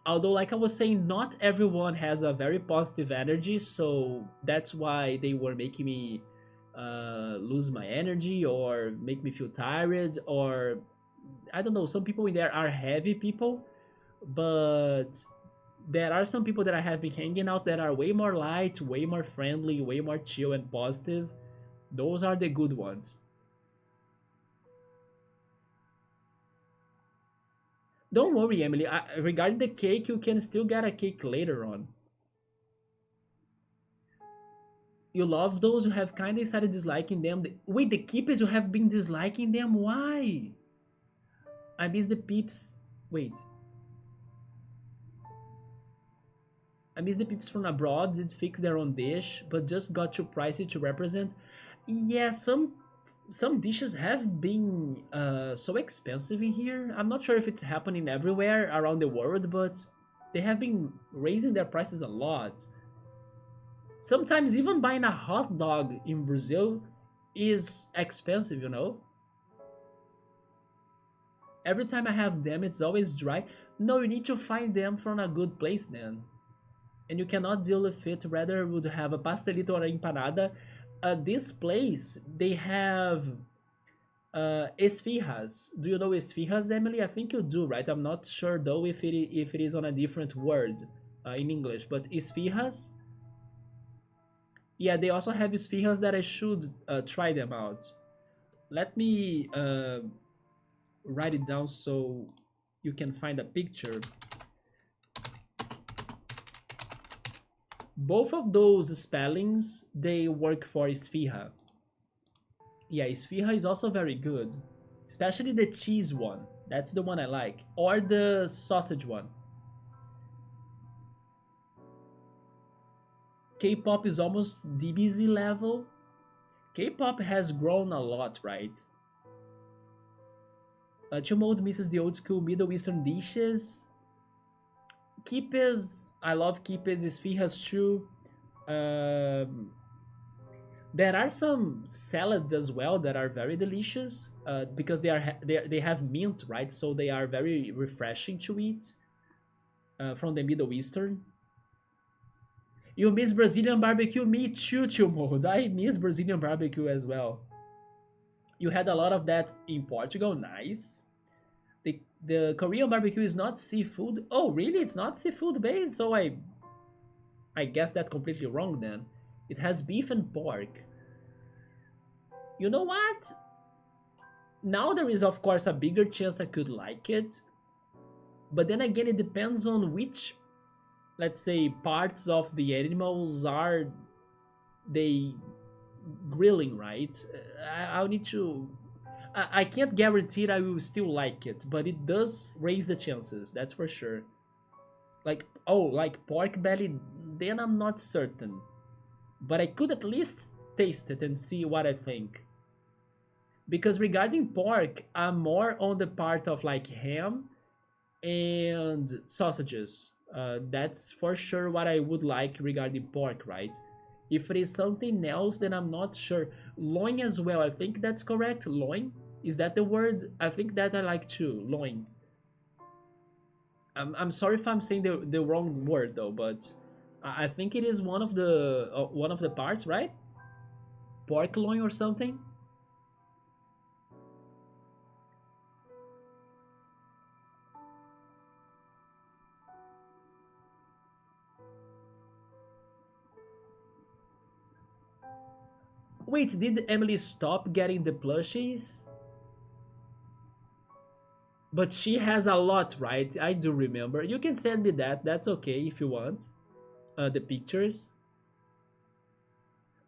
Although, like I was saying, not everyone has a very positive energy, so that's why they were making me lose my energy or make me feel tired, or I don't know, some people in there are heavy people, but there are some people that I have been hanging out that are way more light, way more friendly, way more chill and positive. Those are the good ones. Don't worry, Emily. Regarding the cake, you can still get a cake later on. You love those who have kind of started disliking them. Wait, the keepers who have been disliking them? Why? I miss the peeps. Wait. I miss the peeps from abroad. Did fix their own dish, but just got too pricey to represent. Yeah, some dishes have been so expensive in here. I'm not sure if it's happening everywhere around the world, but they have been raising their prices a lot. Sometimes even buying a hot dog in Brazil is expensive, you know? Every time I have them, it's always dry. No, you need to find them from a good place then. And you cannot deal with it, rather would have a pastelito or a empanada. This place, they have esfirras. Do you know esfirras, Emily? I think you do, right? I'm not sure though if it is on a different word in English, but esfirras. Yeah, they also have esfirras that I should try them out. Let me write it down so you can find a picture. Both of those spellings they work for esfirra. Yeah, esfirra is also very good, especially the cheese one. That's the one I like, or the sausage one. K-pop is almost DBZ level. K-pop has grown a lot, right? Chumode misses the old school Middle Eastern dishes. Kipes, I love kipes, esfirras too. Um, there are some salads as well that are very delicious because they have mint, right? So they are very refreshing to eat from the Middle Eastern. You miss Brazilian barbecue? Me too, Chumode. I miss Brazilian barbecue as well. You had a lot of that in Portugal. Nice. The Korean barbecue is not seafood. Oh, really? It's not seafood based? So I guess that completely wrong then. It has beef and pork. You know what? Now there is of course a bigger chance I could like it. But then again, it depends on which, let's say, parts of the animals are they grilling, right? I'll need to. I can't guarantee I will still like it, but it does raise the chances, that's for sure. Like, oh, like pork belly, then I'm not certain. But I could at least taste it and see what I think. Because regarding pork, I'm more on the part of like ham and sausages. That's for sure what I would like regarding pork, right? If it is something else, then I'm not sure. Loin as well, I think that's correct. Loin? Is that the word? I think that I like too. Loin. I'm sorry if I'm saying the wrong word though, but I think it is one of the parts, right? Pork loin or something. Wait, did Emily stop getting the plushies? But she has a lot, right? I do remember. You can send me that. That's okay if you want. The pictures.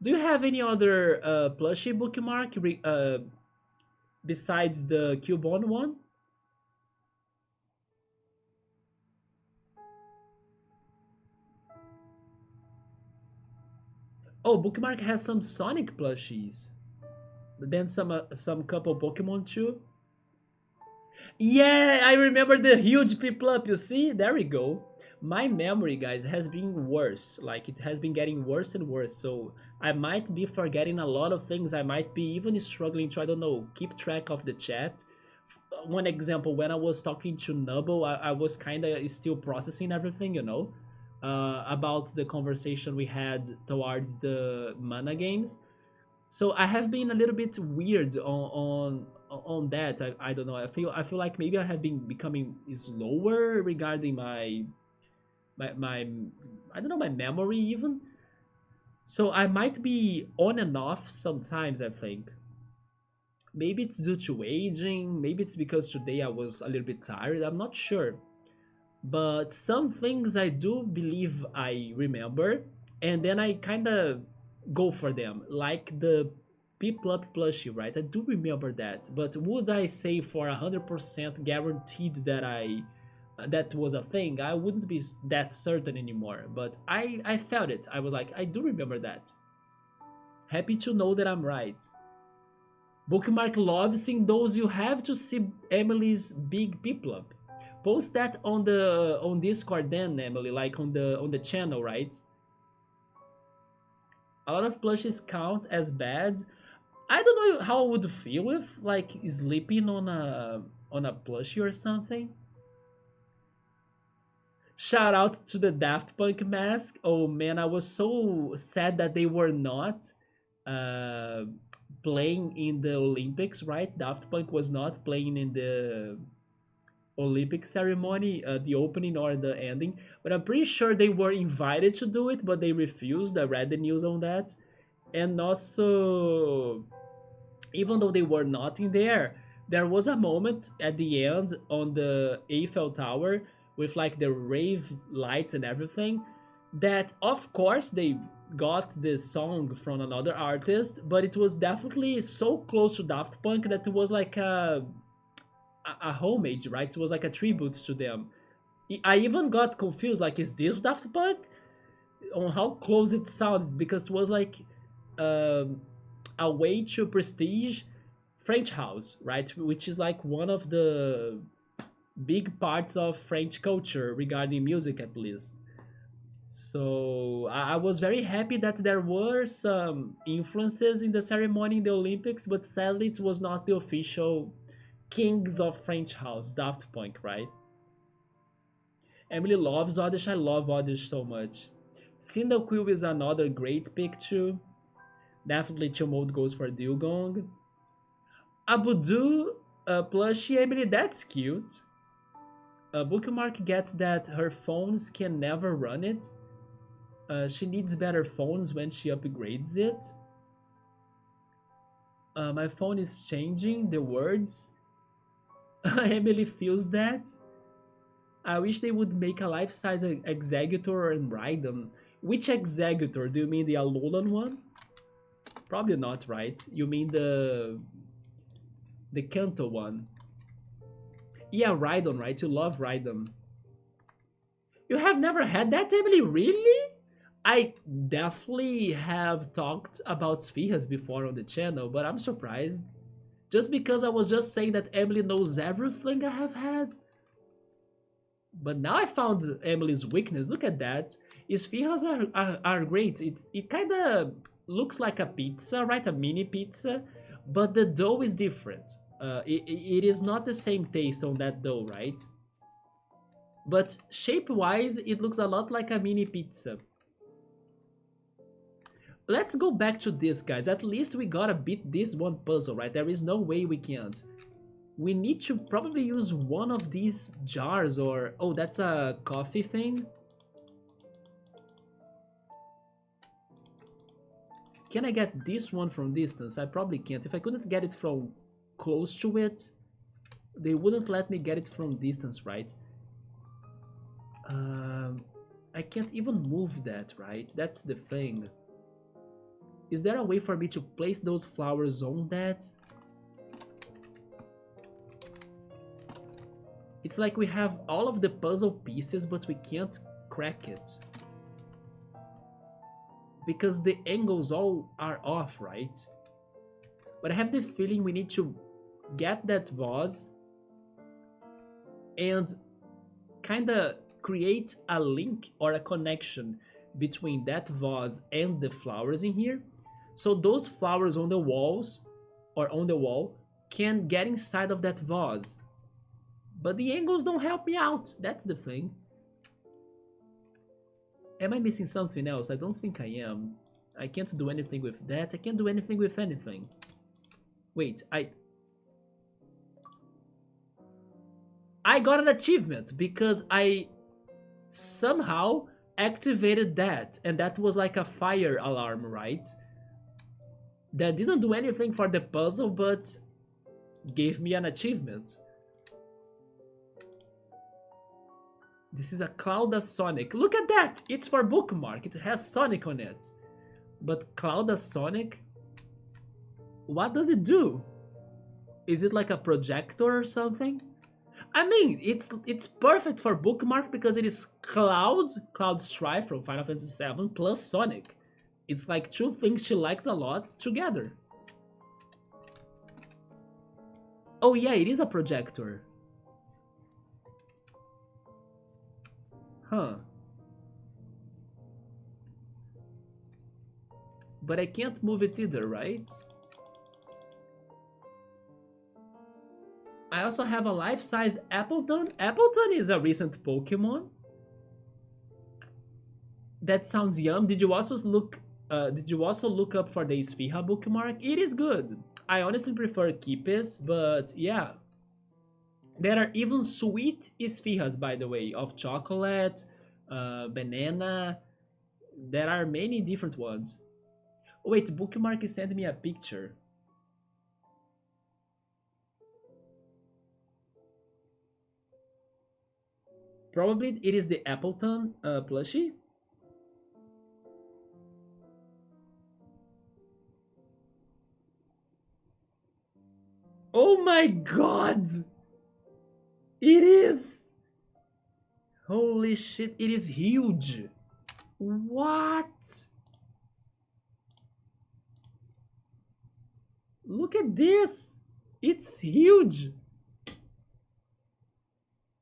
Do you have any other plushie bookmark besides the Cubone one? Oh, bookmark has some Sonic plushies. Then some couple Pokemon too. Yeah, I remember the huge Piplup, you see? There we go. My memory, guys, has been worse. Like, it has been getting worse and worse. So, I might be forgetting a lot of things. I might be even struggling to, I don't know, keep track of the chat. One example, when I was talking to Nubble, I was kind of still processing everything, you know, about the conversation we had towards the mana games. So I have been a little bit weird on that. I don't know. I feel like maybe I have been becoming slower regarding my I don't know, my memory even. So I might be on and off sometimes, I think. Maybe it's due to aging, maybe it's because today I was a little bit tired, I'm not sure. But some things I do believe I remember, and then I kind of go for them, like the Piplup plushie, right? I do remember that, but would I say for 100% guaranteed that that was a thing? I wouldn't be that certain anymore, but I felt it. I was like, I do remember that. Happy to know that I'm right. Bookmark loves seeing those. You have to see Emily's big people up. Post that on Discord then, Emily, like on the channel, right? A lot of plushes count as bad. I don't know how I would feel if like sleeping on a plushie or something. Shout out to the Daft Punk mask. Oh man, I was so sad that they were not uh, playing in the Olympics, right? Daft Punk was not playing in the Olympic ceremony, the opening or the ending, but I'm pretty sure they were invited to do it, but they refused. I read the news on that. And also, even though they were not in there, there was a moment at the end on the Eiffel Tower with like the rave lights and everything that of course they got the song from another artist, but it was definitely so close to Daft Punk that it was like a homage, right? It was like a tribute to them. I even got confused, like, is this Daft Punk? On how close it sounded, because it was like um, a way to prestige French house, right? Which is like one of the big parts of French culture regarding music, at least. So I was very happy that there were some influences in the ceremony in the Olympics, but sadly it was not the official kings of French house, Daft Punk, right? Emily loves Oddish. I love Oddish so much. Cyndaquil is another great pick too. Definitely Chill Mode goes for Dugong. Abudu plushie, Emily, that's cute. Bookmark gets that her phones can never run it. She needs better phones when she upgrades it. My phone is changing the words. Emily feels that. I wish they would make a life-size Executor and ride them. Which Executor? Do you mean the Alolan one? Probably not, right? You mean the Kanto one. Yeah, Rhydon, right? You love Rhydon. You have never had that, Emily? Really? I definitely have talked about Spheas before on the channel, but I'm surprised. Just because I was just saying that Emily knows everything I have had. But now I found Emily's weakness. Look at that. Spheas are great. It kind of looks like a pizza, right? A mini pizza, but the dough is different. It is not the same taste on that dough, right? But shape-wise, it looks a lot like a mini pizza. Let's go back to this, guys. At least we gotta beat this one puzzle, right? There is no way we can't. We need to probably use one of these jars or... Oh, that's a coffee thing? Can I get this one from distance? I probably can't. If I couldn't get it from close to it, they wouldn't let me get it from distance, right? I can't even move that, right? That's the thing. Is there a way for me to place those flowers on that? It's like we have all of the puzzle pieces, but we can't crack it. Because the angles all are off, right? But I have the feeling we need to get that vase and kinda create a link or a connection between that vase and the flowers in here. So those flowers on the walls or on the wall can get inside of that vase. But the angles don't help me out. That's the thing. Am I missing something else? I don't think I am. I can't do anything with that. I can't do anything with anything. Wait, I got an achievement because I somehow activated that, and that was like a fire alarm, right? That didn't do anything for the puzzle, but gave me an achievement. This is a Clouda Sonic. Look at that! It's for Bookmark. It has Sonic on it. But Clouda Sonic? What does it do? Is it like a projector or something? I mean, it's perfect for Bookmark because it is Cloud Strife from Final Fantasy VII plus Sonic. It's like two things she likes a lot together. Oh yeah, it is a projector. Huh. But I can't move it either, right? I also have a life-size Appleton. Appleton is a recent Pokemon. That sounds yum. Did you also look up for the Sfiha bookmark? It is good. I honestly prefer Kipis, but yeah. There are even sweet Sfihas, by the way, of chocolate, banana. There are many different ones. Wait, bookmark sent me a picture. Probably it is the Appleton plushie. Oh my god! It is! Holy shit, it is huge! What? Look at this! It's huge!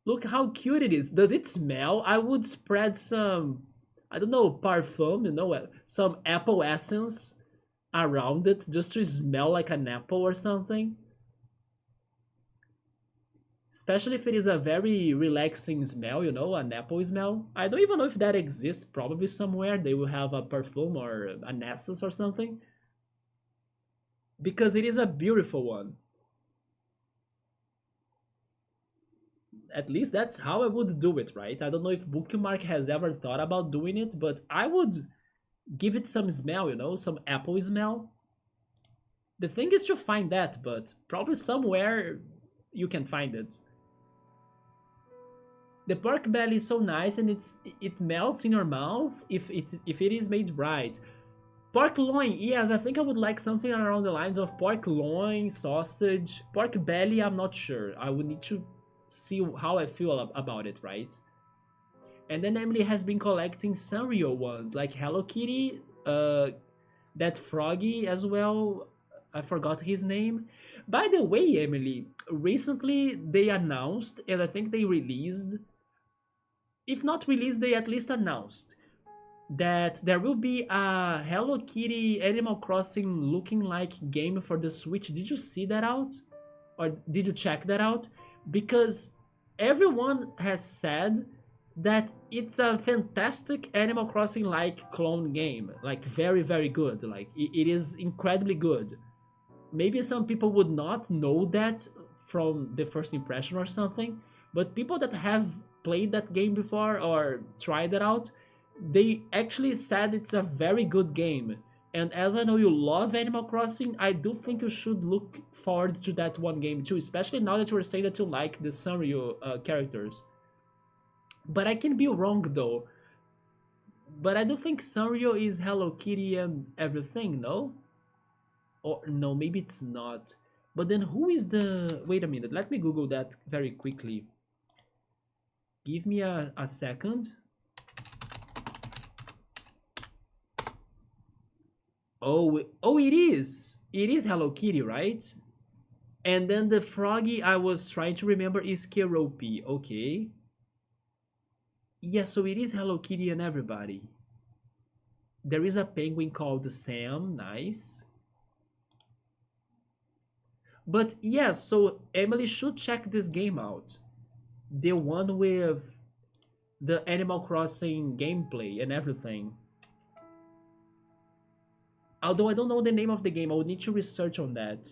Look how cute it is. Does it smell? I would spread some, I don't know, parfum, some apple essence around it just to smell like an apple or something. Especially if it is a very relaxing smell, an apple smell. I don't even know if that exists. Probably somewhere they will have a perfume or an essence or something. Because it is a beautiful one. At least that's how I would do it, right? I don't know if Bookmark has ever thought about doing it, but I would give it some smell, some apple smell. The thing is to find that, but probably somewhere you can find it. The pork belly is so nice and it melts in your mouth if it is made right. Pork loin, yes, I think I would like something around the lines of pork loin, sausage, pork belly. I'm not sure. I would need to see how I feel about it, right? And then Emily has been collecting Sanrio ones like Hello Kitty, that Froggy as well. I forgot his name. By the way, Emily, recently they announced, and I think they released, if not released, they at least announced that there will be a Hello Kitty Animal Crossing looking like game for the Switch. Did you see that out? Or did you check that out? Because everyone has said that it's a fantastic Animal Crossing like clone game. Like, very, very good. Like, it is incredibly good. Maybe some people would not know that from the first impression or something, but people that have played that game before or tried it out, they actually said it's a very good game. And as I know you love Animal Crossing, I do think you should look forward to that one game too, especially now that you were saying that you like the Sanrio characters. But I can be wrong though. But I do think Sanrio is Hello Kitty and everything, no? Or no, maybe it's not. But then who is the... Wait a minute, let me Google that very quickly. Give me a second. Oh, it is! It is Hello Kitty, right? And then the froggy I was trying to remember is Keropi, okay. Yeah, so it is Hello Kitty and everybody. There is a penguin called Sam, nice. But yes, so Emily should check this game out. The one with the Animal Crossing gameplay and everything. Although I don't know the name of the game, I would need to research on that.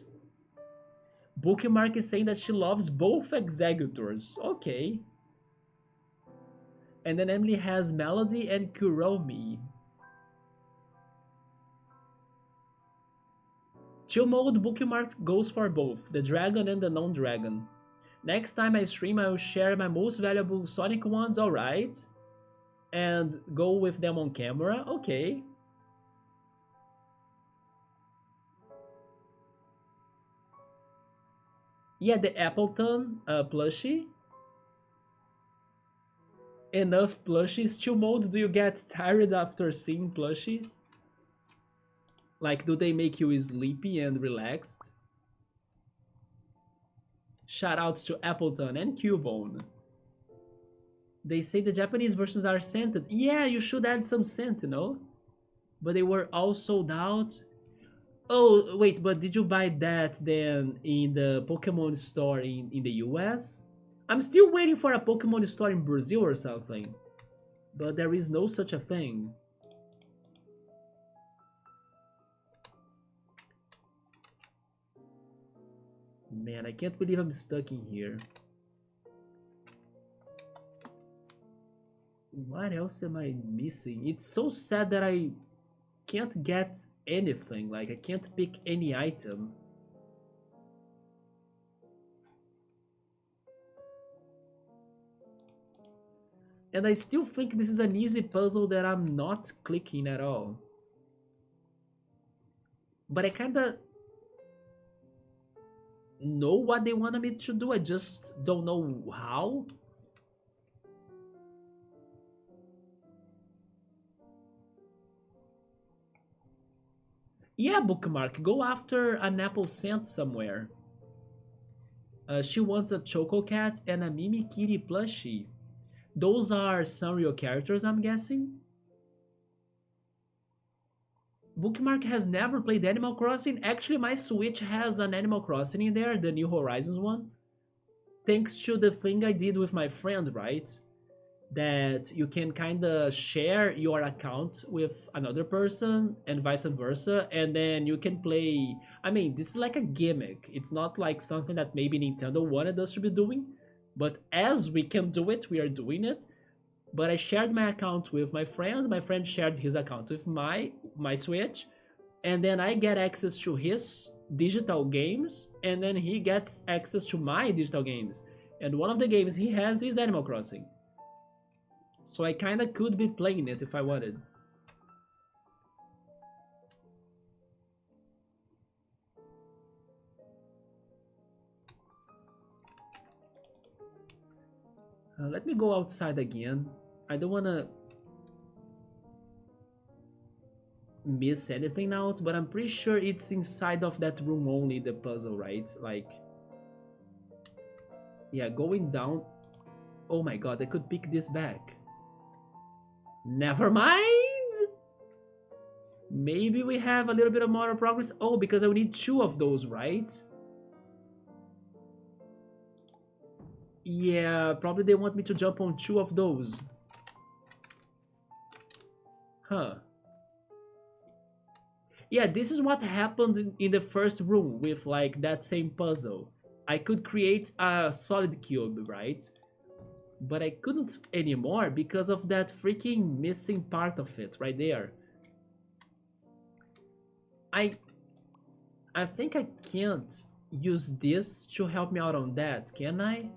Bookmark is saying that she loves both executors. Okay. And then Emily has Melody and Kuromi. Chill mode bookmark goes for both, the dragon and the non-dragon. Next time I stream, I will share my most valuable Sonic ones, alright. And go with them on camera, okay. Yeah, the Appleton plushie. Enough plushies. Chill mode, do you get tired after seeing plushies? Like, do they make you sleepy and relaxed? Shout out to Appleton and Cubone. They say the Japanese versions are scented. Yeah, you should add some scent, you know? But they were all sold out. Oh, wait, but did you buy that then in the Pokemon store in the US? I'm still waiting for a Pokemon store in Brazil or something. But there is no such a thing. Man, I can't believe I'm stuck in here. What else am I missing? It's so sad that I can't get anything. Like, I can't pick any item. And I still think this is an easy puzzle that I'm not clicking at all. But I kinda know what they wanted me to do, I just don't know how. Yeah, Bookmark, go after an apple scent somewhere. She wants a Choco Cat and a Mimi Kitty plushie. Those are Sanrio characters, I'm guessing. Bookmark has never played Animal Crossing. Actually, my Switch has an Animal Crossing in there, the New Horizons one. Thanks to the thing I did with my friend, right? That you can kind of share your account with another person and vice versa, and then you can play. I mean, this is like a gimmick. It's not like something that maybe Nintendo wanted us to be doing, but as we can do it, we are doing it. But I shared my account with my friend shared his account with my Switch, and then I get access to his digital games, and then he gets access to my digital games. And one of the games he has is Animal Crossing. So I kinda could be playing it if I wanted. Let me go outside again. I don't wanna miss anything out, but I'm pretty sure it's inside of that room only, the puzzle, right? Like, yeah, going down. Oh my god, I could pick this back. Never mind! Maybe we have a little bit of more progress. Oh, because I would need two of those, right? Yeah, probably they want me to jump on two of those. Huh. Yeah, this is what happened in the first room with like that same puzzle. I could create a solid cube, right? But I couldn't anymore because of that freaking missing part of it right there. I I think I can't use this to help me out on that, can I?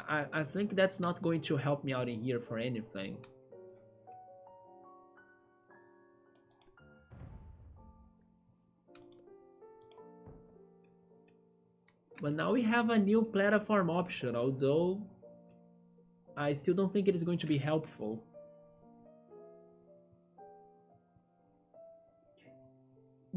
I think that's not going to help me out in here for anything. But now we have a new platform option, although I still don't think it is going to be helpful.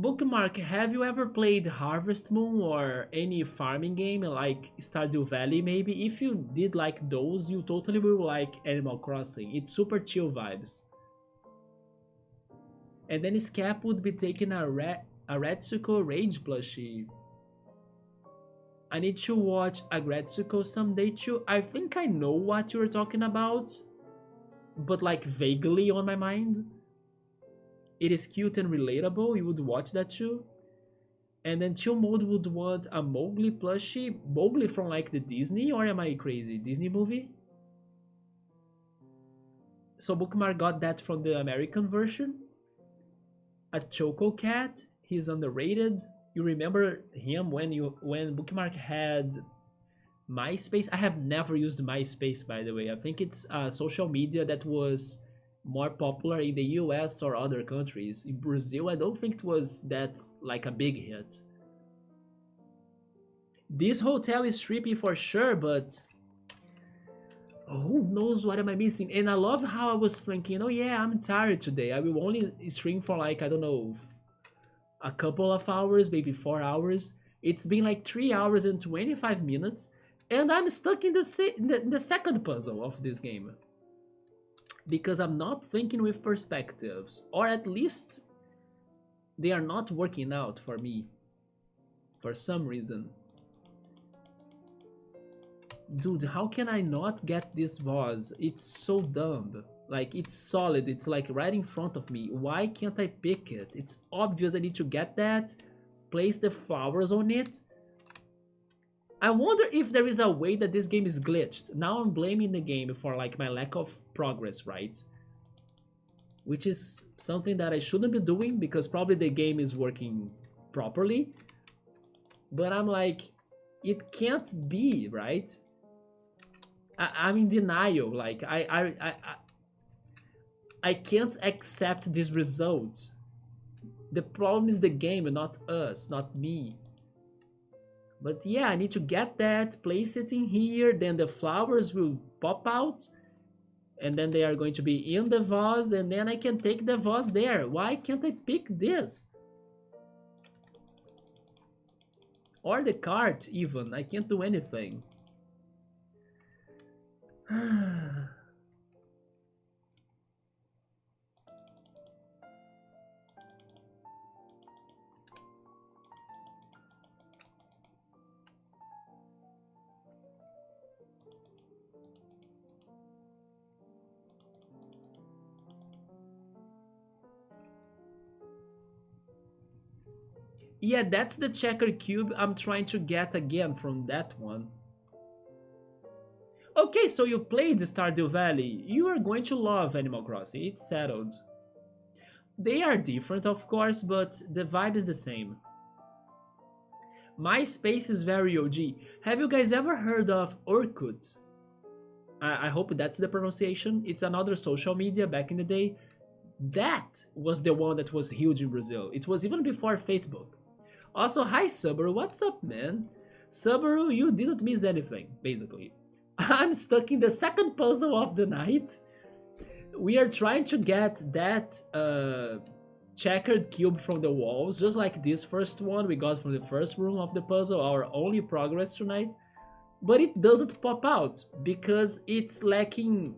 Bookmark, have you ever played Harvest Moon or any farming game like Stardew Valley maybe? If you did like those, you totally will like Animal Crossing. It's super chill vibes. And then Scap would be taking a Retsuko Rage plushie. I need to watch Agretsuko someday too. I think I know what you're talking about, but like vaguely on my mind. It is cute and relatable. You would watch that too. And then Chill Mode would want a Mowgli plushie. Mowgli from like the Disney, or am I crazy? Disney movie? So Bookmark got that from the American version. A Choco Cat. He's underrated. You remember him when Bookmark had MySpace? I have never used MySpace, by the way. I think it's a social media that was more popular in the US or other countries. In Brazil, I don't think it was that like a big hit. This hotel is trippy for sure, but Who knows what am I missing? And I love how I was thinking, oh yeah, I'm tired today. I will only stream for like, I don't know, a couple of hours, maybe 4 hours. It's been like 3 hours and 25 minutes, and I'm stuck in the second puzzle of this game. Because I'm not thinking with perspectives, or at least they are not working out for me for some reason. Dude, how can I not get this vase? It's so dumb. Like, it's solid, it's like right in front of me. Why can't I pick it? It's obvious I need to get that, place the flowers on it. I wonder if there is a way that this game is glitched. Now I'm blaming the game for like my lack of progress, right? Which is something that I shouldn't be doing because probably the game is working properly. But I'm like, it can't be, right? I'm in denial. Like I can't accept this result. The problem is the game, not us, not me. But yeah, I need to get that, place it in here, then the flowers will pop out, and then they are going to be in the vase, and then I can take the vase there. Why can't I pick this? Or the cart, even. I can't do anything. Yeah, that's the checker cube I'm trying to get again from that one. Okay, so you played Stardew Valley. You are going to love Animal Crossing. It's settled. They are different, of course, but the vibe is the same. MySpace is very OG. Have you guys ever heard of Orkut? I hope that's the pronunciation. It's another social media back in the day. That was the one that was huge in Brazil. It was even before Facebook. Also, hi Subaru, what's up, man? Subaru, you didn't miss anything, basically. I'm stuck in the second puzzle of the night. We are trying to get that checkered cube from the walls, just like this first one we got from the first room of the puzzle, our only progress tonight. But it doesn't pop out, because it's lacking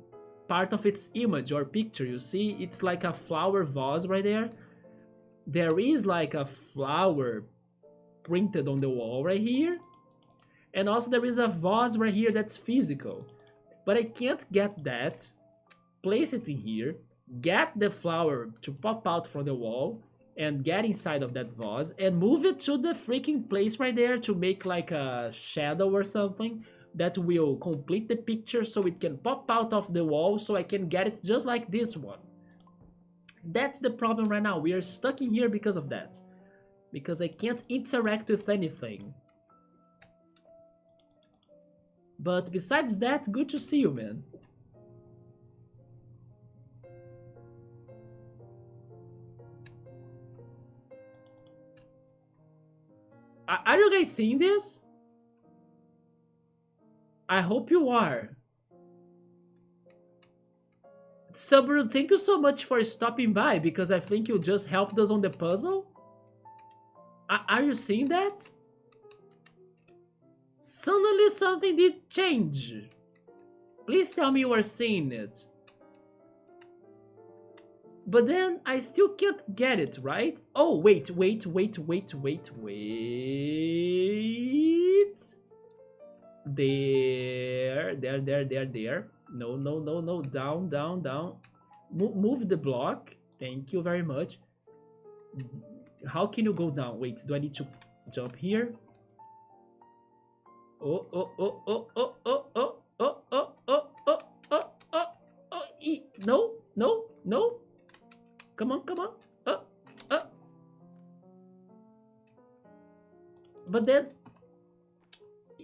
part of its image or picture, you see? It's like a flower vase right there. There is like a flower printed on the wall right here. And also there is a vase right here that's physical. But I can't get that, place it in here, get the flower to pop out from the wall, and get inside of that vase, and move it to the freaking place right there to make like a shadow or something that will complete the picture so it can pop out of the wall so I can get it just like this one. That's the problem right now. We are stuck in here because of that. Because I can't interact with anything. But besides that, good to see you, man. Are you guys seeing this? I hope you are. Subaru, thank you so much for stopping by, because I think you just helped us on the puzzle. Are you seeing that? Suddenly something did change. Please tell me you are seeing it. But then I still can't get it, right? Oh, wait. There. No. Down. Move the block. Thank you very much. How can you go down? Wait, do I need to jump here? Oh. No. Come on. But then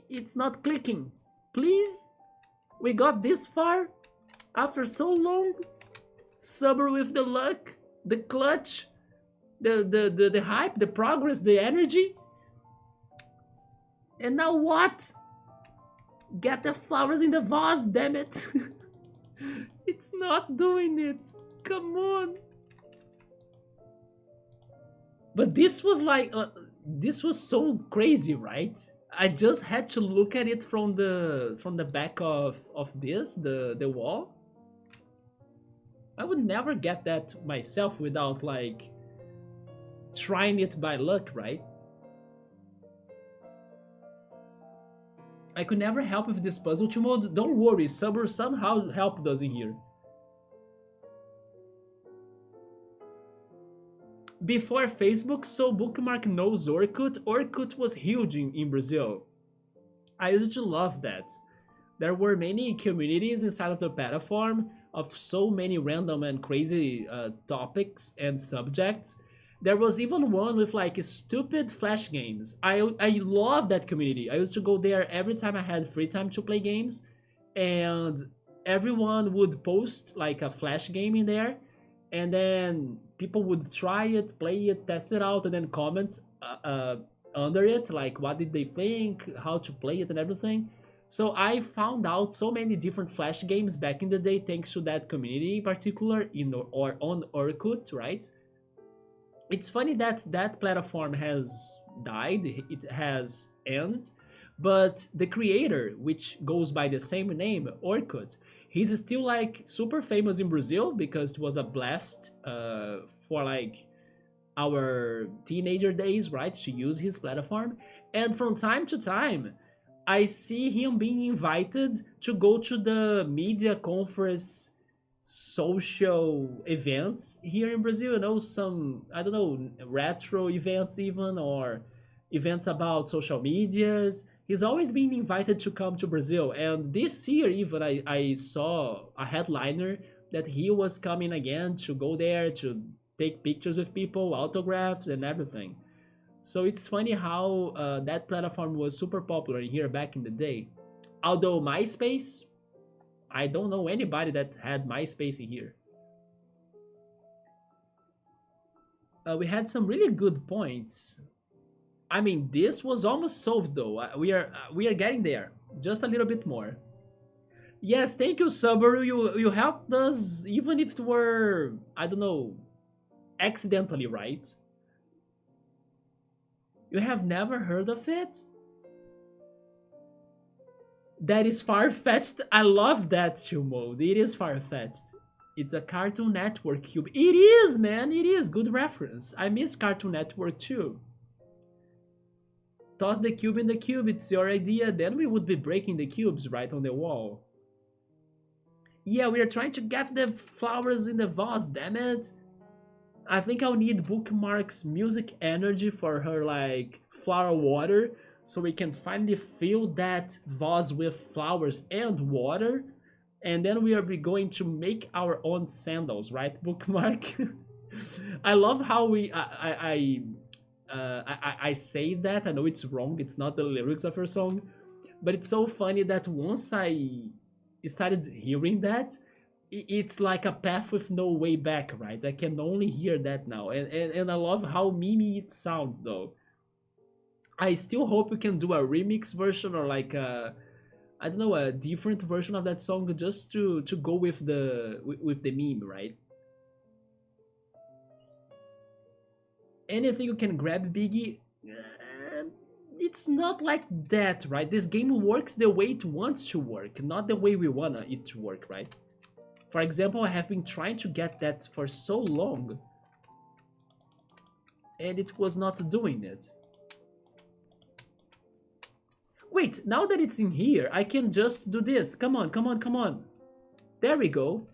it's not clicking. Please? We got this far after so long? Subaru with the luck, the clutch, the hype, the progress, the energy. And now what? Get the flowers in the vase, damn it! It's not doing it. Come on. But this was like, this was so crazy, right? I just had to look at it from the back of this the wall. I would never get that myself without like trying it by luck, right? I could never help with this puzzle to mode. Don't worry, Subber somehow helped us in here. Before Facebook, so Bookmark knows Orkut. Orkut was huge in Brazil. I used to love that. There were many communities inside of the platform of so many random and crazy topics and subjects. There was even one with like stupid flash games. I love that community. I used to go there every time I had free time to play games, and everyone would post like a flash game in there, and then people would try it, play it, test it out, and then comment under it, like what did they think, how to play it, and everything. So I found out so many different flash games back in the day thanks to that community in particular, in or on Orkut, right? It's funny that that platform has died, it has ended, but the creator, which goes by the same name, Orkut, he's still like super famous in Brazil because it was a blast for like our teenager days, right? To use his platform. And from time to time, I see him being invited to go to the media conference social events here in Brazil, you know, some, I don't know, retro events even, or events about social medias. He's always been invited to come to Brazil. And this year even I saw a headliner that he was coming again to go there to take pictures with people, autographs and everything. So it's funny how that platform was super popular here back in the day. Although MySpace, I don't know anybody that had MySpace in here. We had some really good points. I mean, this was almost solved though. We are getting there. Just a little bit more. Yes, thank you, Subaru. You helped us, even if it were, I don't know, accidentally, right? You have never heard of it? That is far-fetched. I love that chill mode. It is far-fetched. It's a Cartoon Network cube. It is, man. It is. Good reference. I miss Cartoon Network too. Toss the cube in the cube. It's your idea. Then we would be breaking the cubes right on the wall. Yeah, we are trying to get the flowers in the vase, damn it. I think I'll need Bookmark's music energy for her, like, flower water, so we can finally fill that vase with flowers and water. And then we are going to make our own sandals, right, Bookmark? I love how I say that. I know it's wrong. It's not the lyrics of her song, but it's so funny that once I started hearing that, it's like a path with no way back, right? I can only hear that now, and I love how mimi it sounds though. I still hope we can do a remix version or like a, I don't know, a different version of that song just to go with the meme, right? Anything you can grab, Biggie. It's not like that, right? This game works the way it wants to work, not the way we wanna it to work, right? For example, I have been trying to get that for so long, and it was not doing it. Wait, now that it's in here, I can just do this. Come on, come on, come on. There we go.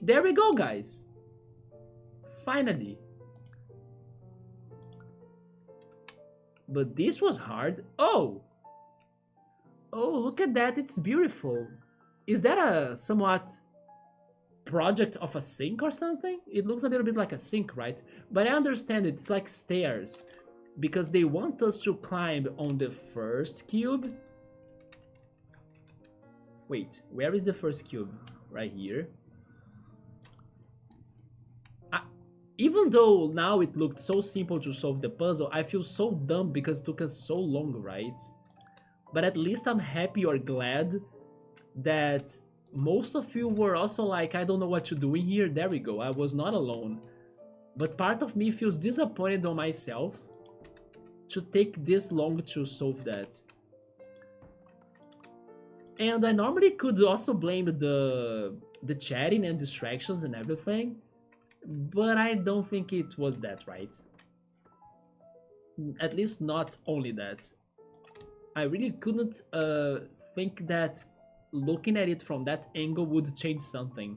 There we go, guys. Finally. But this was hard. Oh! Oh, look at that, it's beautiful. Is that a somewhat project of a sink or something? It looks a little bit like a sink, right? But I understand it's like stairs, because they want us to climb on the first cube. Wait, where is the first cube? Right here. Even though now it looked so simple to solve the puzzle, I feel so dumb because it took us so long, right? But at least I'm happy or glad that most of you were also like, I don't know what you're doing here. There we go, I was not alone. But part of me feels disappointed on myself to take this long to solve that. And I normally could also blame the chatting and distractions and everything, but I don't think it was that, right? At least not only that. I really couldn't think that looking at it from that angle would change something.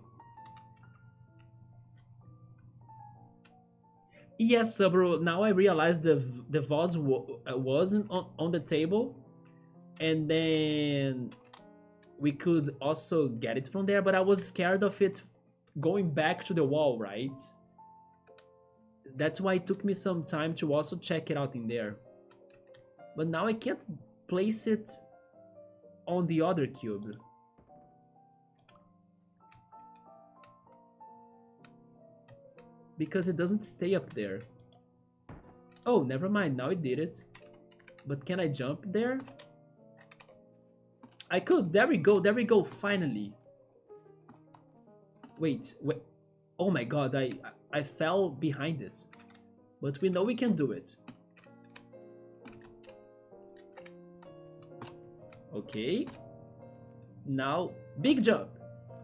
Yes, Sabro, now I realize the vase wasn't on the table, and then we could also get it from there, but I was scared of it going back to the wall, right? That's why it took me some time to also check it out in there. But now I can't place it on the other cube. Because it doesn't stay up there. Oh, never mind, now it did it. But can I jump there? I could, there we go, finally. Wait. Oh my god, I fell behind it. But we know we can do it. Okay. Now, big jump.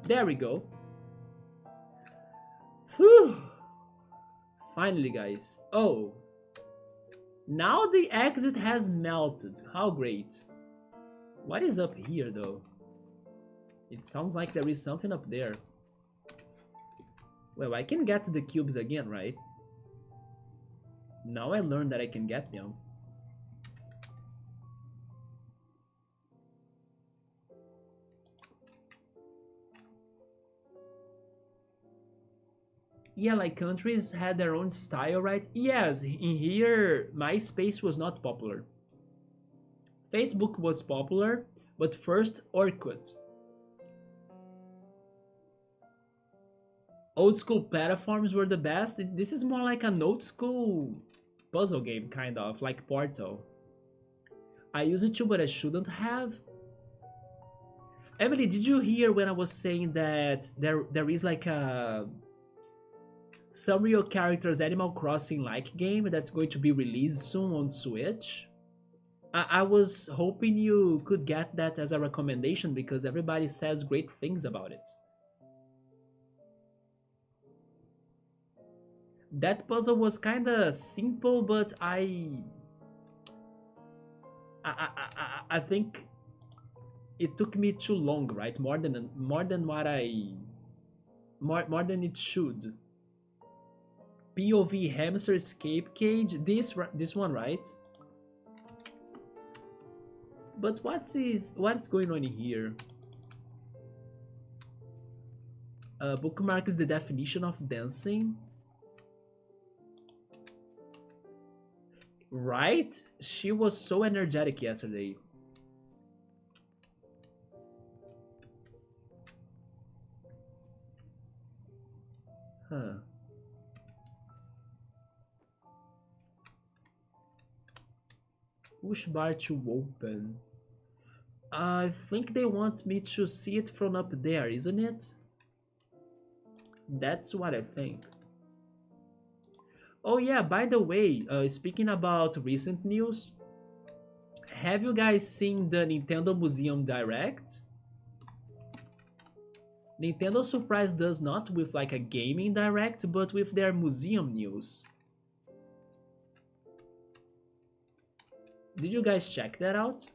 There we go. Whew. Finally, guys. Oh. Now the exit has melted. How great. What is up here, though? It sounds like there is something up there. Well, I can get the cubes again, right? Now I learned that I can get them. Yeah, like countries had their own style, right? Yes, in here, MySpace was not popular. Facebook was popular, but first Orkut. Old school platforms were the best. This is more like an old school puzzle game, kind of, like Portal. I use it too, but I shouldn't have. Emily, did you hear when I was saying that there is like a some real characters Animal Crossing like game that's going to be released soon on Switch? I was hoping you could get that as a recommendation because everybody says great things about it. That puzzle was kinda simple, but I think it took me too long, right? More than what more than it should. POV hamster escape cage. This one, right? But what's going on here? Bookmark is the definition of dancing. Right? She was so energetic yesterday. Huh. Push bar to open. I think they want me to see it from up there, isn't it? That's what I think. Oh yeah, by the way, speaking about recent news, have you guys seen the Nintendo Museum Direct? Nintendo surprised us not with like a gaming direct, but with their museum news. Did you guys check that out?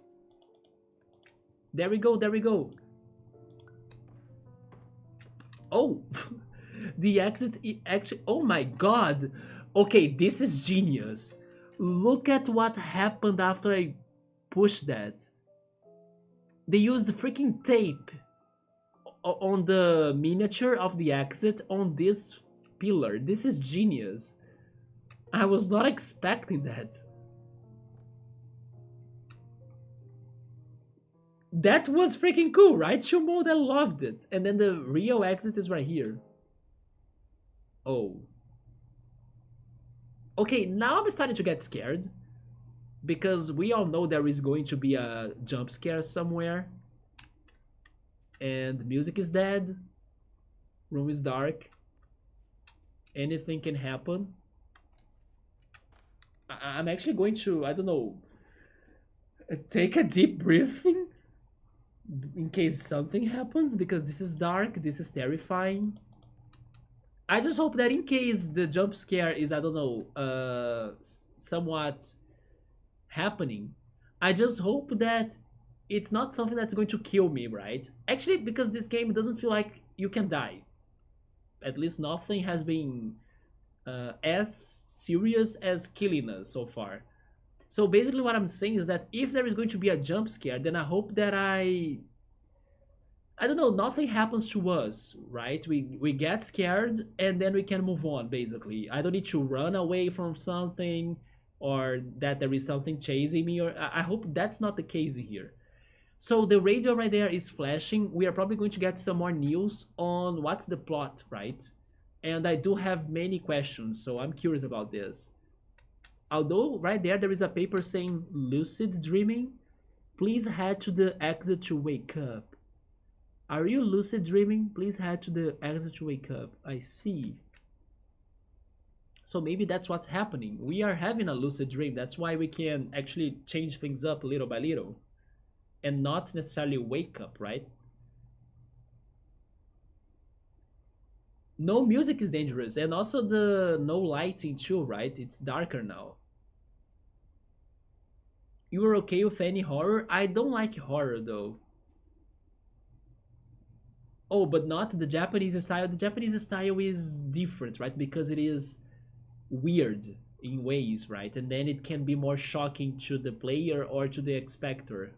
There we go, there we go. Oh, the exit actually, oh my god. Okay, this is genius. Look at what happened after I pushed that. They used freaking tape on the miniature of the exit on this pillar. This is genius. I was not expecting that. That was freaking cool, right, Shumod? I loved it. And then the real exit is right here. Oh. Okay, now I'm starting to get scared. because we all know there is going to be a jump scare somewhere, and music is dead, room is dark, anything can happen. I'm actually going to, I don't know, take a deep breathing in case something happens, because this is dark, this is terrifying. I just hope that in case the jump scare is, I don't know, somewhat happening, I just hope that it's not something that's going to kill me, right? Actually, because this game doesn't feel like you can die. At least nothing has been as serious as killing us so far. So basically, what I'm saying is that if there is going to be a jump scare, then I hope that I don't know, nothing happens to us, right? We get scared and then we can move on, basically. I don't need to run away from something, or that there is something chasing me, or I hope that's not the case here. So the radio right there is flashing. We are probably going to get some more news on what's the plot, right? And I do have many questions, so I'm curious about this. Although right there is a paper saying lucid dreaming, please head to the exit to wake up. Are you lucid dreaming? Please head to the exit to wake up. I see. So maybe that's what's happening. We are having a lucid dream. That's why we can actually change things up little by little and not necessarily wake up, right? No music is dangerous, and also the no lighting too, right? It's darker now. You are okay with any horror? I don't like horror though. Oh, but not the Japanese style. The Japanese style is different, right? Because it is weird in ways, right? And then it can be more shocking to the player or to the spectator.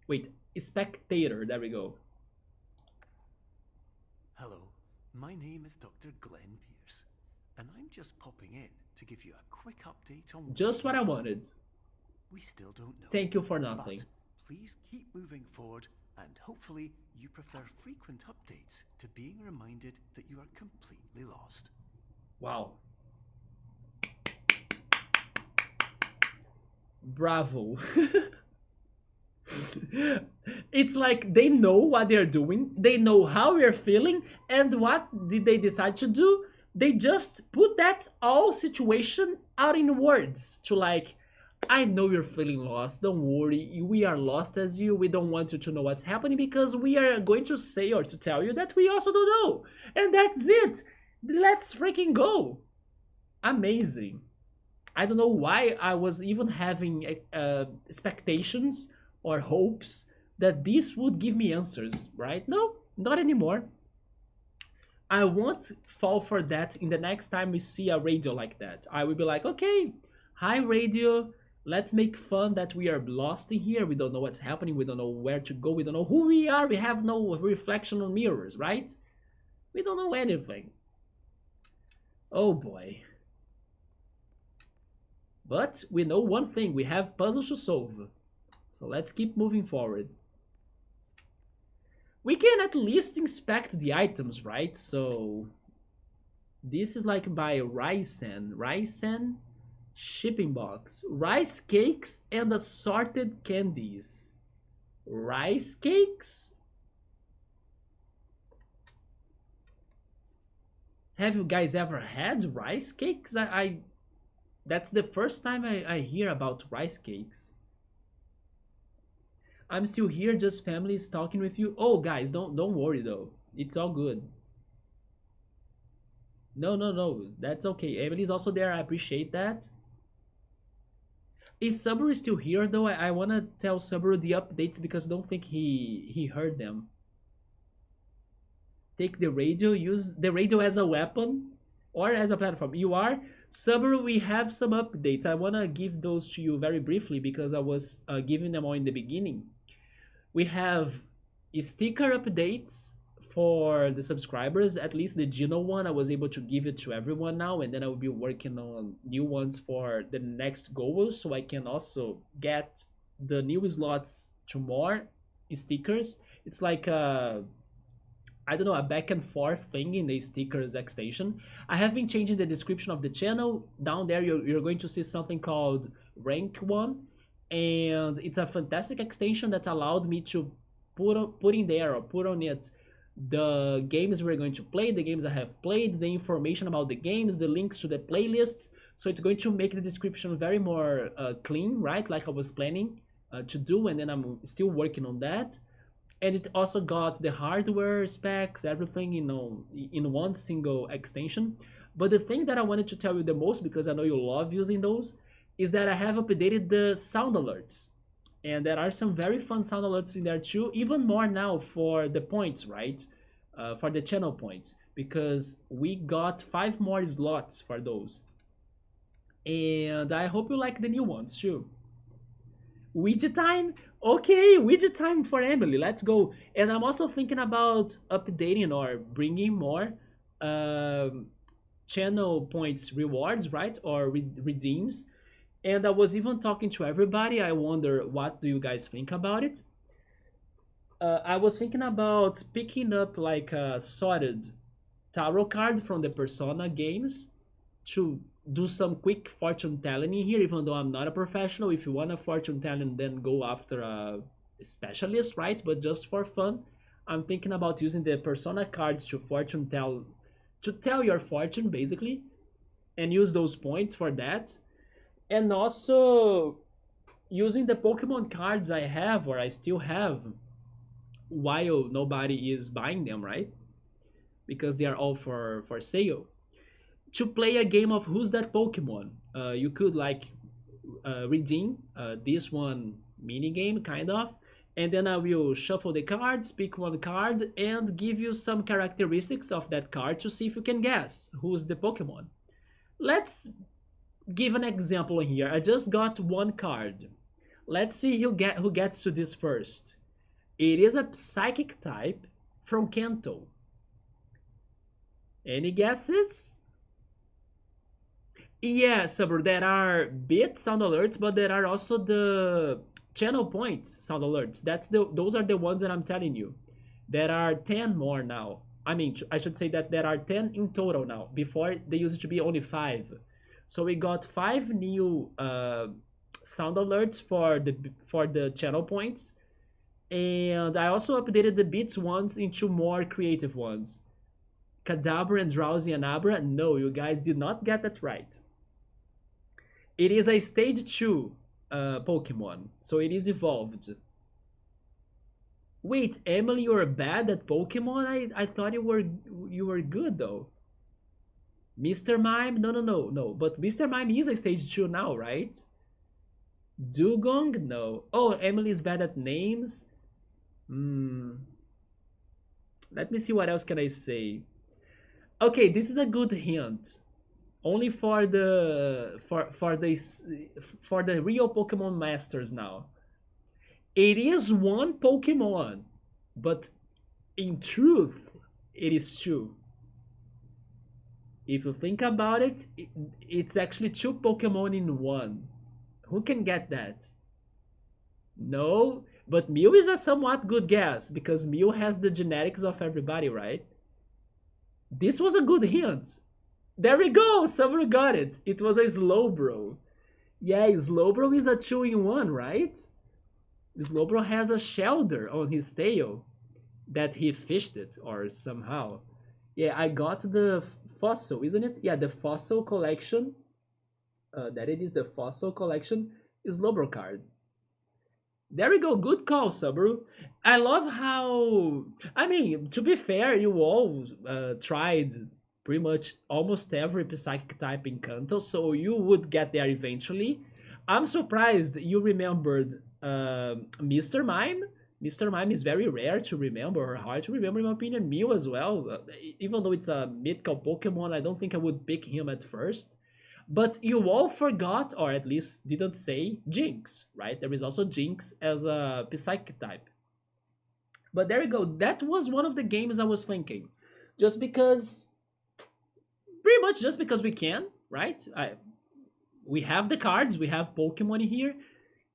Wait, spectator, there we go. Hello, my name is Dr. Glenn Pierce, and I'm just popping in to give you a quick update on Just what I wanted. We still don't know. Thank you for nothing. But please keep moving forward, and hopefully you prefer frequent updates to being reminded that you are completely lost. Wow. Bravo. It's like they know what they're doing, they know how we're feeling, and what did they decide to do? They just put that all situation out in words to like, I know you're feeling lost, don't worry, we are lost as you, we don't want you to know what's happening because we are going to say or to tell you that we also don't know. And that's it. Let's freaking go. Amazing. I don't know why I was even having expectations or hopes that this would give me answers, right? No, not anymore. I won't fall for that in the next time we see a radio like that. I will be like, okay, hi radio, let's make fun that we are lost in here. We don't know what's happening. We don't know where to go. We don't know who we are. We have no reflection on mirrors, right? We don't know anything. Oh boy. But we know one thing, we have puzzles to solve. So let's keep moving forward. We can at least inspect the items, right? So this is like by Ryzen shipping box. Rice cakes and assorted candies. Rice cakes? Have you guys ever had rice cakes? I that's the first time I hear about rice cakes. I'm still here, just families talking with you. Oh guys, don't worry though. It's all good. No, no, no. That's okay. Emily's also there. I appreciate that. Is Subaru still here though? I wanna tell Subaru the updates because I don't think he heard them. Take the radio, use the radio as a weapon or as a platform. You are? Subaru, we have some updates. I wanna give those to you very briefly because I was giving them all in the beginning. We have sticker updates for the subscribers, at least the Gino one. I was able to give it to everyone now, and then I will be working on new ones for the next goals so I can also get the new slots to more stickers. It's like I don't know, a back and forth thing in the stickers extension. I have been changing the description of the channel. Down there, you're going to see something called rank 1. and it's a fantastic extension that allowed me to put in there or put on it the games we're going to play, the games I have played, the information about the games, the links to the playlists. So it's going to make the description very more clean, right? Like I was planning to do, and then I'm still working on that. And it also got the hardware specs, everything, in one single extension. But the thing that I wanted to tell you the most, because I know you love using those, is that I have updated the sound alerts. And there are some very fun sound alerts in there too, even more now for the points, right? For the channel points, because we got 5 more slots for those. And I hope you like the new ones too. Widget time? Okay, widget time for Emily. Let's go. And I'm also thinking about updating or bringing more um, channel points rewards, right? Or redeems. And I was even talking to everybody. I wonder, what do you guys think about it? I was thinking about picking up like a sorted tarot card from the Persona games to do some quick fortune telling in here, even though I'm not a professional. If you want a fortune telling, then go after a specialist, right? But just for fun, I'm thinking about using the Persona cards to to tell your fortune basically, and use those points for that. And also using the Pokemon cards I have or I still have while nobody is buying them, right? Because they are all for sale. To play a game of Who's That Pokemon. You could like redeem this one mini game, kind of, and then I will shuffle the cards, pick one card, and give you some characteristics of that card to see if you can guess who's the Pokemon. Let's give an example here. I just got one card. Let's see who gets to this first. It is a psychic type from Kanto. Any guesses? Yeah, Sabr, there are bit sound alerts, but there are also the channel points sound alerts. Those are the ones that I'm telling you. There are 10 more now. I mean, I should say that there are 10 in total now. Before, they used to be only 5. So we got 5 new sound alerts for the channel points. And I also updated the bits ones into more creative ones. Kadabra and Drowsy and Abra? No, you guys did not get that right. It is a stage 2 Pokemon, so it is evolved. Wait, Emily, you're bad at Pokemon? I thought you were good though. Mr. Mime? No. But Mr. Mime is a stage 2 now, right? Dugong? No. Oh, Emily is bad at names? Hmm. Let me see what else can I say. Okay, this is a good hint. Only for the real Pokemon masters now. It is one Pokemon, but in truth, it is two. If you think about it, it's actually two Pokemon in one. Who can get that? No, but Mew is a somewhat good guess because Mew has the genetics of everybody, right? This was a good hint. There we go, someone got it. It was a Slowbro. Yeah, Slowbro is a 2-in-1, right? Slowbro has a shelter on his tail that he fished it or somehow. Yeah, I got the fossil, isn't it? Yeah, the fossil collection. That it is the fossil collection Slowbro card. There we go. Good call, Subaru. I love how. I mean, to be fair, you all tried pretty much almost every psychic type in Kanto, so you would get there eventually. I'm surprised you remembered Mr. Mime. Mr. Mime is very rare to remember or hard to remember, in my opinion. Mew as well. Even though it's a mythical Pokemon, I don't think I would pick him at first. But you all forgot, or at least didn't say, Jinx, right? There is also Jinx as a Psychic type. But there you go. That was one of the games I was thinking. Just because, pretty much just because we can, right? We have the cards, we have Pokemon here,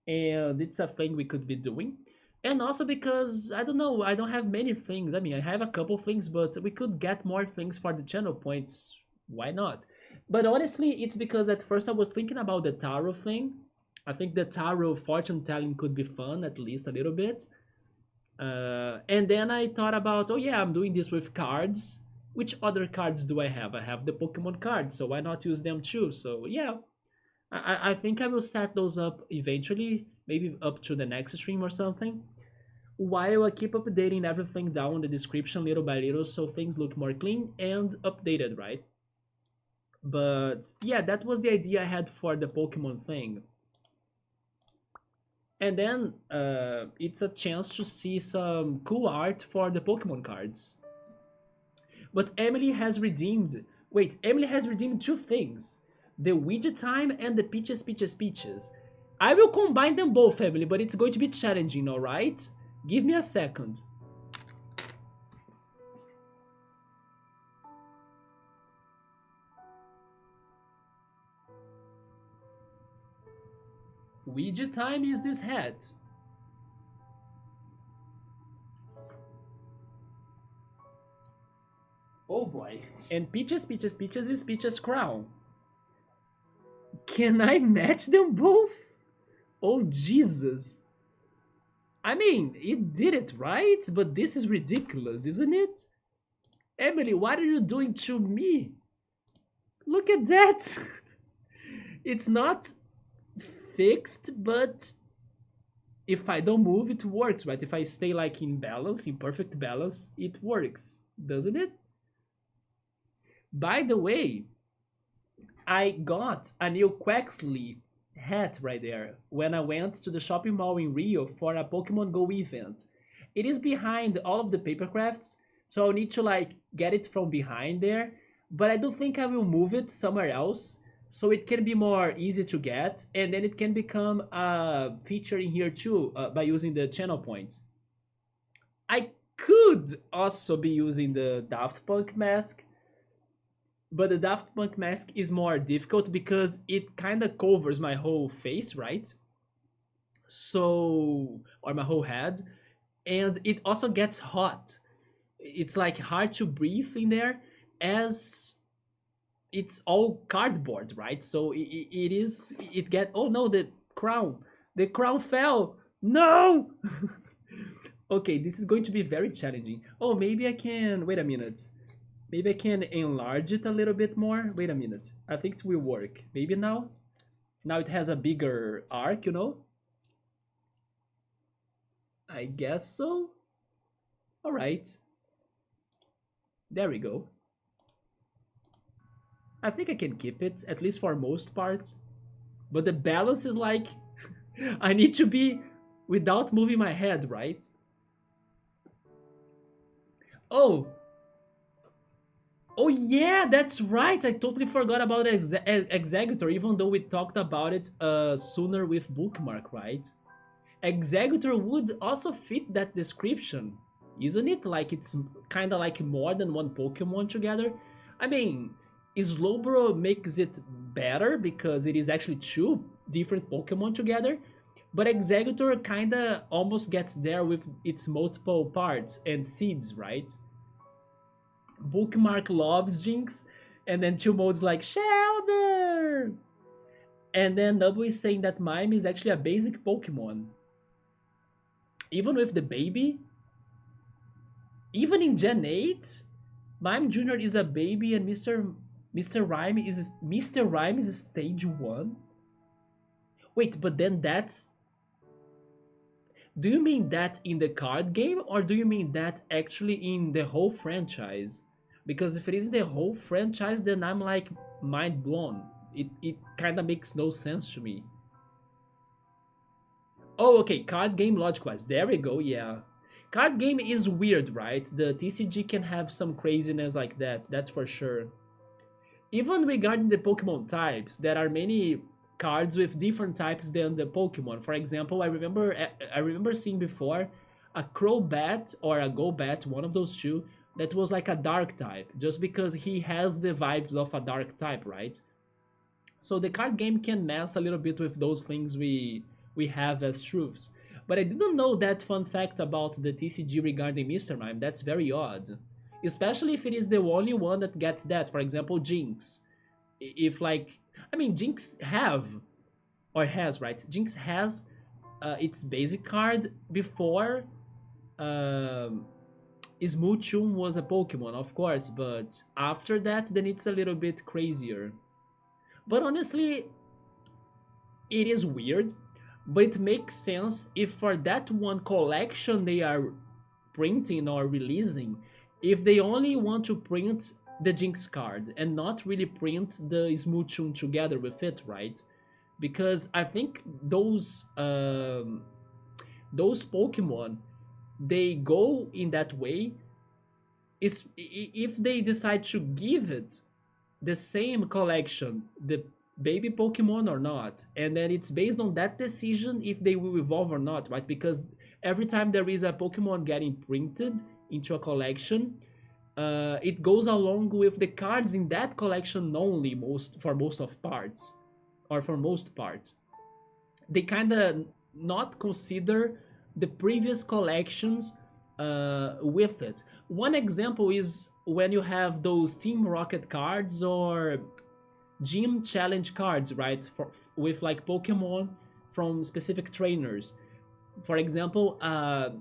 and it's a thing we could be doing. And also because, I don't know, I don't have many things. I mean, I have a couple things, but we could get more things for the channel points. Why not? But honestly, it's because at first I was thinking about the tarot thing. I think the tarot fortune telling could be fun, at least a little bit. And then I thought about, oh yeah, I'm doing this with cards. Which other cards do I have? I have the Pokemon cards, so why not use them too? So yeah, I think I will set those up eventually, maybe up to the next stream or something. While I keep updating everything down in the description little by little so things look more clean and updated, right? But yeah, that was the idea I had for the Pokemon thing. And then it's a chance to see some cool art for the Pokemon cards. But Emily has redeemed. Wait, Emily has redeemed two things: the Ouija time and the Peaches, Peaches, Peaches. I will combine them both, Emily, but it's going to be challenging, alright? Give me a second. Ouija time is this hat. Oh boy. And Peaches, Peaches, Peaches is Peaches' crown. Can I match them both? Oh Jesus. I mean, it did it, right? But this is ridiculous, isn't it? Emily, what are you doing to me? Look at that. It's not fixed, but if I don't move, it works, right? If I stay like in balance, in perfect balance, it works, doesn't it? By the way, I got a new Quaxley hat right there when I went to the shopping mall in Rio for a Pokemon Go event. It is behind all of the paper crafts, so I'll need to like get it from behind there. But I do think I will move it somewhere else so it can be more easy to get, and then it can become a feature in here too by using the channel points. I could also be using the Daft Punk mask, but the Daft Punk mask is more difficult because it kind of covers my whole face, right? So, or my whole head, and it also gets hot. It's like hard to breathe in there as it's all cardboard, right? So it is, it get, oh no, the crown fell. No! Okay, this is going to be very challenging. Oh, maybe I can, wait a minute. Maybe I can enlarge it a little bit more. Wait a minute. I think it will work. Maybe now? Now it has a bigger arc, you know? I guess so. Alright. There we go. I think I can keep it, at least for most parts. But the balance is like... I need to be without moving my head, right? Oh! Oh yeah, that's right. I totally forgot about Executor, even though we talked about it sooner with Bookmark, right? Executor would also fit that description, isn't it? Like it's kind of like more than one Pokemon together. I mean, Slowbro makes it better because it is actually two different Pokemon together, but Executor kind of almost gets there with its multiple parts and seeds, right? Bookmark loves Jinx, and then Two Mode's like, Shelder! And then Nubble is saying that Mime is actually a basic Pokemon. Even with the baby, even in Gen 8, Mime Jr. is a baby and Mr. Rhyme is stage 1? Wait, but then that's... Do you mean that in the card game, or do you mean that actually in the whole franchise? Because if it is the whole franchise, then I'm like mind blown. It kind of makes no sense to me. Oh, okay, card game logic wise. There we go, yeah. Card game is weird, right? The TCG can have some craziness like that, that's for sure. Even regarding the Pokemon types, there are many cards with different types than the Pokemon. For example, I remember seeing before a Crobat or a Golbat, one of those two, that was like a dark type, just because he has the vibes of a dark type, right? So the card game can mess a little bit with those things we have as truths. But I didn't know that fun fact about the TCG regarding Mr. Mime. That's very odd. Especially if it is the only one that gets that. For example, Jinx. If like... I mean, Jinx have or has, right? Jinx has its basic card before um, Smoochum was a Pokemon, of course, but after that, then it's a little bit crazier. But honestly, it is weird, but it makes sense if for that one collection they are printing or releasing, if they only want to print the Jinx card and not really print the Smoochum together with it, right? Because I think those Pokemon they go in that way is if they decide to give it the same collection, the baby Pokemon or not, and then it's based on that decision if they will evolve or not, right? Because every time there is a Pokemon getting printed into a collection, it goes along with the cards in that collection only most of parts, or for most part. They kind of not consider the previous collections with it. One example is when you have those Team Rocket cards or gym challenge cards, right? With like Pokemon from specific trainers. For example,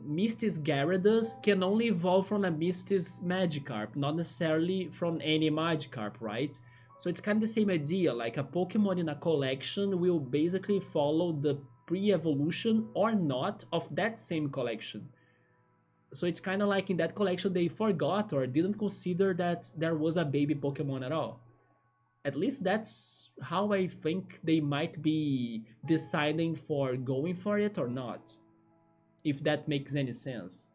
Misty's Gyarados can only evolve from a Misty's Magikarp, not necessarily from any Magikarp, right? So it's kind of the same idea, like a Pokemon in a collection will basically follow the pre-evolution or not of that same collection. So it's kind of like in that collection they forgot or didn't consider that there was a baby Pokemon at all. At least that's how I think they might be deciding for going for it or not, if that makes any sense.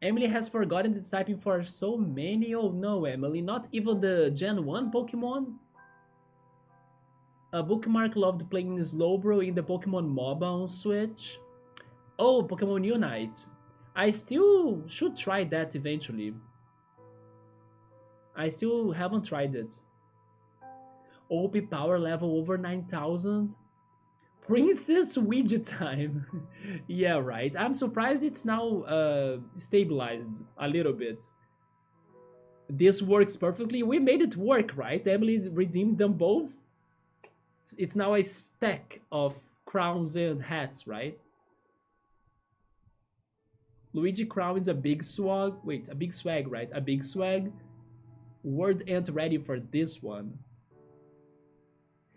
Emily has forgotten the typing for so many. Oh no, Emily, not even the Gen 1 Pokemon? A bookmark loved playing Slowbro in the Pokemon MOBA on Switch. Oh, Pokemon Unite. I still should try that eventually. I still haven't tried it. OP power level over 9,000. Princess Widget time. Yeah, right. I'm surprised it's now stabilized a little bit. This works perfectly. We made it work, right? Emily redeemed them both. It's now a stack of crowns and hats, right? Luigi crown is a big swag. Wait, a big swag, right? A big swag. Word ain't ready for this one.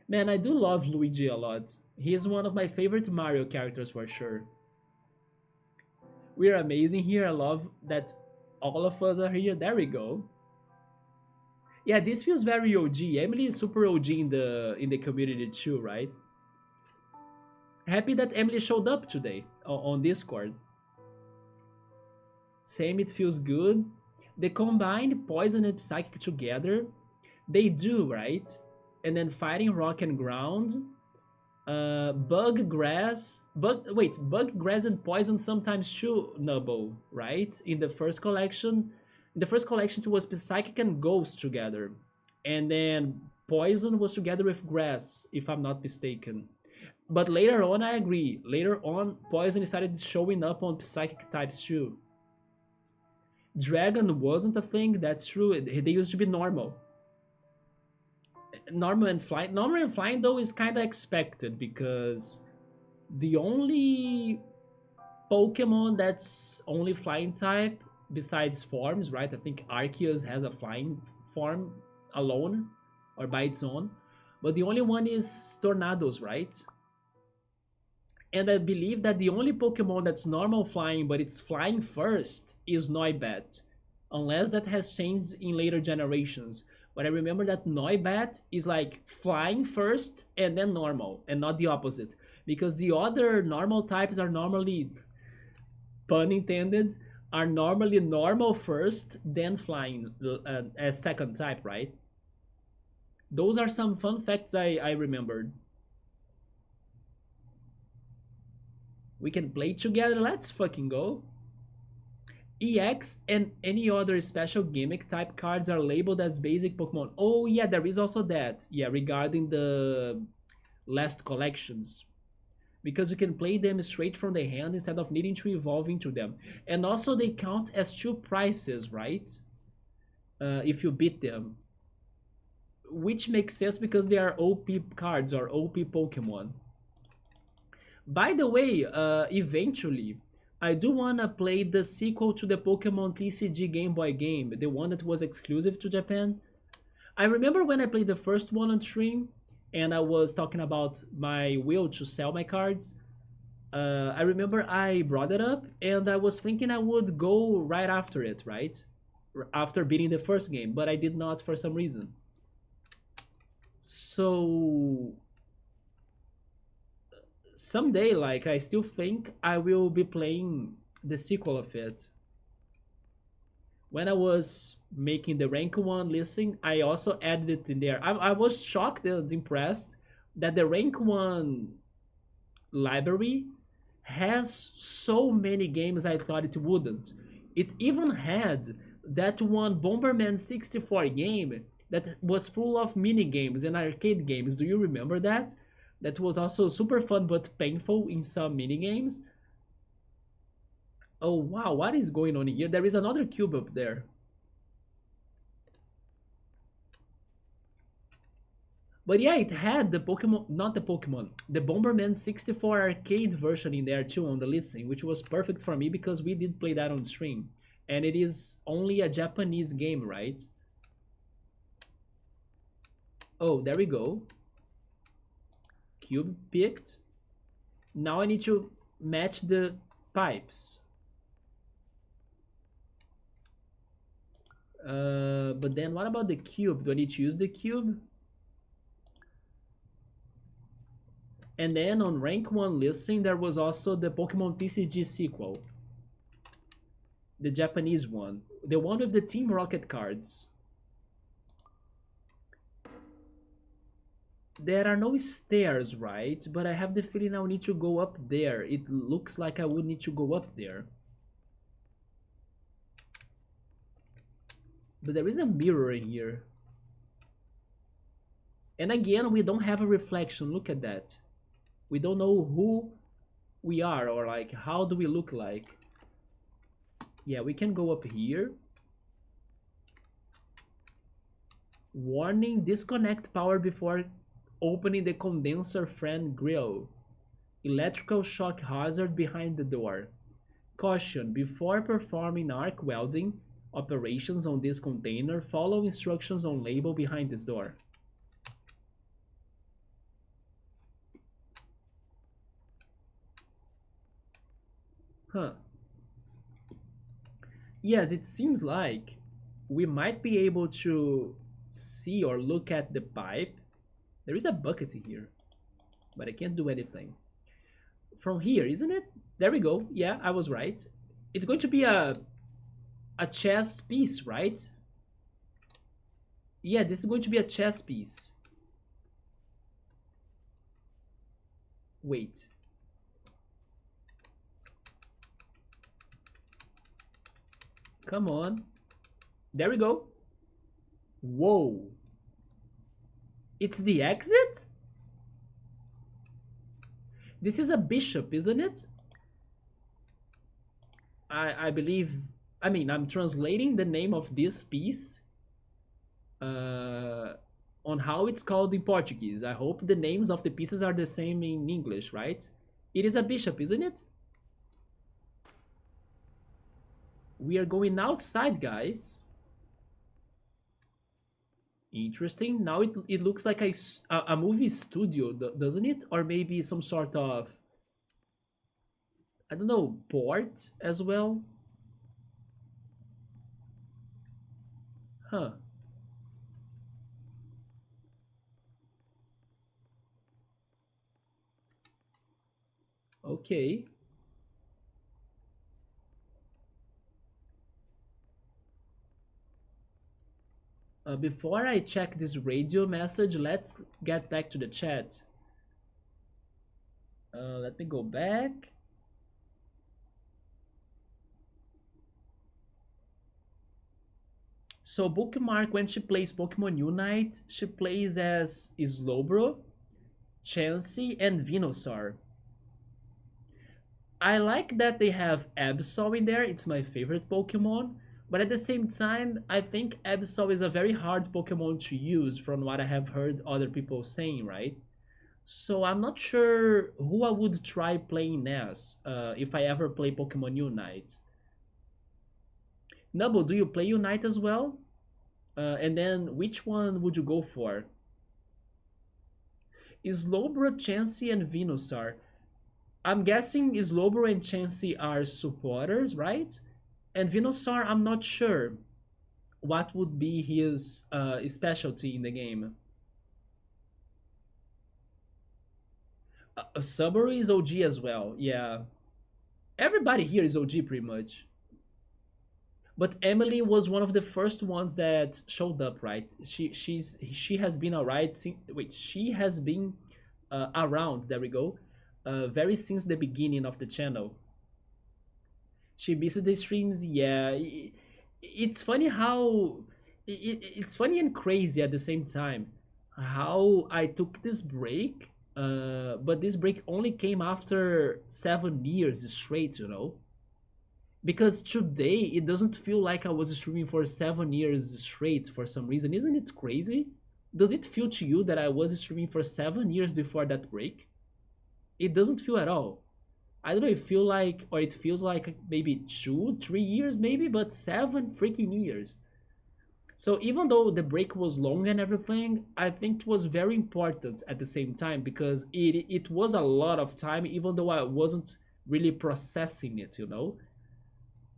Man, I do love Luigi a lot. He is one of my favorite Mario characters for sure. We're amazing here. I love that all of us are here. There we go. Yeah, this feels very OG. Emily is super OG in the community too, right? Happy that Emily showed up today on Discord. Same, it feels good. They combine poison and psychic together. They do, right? And then fighting rock and ground. Bug grass and poison sometimes too, Nubble, right? In the first collection it was psychic and ghost together, and then poison was together with grass, if I'm not mistaken. But later on, I agree. Later on, poison started showing up on psychic types too. Dragon wasn't a thing. That's true. They used to be normal. Normal and flying though is kind of expected because the only Pokemon that's only flying type besides forms, right? I think Arceus has a flying form alone or by its own, but the only one is Tornadoes, right? And I believe that the only Pokemon that's normal flying but it's flying first is Noibat, unless that has changed in later generations. But I remember that Noibat is like flying first and then normal, and not the opposite. Because the other normal types are normally, pun intended, are normally normal first, then flying as second type, right? Those are some fun facts I remembered. We can play together, let's fucking go. EX and any other special gimmick type cards are labeled as basic Pokemon. Oh yeah, there is also that. Yeah, regarding the last collections. Because you can play them straight from the hand instead of needing to evolve into them. And also they count as two prices, right? If you beat them. which makes sense because they are OP cards or OP Pokemon. By the way, eventually, I do wanna play the sequel to the Pokemon TCG Game Boy game, the one that was exclusive to Japan. I remember when I played the first one on stream, and I was talking about my will to sell my cards. I remember I brought it up, and I was thinking I would go right after it, right? After beating the first game, but I did not for some reason. So someday, like, I still think I will be playing the sequel of it. When I was making the rank 1 listing, I also added it in there. I was shocked and impressed that the rank 1 library has so many games I thought it wouldn't. It even had that one Bomberman 64 game that was full of mini games and arcade games. Do you remember that? That was also super fun but painful in some mini games. Oh wow, what is going on here? There is another cube up there. But yeah, it had the Pokemon, not the Pokemon, the Bomberman 64 arcade version in there too on the listing, which was perfect for me because we did play that on stream. And it is only a Japanese game, right? Oh, there we go. Cube picked. Now I need to match the pipes. But then what about the cube? Do I need to use the cube? And then on rank 1 listing, there was also the Pokemon TCG sequel. The Japanese one. The one with the Team Rocket cards. There are no stairs, right? But I have the feeling I'll need to go up there. It looks like I would need to go up there. But there is a mirror in here. And again, we don't have a reflection. Look at that. We don't know who we are or like how do we look like. Yeah, we can go up here. Warning, disconnect power before opening the condenser fan grill. Electrical shock hazard behind the door. Caution, before performing arc welding operations on this container, follow instructions on label behind this door. Huh. Yes, it seems like we might be able to see or look at the pipe. There is a bucket here, but I can't do anything. From here, isn't it? There we go. Yeah, I was right. It's going to be a chess piece, right? Yeah, this is going to be a chess piece. Wait. Come on. There we go. Whoa. It's the exit? This is a bishop, isn't it? I believe... I mean, I'm translating the name of this piece on how it's called in Portuguese. I hope the names of the pieces are the same in English, right? It is a bishop, isn't it? We are going outside, guys. Interesting. Now it looks like a movie studio, doesn't it? Or maybe some sort of, I don't know, port as well. Huh. Okay. Before I check this radio message, let's get back to the chat. Let me go back. So Bookmark, when she plays Pokemon Unite, she plays as Slowbro, Chansey, and Venusaur. I like that they have Absol in there, it's my favorite Pokemon, But at the same time, I think Absol is a very hard Pokemon to use from what I have heard other people saying, right? So I'm not sure who I would try playing as if I ever play Pokemon Unite. Nubble, do you play Unite as well? And then which one would you go for? Slowbro, Chansey, and Venusaur. I'm guessing Slowbro and Chansey are supporters, right? And Venusaur, I'm not sure what would be his specialty in the game. Subaru is OG as well, yeah. Everybody here is OG pretty much. But Emily was one of the first ones that showed up, right? She has been alright. Wait, she has been around. There we go. Very since the beginning of the channel. She missed the streams. Yeah, it's funny how it's funny and crazy at the same time. How I took this break, but this break only came after 7 years straight. Because today it doesn't feel like I was streaming for 7 years straight for some reason. Isn't it crazy? Does it feel to you that I was streaming for 7 years before that break? It doesn't feel at all. I don't know. It feels like maybe 2, 3 years, maybe, but 7 freaking years. So even though the break was long and everything, I think it was very important at the same time because it was a lot of time, even though I wasn't really processing it.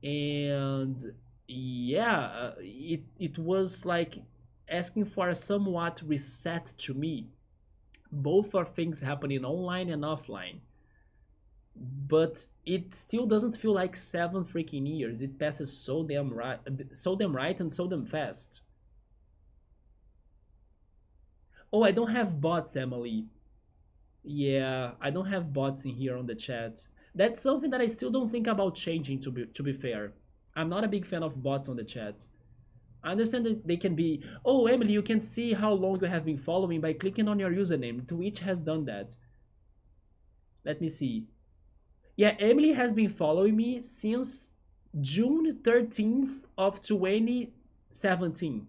And yeah, it was like asking for a somewhat reset to me. Both are things happening online and offline, but it still doesn't feel like 7 freaking years. It passes so damn right and so damn fast. Oh, I don't have bots, Emily. Yeah, I don't have bots in here on the chat. That's something that I still don't think about changing, to be fair. I'm not a big fan of bots on the chat. I understand that they can be, oh, Emily, you can see how long you have been following by clicking on your username. Twitch has done that. Let me see. Yeah, Emily has been following me since June 13th of 2017.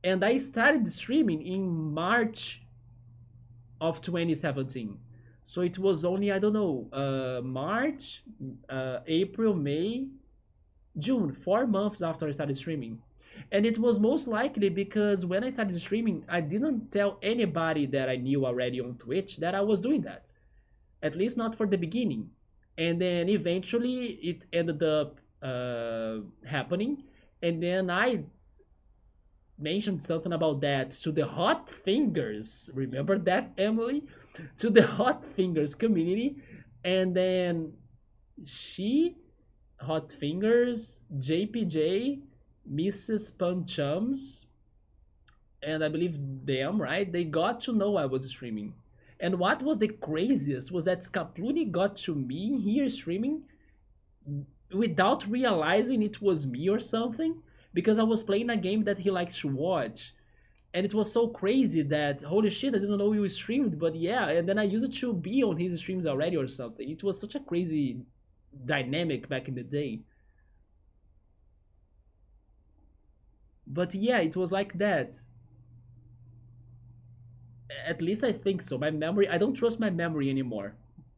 And I started streaming in March of 2017. So it was only, I don't know, March, April, May, June, 4 months after I started streaming. And it was most likely because when I started streaming, I didn't tell anybody that I knew already on Twitch that I was doing that. At least not for the beginning. And then eventually it ended up happening. And then I mentioned something about that to the Hot Fingers. Remember that, Emily? To the Hot Fingers community. And then she, Hot Fingers, JPJ, Mrs. Punchums, and I believe them, right? They got to know I was streaming. And what was the craziest was that Scapluni got to me here streaming without realizing it was me or something because I was playing a game that he likes to watch. And it was so crazy that, holy shit, I didn't know you streamed, but yeah, and then I used it to be on his streams already or something. It was such a crazy dynamic back in the day. But yeah, it was like that. At least I think so. My memory, I don't trust my memory anymore.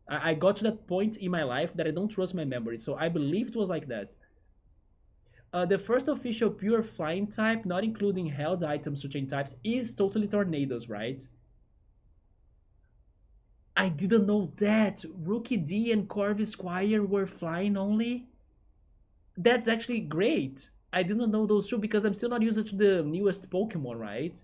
I got to that point in my life that I don't trust my memory, so I believe it was like that. The first official pure flying type, not including held items to chain types, is totally tornadoes, right? I didn't know that. Rookie D and Corvus Squire were flying only. That's actually great. I didn't know those two because I'm still not used to the newest Pokemon, right?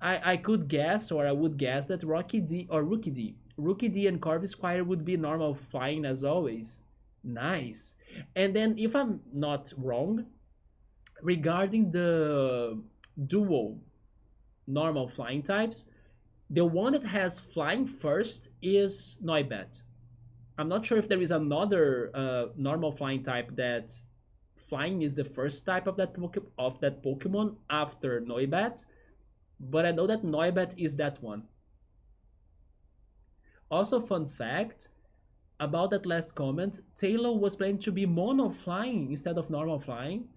I could guess, or I would guess that Rookie D and Corvus Squire would be normal flying as always. Nice. And then, if I'm not wrong, regarding the dual normal flying types, the one that has flying first is Noibat. I'm not sure if there is another normal flying type that flying is the first type of that Pokemon after Noibat, but I know that Noibat is that one. Also, fun fact: About that last comment, Taylor was planning to be mono flying instead of normal flying.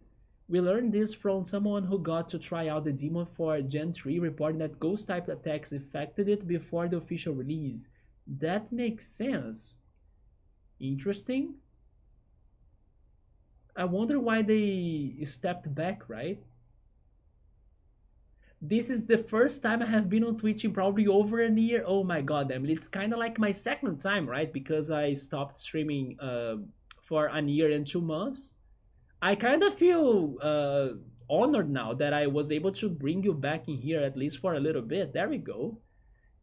We learned this from someone who got to try out the demon for Gen 3, reporting that ghost type attacks affected it before the official release. That makes sense. Interesting. I wonder why they stepped back, right? This is the first time I have been on Twitch in probably over a year. Oh my god, Emily, it's kind of like my second time, right? Because I stopped streaming for a year and 2 months. I kind of feel honored now that I was able to bring you back in here at least for a little bit. There we go.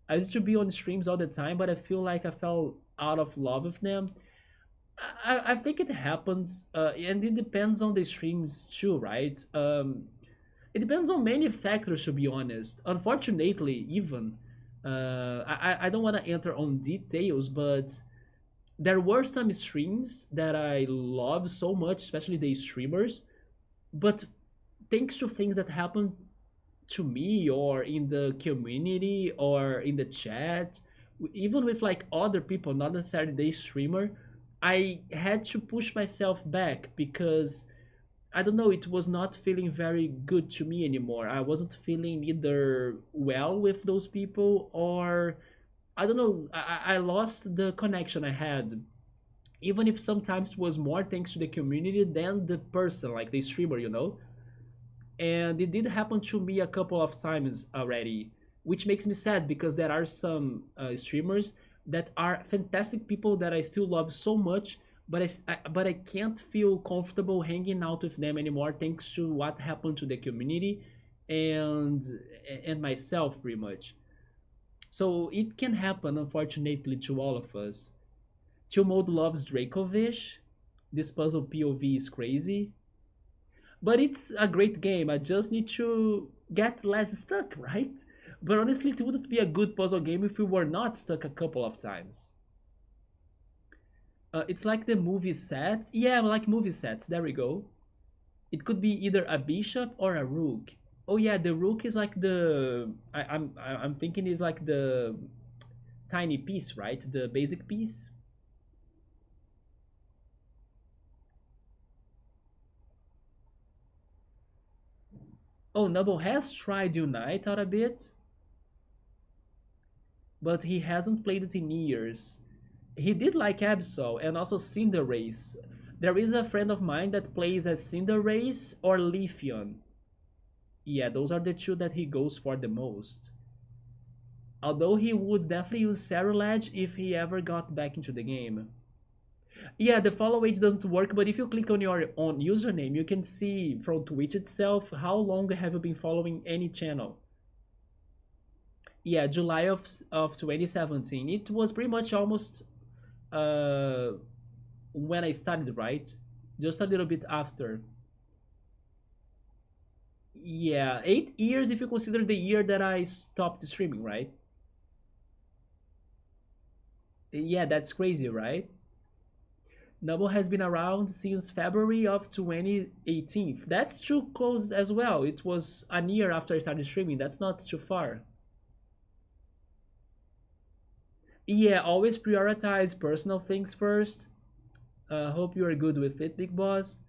I used to be on streams all the time, but I feel like I fell out of love with them. I think it happens, and it depends on the streams too, right? It depends on many factors, to be honest. Unfortunately, even I don't want to enter on details, but there were some streams that I love so much, especially the streamers. But thanks to things that happened to me or in the community or in the chat, even with like other people, not necessarily the streamer, I had to push myself back because I don't know, it was not feeling very good to me anymore. I wasn't feeling either well with those people or I don't know, I lost the connection I had. Even if sometimes it was more thanks to the community than the person, like the streamer. And it did happen to me a couple of times already, which makes me sad because there are some streamers that are fantastic people that I still love so much, but but I can't feel comfortable hanging out with them anymore thanks to what happened to the community and and myself pretty much. So it can happen, unfortunately, to all of us. Chill Mode loves Dracovish. This puzzle POV is crazy. But it's a great game. I just need to get less stuck, right? But honestly, it wouldn't be a good puzzle game if we were not stuck a couple of times. It's like the movie sets. Yeah, like movie sets. There we go. It could be either a bishop or a rook. Oh yeah, the rook is like the I'm thinking is like the tiny piece, right? The basic piece. Oh, Nubble has tried Unite out a bit, but he hasn't played it in years. He did like Absol and also Cinderace. There is a friend of mine that plays as Cinderace or Leafeon. Yeah, those are the two that he goes for the most. Although he would definitely use Cerulege if he ever got back into the game. Yeah, the follow age doesn't work, but if you click on your own username, you can see from Twitch itself how long have you been following any channel. Yeah, July of 2017. It was pretty much almost uh, when I started, right? Just a little bit after. Yeah, 8 years if you consider the year that I stopped streaming, right? Yeah, that's crazy, right? Nubble has been around since February of 2018. That's too close as well. It was a year after I started streaming. That's not too far. Yeah, always prioritize personal things first. Hope you are good with it, Big Boss.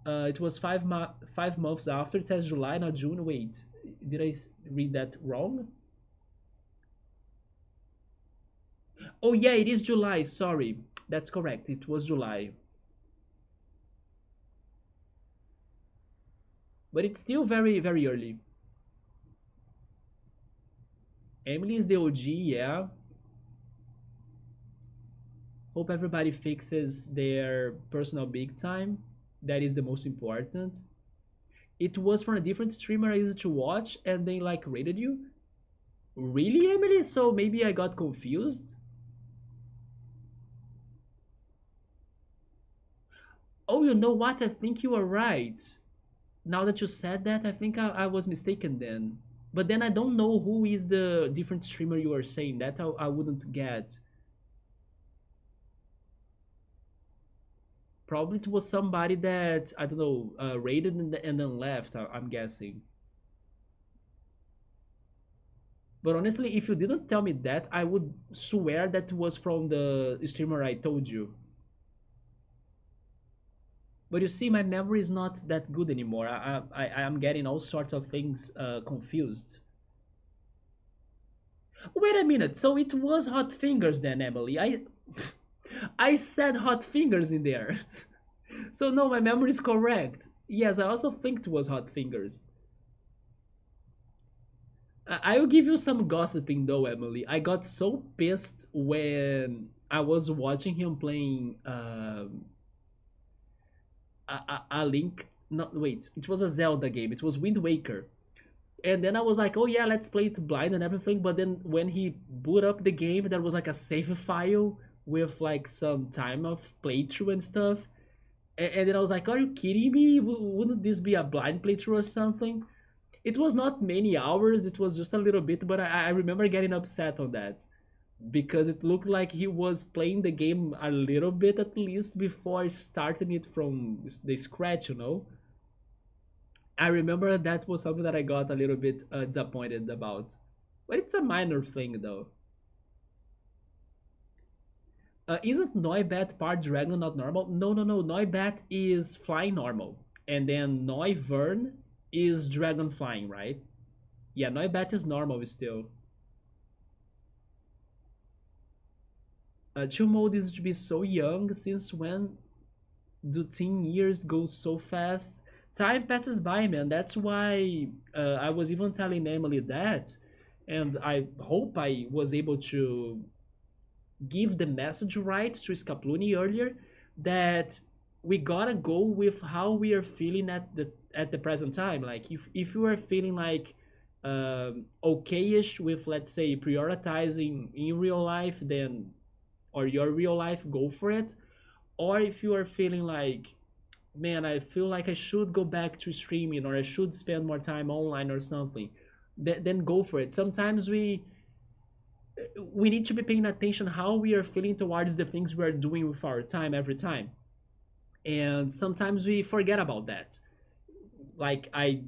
It was 5 months after. It says July, not June. Wait, did I read that wrong? Oh yeah, it is July. Sorry, that's correct. It was July, but it's still very very early. Emily is the OG. Yeah. Hope everybody fixes their personal big time. That is the most important. It was from a different streamer I used to watch, and they like rated you. Really, Emily? So maybe I got confused. Oh, you know what? I think you are right. Now that you said that, I think I was mistaken then. But then I don't know who is the different streamer you are saying. That I wouldn't get. Probably it was somebody that, I don't know, rated and then left, I'm guessing. But honestly, if you didn't tell me that, I would swear that was from the streamer I told you. But you see, my memory is not that good anymore. I am getting all sorts of things confused. Wait a minute. So it was Hot Fingers then, Emily. I said Hot Fingers in there. So no, my memory is correct. Yes, I also think it was Hot Fingers. I will give you some gossiping though, Emily. I got so pissed when I was watching him playing a Link. Not wait, it was a Zelda game. It was Wind Waker. And then I was like, oh yeah, let's play it blind and everything. But then when he boot up the game, there was like a save file with like some time of playthrough and stuff. And then I was like, are you kidding me? Wouldn't this be a blind playthrough or something? It was not many hours, it was just a little bit, but I remember getting upset on that because it looked like he was playing the game a little bit at least before starting it from the scratch. I remember that was something that I got a little bit disappointed about. But it's a minor thing though. Isn't Noibat part dragon not normal? No, no, no. Noibat is flying normal. And then Noivern is dragon flying, right? Yeah, Noibat is normal still. Chill mode is to be so young. Since when do teen years go so fast? Time passes by, man. That's why I was even telling Emily that. And I hope I was able to give the message right to Scapluni earlier that we gotta go with how we are feeling at the present time. Like if you are feeling like okayish with, let's say, prioritizing in real life, then or your real life, go for it. Or if you are feeling like, man, I feel like I should go back to streaming or I should spend more time online or something, then go for it. Sometimes we need to be paying attention how we are feeling towards the things we are doing with our time every time, and sometimes we forget about that. Like I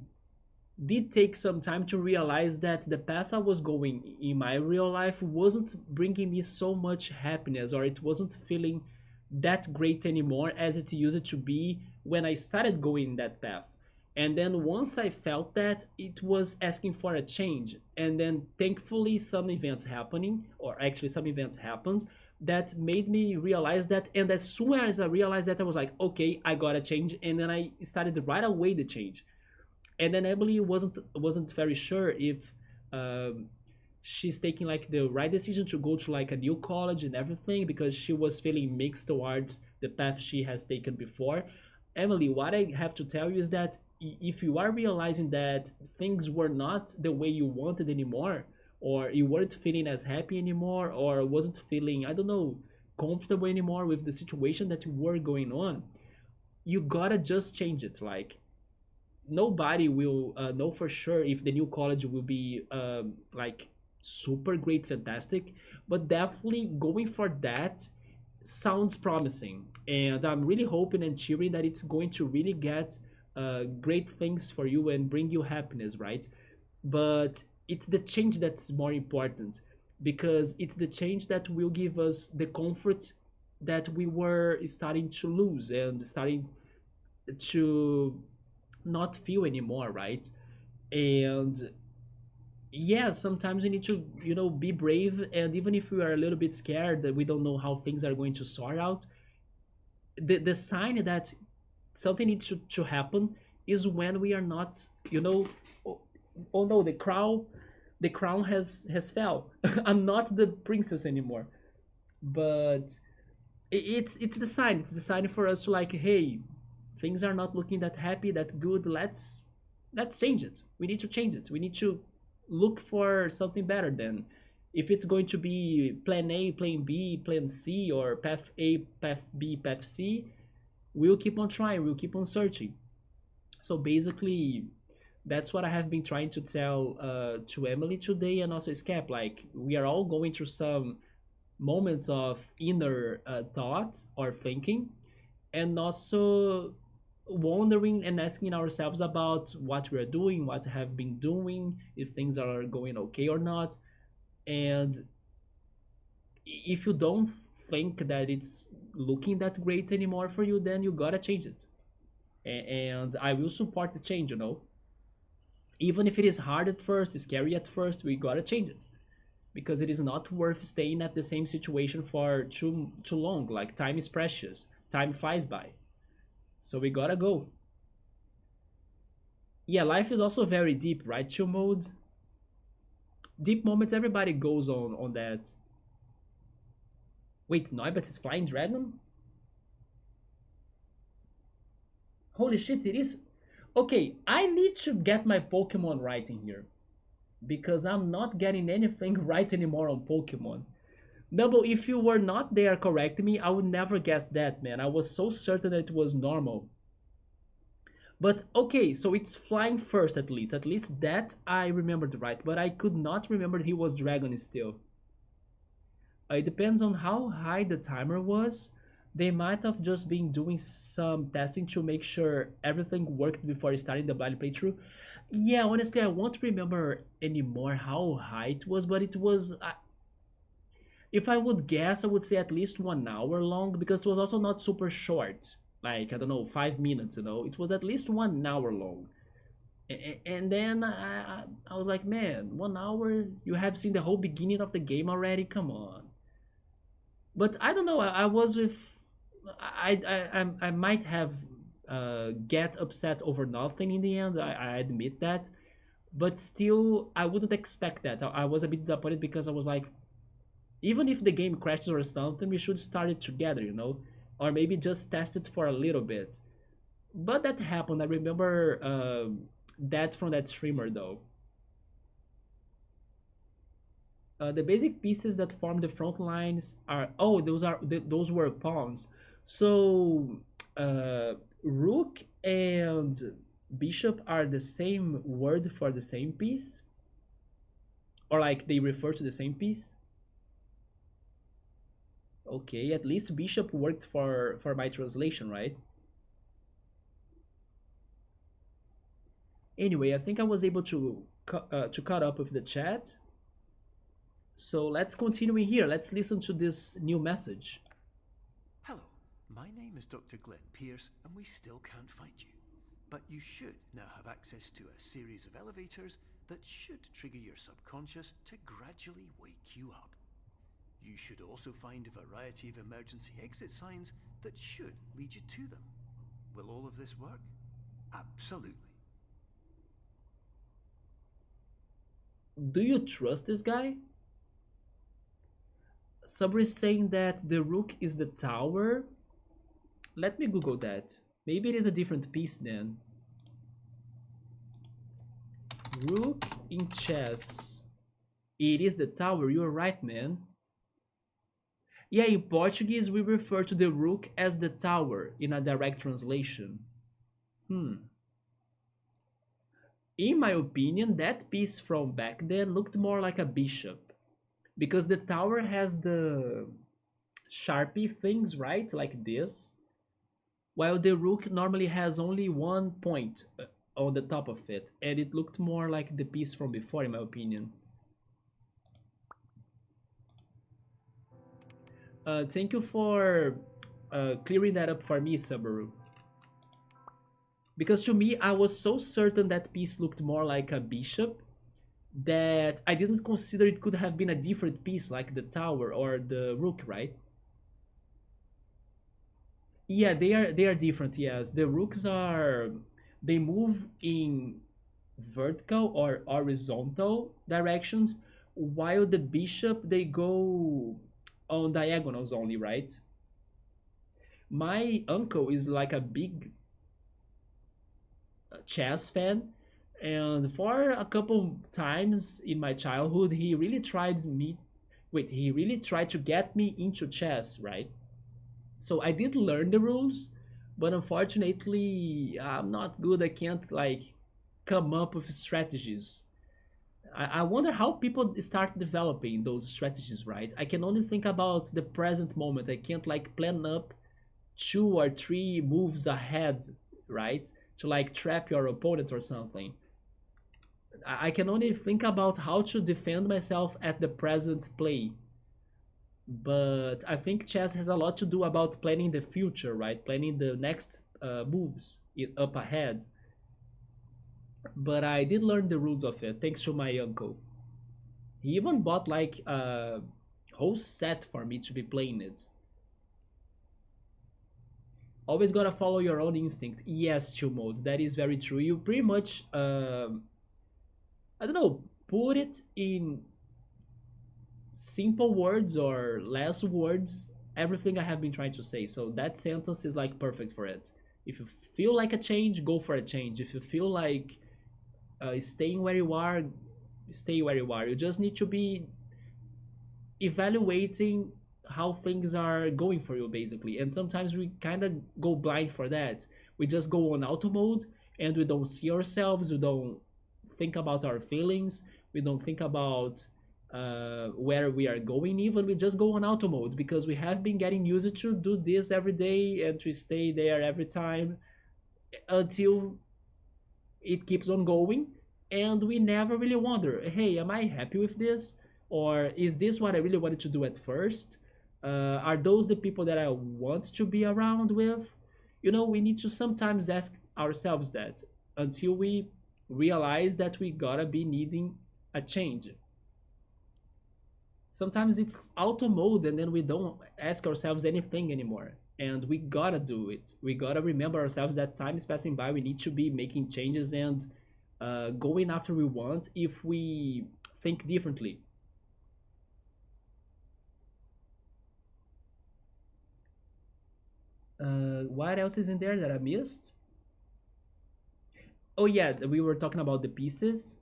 did take some time to realize that the path I was going in my real life wasn't bringing me so much happiness, or it wasn't feeling that great anymore as it used to be when I started going that path. And then once I felt that, it was asking for a change. And then thankfully some events happening, or actually some events happened that made me realize that. And as soon as I realized that, I was like, okay, I gotta change. And then I started right away the change. And then Emily wasn't very sure if um, she's taking like the right decision to go to like a new college and everything, because she was feeling mixed towards the path she has taken before. Emily, what I have to tell you is that if you are realizing that things were not the way you wanted anymore, or you weren't feeling as happy anymore, or wasn't feeling, I don't know, comfortable anymore with the situation that you were going on, you gotta just change it. Like nobody will know for sure if the new college will be like super great, fantastic, but definitely going for that sounds promising. And I'm really hoping and cheering that it's going to really get great things for you and bring you happiness, right? But it's the change that's more important, because it's the change that will give us the comfort that we were starting to lose and starting to not feel anymore, right? And yeah, sometimes we need to, be brave. And even if we are a little bit scared that we don't know how things are going to sort out, the sign that something needs to happen is when we are not, oh, oh no, the crown has fell. I'm not the princess anymore. But it's the sign. It's the sign for us to, like, hey, things are not looking that happy, that good. Let's change it. We need to change it. We need to look for something better. Then if it's going to be plan A, plan B, plan C, or path A, path B, path C, we'll keep on trying, we'll keep on searching. So basically, that's what I have been trying to tell to Emily today, and also Scap. Like, we are all going through some moments of inner thought or thinking, and also wondering and asking ourselves about what we are doing, what have been doing, if things are going okay or not. And if you don't think that it's looking that great anymore for you, then you gotta change it. And I will support the change, you know. Even if it is hard at first, scary at first, we gotta change it. Because it is not worth staying at the same situation for too long. Like, time is precious. Time flies by. So we gotta go. Yeah, life is also very deep, right? Chill mode. Deep moments, everybody goes on that. Wait, Noibet is flying dragon? Holy shit, it is. Okay, I need to get my Pokemon right in here. Because I'm not getting anything right anymore on Pokemon. Double, if you were not there correcting me, I would never guess that, man. I was so certain that it was normal. But okay, so it's flying first at least. At least that I remembered right. But I could not remember he was dragon still. It depends on how high the timer was. They might have just been doing some testing to make sure everything worked before starting the blind playthrough. Yeah, honestly, I won't remember anymore how high it was, but it was. If I would guess, I would say at least 1 hour long because it was also not super short. Like, I don't know, 5 minutes, you know? It was at least 1 hour long. And then I was like, man, 1 hour? You have seen the whole beginning of the game already? Come on. But I don't know. I was with. I might have get upset over nothing in the end. I admit that, but still, I wouldn't expect that. I was a bit disappointed because I was like, even if the game crashes or something, we should start it together, you know, or maybe just test it for a little bit. But that happened. I remember that from that streamer though. The basic pieces that form the front lines are, oh, those were pawns. So rook and bishop are the same word for the same piece, or like they refer to the same piece. Okay, at least bishop worked for my translation, right? Anyway, I think I was able to cut up with the chat. So let's continue in here. Let's listen to this new message. Hello, my name is Dr. Glenn Pierce, and we still can't find you. But you should now have access to a series of elevators that should trigger your subconscious to gradually wake you up. You should also find a variety of emergency exit signs that should lead you to them. Will all of this work? Absolutely. Do you trust this guy? Sabri is saying that the rook is the tower. Let me Google that. Maybe it is a different piece then. Rook in chess. It is the tower, you're right, man. Yeah, in Portuguese we refer to the rook as the tower in a direct translation. In my opinion, that piece from back then looked more like a bishop. Because the tower has the sharpie things, right? Like this. While the rook normally has only one point on the top of it. And it looked more like the piece from before, in my opinion. Thank you for clearing that up for me, Subaru. Because to me, I was so certain that piece looked more like a bishop that I didn't consider it could have been a different piece like the tower or the rook, right? Yeah, they are different. Yes, the rooks are, they move in vertical or horizontal directions, while the bishop they go on diagonals only, right? My uncle is like a big chess fan, and for a couple times in my childhood he really tried me wait he really tried to get me into chess, right? So I did learn the rules, but unfortunately I'm not good. I can't like come up with strategies. I wonder how people start developing those strategies, right? I can only think about the present moment. I can't like plan up 2 or 3 moves ahead, right? To like trap your opponent or something. I can only think about how to defend myself at the present play. But I think chess has a lot to do about planning the future, right? Planning the next moves up ahead. But I did learn the rules of it thanks to my uncle. He even bought like a whole set for me to be playing it. Always gotta follow your own instinct. Yes, chill mode. That is very true. You pretty much, I don't know, put it in simple words or less words. Everything I have been trying to say. So that sentence is like perfect for it. If you feel like a change, go for a change. If you feel like staying where you are, stay where you are. You just need to be evaluating how things are going for you basically, and sometimes we kind of go blind for that. We just go on auto mode and we don't see ourselves, we don't think about our feelings, we don't think about where we are going. Even we just go on auto mode because we have been getting used to do this every day and to stay there every time until it keeps on going, and we never really wonder, hey, am I happy with this, or is this what I really wanted to do at first? Are those the people that I want to be around with? We need to sometimes ask ourselves that until we realize that we gotta be needing a change. Sometimes it's auto mode and then we don't ask ourselves anything anymore. And we gotta do it. We gotta remember ourselves that time is passing by. We need to be making changes and going after we want if we think differently. What else is in there that I missed? Oh yeah, we were talking about the pieces.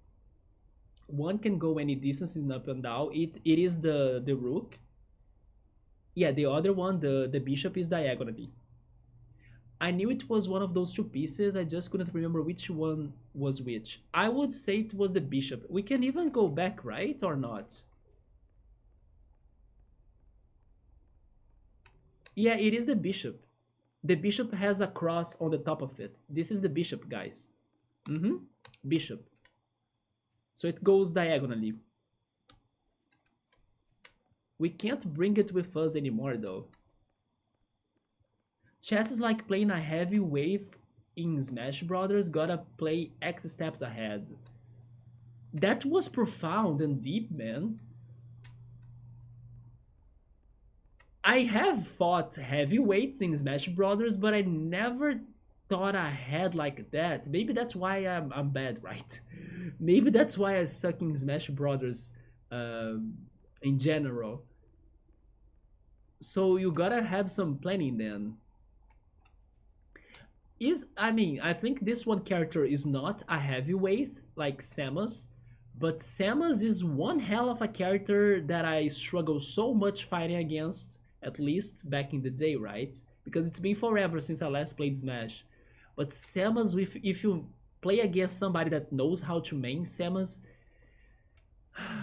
One can go any distance in up and down. It is the rook. Yeah, the other one, the bishop, is diagonally. I knew it was one of those two pieces. I just couldn't remember which one was which. I would say it was the bishop. We can even go back, right, or not? Yeah, it is the bishop. The bishop has a cross on the top of it. This is the bishop, guys. Mm-hmm. Bishop. So it goes diagonally. We can't bring it with us anymore, though. Chess is like playing a heavy wave in Smash Brothers. Gotta play X steps ahead. That was profound and deep, man. I have fought heavyweights in Smash Brothers, but I never thought I had like that. Maybe that's why I'm bad, right? Maybe that's why I suck in Smash Brothers in general. So you gotta have some planning then. I think this one character is not a heavyweight like Samus, but Samus is one hell of a character that I struggle so much fighting against, at least back in the day, right? Because it's been forever since I last played Smash. But Samus, if you play against somebody that knows how to main Samus,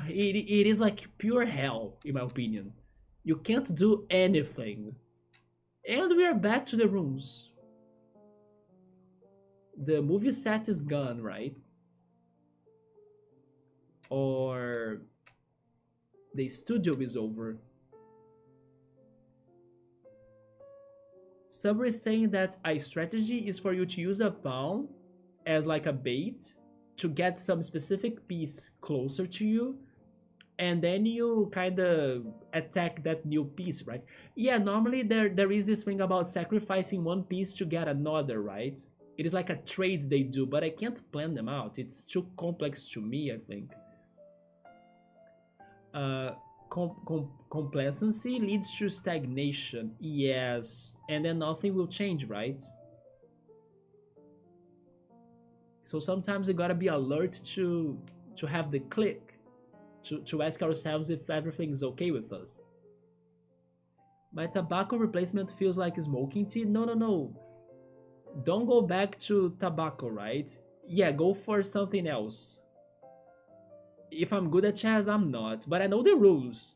it is like pure hell, in my opinion. You can't do anything. And we are back to the rooms. The movie set is gone, right? Or the studio is over. Some is saying that a strategy is for you to use a pawn as like a bait to get some specific piece closer to you, and then you kind of attack that new piece, right? Yeah, normally there is this thing about sacrificing one piece to get another, right? It is like a trade they do, but I can't plan them out. It's too complex to me, I think. Complacency leads to stagnation. Yes, and then nothing will change, right? So sometimes we gotta be alert to have the click, to ask ourselves if everything is okay with us. My tobacco replacement feels like smoking tea. No, no, no. Don't go back to tobacco, right? Yeah, go for something else. If I'm good at chess, I'm not, but I know the rules.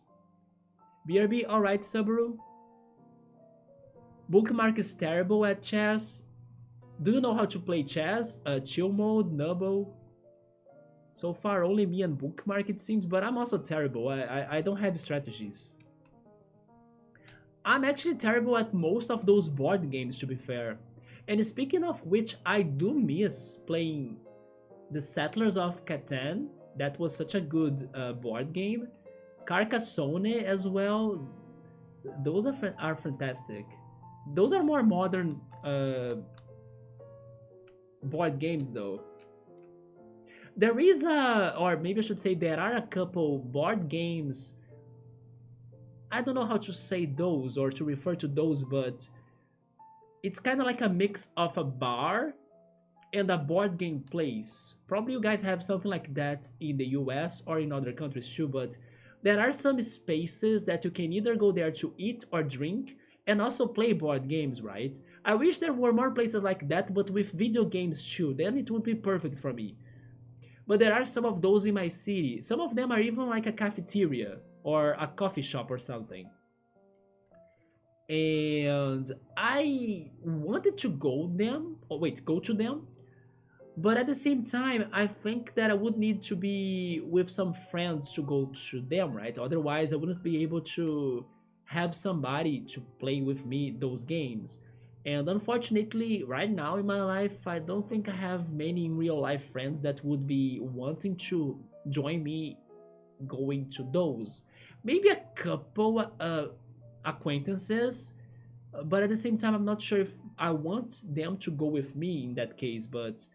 BRB, alright, Subaru. Bookmark is terrible at chess. Do you know how to play chess? Chill mode, Nubble? So far, only me and Bookmark it seems, but I'm also terrible. I don't have strategies. I'm actually terrible at most of those board games, to be fair. And speaking of which, I do miss playing the Settlers of Catan. That was such a good board game. Carcassonne as well. Those are fantastic. Those are more modern board games, though. There is a, or maybe I should say, there are a couple board games. I don't know how to say those or to refer to those, but it's kind of like a mix of a bar and a board game place. Probably you guys have something like that in the US or in other countries too, but there are some spaces that you can either go there to eat or drink and also play board games, right? I wish there were more places like that, but with video games too, then it would be perfect for me. But there are some of those in my city. Some of them are even like a cafeteria or a coffee shop or something. And I wanted to go to them, but at the same time, I think that I would need to be with some friends to go to them, right? Otherwise, I wouldn't be able to have somebody to play with me those games. And unfortunately, right now in my life, I don't think I have many real life friends that would be wanting to join me going to those. Maybe a couple acquaintances, but at the same time, I'm not sure if I want them to go with me in that case. But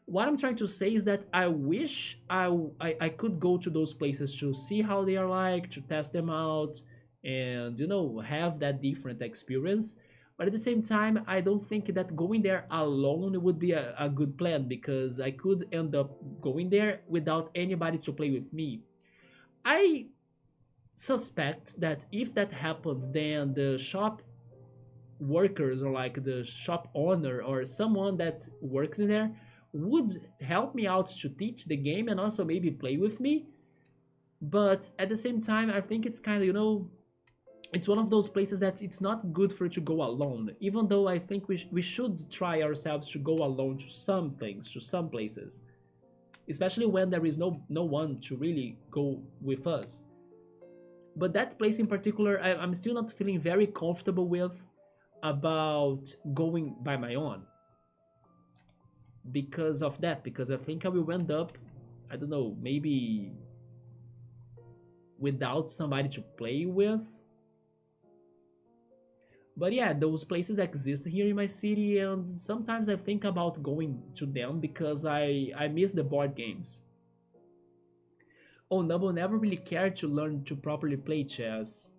what I'm trying to say is that I wish I could go to those places to see how they are like, to test them out, and have that different experience. But at the same time, I don't think that going there alone would be a good plan because I could end up going there without anybody to play with me. I suspect that if that happens, then the shop workers or like the shop owner or someone that works in there would help me out to teach the game and also maybe play with me. But at the same time, I think it's kind of, it's one of those places that it's not good for you to go alone, even though I think we should try ourselves to go alone to some things, to some places, especially when there is no one to really go with us. But that place in particular, I'm still not feeling very comfortable with about going by my own because of that, because I think I will end up, I don't know, maybe without somebody to play with. But yeah, those places exist here in my city, and sometimes I think about going to them because I miss the board games. Oh, Nubble never really cared to learn to properly play chess.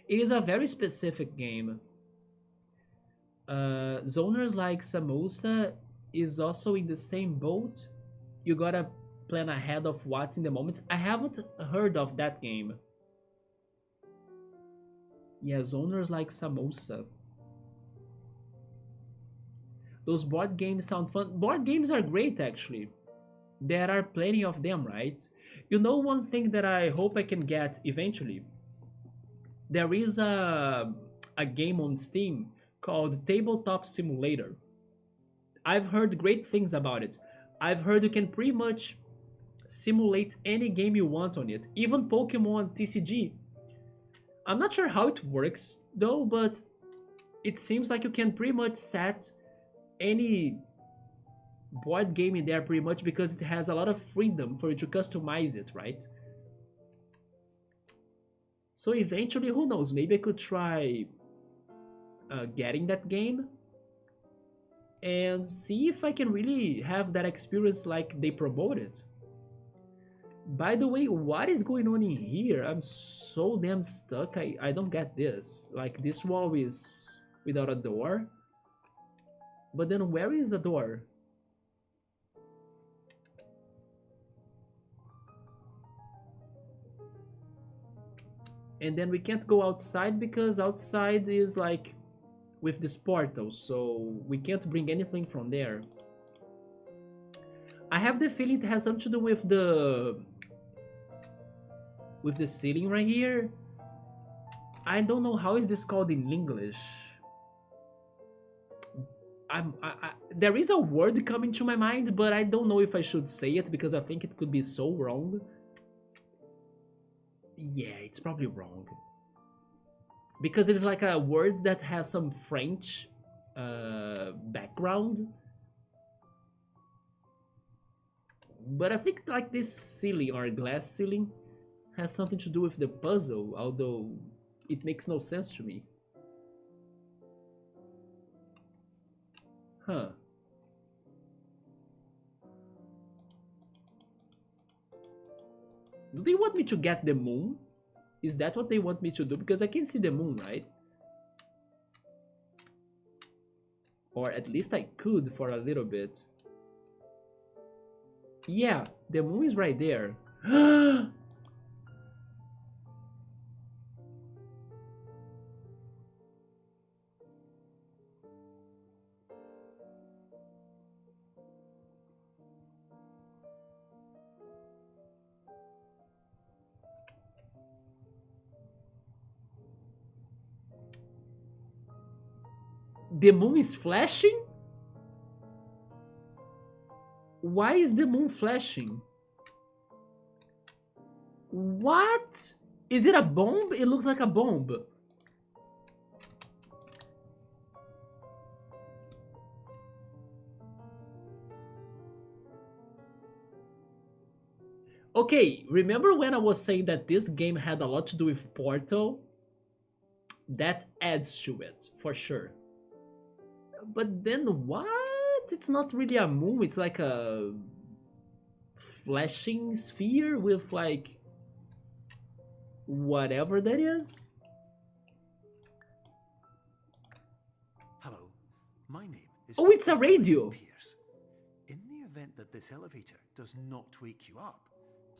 It is a very specific game. Zoners like Samosa is also in the same boat. You gotta plan ahead of what's in the moment. I haven't heard of that game. Yeah, zoners like Samosa. Those board games sound fun. Board games are great, actually. There are plenty of them, right? One thing that I hope I can get eventually? There is a game on Steam called Tabletop Simulator. I've heard great things about it. I've heard you can pretty much simulate any game you want on it, even Pokemon TCG. I'm not sure how it works though, but it seems like you can pretty much set any board game in there pretty much because it has a lot of freedom for you to customize it, right? So eventually, who knows, maybe I could try getting that game and see if I can really have that experience like they promoted. By the way, what is going on in here? I'm so damn stuck. I don't get this. Like, this wall is without a door. But then where is the door? And then we can't go outside because outside is like with this portal, so we can't bring anything from there. I have the feeling it has something to do with the ceiling right here. I don't know how is this called in English. there is a word coming to my mind, but I don't know if I should say it because I think it could be so wrong. Yeah, it's probably wrong. Because it's like a word that has some French background. But I think like this ceiling or glass ceiling has something to do with the puzzle, although it makes no sense to me. Huh. Do they want me to get the moon? Is that what they want me to do? Because I can see the moon, right? Or at least I could for a little bit. Yeah, the moon is right there. The moon is flashing? Why is the moon flashing? What? Is it a bomb? It looks like a bomb. Okay, remember when I was saying that this game had a lot to do with Portal? That adds to it, for sure. But then what? It's not really a moon, it's like a flashing sphere with like whatever that is. Hello, my name is. Oh, it's a Dr. radio. Pierce. In the event that this elevator does not wake you up,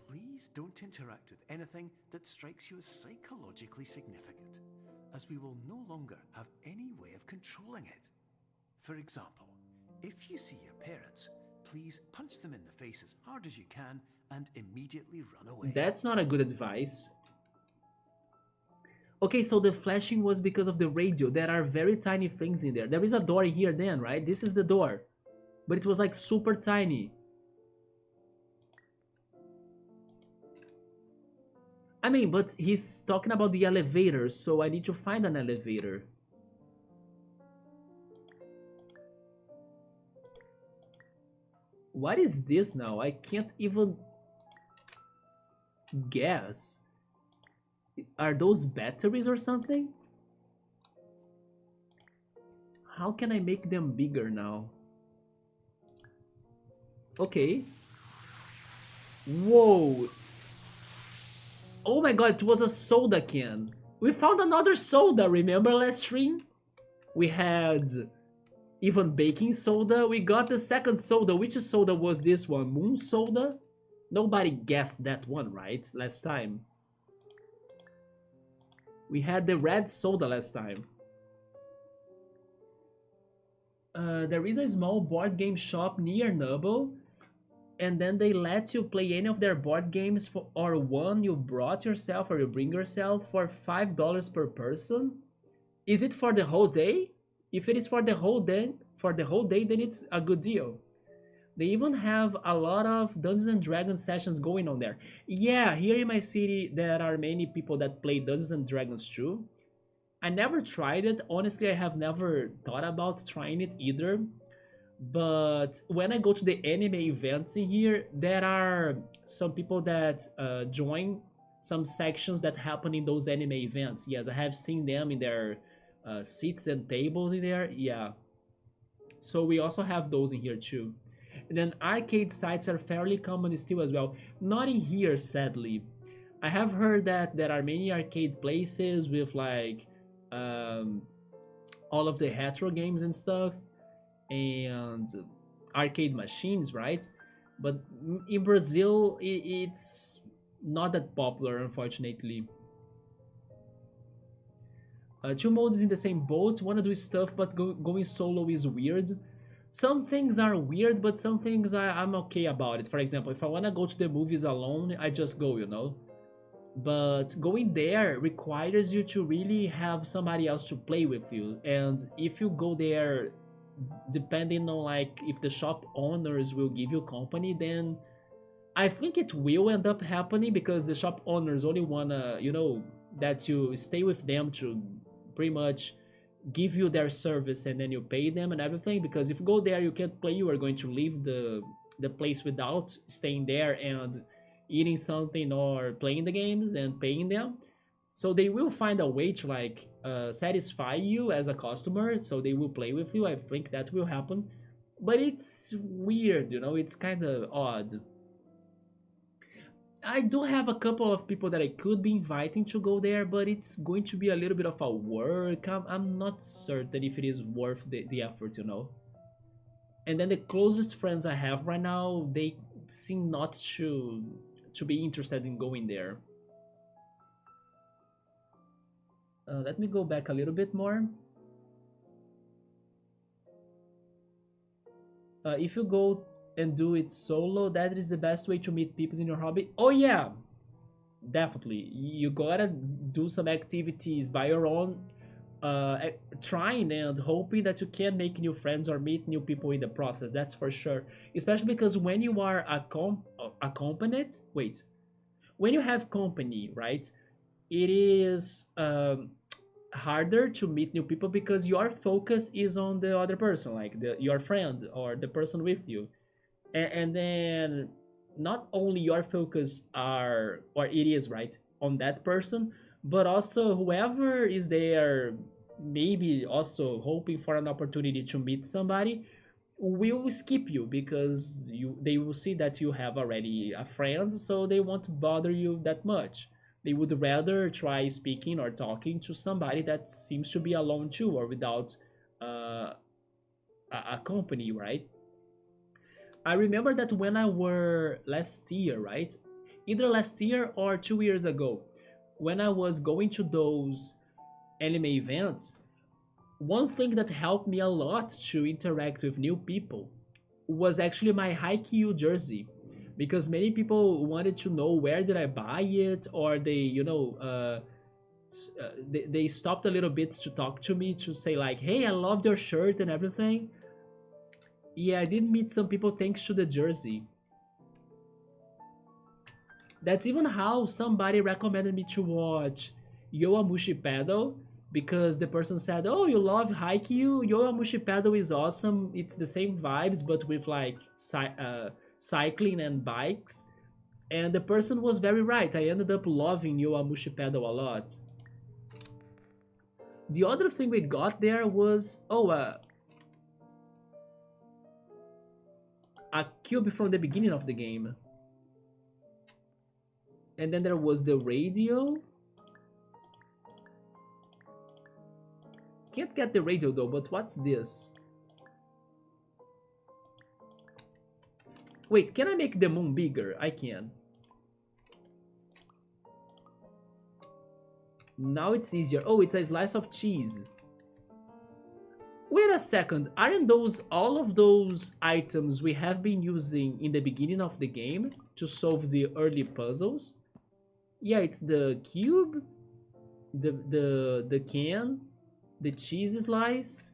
please don't interact with anything that strikes you as psychologically significant, as we will no longer have any way of controlling it. For example, if you see your parents, please punch them in the face as hard as you can and immediately run away. That's not a good advice. Okay, so the flashing was because of the radio. There are very tiny things in there. There is a door here then, right? This is the door. But it was like super tiny. I mean, but he's talking about the elevator, so I need to find an elevator. What is this now? I can't even guess. Are those batteries or something? How can I make them bigger now? Okay. Whoa. Oh my god, it was a soda can. We found another soda, remember last stream? We had even baking soda. We got the second soda. Which soda was this one? Moon soda? Nobody guessed that one, right? Last time. We had the red soda last time. There is a small board game shop near Nubble, and then they let you play any of their board games for, or one you brought yourself or you bring yourself for $5 per person. Is it for the whole day? If it is for the whole day, then it's a good deal. They even have a lot of Dungeons and Dragons sessions going on there. Yeah, here in my city there are many people that play Dungeons and Dragons too. I never tried it. Honestly, I have never thought about trying it either. But when I go to the anime events in here, there are some people that join some sections that happen in those anime events. Yes, I have seen them in their seats and tables in there. Yeah. So we also have those in here too. And then arcade sites are fairly common still as well. Not in here, sadly. I have heard that there are many arcade places with like all of the retro games and stuff and arcade machines, right? But in Brazil, it's not that popular, unfortunately. Two modes in the same boat. Wanna do stuff, but going solo is weird. Some things are weird, but some things I'm okay about it. For example, if I wanna go to the movies alone, I just go, you know? But going there requires you to really have somebody else to play with you. And if you go there depending on like if the shop owners will give you company, then I think it will end up happening because the shop owners only wanna, that you stay with them to pretty much give you their service and then you pay them and everything. Because if you go there, you can't play, you are going to leave the place without staying there and eating something or playing the games and paying them. So they will find a way to like satisfy you as a customer. So they will play with you. I think that will happen, but it's weird, it's kind of odd. I do have a couple of people that I could be inviting to go there, but it's going to be a little bit of a work. I'm not certain if it is worth the effort. And then the closest friends I have right now, they seem not to be interested in going there. Let me go back a little bit more. If you go and do it solo, that is the best way to meet people in your hobby. Oh yeah, definitely. You gotta do some activities by your own, trying and hoping that you can make new friends or meet new people in the process. That's for sure. Especially because when you are accompanied, wait, when you have company, right? It is harder to meet new people because your focus is on the other person, like your friend or the person with you, and then not only your focus are or it is right on that person, but also whoever is there maybe also hoping for an opportunity to meet somebody will skip you because they will see that you have already a friend, so they won't bother you that much. They would rather try speaking or talking to somebody that seems to be alone too or without uh, a company, right? I remember that when I were last year, right? Either last year or 2 years ago, when I was going to those anime events, one thing that helped me a lot to interact with new people was actually my Haikyuu jersey, because many people wanted to know where did I buy it, or they stopped a little bit to talk to me to say like, hey, I loved your shirt and everything. Yeah, I did meet some people thanks to the jersey. That's even how somebody recommended me to watch Yowamushi Paddle, because the person said, "Oh, you love Haikyuu? Yowamushi Paddle is awesome. It's the same vibes but with like cycling and bikes." And the person was very right. I ended up loving Yowamushi Paddle a lot. The other thing we got there was a cube from the beginning of the game. And then there was the radio. Can't get the radio though, but what's this? Wait, can I make the moon bigger? I can. Now it's easier. Oh, it's a slice of cheese. Wait a second, aren't those all of those items we have been using in the beginning of the game to solve the early puzzles? Yeah, it's the cube, the can, the cheese slice,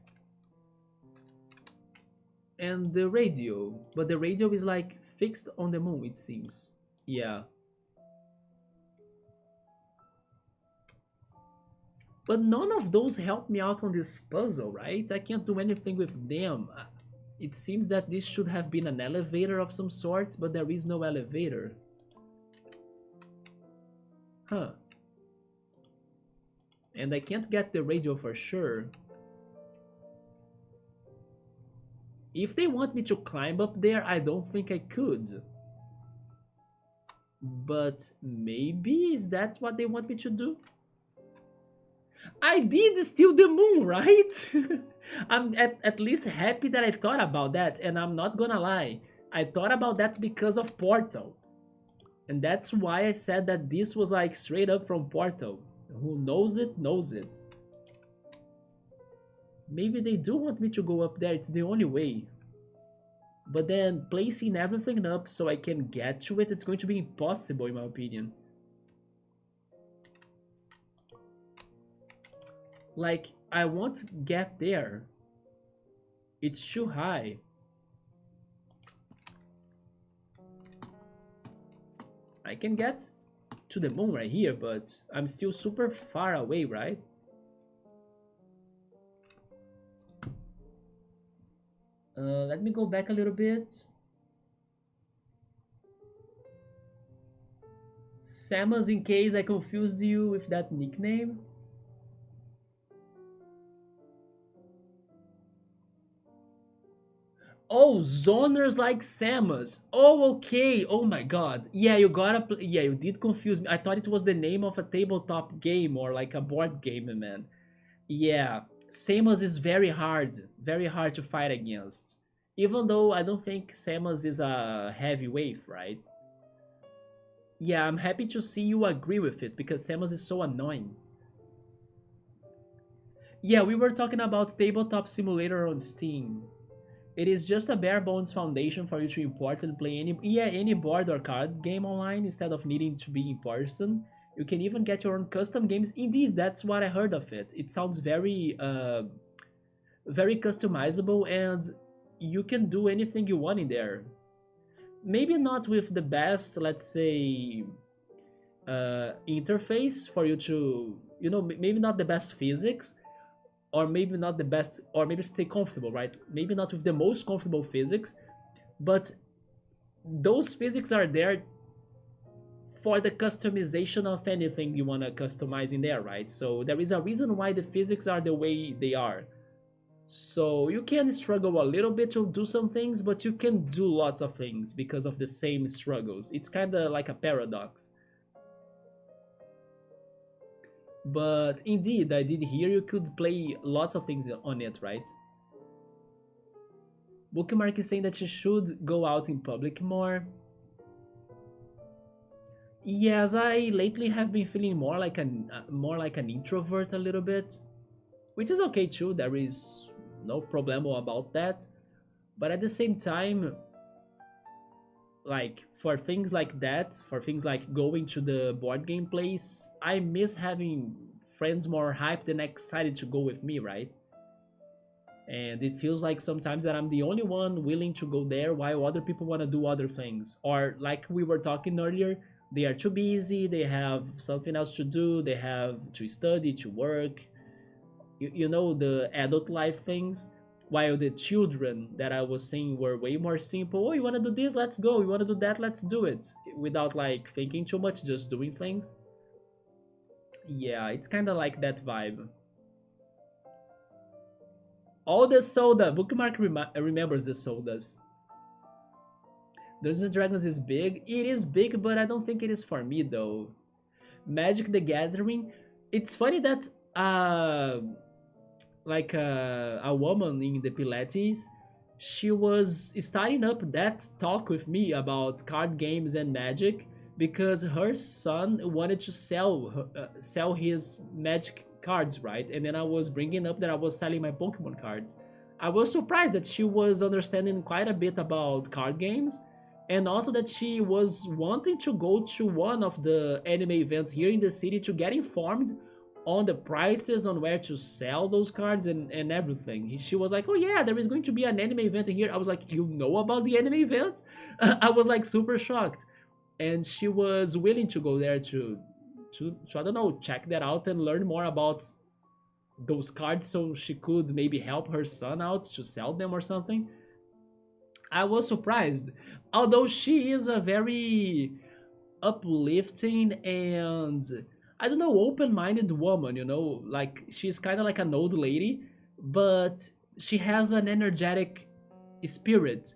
and the radio. But the radio is like fixed on the moon, it seems. Yeah. But none of those help me out on this puzzle, right? I can't do anything with them. It seems that this should have been an elevator of some sorts, but there is no elevator. Huh. And I can't get the radio for sure. If they want me to climb up there, I don't think I could. But maybe is that what they want me to do? I did steal the moon, right? I'm at least happy that I thought about that, and I'm not gonna lie. I thought about that because of Portal. And that's why I said that this was like straight up from Portal. Who knows it, knows it. Maybe they do want me to go up there, it's the only way. But then placing everything up so I can get to it, it's going to be impossible in my opinion. Like, I won't get there. It's too high. I can get to the moon right here, but I'm still super far away, right? Let me go back a little bit. Samus, in case I confused you with that nickname. Oh, zoners like Samus. Oh, okay. Oh my god. Yeah, you gotta. Yeah, you did confuse me. I thought it was the name of a tabletop game or like a board game, man. Yeah, Samus is very hard to fight against. Even though I don't think Samus is a heavyweight, right? Yeah, I'm happy to see you agree with it because Samus is so annoying. Yeah, we were talking about Tabletop Simulator on Steam. It is just a bare bones foundation for you to import and play any board or card game online instead of needing to be in person. You can even get your own custom games. Indeed, that's what I heard of it. It sounds very customizable and you can do anything you want in there. Maybe not with the best, let's say, interface for you to, maybe not the best physics, or maybe not the best, or maybe stay comfortable, right? Maybe not with the most comfortable physics, but those physics are there for the customization of anything you want to customize in there, right? So there is a reason why the physics are the way they are. So you can struggle a little bit to do some things, but you can do lots of things because of the same struggles. It's kind of like a paradox. But indeed, I did hear you could play lots of things on it, right? Bookmark is saying that you should go out in public more. Yes, I lately have been feeling more like an introvert a little bit, which is okay too. There is no problem about that. But at the same time, like for things like that, for things like going to the board game place, I miss having friends more hyped and excited to go with me, right? And it feels like sometimes that I'm the only one willing to go there while other people want to do other things. Or like we were talking earlier, they are too busy, they have something else to do, they have to study, to work, the adult life things. While the children that I was saying were way more simple. Oh, you want to do this? Let's go. You want to do that? Let's do it. Without like thinking too much, just doing things. Yeah, it's kind of like that vibe. All the soda. Bookmark remembers the sodas. Dungeons and Dragons is big. It is big, but I don't think it is for me though. Magic the Gathering. It's funny that a woman in the Pilates, she was starting up that talk with me about card games and Magic because her son wanted to sell his Magic cards, right? And then I was bringing up that I was selling my Pokemon cards. I was surprised that she was understanding quite a bit about card games and also that she was wanting to go to one of the anime events here in the city to get informed on the prices, on where to sell those cards and everything. She was like, oh yeah, there is going to be an anime event here. I was like, you know about the anime event? I was like super shocked. And she was willing to go there to I don't know, check that out and learn more about those cards so she could maybe help her son out to sell them or something. I was surprised. Although she is a very uplifting and I don't know, open-minded woman, like she's kind of like an old lady, but she has an energetic spirit.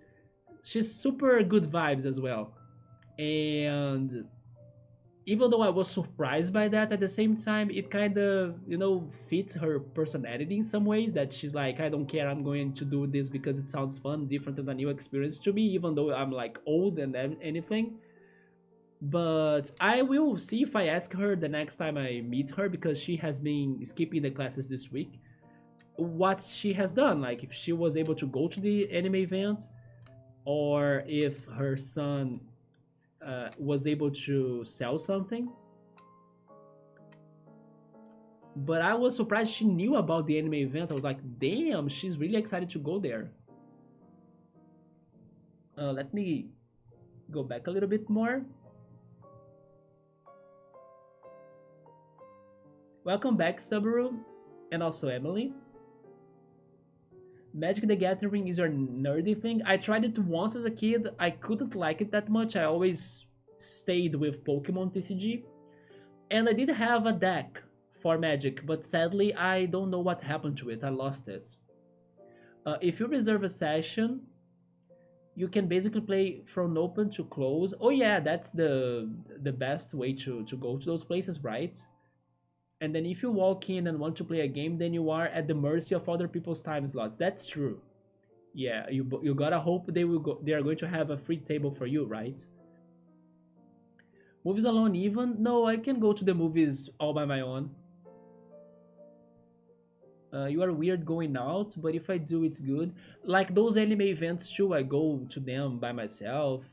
She's super good vibes as well. And even though I was surprised by that, at the same time, it kind of, fits her personality in some ways. That she's like, I don't care, I'm going to do this because it sounds fun, different and a new experience to me, even though I'm like old and anything. But I will see if I ask her the next time I meet her because she has been skipping the classes this week. What she has done, like if she was able to go to the anime event, or if her son was able to sell something. But I was surprised she knew about the anime event. I was like, damn, she's really excited to go there. Let me go back a little bit more. Welcome back, Subaru, and also Emily. Magic the Gathering is your nerdy thing. I tried it once as a kid. I couldn't like it that much. I always stayed with Pokemon TCG. And I did have a deck for Magic, but sadly, I don't know what happened to it. I lost it. If you reserve a session, you can basically play from open to close. Oh yeah, that's the best way to go to those places, right? And then if you walk in and want to play a game, then you are at the mercy of other people's time slots. That's true. Yeah, you gotta hope they are going to have a free table for you, right? Movies alone even? No, I can go to the movies all by my own. You are weird going out, but if I do, it's good. Like those anime events too, I go to them by myself.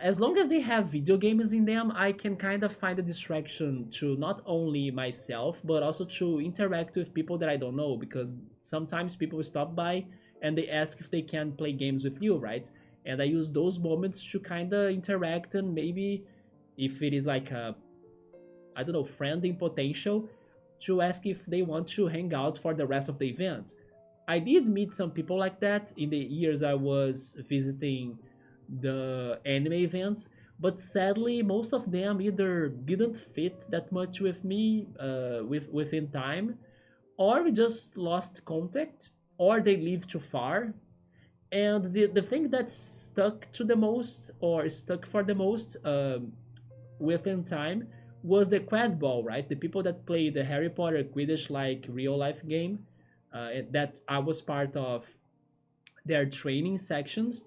As long as they have video games in them, I can kind of find a distraction to not only myself, but also to interact with people that I don't know, because sometimes people stop by and they ask if they can play games with you, right? And I use those moments to kind of interact and maybe if it is like a, I don't know, friend in potential, to ask if they want to hang out for the rest of the event. I did meet some people like that in the years I was visiting the anime events, but sadly, most of them either didn't fit that much with me within time, or we just lost contact, or they live too far. And the thing that stuck to the most, or stuck for the most within time, was the quad ball, right? The people that play the Harry Potter Quidditch like real life game, that I was part of their training sections.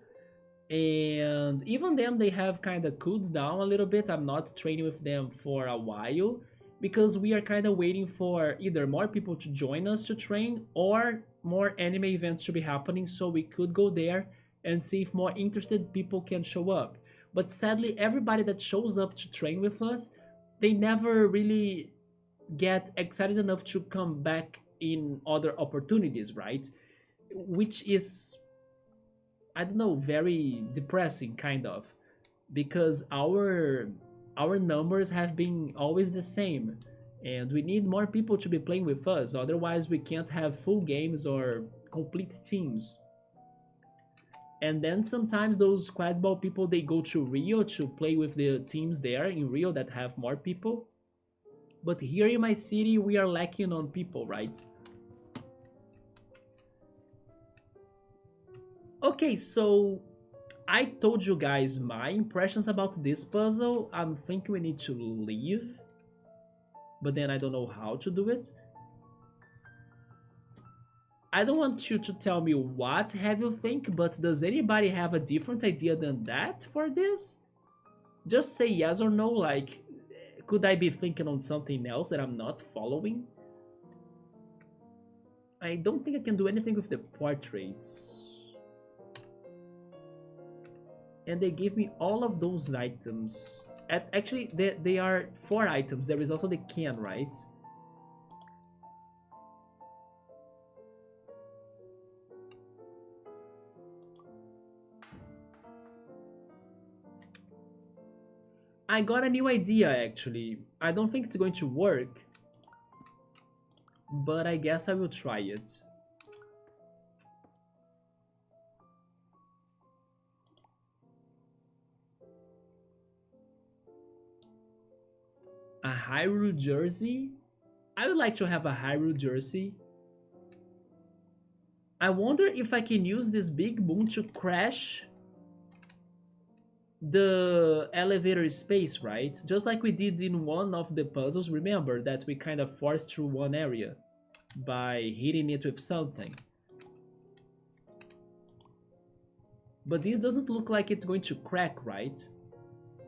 And even them, they have kind of cooled down a little bit. I'm not training with them for a while because we are kind of waiting for either more people to join us to train or more anime events to be happening so we could go there and see if more interested people can show up. But sadly, everybody that shows up to train with us, they never really get excited enough to come back in other opportunities, right? Which is, I don't know, very depressing kind of, because our numbers have been always the same, and we need more people to be playing with us. Otherwise, we can't have full games or complete teams. And then sometimes those quad ball people, they go to Rio to play with the teams there in Rio that have more people. But here in my city, we are lacking on people, right? Okay, so I told you guys my impressions about this puzzle. I'm thinking we need to leave, but then I don't know how to do it. I don't want you to tell me what have you think, but does anybody have a different idea than that for this? Just say yes or no, like, could I be thinking on something else that I'm not following? I don't think I can do anything with the portraits. And they gave me all of those items. Actually, they are 4 items. There is also the can, right? I got a new idea, actually. I don't think it's going to work, but I guess I will try it. A Hyrule jersey? I would like to have a Hyrule jersey. I wonder if I can use this big boom to crash the elevator space, right? Just like we did in one of the puzzles, remember that we kind of forced through one area by hitting it with something. But this doesn't look like it's going to crack, right?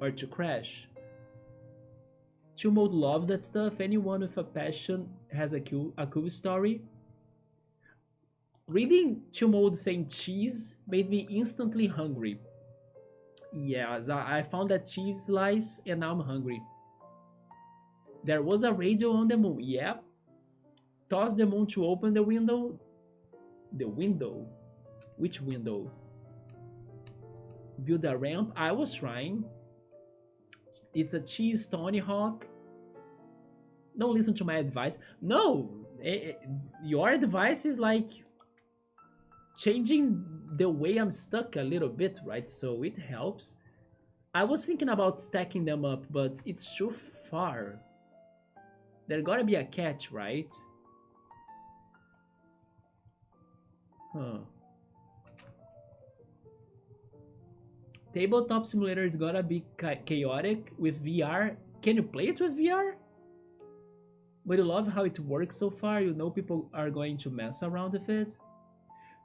Or to crash. Chill Mode loves that stuff. Anyone with a passion has a cool story. Reading Chill Mode saying cheese made me instantly hungry. Yes, I found that cheese slice and now I'm hungry. There was a radio on the moon. Yep, Toss the moon to open the window. The window? Which window? Build a ramp. I was trying. It's a cheese Tony Hawk. Don't listen to my advice. No, your advice is like changing the way I'm stuck a little bit, right? So it helps. I was thinking about stacking them up, but it's too far. There gotta be a catch, right? Huh. Tabletop simulator is gotta be chaotic with VR. Can you play it with VR? But you love how it works so far. You know people are going to mess around with it.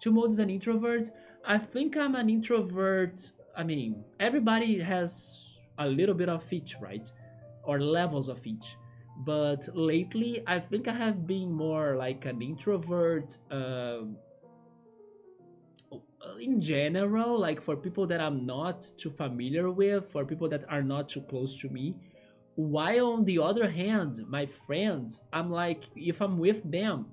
Two modes an introvert. I think I'm an introvert. I mean, everybody has a little bit of each, right? Or levels of each. But lately, I think I have been more like an introvert in general, like for people that I'm not too familiar with, for people that are not too close to me. While on the other hand, my friends, I'm like, if I'm with them,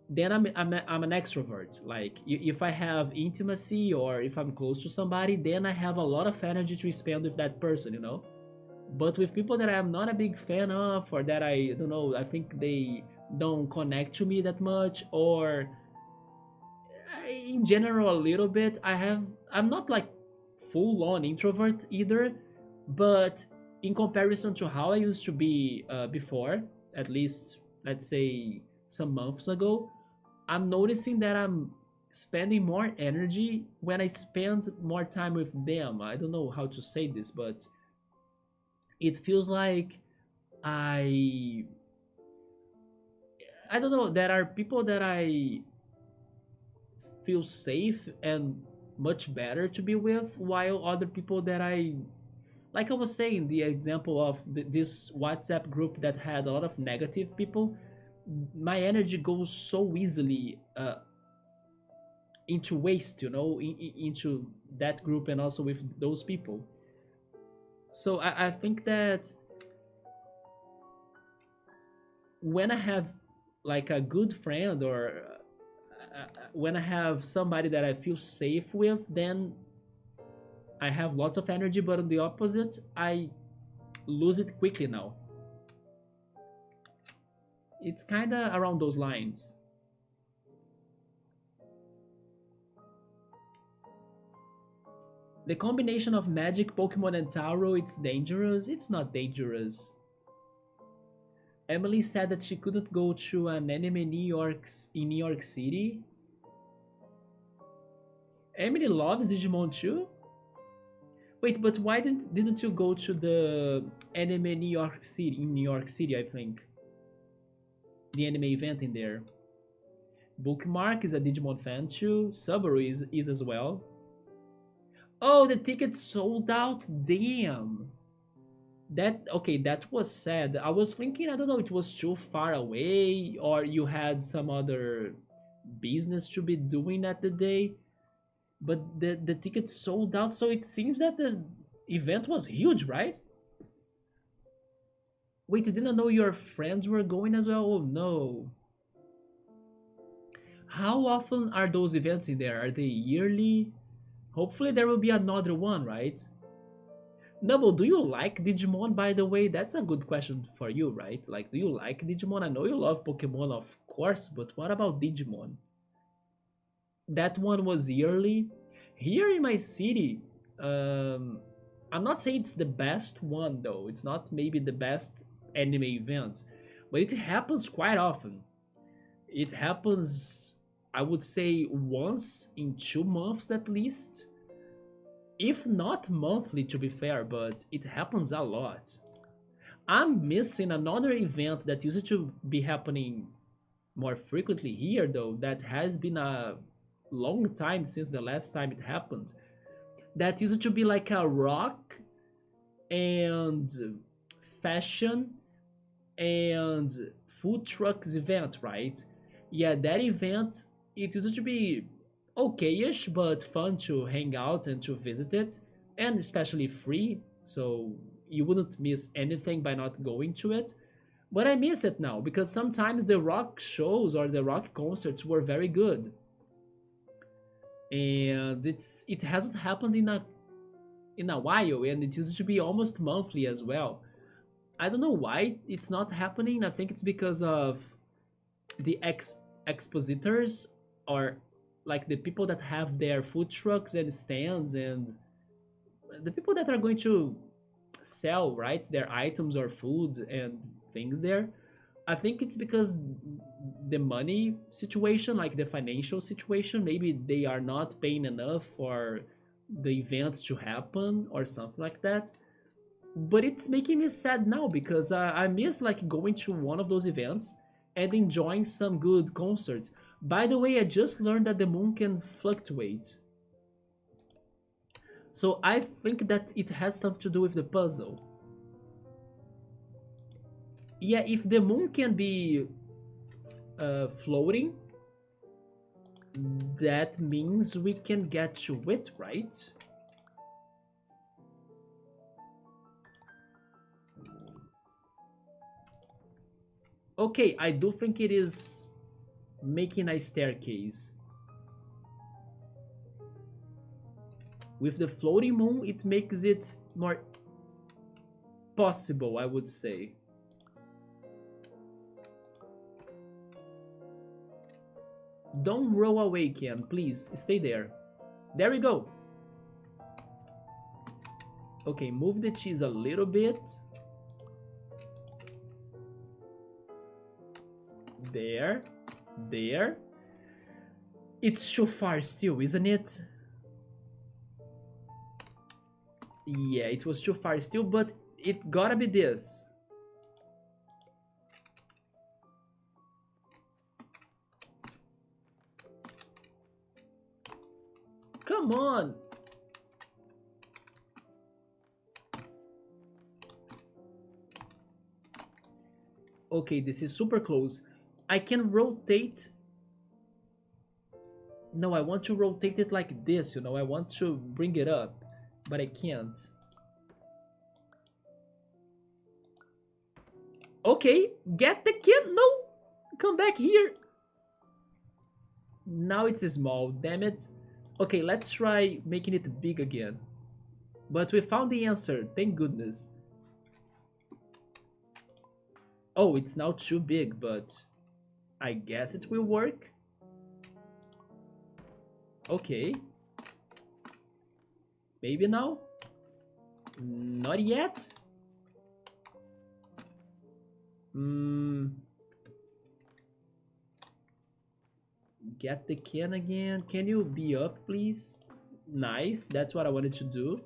then I'm an extrovert. Like if I have intimacy or if I'm close to somebody, then I have a lot of energy to spend with that person, you know. But with people that I'm not a big fan of, or that I don't know, I think they don't connect to me that much, or in general a little bit, I'm not like full on introvert either, but in comparison to how I used to be before, at least let's say some months ago, I'm noticing that I'm spending more energy when I spend more time with them. I don't know how to say this, but it feels like I I don't know. There are people that I feel safe and much better to be with, while other people that I, like I was saying, the example of this WhatsApp group that had a lot of negative people, my energy goes so easily into waste, you know, into that group and also with those people. So I think that when I have like a good friend, or when I have somebody that I feel safe with, then I have lots of energy. But on the opposite, I lose it quickly now. It's kind of around those lines. The combination of magic, Pokemon, and Tarot, it's dangerous. It's not dangerous. Emily said that she couldn't go to an anime in New York City. Emily loves Digimon too? Wait, but why didn't you go to the anime New York City in New York City, I think? The anime event in there. Bookmark is a Digimon fan too. Subaru is as well. Oh, the ticket sold out. Damn. That okay, that was sad. I was thinking, I don't know, it was too far away, or you had some other business to be doing at the day. But the ticket sold out, so it seems that the event was huge, right? Wait, you didn't know your friends were going as well? Oh no. How often are those events in there? Are they yearly? Hopefully there will be another one, right? Double, do you like Digimon, by the way? That's a good question for you, right? Like, do you like Digimon? I know you love Pokemon, of course, but what about Digimon? That one was yearly. Here in my city, I'm not saying it's the best one, though. It's not maybe the best anime event, but it happens quite often. It happens, I would say, once in 2 months at least, if not monthly to be fair, but it happens a lot. I'm missing another event that used to be happening more frequently here, though, that has been a long time since the last time it happened. That used to be like a rock and fashion and food trucks event, right? Yeah, that event, it used to be okay-ish, but fun to hang out and to visit it, and especially free, so you wouldn't miss anything by not going to it. But I miss it now because sometimes the rock shows or the rock concerts were very good, and it hasn't happened in a while, and it used to be almost monthly as well. I don't know why it's not happening. I think it's because of the expositors, or like the people that have their food trucks and stands, and the people that are going to sell, right, their items or food and things there. I think it's because the money situation, like the financial situation, maybe they are not paying enough for the event to happen or something like that. But it's making me sad now because I miss like going to one of those events and enjoying some good concerts. By the way, I just learned that the moon can fluctuate. So I think that it has something to do with the puzzle. Yeah, if the moon can be floating, that means we can get to it, right? Okay, I do think it is making a staircase. With the floating moon, it makes it more possible, I would say. Don't roll away, Ken. Please, stay there. There we go. Okay, move the cheese a little bit. There. There. It's too far still, isn't it? Yeah, it was too far still, but it gotta be this. Come on! Okay, this is super close. I can rotate. No, I want to rotate it like this, you know. I want to bring it up, but I can't. Okay, get the kid. No, come back here. Now it's small, damn it. Okay, let's try making it big again. But we found the answer, thank goodness. Oh, it's now too big, but I guess it will work. Okay. Maybe now? Not yet? Get the can again. Can you be up, please? Nice, that's what I wanted to do.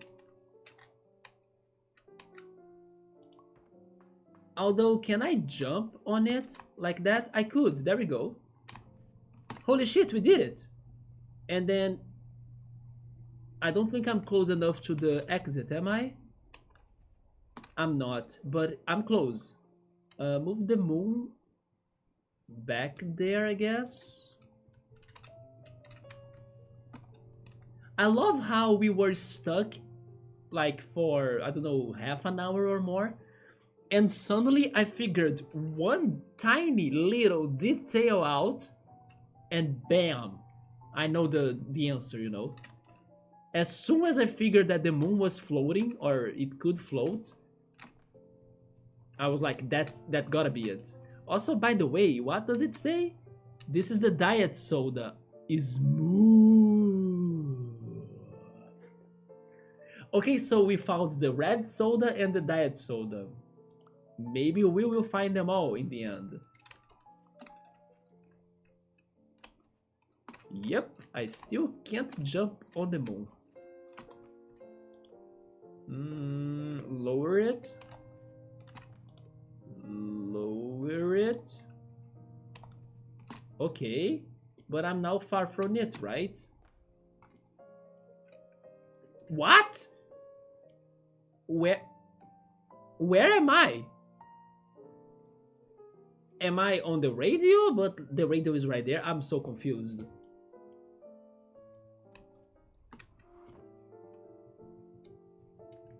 Although, can I jump on it like that? I could, there we go. Holy shit, we did it! And then, I don't think I'm close enough to the exit, am I? I'm not, but I'm close. Move the moon back there, I guess. I love how we were stuck like for, I don't know, half an hour or more. And suddenly I figured one tiny little detail out, and bam, I know the answer, you know. As soon as I figured that the moon was floating, or it could float, I was like, that gotta be it. Also, by the way, what does it say? This is the diet soda. Smooth. Okay, so we found the red soda and the diet soda. Maybe we will find them all in the end. Yep, I still can't jump on the moon. Lower it. Lower it. Okay, but I'm now far from it, right? What? Where am I? Am I on the radio? But the radio is right there. I'm so confused.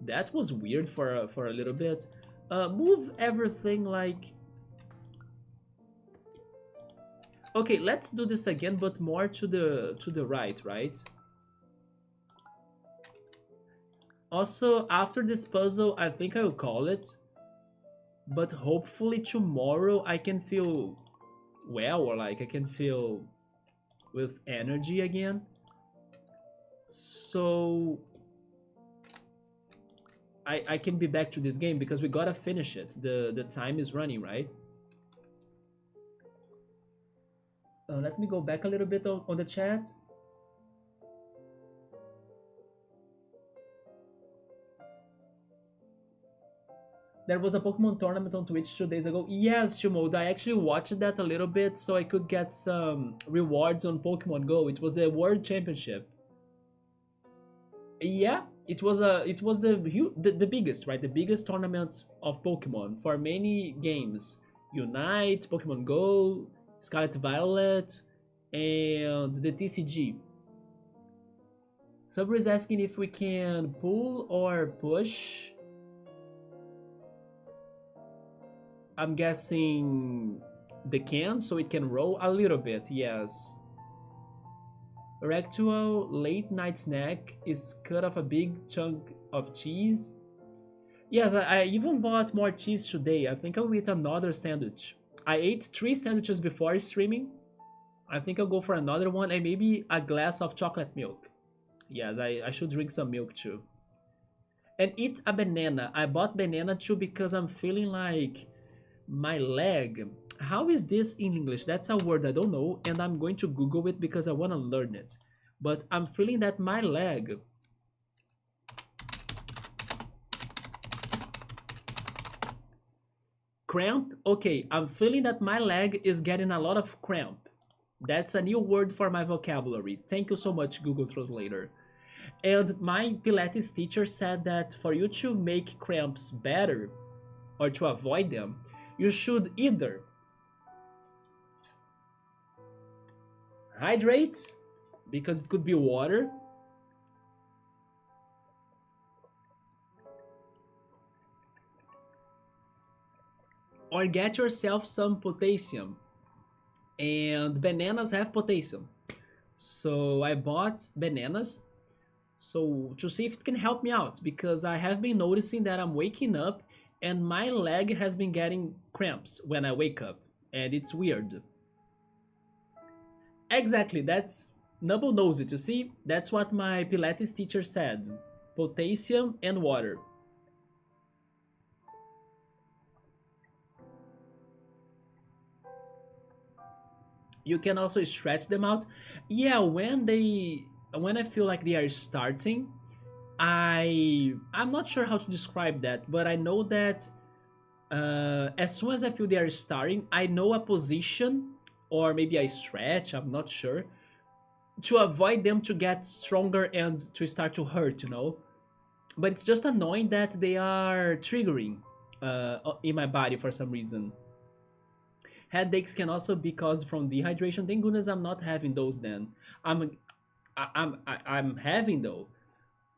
That was weird for a little bit. Move everything like Okay, let's do this again, but more to the right? Also, after this puzzle, I think I will call it. But hopefully tomorrow I can feel well, or like I can feel with energy again. So I can be back to this game because we gotta finish it. The time is running, right? Let me go back a little bit on the chat. There was a Pokemon tournament on Twitch 2 days ago. Yes, Shimoda, I actually watched that a little bit so I could get some rewards on Pokemon Go. It was the World Championship. Yeah, it was the biggest, right? The biggest tournament of Pokemon for many games. Unite, Pokemon Go, Scarlet Violet, and the TCG. Somebody's asking if we can pull or push. I'm guessing the can, so it can roll a little bit, yes. Rectual late night snack is cut off a big chunk of cheese. Yes, I even bought more cheese today. I think I'll eat another sandwich. I ate 3 sandwiches before streaming. I think I'll go for another one and maybe a glass of chocolate milk. Yes, I should drink some milk too. And eat a banana. I bought banana too because I'm feeling like my leg. How is this in English? That's a word I don't know, and I'm going to Google it because I want to learn it. But I'm feeling that my leg. Cramp? Okay, I'm feeling that my leg is getting a lot of cramp. That's a new word for my vocabulary. Thank you so much, Google Translator. And my Pilates teacher said that for you to make cramps better or to avoid them, you should either hydrate, because it could be water, or get yourself some potassium. And bananas have potassium. So I bought bananas so to see if it can help me out because I have been noticing that I'm waking up and my leg has been getting cramps when I wake up and it's weird. Exactly, that's Nubble knows it, you see? That's what my Pilates teacher said. Potassium and water. You can also stretch them out. Yeah, when I feel like they are starting, I'm not sure how to describe that, but I know that as soon as I feel they are starting, I know a position or maybe I stretch, I'm not sure, to avoid them to get stronger and to start to hurt, you know? But it's just annoying that they are triggering in my body for some reason. Headaches can also be caused from dehydration. Thank goodness I'm not having those then. I'm I'm having though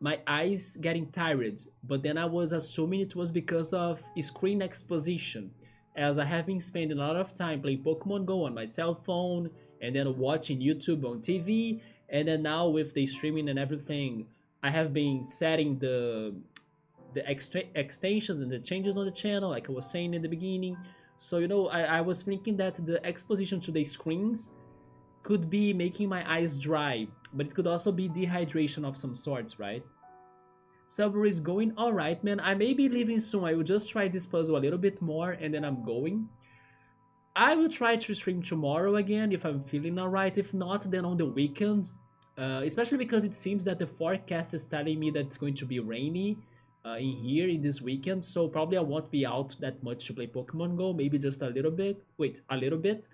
my eyes getting tired, but then I was assuming it was because of screen exposition, as I have been spending a lot of time playing Pokemon Go on my cell phone and then watching YouTube on TV, and then now with the streaming and everything, I have been setting the extensions and the changes on the channel, like I was saying in the beginning. So I was thinking that the exposition to the screens could be making my eyes dry, but it could also be dehydration of some sorts, right? Subway is going alright, man. I may be leaving soon. I will just try this puzzle a little bit more and then I'm going. I will try to stream tomorrow again if I'm feeling alright. If not, then on the weekend. Especially because it seems that the forecast is telling me that it's going to be rainy in here in this weekend. So probably I won't be out that much to play Pokemon Go. Maybe just a little bit. Wait, a little bit.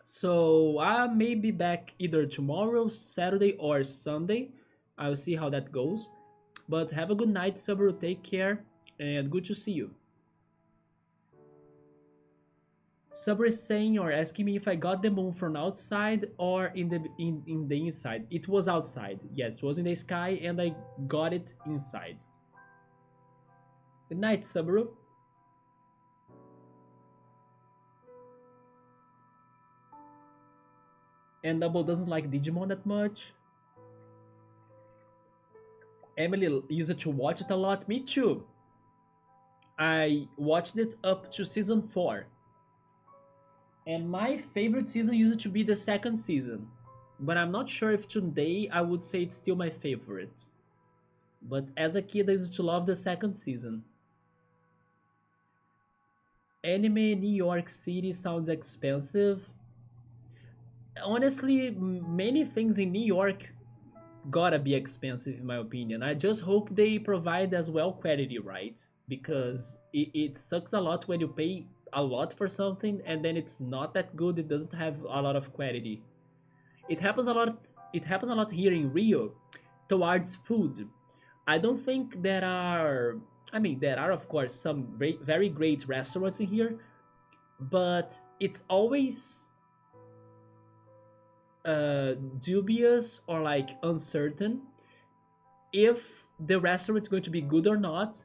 So I may be back either tomorrow, Saturday, or Sunday. I'll see how that goes. But have a good night, Subaru. Take care, and good to see you. Subaru is saying or asking me if I got the moon from outside or in the inside. It was outside. Yes, it was in the sky, and I got it inside. Good night, Subaru. and Double doesn't like Digimon that much. Emily used to watch it a lot. Me too. I watched it up to season 4. And my favorite season used to be the second season. But I'm not sure if today I would say it's still my favorite. But as a kid, I used to love the second season. Anime New York City sounds expensive. Honestly, many things in New York gotta be expensive in my opinion. I just hope they provide as well quality, right? Because it sucks a lot when you pay a lot for something and then it's not that good. It doesn't have a lot of quality. It happens a lot. It happens a lot here in Rio towards food. I don't think there are. I mean, there are of course some very great restaurants in here, but it's always dubious or like uncertain if the restaurant's going to be good or not,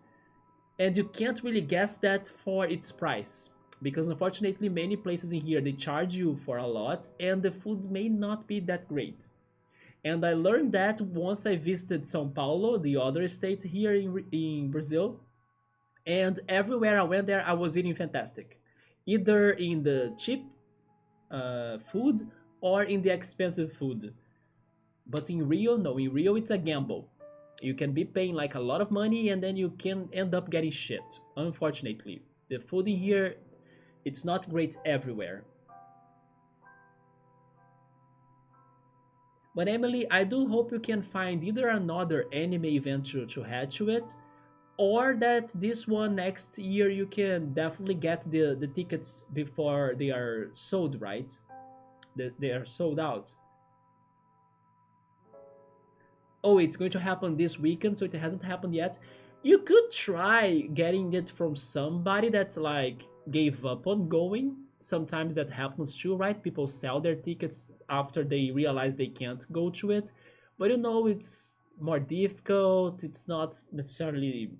and you can't really guess that for its price because unfortunately many places in here they charge you for a lot and the food may not be that great. And I learned that once I visited São Paulo, the other state here in Brazil, and everywhere I went there I was eating fantastic, either in the cheap food or in the expensive food. But in Rio, no, in Rio it's a gamble. You can be paying like a lot of money and then you can end up getting shit. Unfortunately, the food in here it's not great everywhere. But Emily, I do hope you can find either another anime event to head to it, or that this one next year you can definitely get the tickets before they are sold, right? They are sold out. Oh, it's going to happen this weekend, so it hasn't happened yet. You could try getting it from somebody that's like gave up on going. Sometimes that happens too, right? People sell their tickets after they realize they can't go to it. But you know, it's more difficult. It's not necessarily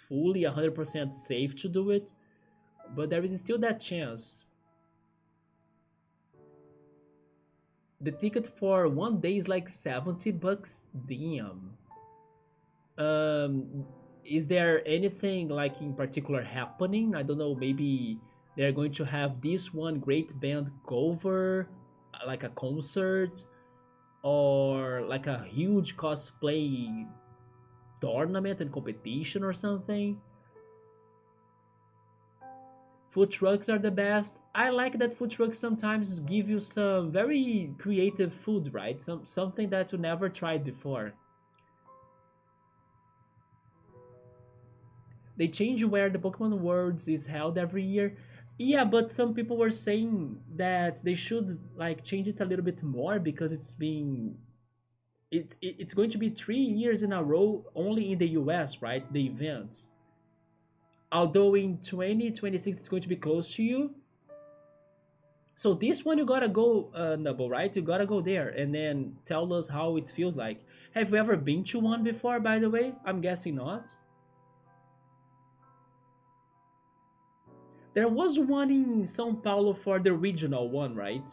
fully 100% safe to do it, but there is still that chance. The ticket for 1 day is like $70. Damn. Um, is there anything like in particular happening? I don't know. Maybe they're going to have this one great band cover, like a concert, or like a huge cosplay tournament and competition or something. Food trucks are the best. I like that food trucks sometimes give you some very creative food, right? Something that you never tried before. They change where the Pokemon Worlds is held every year. Yeah, but some people were saying that they should like change it a little bit more because it's going to be 3 years in a row only in the US, right? The event. Although in 2026 it's going to be close to you. So this one you gotta go, Nubble, right? You gotta go there and then tell us how it feels like. Have you ever been to one before, by the way? I'm guessing not. There was one in São Paulo for the regional one, right?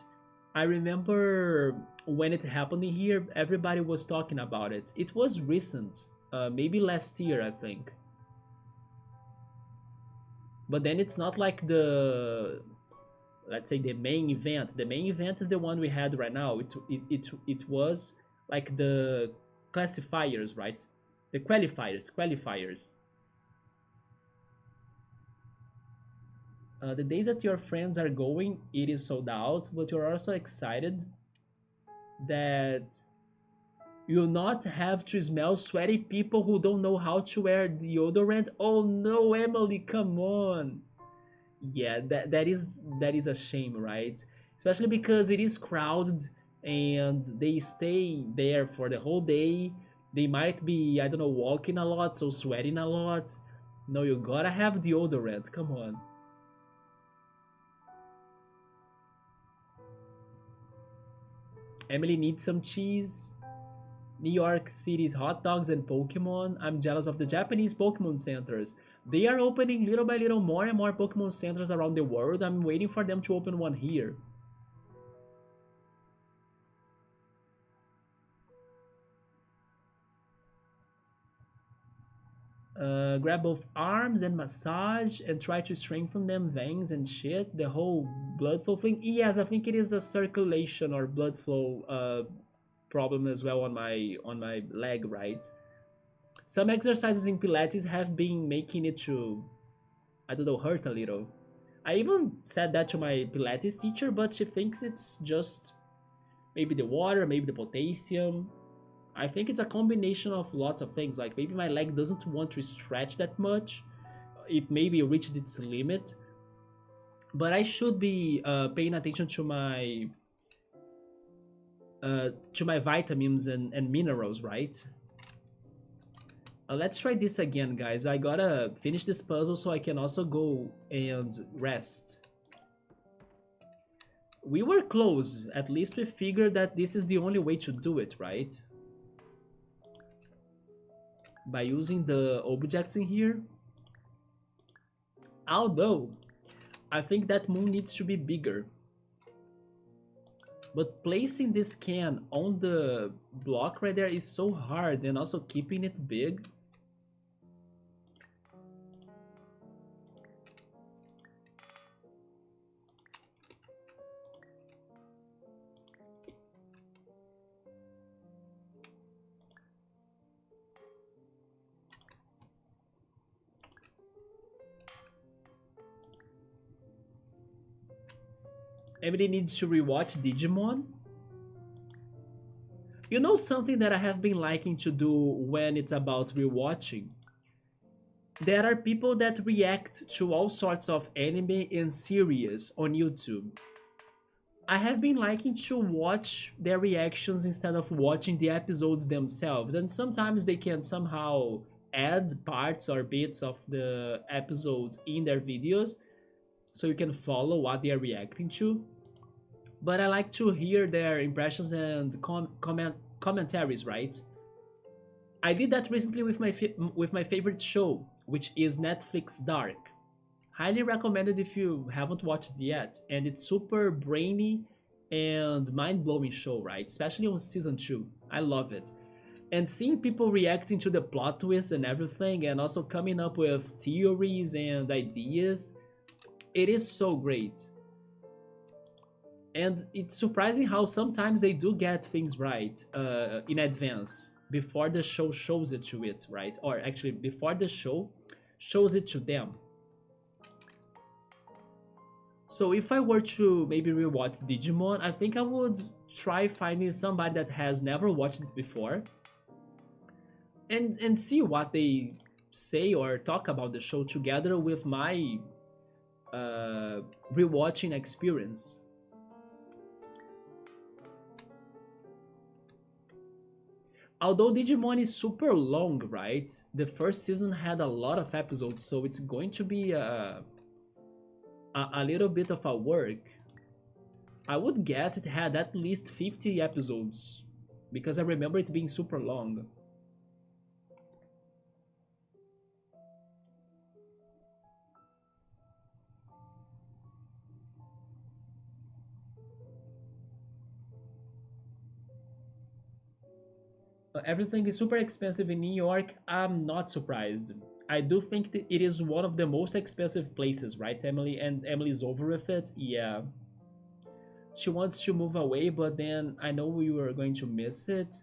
I remember when it happened here, everybody was talking about it. It was recent, maybe last year, I think. But then it's not like let's say the main event. The main event is the one we had right now. It was like the classifiers, right? The qualifiers. The days that your friends are going, it is sold out, but you're also excited that you'll not have to smell sweaty people who don't know how to wear deodorant. Oh no, Emily, come on. Yeah, that is a shame, right? Especially because it is crowded and they stay there for the whole day. They might be, I don't know, walking a lot, so sweating a lot. No, you gotta have deodorant. Come on. Emily needs some cheese. New York City's hot dogs and Pokemon. I'm jealous of the Japanese Pokemon centers. They are opening little by little more and more Pokemon centers around the world. I'm waiting for them to open one here. Grab both arms and massage and try to strengthen them veins and shit. The whole blood flow thing. Yes, I think it is a circulation or blood flow problem as well on my leg, right? Some exercises in Pilates have been making it to, I don't know, hurt a little. I even said that to my Pilates teacher, but she thinks it's just maybe the water, maybe the potassium. I think it's a combination of lots of things. Like maybe my leg doesn't want to stretch that much. It maybe reached its limit. But I should be paying attention to my vitamins and minerals, right? Let's try this again, guys. I gotta finish this puzzle so I can also go and rest. We were close. At least we figured that this is the only way to do it, right? By using the objects in here. Although, I think that moon needs to be bigger. But placing this can on the block right there is so hard, and also keeping it big. Everybody needs to rewatch Digimon. You know something that I have been liking to do when it's about rewatching? There are people that react to all sorts of anime and series on YouTube. I have been liking to watch their reactions instead of watching the episodes themselves, and sometimes they can somehow add parts or bits of the episode in their videos so you can follow what they are reacting to. But I like to hear their impressions and commentaries, right? I did that recently with with my favorite show, which is Netflix Dark. Highly recommended if you haven't watched it yet, and it's super brainy and mind-blowing show, right? Especially on season 2. I love it. And seeing people reacting to the plot twists and everything, and also coming up with theories and ideas, it is so great. And it's surprising how sometimes they do get things right in advance before the show shows it to it, right? Or actually, before the show shows it to them. So if I were to maybe rewatch Digimon, I think I would try finding somebody that has never watched it before and see what they say or talk about the show together with my rewatching experience. Although Digimon is super long, right? The first season had a lot of episodes, so it's going to be a little bit of a work. I would guess it had at least 50 episodes, because I remember it being super long. Everything is super expensive in New York. I'm not surprised. I do think that it is one of the most expensive places, right, Emily? And Emily's over with it. Yeah. She wants to move away, but then I know we were going to miss it.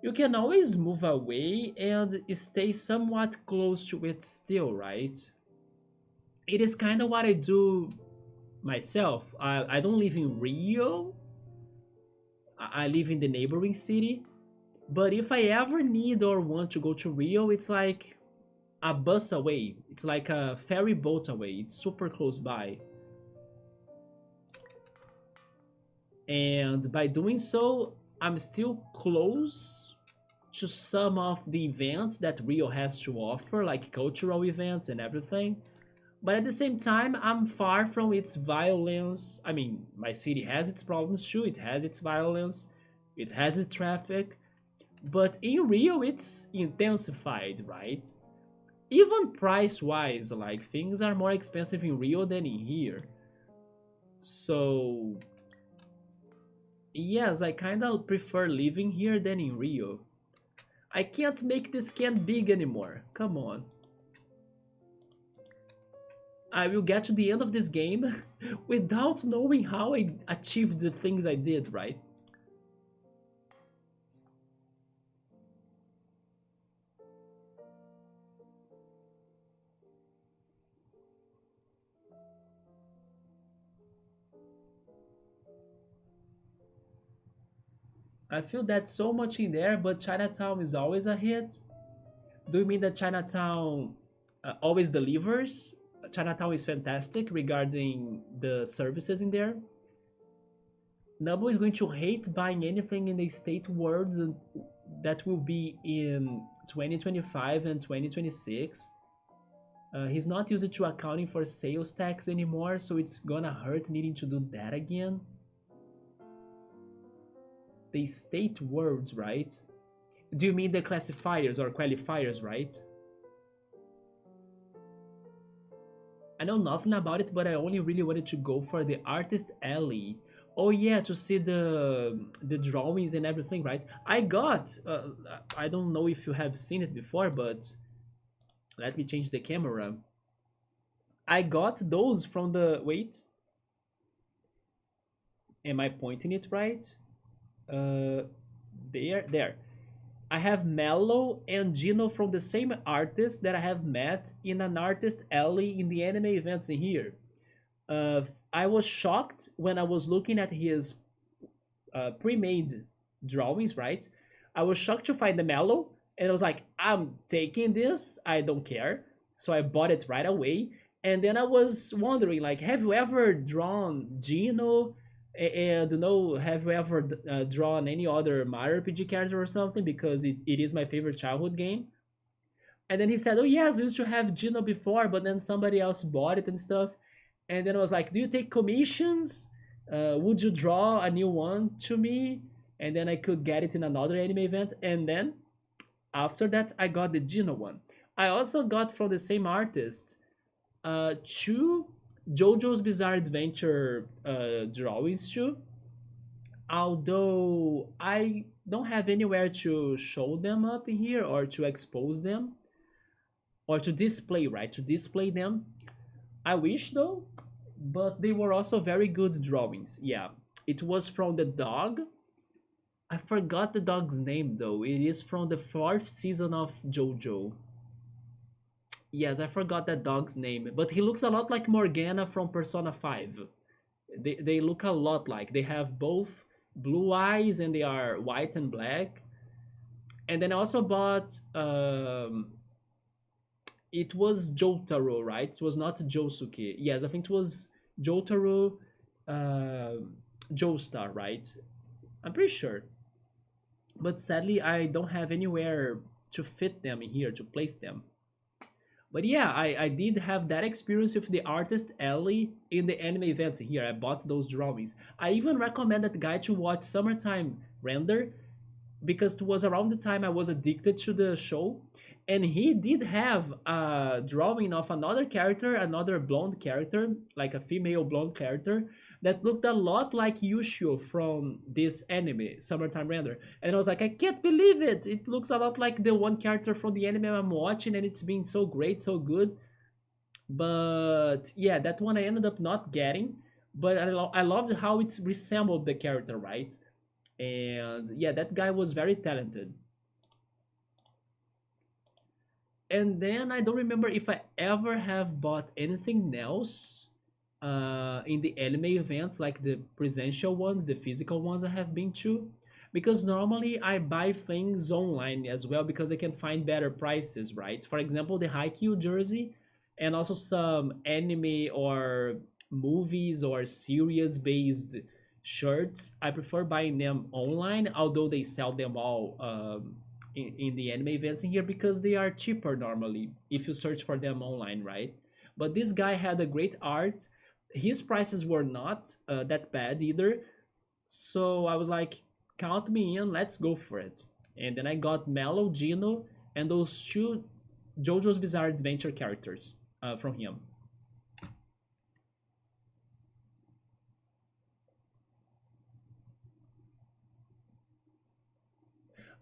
You can always move away and stay somewhat close to it still, right? It is kind of what I do myself. I don't live in Rio, I live in the neighboring city. But if I ever need or want to go to Rio, it's like a bus away. It's like a ferry boat away. It's super close by. And by doing so, I'm still close to some of the events that Rio has to offer, like cultural events and everything. But at the same time, I'm far from its violence. I mean, my city has its problems too. It has its violence, it has its traffic. But in Rio, it's intensified, right? Even price wise, like things are more expensive in Rio than in here. So, yes, I kind of prefer living here than in Rio. I can't make this can big anymore. Come on. I will get to the end of this game without knowing how I achieved the things I did, right? I feel that so much in there, but Chinatown is always a hit. Do you mean that Chinatown always delivers? Chinatown is fantastic regarding the services in there. Nabo is going to hate buying anything in the state worlds that will be in 2025 and 2026. He's not used to accounting for sales tax anymore, so it's gonna hurt needing to do that again. The state worlds, right? Do you mean the classifiers or qualifiers, right? I know nothing about it, but I only really wanted to go for the artist alley. Oh yeah, to see the drawings and everything, right? I got. I don't know if you have seen it before, but let me change the camera. I got those from the. Wait, am I pointing it right? Uh, there. I have Mello and Gino from the same artist that I have met in an artist alley in the anime events in here. I was shocked when I was looking at his pre-made drawings, right? I was shocked to find the Mello, and I was like, I'm taking this. I don't care. So I bought it right away. And then I was wondering, like, have you ever drawn Gino? And have you ever drawn any other Mario RPG character or something? Because it is my favorite childhood game. And then he said, "Oh yes, I used to have Gino before, but then somebody else bought it and stuff." And then I was like, "Do you take commissions? Would you draw a new one to me?" And then I could get it in another anime event. And then after that, I got the Gino one. I also got from the same artist two JoJo's Bizarre Adventure drawings too. Although I don't have anywhere to show them up in here or to expose them or to display, right? To display them. I wish though, but they were also very good drawings. Yeah, it was from the dog. I forgot the dog's name though. It is from the fourth season of JoJo. Yes, I forgot that dog's name, but he looks a lot like Morgana from Persona 5. They look a lot like. They have both blue eyes and they are white and black. And then I also bought it was Jotaro, right? It was not Josuke. Yes, I think it was Jotaro uh, Joestar, right? I'm pretty sure. But sadly, I don't have anywhere to fit them in here, to place them. But yeah, I did have that experience with the artist Ellie in the anime events here. I bought those drawings. I even recommend that guy to watch Summertime Render because it was around the time I was addicted to the show. And he did have a drawing of another character, another blonde character, like a female blonde character, that looked a lot like Yushio from this anime, Summertime Render. And I was like, I can't believe it! It looks a lot like the one character from the anime I'm watching, and it's been so great, so good. But yeah, that one I ended up not getting. But I loved how it resembled the character, right? And yeah, that guy was very talented. And then I don't remember if I ever have bought anything else in the anime events, like the presential ones, the physical ones I have been to. Because normally I buy things online as well because I can find better prices, right? For example, the Haikyuu jersey and also some anime or movies or series based shirts. I prefer buying them online, although they sell them all in the anime events in here because they are cheaper normally if you search for them online, right? But this guy had a great art. His prices were not that bad either. So I was like, count me in, let's go for it. And then I got Mellow, Gino, and those two JoJo's Bizarre Adventure characters from him.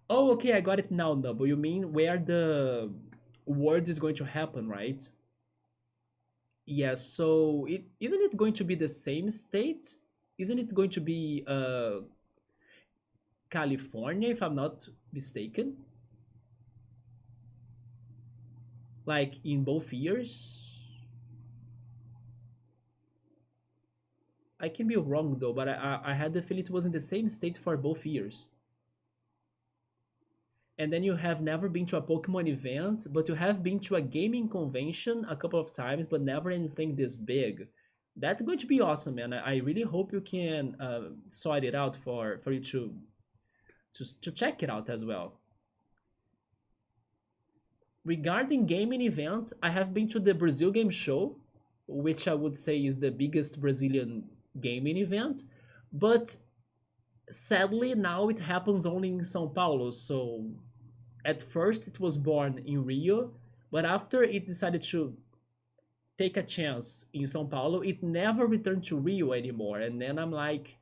Oh, okay, I got it now, Noble. You mean where the words is going to happen, right? Yes, so it isn't it going to be the same state? Isn't it going to be California, if I'm not mistaken? Like in both years? I can be wrong though, but I had the feeling it was in the same state for both years. And then you have never been to a Pokemon event, but you have been to a gaming convention a couple of times, but never anything this big. That's going to be awesome, man. I really hope you can sort it out for you to check it out as well. Regarding gaming events, I have been to the Brazil Game Show, which I would say is the biggest Brazilian gaming event, but sadly now it happens only in São Paulo. So at first it was born in Rio, but after it decided to take a chance in São Paulo, it never returned to Rio anymore. And then I'm like,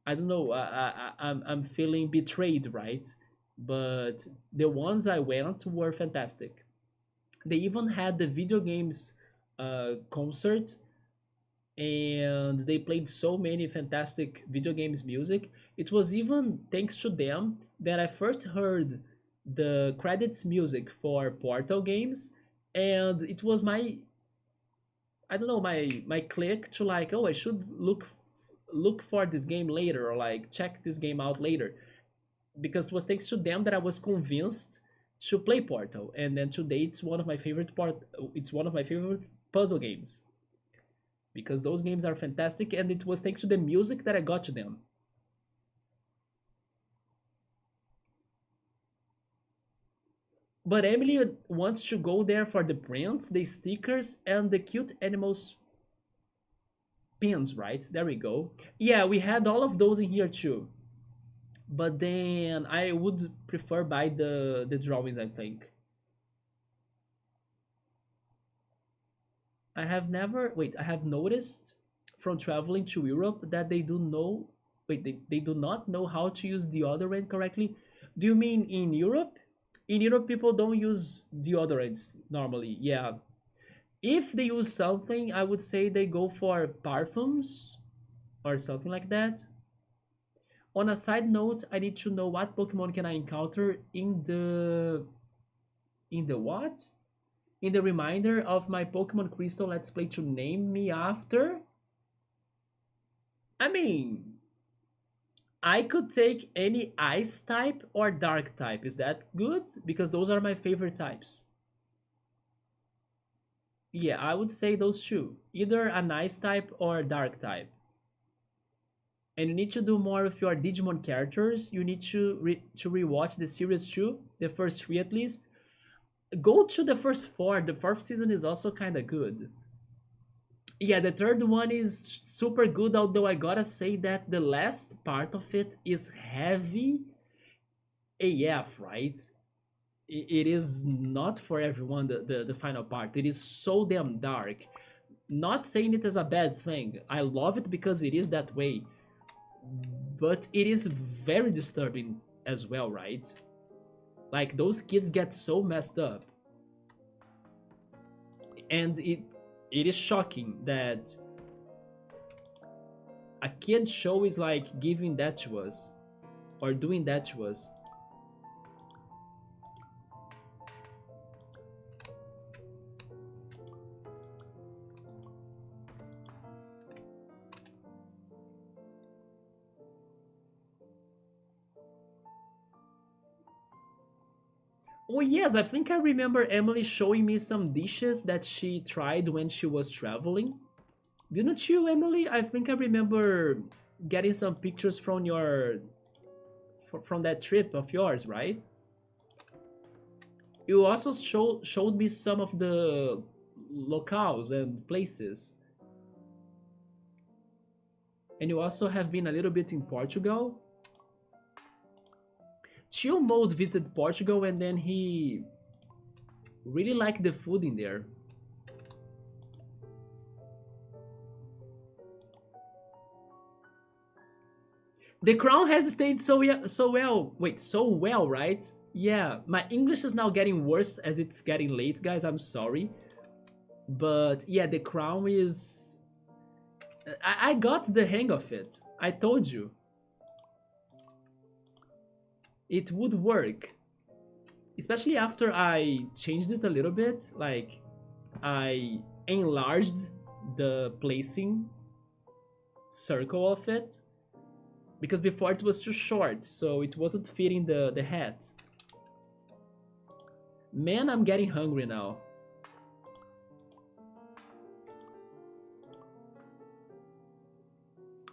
I don't know, I'm feeling betrayed, right? But the ones I went were fantastic. They even had the video games concert, and they played so many fantastic video games music. It was even thanks to them that I first heard the credits music for Portal games, and it was my, I don't know, my click to like, oh, I should look for this game later, or like check this game out later, because it was thanks to them that I was convinced to play Portal, and then today it's one of my favorite puzzle games, because those games are fantastic, and it was thanks to the music that I got to them. But Emily wants to go there for the prints, the stickers, and the cute animals pins, right? There we go. Yeah, we had all of those in here too. But then I would prefer buy the drawings, I think. I have noticed from traveling to Europe that they do not know how to use deodorant correctly. Do you mean in Europe? In Europe, people don't use deodorants normally. Yeah. If they use something, I would say they go for parfums or something like that. On a side note, I need to know what Pokemon can I encounter in the what? In the reminder of my Pokemon Crystal Let's Play to name me after? I mean, I could take any ice type or dark type. Is that good? Because those are my favorite types. Yeah, I would say those two. Either an ice type or a dark type. And you need to do more with your Digimon characters. You need to rewatch the series too, the first three at least. Go to the first four. The fourth season is also kind of good. Yeah, the third one is super good, although I gotta say that the last part of it is heavy AF, right? It is not for everyone, the final part. It is so damn dark. Not saying it as a bad thing. I love it because it is that way. But it is very disturbing as well, right? Like, those kids get so messed up. And it is shocking that a kid show is like giving that to us or doing that to us. Oh yes, I think I remember Emily showing me some dishes that she tried when she was traveling. Didn't you, Emily? I think I remember getting some pictures from from that trip of yours, right? You also showed me some of the locales and places. And you also have been a little bit in Portugal. Chill Mode visited Portugal and then he really liked the food in there. The crown has stayed so well. Wait, so well, right? Yeah, my English is now getting worse as it's getting late, guys. I'm sorry. But yeah, the crown is. I got the hang of it. I told you. It would work. Especially after I changed it a little bit. Like, I enlarged the placing circle of it. Because before it was too short, so it wasn't fitting the hat. Man, I'm getting hungry now.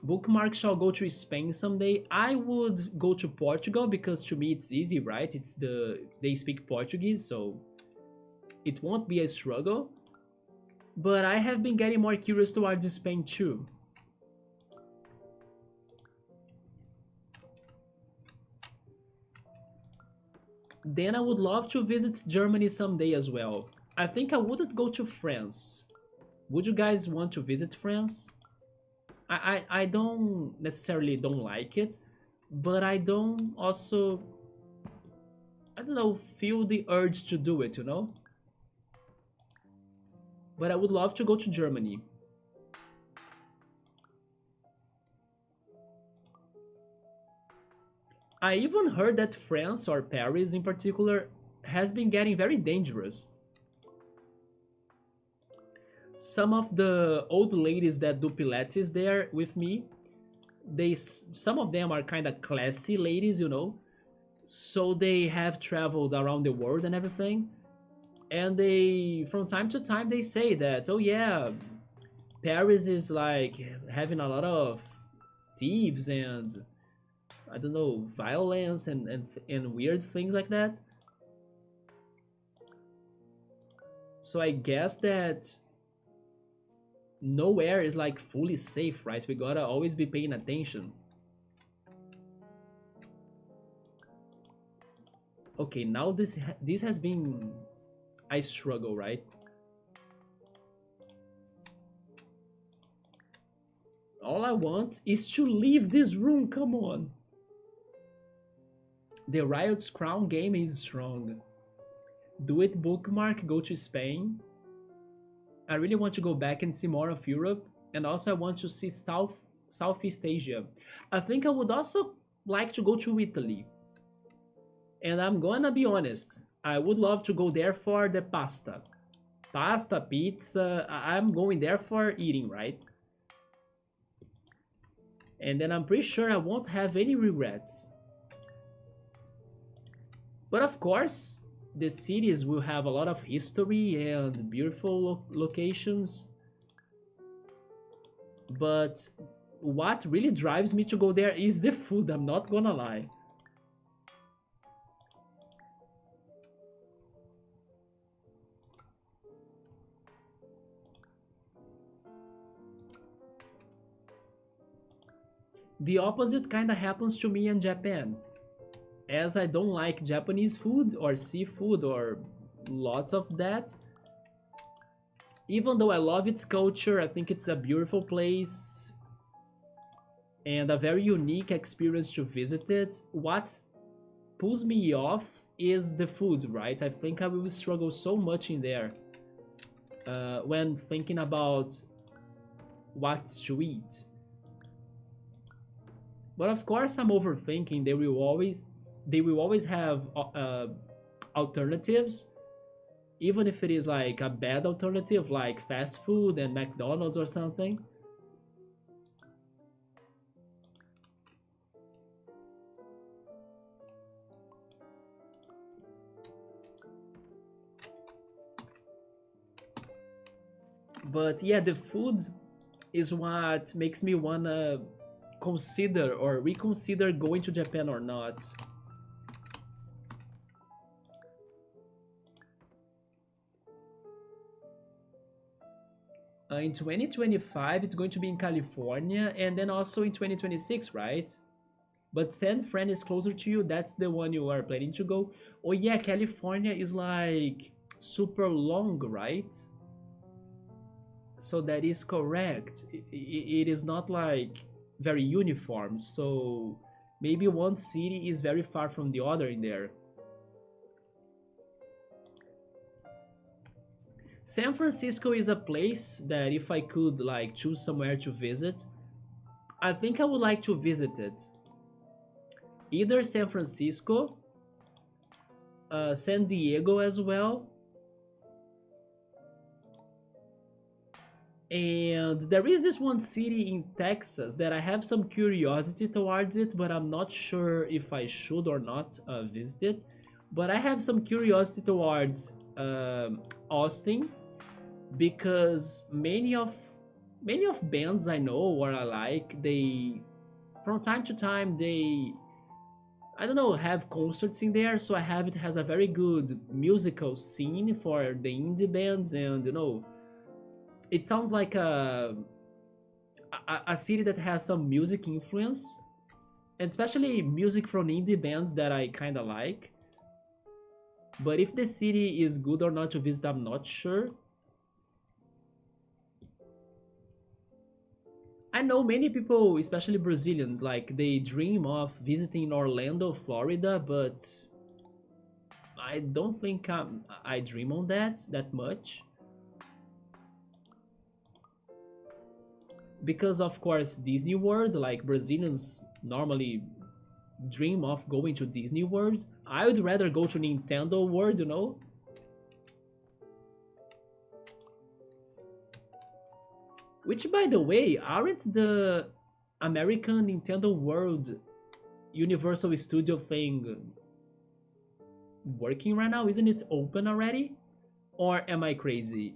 Bookmark shall go to Spain someday. I would go to Portugal because to me it's easy, right? They speak Portuguese, so it won't be a struggle. But I have been getting more curious towards Spain too. Then I would love to visit Germany someday as well. I think I wouldn't go to France. Would you guys want to visit France? I don't necessarily don't like it, but I don't also, I don't know, feel the urge to do it, you know? But I would love to go to Germany. I even heard that France, or Paris in particular, has been getting very dangerous. Some of the old ladies that do Pilates there with me, some of them are kind of classy ladies, you know. So they have traveled around the world and everything. And they, from time to time, they say that, oh yeah, Paris is like having a lot of thieves and I don't know, violence and weird things like that. So I guess that nowhere is like fully safe, right? We gotta always be paying attention. Okay, now this has been a struggle, right? All I want is to leave this room, come on. The Riot's crown game is strong. Do it bookmark, go to Spain. I really want to go back and see more of Europe, and also I want to see Southeast Asia. I think I would also like to go to Italy. And I'm gonna be honest, I would love to go there for the pasta. Pasta, pizza, I'm going there for eating, right? And then I'm pretty sure I won't have any regrets. But of course, the cities will have a lot of history and beautiful locations. But what really drives me to go there is the food, I'm not gonna lie. The opposite kinda happens to me in Japan. As I don't like Japanese food or seafood or lots of that, even though I love its culture, I think it's a beautiful place and a very unique experience to visit it. What pulls me off is the food, right? I think I will struggle so much in there when thinking about what to eat. But of course, I'm overthinking. They will always have alternatives, even if it is like a bad alternative, like fast food and McDonald's or something. But yeah, the food is what makes me wanna consider or reconsider going to Japan or not. In 2025, it's going to be in California, and then also in 2026, right? But San Fran is closer to you. That's the one you are planning to go. Oh yeah, California is like super long, right? So that is correct. It is not like very uniform, so maybe one city is very far from the other in there. San Francisco is a place that if I could like choose somewhere to visit, I think I would like to visit it. Either San Francisco, San Diego as well, and there is this one city in Texas that I have some curiosity towards it, but I'm not sure if I should or not visit it. But I have some curiosity towards Austin because many of bands I know or I like, they from time to time they, I don't know, have concerts in there. So I have it has a very good musical scene for the indie bands, and it sounds like a city that has some music influence, and especially music from indie bands that I kind of like. But if the city is good or not to visit, I'm not sure. I know many people, especially Brazilians, like they dream of visiting Orlando, Florida, but I don't think I dream on that much. Because of course Disney World, like Brazilians normally dream of going to Disney World. I would rather go to Nintendo World. Which, by the way, aren't the American Nintendo World Universal Studio thing working right now? Isn't it open already? Or am I crazy?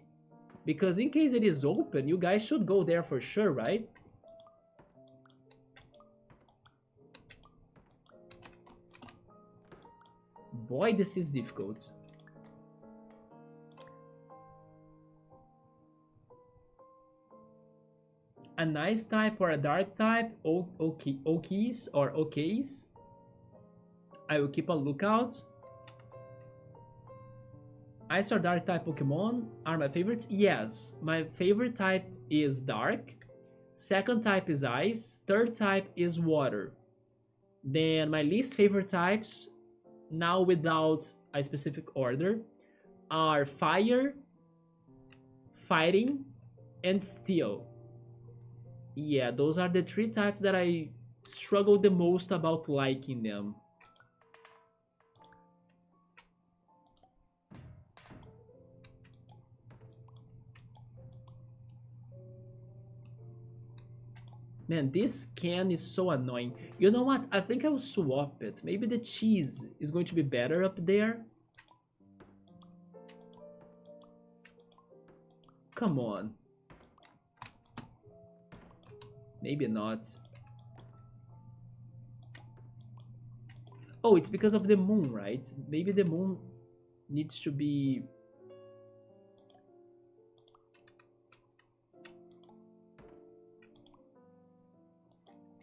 Because in case it is open, you guys should go there for sure, right? Boy, this is difficult. A nice type or a dark type, okies or okays. I will keep a lookout. Ice or dark type Pokemon are my favorites? Yes, my favorite type is dark. Second type is ice. Third type is water. Then my least favorite types, now without a specific order, are fire, fighting, and steel. Yeah, those are the three types that I struggle the most about liking them. Man, this can is so annoying. You know what? I think I will swap it. Maybe the cheese is going to be better up there. Come on. Maybe not. Oh, it's because of the moon, right? Maybe the moon needs to be...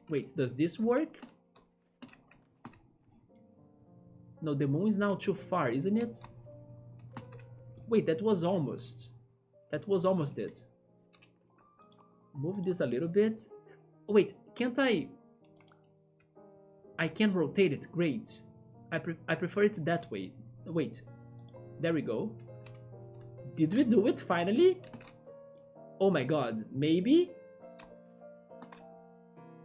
Wait, does this work? No, the moon is now too far, isn't it? Wait, that was almost. That was almost it. Move this a little bit. Wait, can't I... I can rotate it. Great. I prefer it that way. Wait. There we go. Did we do it finally? Oh my god. Maybe?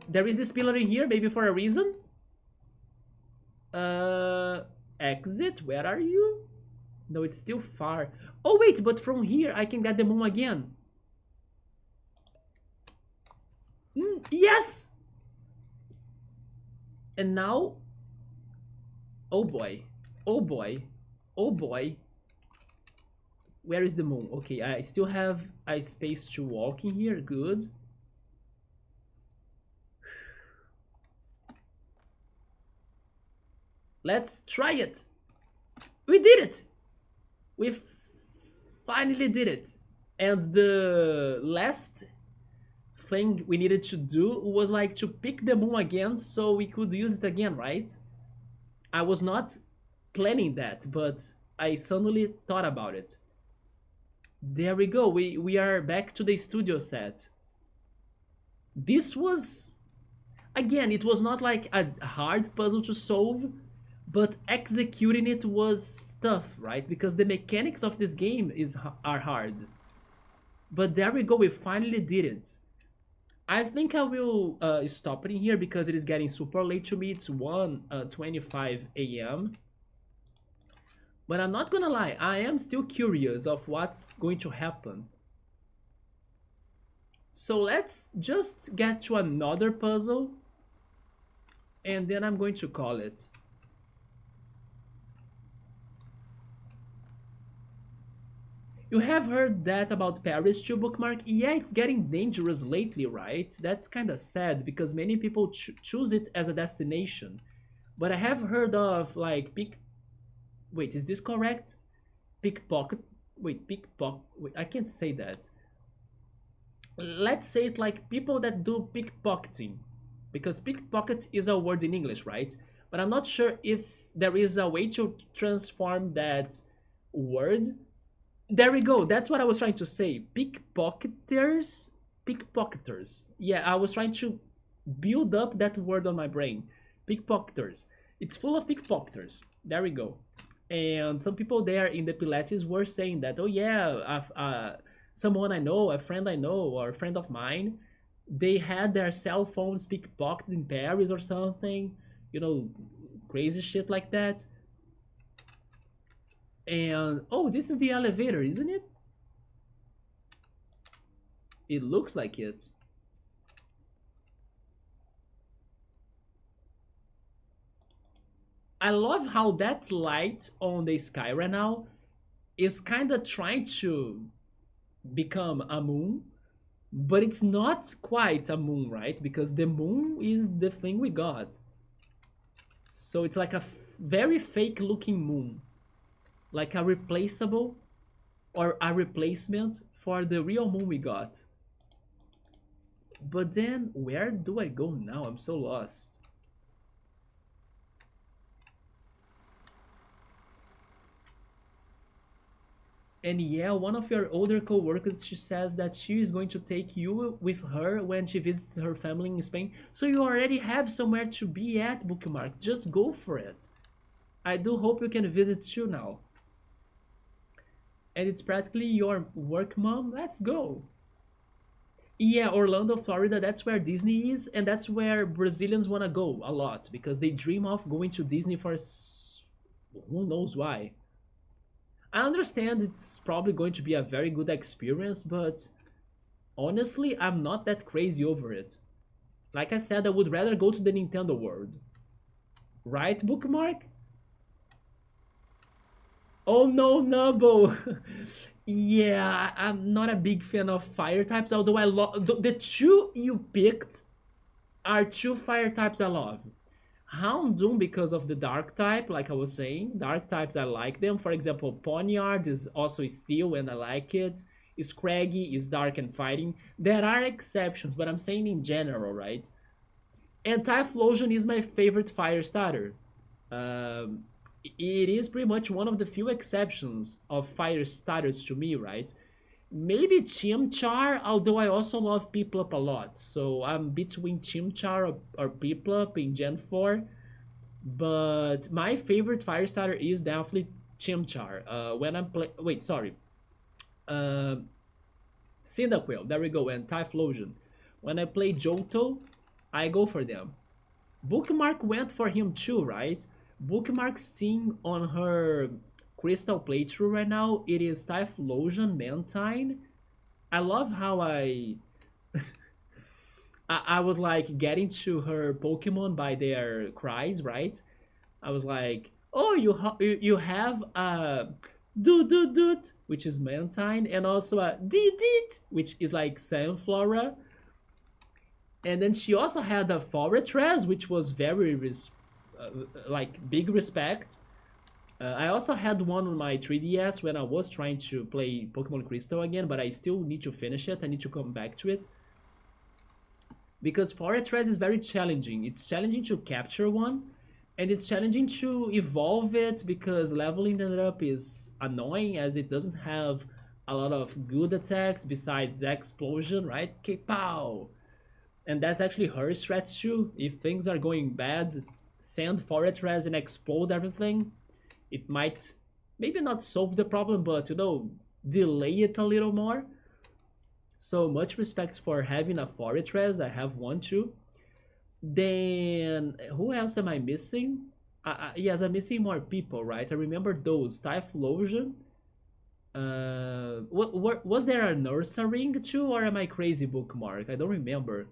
There is this pillar in here, maybe for a reason? Exit? Where are you? No, it's still far. Oh wait, but from here I can get the moon again. Yes! And now... Oh boy. Oh boy. Oh boy. Where is the moon? Okay, I still have a space to walk in here. Good. Let's try it. We did it. We finally did it. And the last thing we needed to do was like to pick the moon again so we could use it again, right? I was not planning that, but I suddenly thought about it. There we go. We are back to the studio set. This was Again, it was not like a hard puzzle to solve, but executing it was tough, right? Because the mechanics of this game are hard. But there we go, we finally did it. I think I will stop it in here because it is getting super late to me. It's 1:25 a.m. But I'm not gonna lie, I am still curious of what's going to happen. So let's just get to another puzzle and then I'm going to call it. You have heard that about Paris too, Bookmark? Yeah, it's getting dangerous lately, right? That's kinda sad because many people choose it as a destination. But I have heard of like wait, is this correct? Pickpocket. Wait, pickpocket. Wait, I can't say that. Let's say it like people that do pickpocketing. Because pickpocket is a word in English, right? But I'm not sure if there is a way to transform that word. There we go. That's what I was trying to say. Pickpocketers. Pickpocketers. Yeah, I was trying to build up that word on my brain. Pickpocketers. It's full of pickpocketers. There we go. And some people there in the Pilates were saying that, oh yeah, someone I know, a friend I know, or a friend of mine, they had their cell phones pickpocketed in Paris or something, you know, crazy shit like that. And oh, this is the elevator, isn't it? It looks like it. I love how that light on the sky right now is kind of trying to become a moon, but it's not quite a moon, right? Because the moon is the thing we got. So it's like a very fake looking moon, like a replaceable or a replacement for the real moon we got. But then where do I go now? I'm so lost. And yeah, one of your older co-workers, she says that she is going to take you with her when she visits her family in Spain. So you already have somewhere to be at, Bookmark. Just go for it. I do hope you can visit too now. And it's practically your work, mom. Let's go. Yeah, Orlando, Florida, that's where Disney is, and that's where Brazilians want to go a lot because they dream of going to Disney for who knows why. I understand it's probably going to be a very good experience, but honestly, I'm not that crazy over it. Like I said, I would rather go to the Nintendo World. Right, Bookmark? Oh no, Nubbo! Yeah, I'm not a big fan of fire types, although I love the two you picked are two fire types I love. Houndoom because of the dark type, like I was saying. Dark types I like them. For example, Poniard is also steel and I like it. Scraggy is dark and fighting. There are exceptions, but I'm saying in general, right? And Typhlosion is my favorite fire starter. Um, it is pretty much one of the few exceptions of fire starters to me, right? Maybe Chimchar, although I also love Piplup a lot. So I'm between Chimchar or Piplup in Gen 4. But my favorite fire starter is definitely Chimchar. When I'm play, wait, sorry, uh, Cyndaquil. There we go, and Typhlosion. When I play Johto, I go for them. Bookmark went for him too, right? Bookmark's team on her Crystal playthrough right now, it is Typhlosion, Mantine. I love how I was like getting to her Pokemon by their cries, right? I was like, oh, you have a Doot, which is Mantine, and also a Didit, which is like Sunflora. And then she also had a Fortress, which was very like big respect. I also had one on my 3DS when I was trying to play Pokemon Crystal again, but I still need to finish it. I need to come back to it. Because Fortress is very challenging. It's challenging to capture one, and it's challenging to evolve it because leveling it up is annoying as it doesn't have a lot of good attacks besides Explosion, right? Okay, pow! And that's actually her stretch too. If things are going bad, send Fortress and explode everything. It might maybe not solve the problem, but delay it a little more. So much respect for having a Fortress. I have one too. Then who else am I missing? Yes, I'm missing more people, right? I remember those Typhlosion. Was there a nursery too, or am I crazy, Bookmark? I don't remember,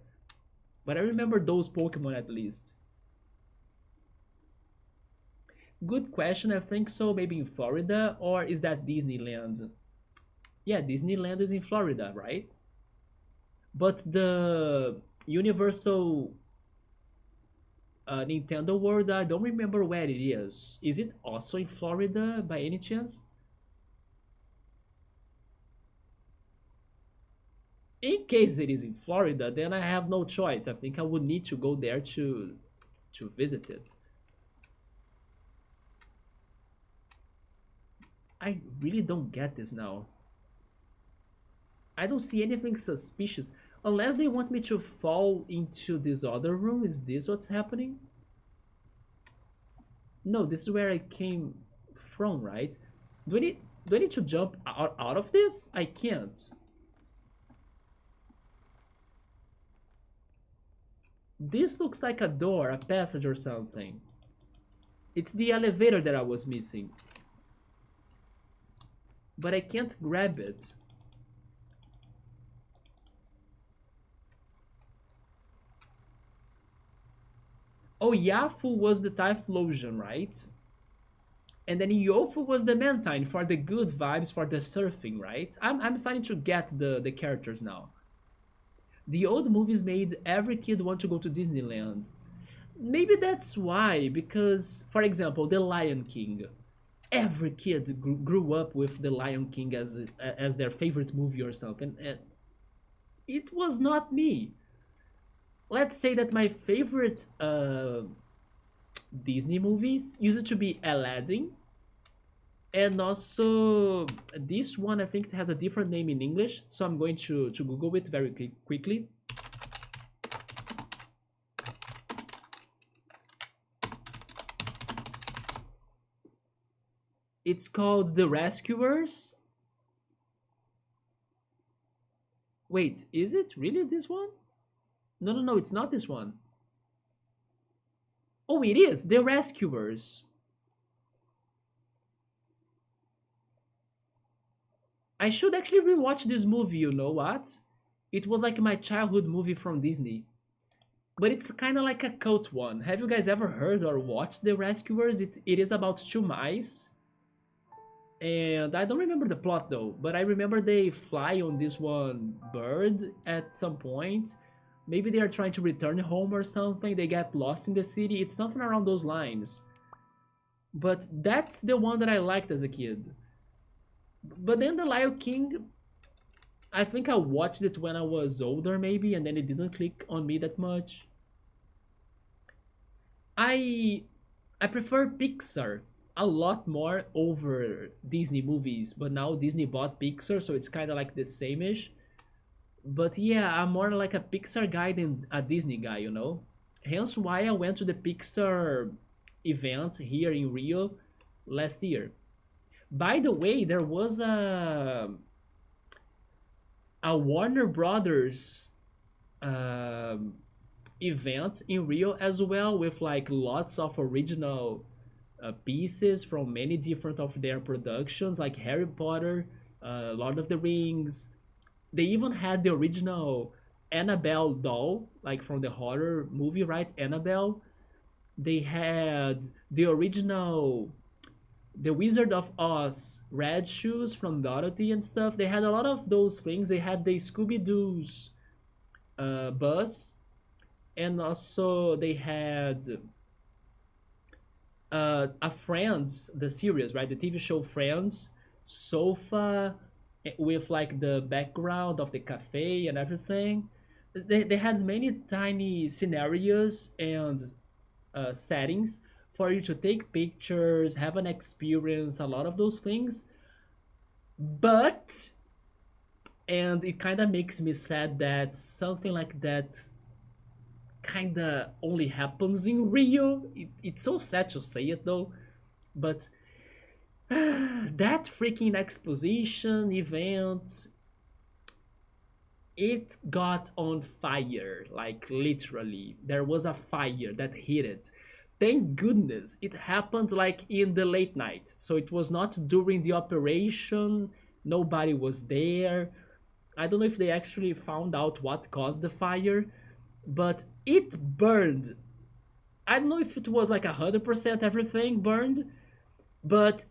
but I remember those Pokemon at least. Good question. I think so. Maybe in Florida, or is that Disneyland? Yeah, Disneyland is in Florida, right? But the Universal Nintendo World, I don't remember where it is. Is it also in Florida by any chance? In case it is in Florida, then I have no choice. I think I would need to go there to visit it. I really don't get this now. I don't see anything suspicious. Unless they want me to fall into this other room. Is this what's happening? No, this is where I came from, right? Do I need to jump out of this? I can't. This looks like a door, a passage or something. It's the elevator that I was missing. But I can't grab it. Oh, Yafu was the Typhlosion, right? And then Yofu was the Mantine for the good vibes for the surfing, right? I'm starting to get the characters now. The old movies made every kid want to go to Disneyland. Maybe that's why, because, for example, The Lion King. Every kid grew up with The Lion King as their favorite movie or something. And it was not me. Let's say that my favorite Disney movies used to be Aladdin, and also this one I think it has a different name in English, so I'm going to Google it very quickly. It's called The Rescuers. Wait, is it really this one? No, no, no, it's not this one. Oh, it is The Rescuers. I should actually rewatch this movie, you know what? It was like my childhood movie from Disney. But it's kind of like a cult one. Have you guys ever heard or watched The Rescuers? It is about two mice. And I don't remember the plot though, but I remember they fly on this one bird at some point. Maybe they are trying to return home or something. They get lost in the city. It's something around those lines. But that's the one that I liked as a kid. But then The Lion King, I think I watched it when I was older, maybe, and then it didn't click on me that much. I I prefer Pixar a lot more over Disney movies, but now Disney bought Pixar, so it's kind of like the same-ish. But yeah, I'm more like a Pixar guy than a Disney guy, you know? Hence why I went to the Pixar event here in Rio last year. By the way, there was a Warner Brothers um, event in Rio as well, with like lots of original pieces from many different of their productions, like Harry Potter, Lord of the Rings. They even had the original Annabelle doll, like from the horror movie, right? Annabelle. They had the original The Wizard of Oz red shoes from Dorothy and stuff. They had a lot of those things. They had the Scooby Doo's bus, and also they had a Friends, the series, right? The TV show Friends sofa with like the background of the cafe and everything. They had many tiny scenarios and settings for you to take pictures, have an experience, a lot of those things. But, and it kind of makes me sad that something like that kind of only happens in Rio. It's so sad to say it though, but that freaking exposition event, it got on fire, like literally. There was a fire that hit it. Thank goodness it happened like in the late night. So it was not during the operation, nobody was there. I don't know if they actually found out what caused the fire, but it burned. I don't know if it was like 100% everything burned, but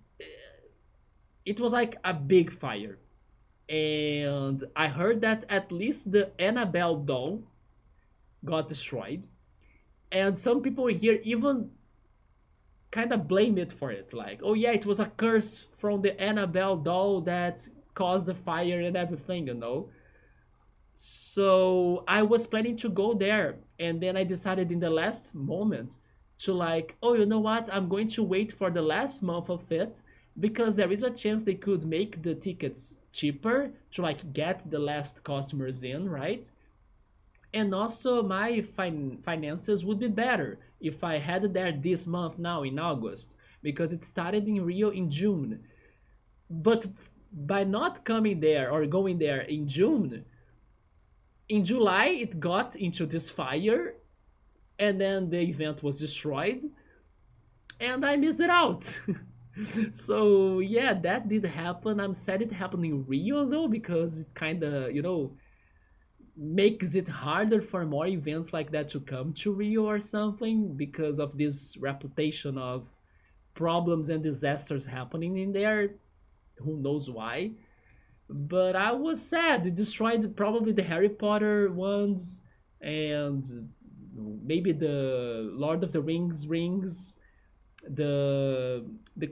it was like a big fire. And I heard that at least the Annabelle doll got destroyed. And some people here even kind of blame it for it. Like, oh yeah, it was a curse from the Annabelle doll that caused the fire and everything, you know? So I was planning to go there. And then I decided in the last moment to like, oh, you know what? I'm going to wait for the last month of it because there is a chance they could make the tickets cheaper to like get the last customers in, right? And also my finances would be better if I had there this month now in August because it started in Rio in June. But by not coming there or going there in June, in July it got into this fire and then the event was destroyed and I missed it out. So yeah, that did happen. I'm sad it happened in Rio though because it kind of, makes it harder for more events like that to come to Rio or something because of this reputation of problems and disasters happening in there. Who knows why? But I was sad. It destroyed probably the Harry Potter ones and maybe the Lord of the Rings rings, the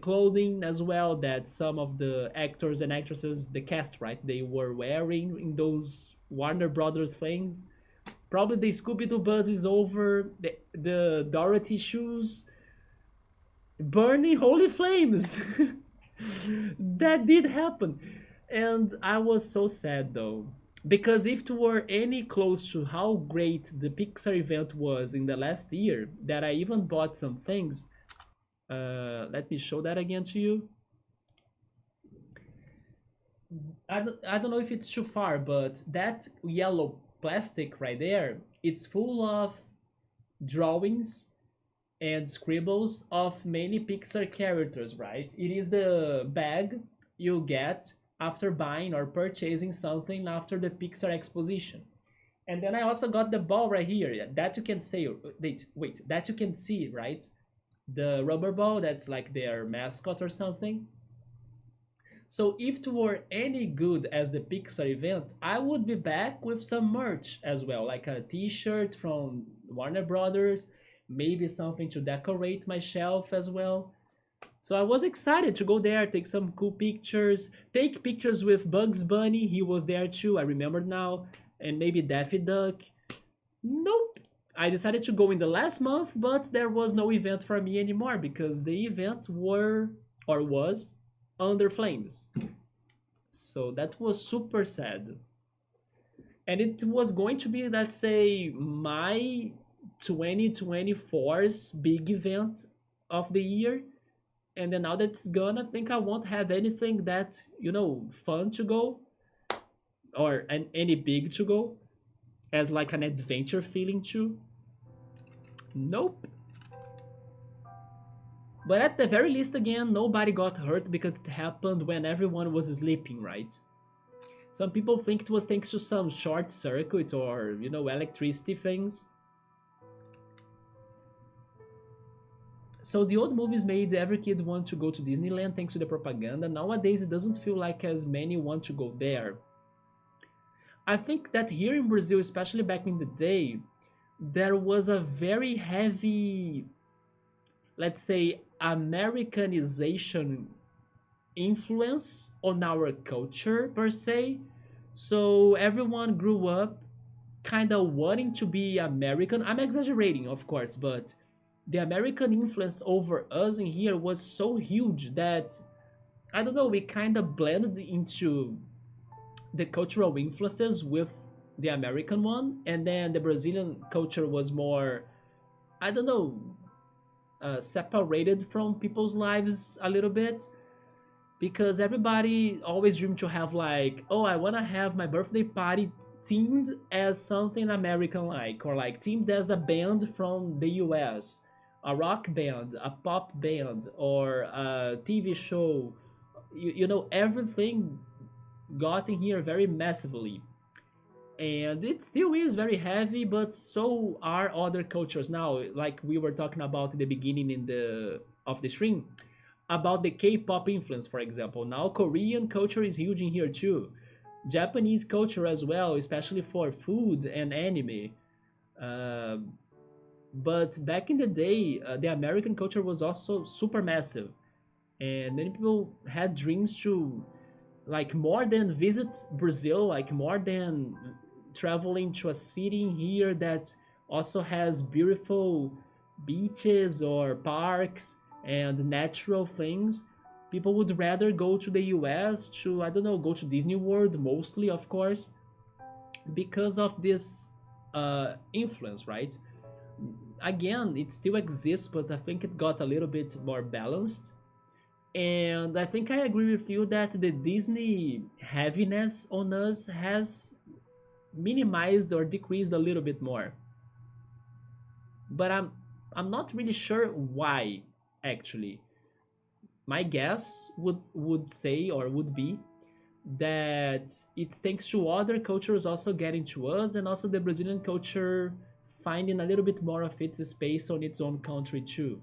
clothing as well that some of the actors and actresses, the cast, right, they were wearing in those Warner Brothers things. Probably the Scooby Doo buzz is over. The Dorothy shoes burning holy flames. That did happen. And I was so sad though. Because if it were any close to how great the Pixar event was in the last year, that I even bought some things. Let me show that again to you. I don't know if it's too far, but that yellow plastic right there, it's full of drawings and scribbles of many Pixar characters, right? It is the bag you get after buying or purchasing something after the Pixar exposition. And then I also got the ball right here that you can say, wait, that you can see, right? The rubber ball that's like their mascot or something. So if it were any good as the Pixar event, I would be back with some merch as well, like a t-shirt from Warner Brothers, maybe something to decorate my shelf as well. So I was excited to go there, take some cool pictures, take pictures with Bugs Bunny, he was there too, I remember now, and maybe Daffy Duck. Nope. I decided to go in the last month, but there was no event for me anymore because the event was under flames. So that was super sad. And it was going to be, let's say, my 2024's big event of the year. And then now that it's gone, I think I won't have anything that, fun to go or any big to go as like an adventure feeling too. Nope. But at the very least, again, nobody got hurt because it happened when everyone was sleeping, right? Some people think it was thanks to some short circuit or, electricity things. So the old movies made every kid want to go to Disneyland thanks to the propaganda. Nowadays, it doesn't feel like as many want to go there. I think that here in Brazil, especially back in the day, there was a very heavy, let's say, Americanization influence on our culture per se. So everyone grew up kind of wanting to be American. I'm exaggerating, of course, but the American influence over us in here was so huge that I don't know, we kind of blended into the cultural influences with the American one, and then the Brazilian culture was more, I don't know, separated from people's lives a little bit, because everybody always dreamed to have like, oh, I want to have my birthday party themed as something American like, or like themed as a band from the US, a rock band, a pop band, or a TV show. You know, everything got in here very massively. And it still is very heavy, but so are other cultures now. Like we were talking about in the beginning in the of the stream, about the K-pop influence, for example. Now Korean culture is huge in here too. Japanese culture as well, especially for food and anime. Uh, but back in the day, the American culture was also super massive, and many people had dreams to, like, more than visit Brazil, like more than traveling to a city in here that also has beautiful beaches or parks and natural things. People would rather go to the US to, I don't know, go to Disney World mostly, of course, because of this influence, right? Again, it still exists, but I think it got a little bit more balanced. And I think I agree with you that the Disney heaviness on us has minimized or decreased a little bit more. But I'm not really sure why actually. My guess would say or would be that it's thanks to other cultures also getting to us, and also the Brazilian culture finding a little bit more of its space on its own country too.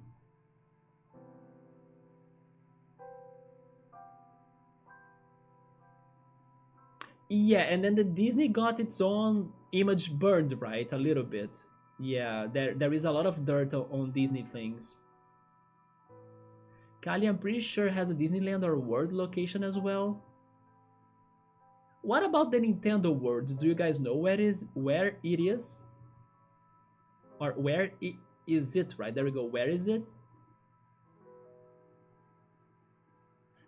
Yeah, and then the Disney got its own image burned, right? A little bit. Yeah, there is a lot of dirt on Disney things. Kali, I'm pretty sure has a Disneyland or World location as well. What about the Nintendo World? Do you guys know where it is? Or where is it, right? There we go. Where is it?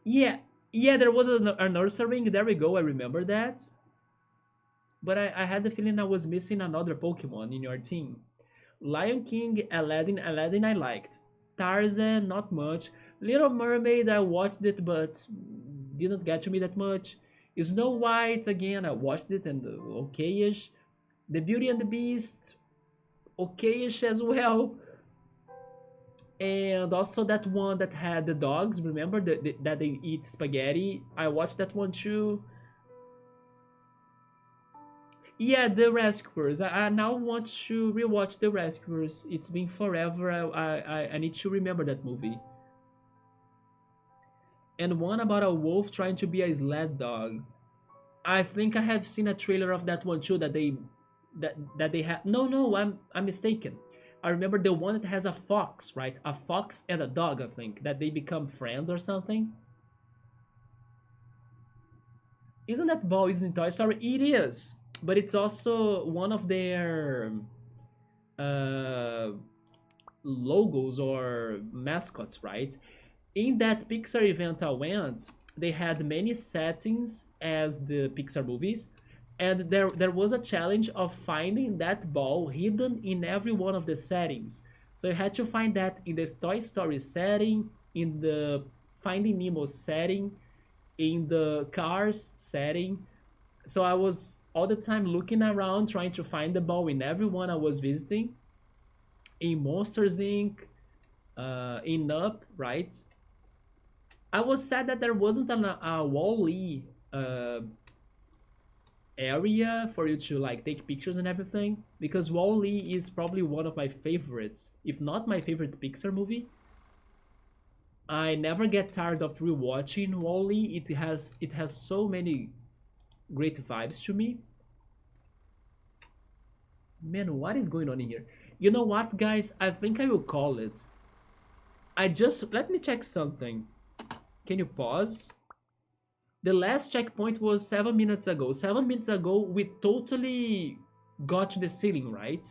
Yeah, yeah, there was a nursery. There we go. I remember that. But I had the feeling I was missing another Pokemon in your team. Lion King, Aladdin I liked. Tarzan, not much. Little Mermaid, I watched it, but didn't get to me that much. Snow White, again, I watched it and okayish. The Beauty and the Beast, okayish as well. And also that one that had the dogs, remember that they eat spaghetti? I watched that one too. Yeah, The Rescuers. I now want to rewatch The Rescuers. It's been forever. I need to remember that movie. And one about a wolf trying to be a sled dog. I think I have seen a trailer of that one too. That they have. No, no, I'm mistaken. I remember the one that has a fox, right? A fox and a dog. I think that they become friends or something. Isn't that ball is in Toy Story? It is, but it's also one of their uh, logos or mascots, right? In that Pixar event I went, they had many settings as the Pixar movies, and there was a challenge of finding that ball hidden in every one of the settings. So you had to find that in the Toy Story setting, in the Finding Nemo setting, in the Cars setting. So I was all the time looking around trying to find the ball in every one I was visiting. In Monsters Inc., in Up, right? I was sad that there wasn't a Wall-E area for you to like take pictures and everything, because Wall-E is probably one of my favorites, if not my favorite Pixar movie. I never get tired of rewatching Wall-E. It has so many great vibes to me. Man, what is going on in here? You know what, guys? I think I will call it. I just let me check something. Can you pause? The last checkpoint was 7 minutes ago. 7 minutes ago, we totally got to the ceiling, right?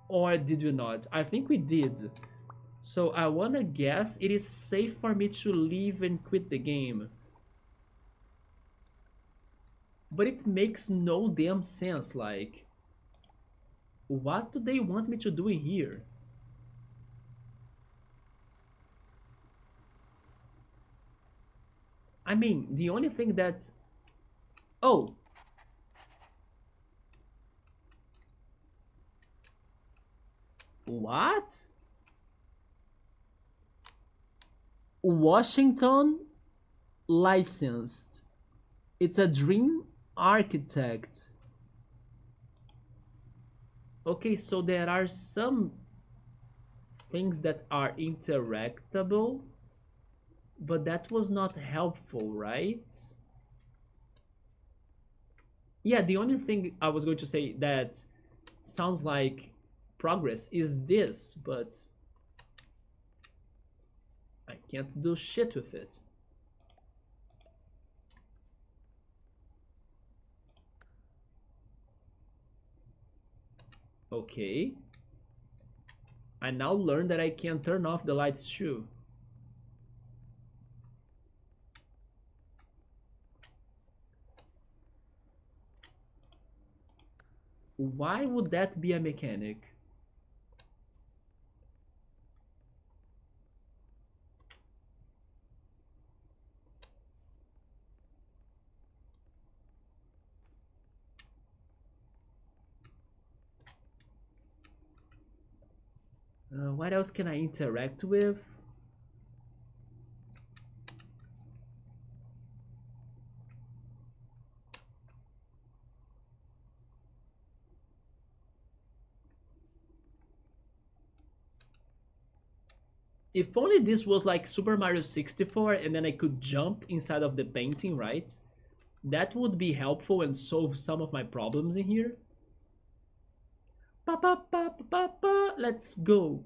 Or did we not? I think we did. So I wanna guess it is safe for me to leave and quit the game. But it makes no damn sense. Like, what do they want me to do in here? I mean, the only thing that... Oh, what? Washington licensed. It's a dream architect. Okay, so there are some things that are interactable, but that was not helpful, right? Yeah, the only thing I was going to say that sounds like progress is this, but I can't do shit with it. Okay. I now learned that I can turn off the lights too. Why would that be a mechanic? What else can I interact with? If only this was like Super Mario 64 and then I could jump inside of the painting, right? That would be helpful and solve some of my problems in here. Pa pa pa pa pa pa, let's go.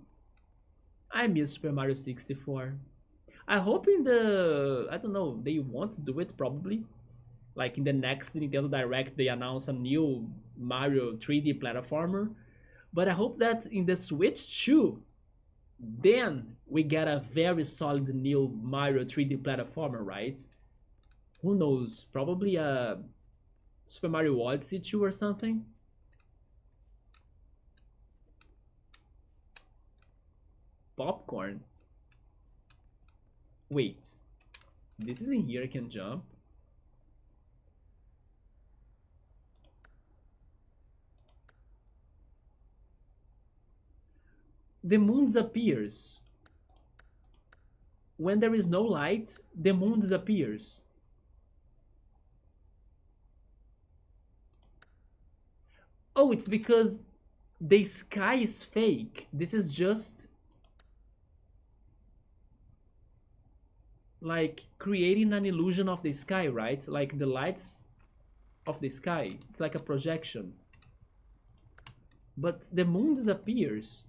I miss Super Mario 64. I hope in the, I don't know, they won't do it probably. Like in the next Nintendo Direct, they announce a new Mario 3D platformer. But I hope that in the Switch too, then we get a very solid new Mario 3D platformer, right? Who knows? Probably a Super Mario Odyssey 2 or something. Popcorn. Wait, this is in here. I can jump. The moon disappears. When there is no light, the moon disappears. Oh, it's because the sky is fake. This is just like creating an illusion of the sky, right? Like the lights of the sky. It's like a projection. But the moon disappears.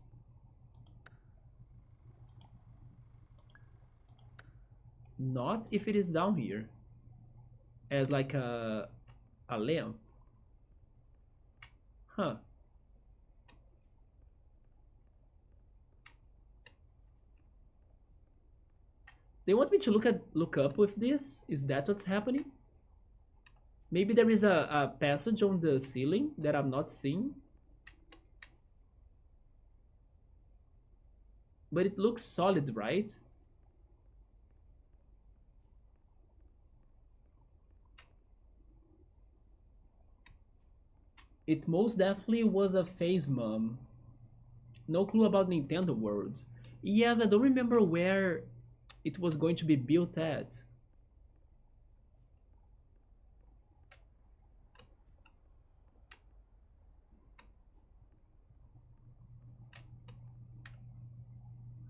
Not if it is down here. As like a lamp. Huh. They want me to look up with this? Is that what's happening? Maybe there is a passage on the ceiling that I'm not seeing. But it looks solid, right? It most definitely was a phase, mom. No clue about Nintendo World. Yes, I don't remember where it was going to be built at.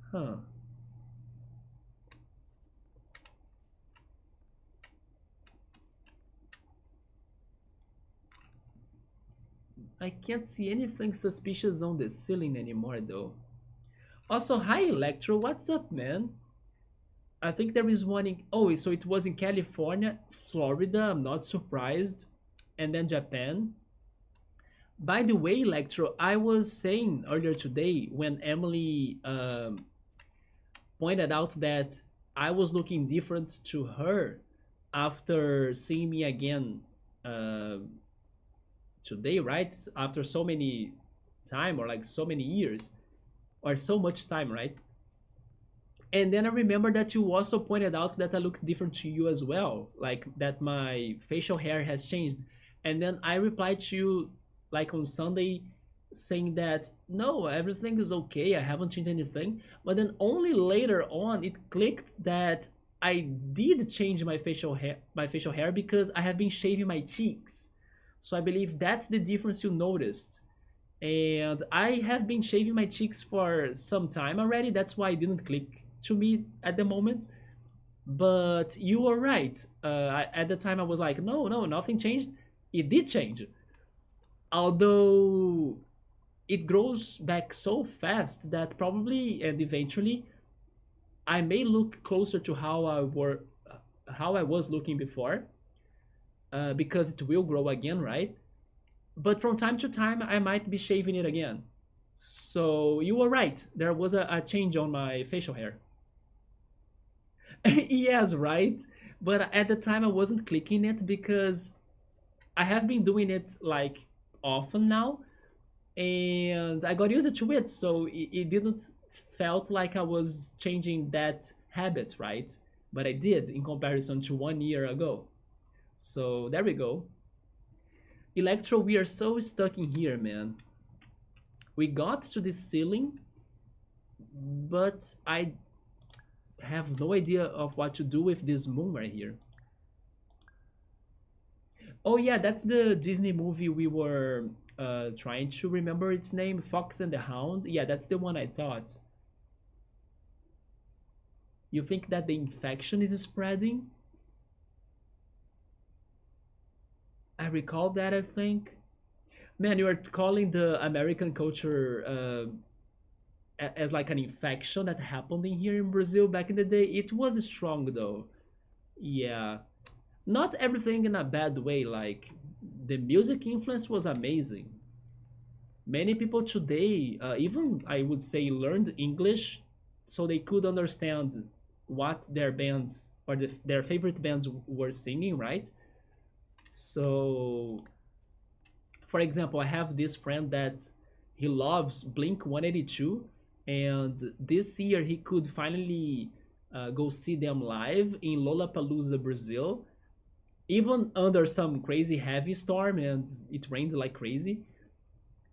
Huh. I can't see anything suspicious on the ceiling anymore though. Also, hi Electro, what's up, man? I think there is one in... Oh, so it was in California, Florida, I'm not surprised. And then Japan. By the way, Electro, I was saying earlier today when Emily pointed out that I was looking different to her after seeing me again uh, today, right? After so many time or like so many years or so much time, right? And then I remember that you also pointed out that I look different to you as well, like that my facial hair has changed. And then I replied to you like on Sunday saying that no, everything is okay, I haven't changed anything. But then only later on it clicked that I did change my facial hair because I have been shaving my cheeks. So I believe that's the difference you noticed. And I have been shaving my cheeks for some time already. That's why it didn't click to me at the moment. But you were right. At the time, I was like, no, no, nothing changed. It did change. Although it grows back so fast that probably and eventually I may look closer to how I was looking before, because it will grow again, right? But from time to time, I might be shaving it again. So you were right. There was a change on my facial hair. Yes, right. But at the time, I wasn't clicking it because I have been doing it like often now, and I got used to it. So it didn't felt like I was changing that habit, right? But I did in comparison to 1 year ago. So there we go. Electro, we are so stuck in here, man. We got to the ceiling, but I have no idea of what to do with this moon right here. Oh yeah, that's the Disney movie we were trying to remember its name, Fox and the Hound. Yeah, that's the one I thought. You think that the infection is spreading? I recall that, I think. Man, you are calling the American culture as like an infection that happened in here in Brazil back in the day. It was strong though. Yeah. Not everything in a bad way, like the music influence was amazing. Many people today, even I would say, learned English so they could understand what their bands or their favorite bands were singing, right? So, for example, I have this friend that he loves Blink 182, and this year he could finally go see them live in Lollapalooza, Brazil, even under some crazy heavy storm and it rained like crazy.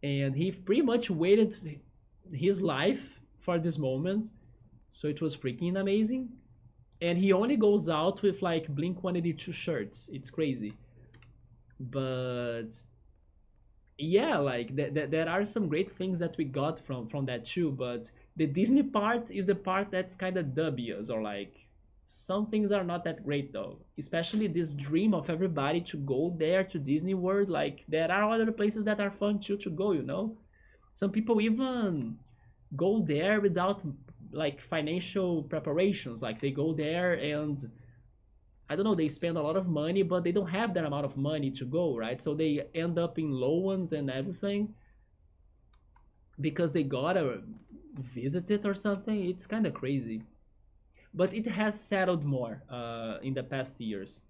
And he pretty much waited his life for this moment, so it was freaking amazing. And he only goes out with like Blink 182 shirts. It's crazy. But yeah, like there are some great things that we got from that too, but the Disney part is the part that's kind of dubious, or like some things are not that great though, especially this dream of everybody to go there to Disney World. Like there are other places that are fun too to go, you know. Some people even go there without like financial preparations, like they go there and I don't know, they spend a lot of money, but they don't have that amount of money to go, right? So they end up in low ones and everything because they gotta visit it or something. It's kind of crazy. But it has settled more in the past years.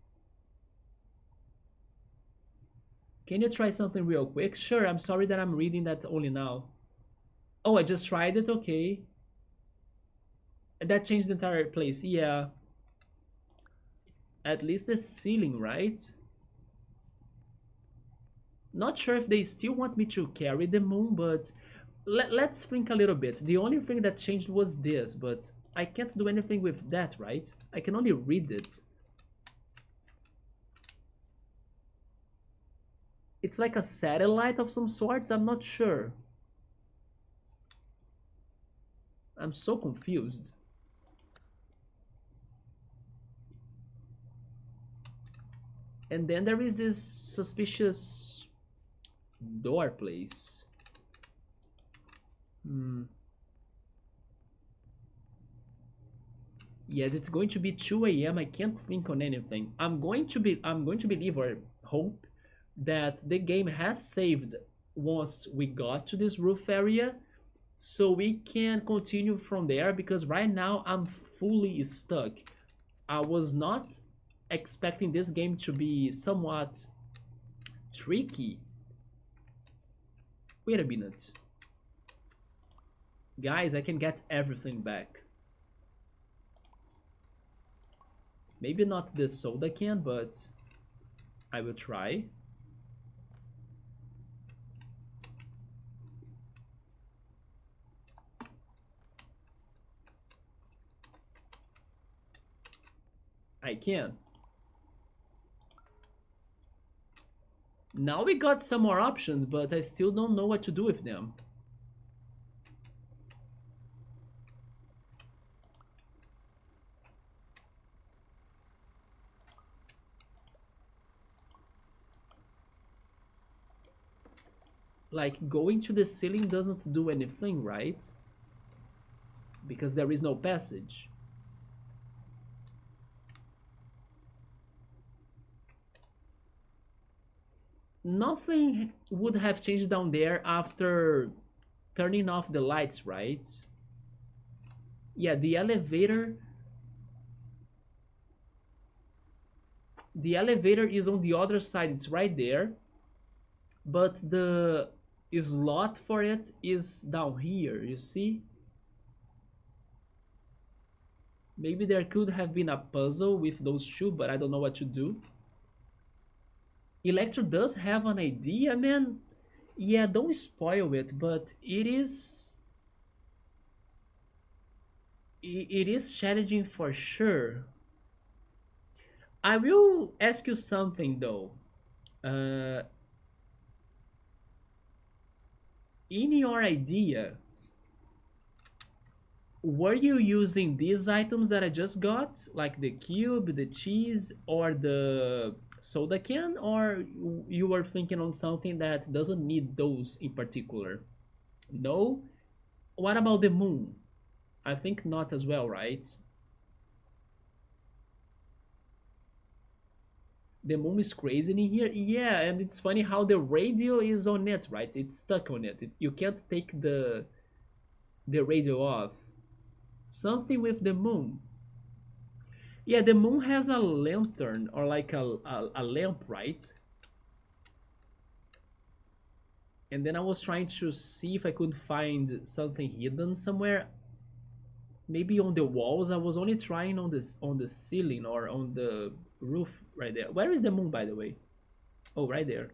Can you try something real quick? Sure, I'm sorry that I'm reading that only now. Oh, I just tried it, okay. That changed the entire place, yeah. At least the ceiling, right? Not sure if they still want me to carry the moon, but let's think a little bit. The only thing that changed was this, but I can't do anything with that, right? I can only read it. It's like a satellite of some sorts, I'm not sure. I'm so confused. And then there is this suspicious door place. Hmm. Yes, it's going to be 2 a.m. I can't think on anything. I'm going to believe or hope that the game has saved once we got to this roof area so we can continue from there, because right now I'm fully stuck. I was not expecting this game to be somewhat Tricky. Wait a minute. Guys, I can get everything back. Maybe not the soda can, but I will try. I can. Now we got some more options, but I still don't know what to do with them. Like, going to the ceiling doesn't do anything, right? Because there is no passage. Nothing would have changed down there after turning off the lights, right? Yeah, the elevator is on the other side, it's right there, but the slot for it is down here, you see? Maybe there could have been a puzzle with those two, but I don't know what to do. Electro does have an idea, man. Yeah, don't spoil it, but it is challenging for sure. I will ask you something though. Uh, in your idea, were you using these items that I just got, like the cube, the cheese, or the soda can, or you were thinking on something that doesn't need those in particular? No? What about the moon? I think not as well, right? The moon is crazy in here. Yeah, and it's funny how the radio is on it, right? It's stuck on it. You can't take the radio off. Something with the moon. Yeah, the moon has a lantern or like a lamp, right? And then I was trying to see if I could find something hidden somewhere. Maybe on the walls. I was only trying on the ceiling or on the roof right there. Where is the moon, by the way? Oh, right there.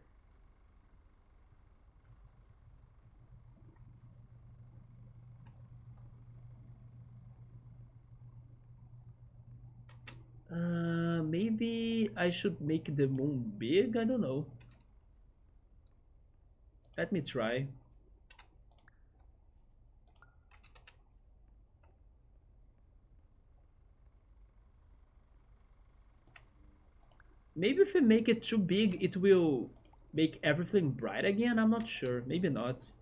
Maybe I should make the moon big. I don't know. Let me try. Maybe if we make it too big, it will make everything bright again. I'm not sure. Maybe not.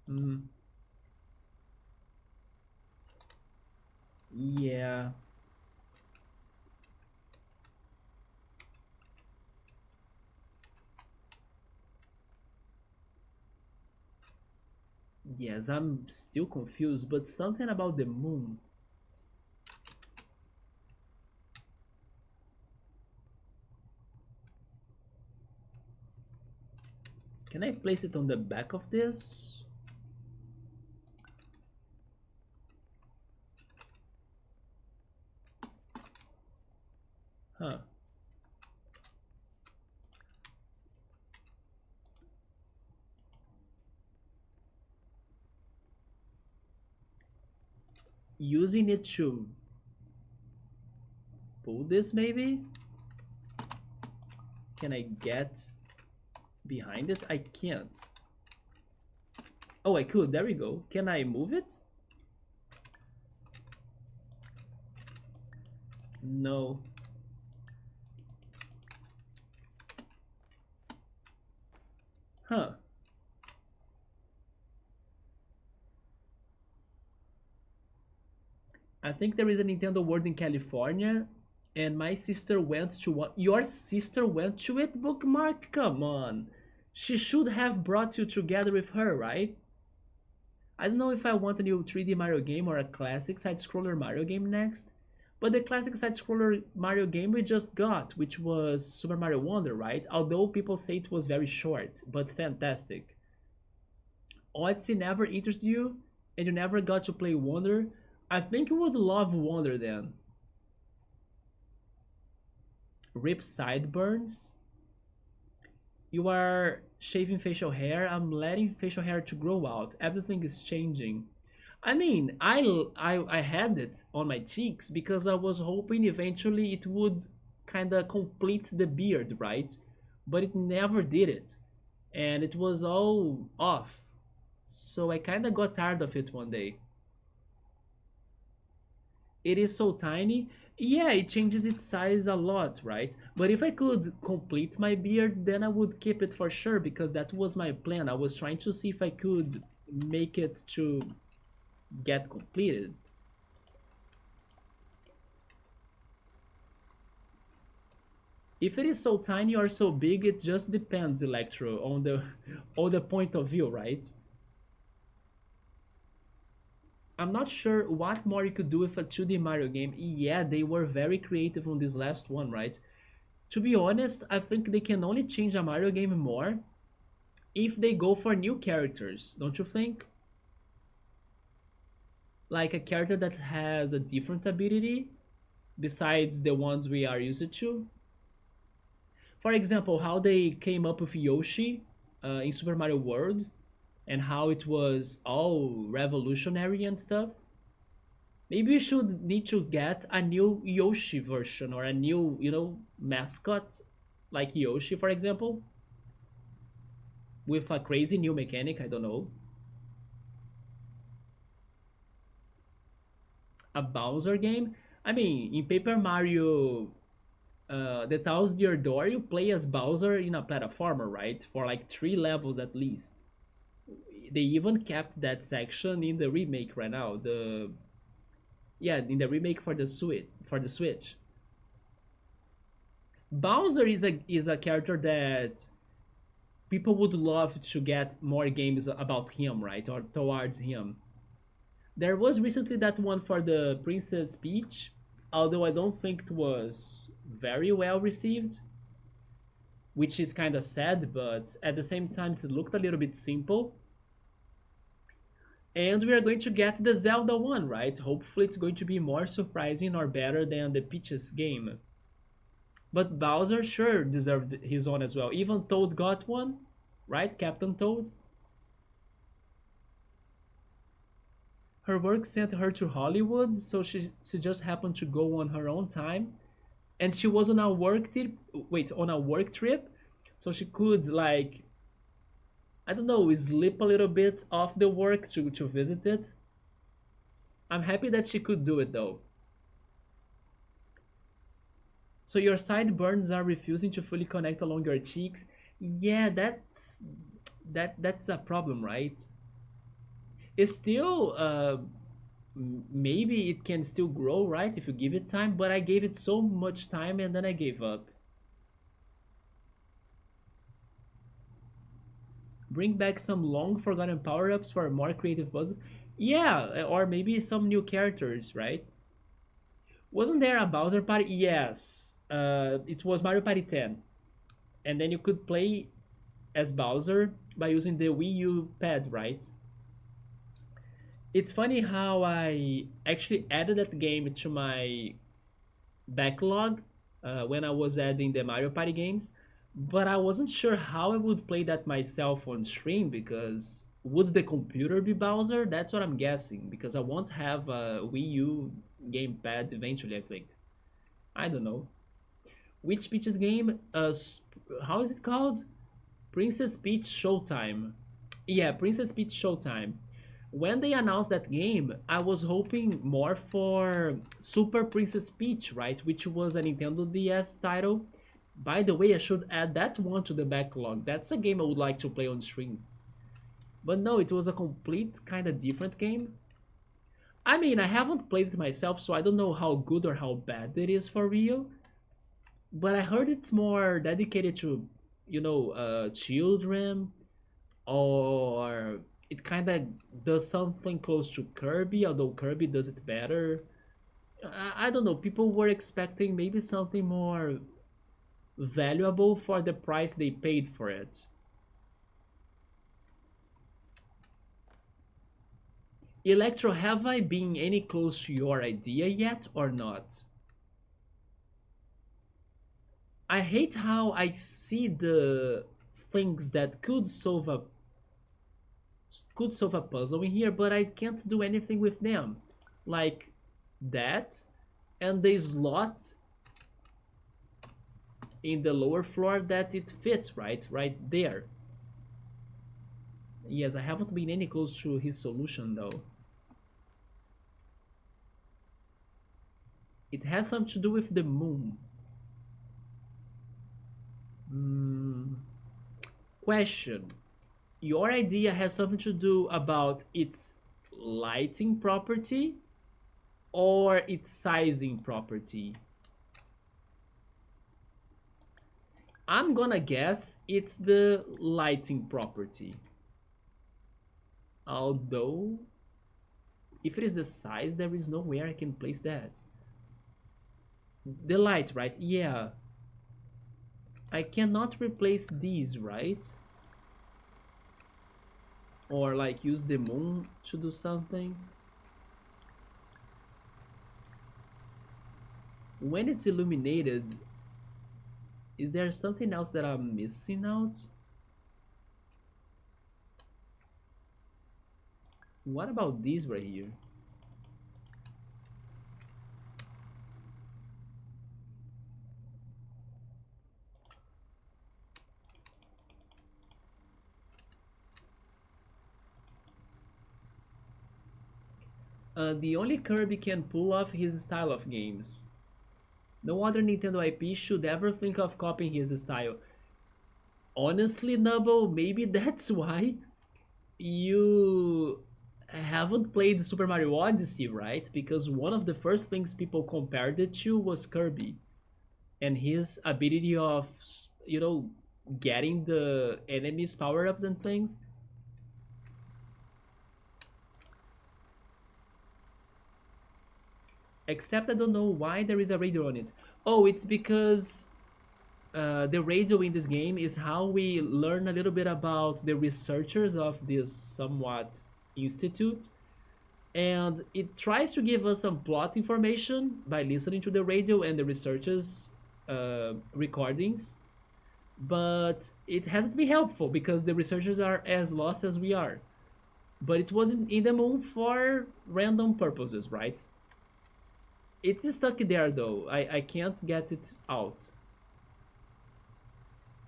Mm, yeah. Yes, I'm still confused, but something about the moon. Can I place it on the back of this? Huh. Using it to pull this, maybe? Can I get behind it? I can't. Oh, I could. There we go. Can I move it? No. Huh. I think there is a Nintendo World in California, and my sister went to one. Your sister went to it, Bookmark? Come on. She should have brought you together with her, right? I don't know if I want a new 3D Mario game or a classic side-scroller Mario game next, but the classic side-scroller Mario game we just got, which was Super Mario Wonder, right? Although people say it was very short, but fantastic. Odyssey never interested you, and you never got to play Wonder, I think you would love Wonder then. Rip sideburns. You are shaving facial hair. I'm letting facial hair to grow out. Everything is changing. I mean, I had it on my cheeks because I was hoping eventually it would kind of complete the beard, right? But it never did it. And it was all off. So I kind of got tired of it one day. It is so tiny. Yeah, it changes its size a lot, right? But if I could complete my beard, then I would keep it for sure because that was my plan. I was trying to see if I could make it to get completed. If it is so tiny or so big, it just depends, Electro, on the on the point of view, right? I'm not sure what more you could do with a 2D Mario game. Yeah, they were very creative on this last one, right? To be honest, I think they can only change a Mario game more if they go for new characters, don't you think? Like a character that has a different ability besides the ones we are used to. For example, how they came up with Yoshi in Super Mario World and how it was all revolutionary and stuff. Maybe we should need to get a new Yoshi version or a new, mascot like Yoshi, for example, with a crazy new mechanic. I don't know. A Bowser game. I mean, in Paper Mario, the Thousand Year Door, you play as Bowser in a platformer, right? For like 3 levels at least. They even kept that section in the remake right now. In the remake for the Switch. Bowser is a character that people would love to get more games about him, right? Or towards him. There was recently that one for the Princess Peach, although I don't think it was very well received, which is kind of sad, but at the same time it looked a little bit simple. And we are going to get the Zelda one, right? Hopefully it's going to be more surprising or better than the Peach's game. But Bowser sure deserved his own as well. Even Toad got one, right? Captain Toad. Her work sent her to Hollywood, so she just happened to go on her own time. And she was on a work trip, so she could like I don't know, sleep a little bit off the work to visit it. I'm happy that she could do it though. So your sideburns are refusing to fully connect along your cheeks. Yeah, that's a problem, right? It's still maybe it can still grow, right, if you give it time, but I gave it so much time and then I gave up. Bring back some long forgotten power-ups for more creative puzzles. Yeah, or maybe some new characters, right? Wasn't there a Bowser Party? Yes. It was Mario Party 10. And then you could play as Bowser by using the Wii U pad, right? It's funny how I actually added that game to my backlog when I was adding the Mario Party games, but I wasn't sure how I would play that myself on stream because would the computer be Bowser? That's what I'm guessing because I won't have a Wii U gamepad eventually, I think. I don't know. Which Peach's game? How is it called? Princess Peach Showtime. Yeah, Princess Peach Showtime. When they announced that game, I was hoping more for Super Princess Peach, right? Which was a Nintendo DS title. By the way, I should add that one to the backlog. That's a game I would like to play on stream. But no, it was a complete kind of different game. I mean, I haven't played it myself, so I don't know how good or how bad it is for real. But I heard it's more dedicated to, children, or it kind of does something close to Kirby, although Kirby does it better. I don't know. People were expecting maybe something more valuable for the price they paid for it. Electro, have I been any close to your idea yet or not? I hate how I see the things that could solve a puzzle in here, but I can't do anything with them. Like that, and the slot in the lower floor that it fits right there. Yes, I haven't been any close to his solution though. It has something to do with the moon. Hmm. Question. Your idea has something to do about its lighting property or its sizing property? I'm gonna guess it's the lighting property. Although, if it is the size, there is nowhere I can place that. The light, right? Yeah. I cannot replace these, right? Or like use the moon to do something. When it's illuminated, is there something else that I'm missing out? What about these right here? The only Kirby can pull off his style of games. No other Nintendo IP should ever think of copying his style. Honestly, Nubble, maybe that's why you haven't played Super Mario Odyssey, right? Because one of the first things people compared it to was Kirby and his ability of, you know, getting the enemies power ups and things. Except I don't know why there is a radio on it. Oh, it's because the radio in this game is how we learn a little bit about the researchers of this somewhat institute, and it tries to give us some plot information by listening to the radio and the researchers recordings, but it hasn't been helpful because the researchers are as lost as we are. But it wasn't in the moon for random purposes, right? It's stuck there though. I can't get it out.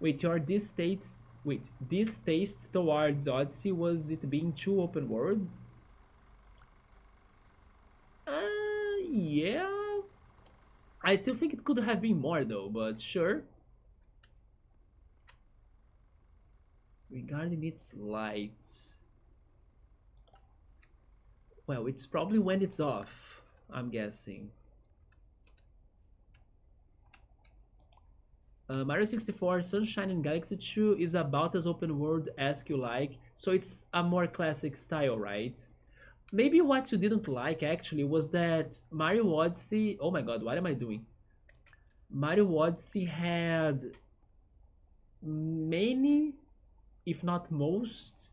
Wait, your distaste towards Odyssey, was it being too open world? Yeah. I still think it could have been more though, but sure. Regarding its light, well, it's probably when it's off, I'm guessing. Mario 64 Sunshine and Galaxy 2 is about as open world as you like, so it's a more classic style, right? Maybe what you didn't like actually was that Mario Odyssey. Oh my god, what am I doing? Mario Odyssey had many, if not most,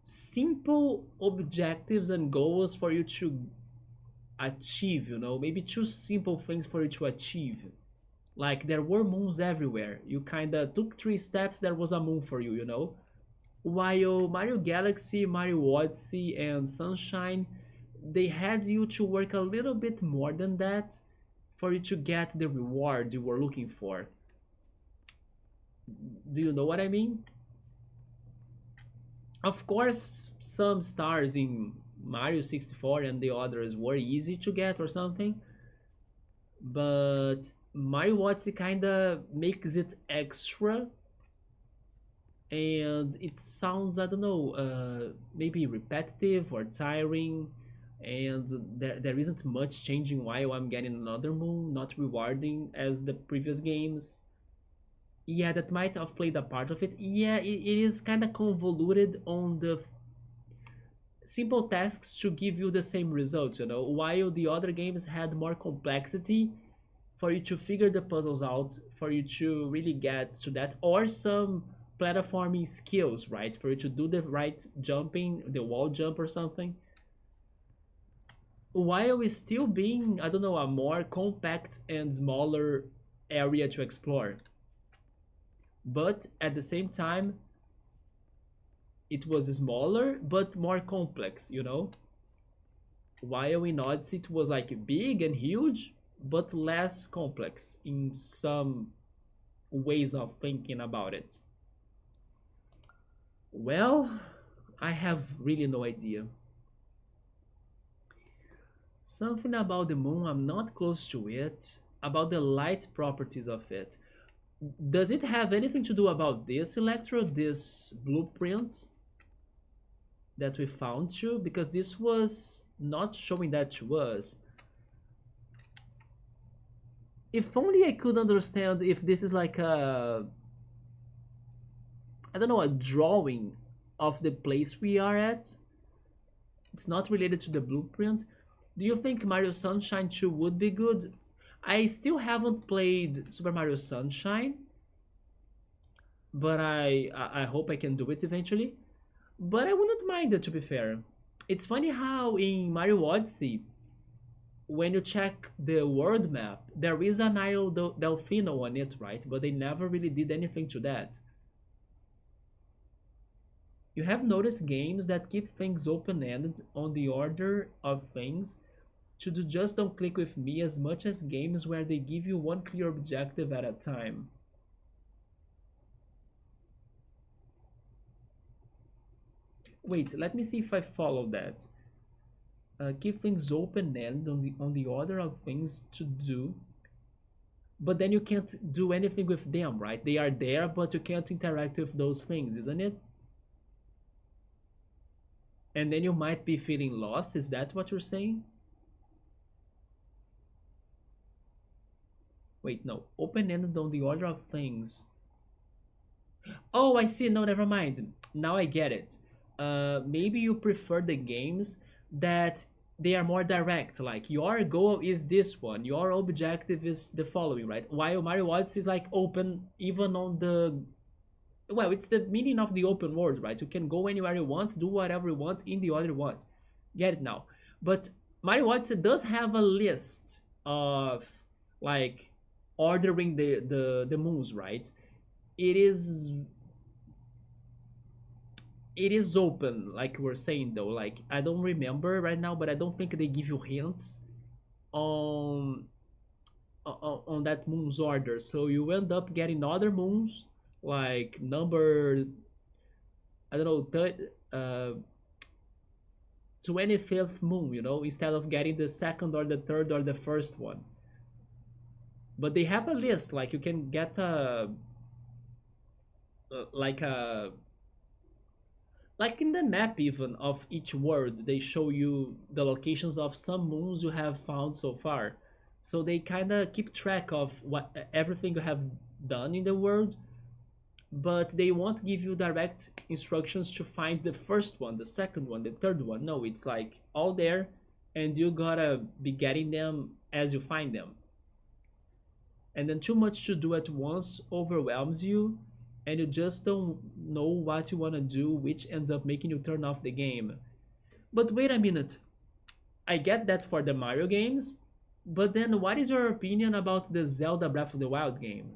simple objectives and goals for you to achieve, maybe too simple things for you to achieve. Like there were moons everywhere. You kinda took 3 steps, there was a moon for you. While Mario Galaxy, Mario Odyssey, and Sunshine, they had you to work a little bit more than that for you to get the reward you were looking for. Do you know what I mean? Of course, some stars in Mario 64 and the others were easy to get or something, but Mario Odyssey kinda makes it extra, and it sounds, I don't know, maybe repetitive or tiring, and there isn't much changing while I'm getting another moon, not rewarding as the previous games. Yeah, that might have played a part of it. Yeah, it is kind of convoluted on the simple tasks to give you the same result, while the other games had more complexity for you to figure the puzzles out, for you to really get to that, or some platforming skills, right? For you to do the right jumping, the wall jump or something, while it's still being, I don't know, a more compact and smaller area to explore. But at the same time, it was smaller but more complex. While in Odyssey it was like big and huge, but less complex in some ways of thinking about it. Well, I have really no idea. Something about the moon, I'm not close to it. About the light properties of it. Does it have anything to do about this electrode, this blueprint that we found too? Because this was not showing that to us. If only I could understand if this is like a, I don't know, a drawing of the place we are at. It's not related to the blueprint. Do you think Mario Sunshine 2 would be good? I still haven't played Super Mario Sunshine, but I hope I can do it eventually. But I wouldn't mind it, to be fair. It's funny how in Mario Odyssey, when you check the world map, there is an Isle Delfino on it, right? But they never really did anything to that. You have noticed games that keep things open-ended on the order of things to do just don't click with me as much as games where they give you one clear objective at a time. Wait, let me see if I follow that. Keep things open-ended on the order of things to do, but then you can't do anything with them, right? They are there, but you can't interact with those things, isn't it? And then you might be feeling lost. Is that what you're saying? Wait, no. Open-ended on the order of things. Oh, I see. No, never mind. Now I get it. Maybe you prefer the games that they are more direct. Like your goal is this one, your objective is the following, right? While Mario Odyssey is like open even on the, well, it's the meaning of the open world, right? You can go anywhere you want, do whatever you want in the order you want. Get it now? But Mario Odyssey does have a list of like ordering the moves, right? It is it is open, like we're saying though. Like I don't remember right now, but I don't think they give you hints on on that moon's order. So you end up getting other moons, like number, I don't know, 25th moon, instead of getting the second or the third or the first one. But they have a list, like you can get like a, like in the map even of each world, they show you the locations of some moons you have found so far. So they kind of keep track of what everything you have done in the world, but they won't give you direct instructions to find the first one, the second one, the third one. No, it's like all there, and you gotta be getting them as you find them. And then too much to do at once overwhelms you, and you just don't know what you want to do, which ends up making you turn off the game. But wait a minute, I get that for the Mario games, but then what is your opinion about the Zelda Breath of the Wild game?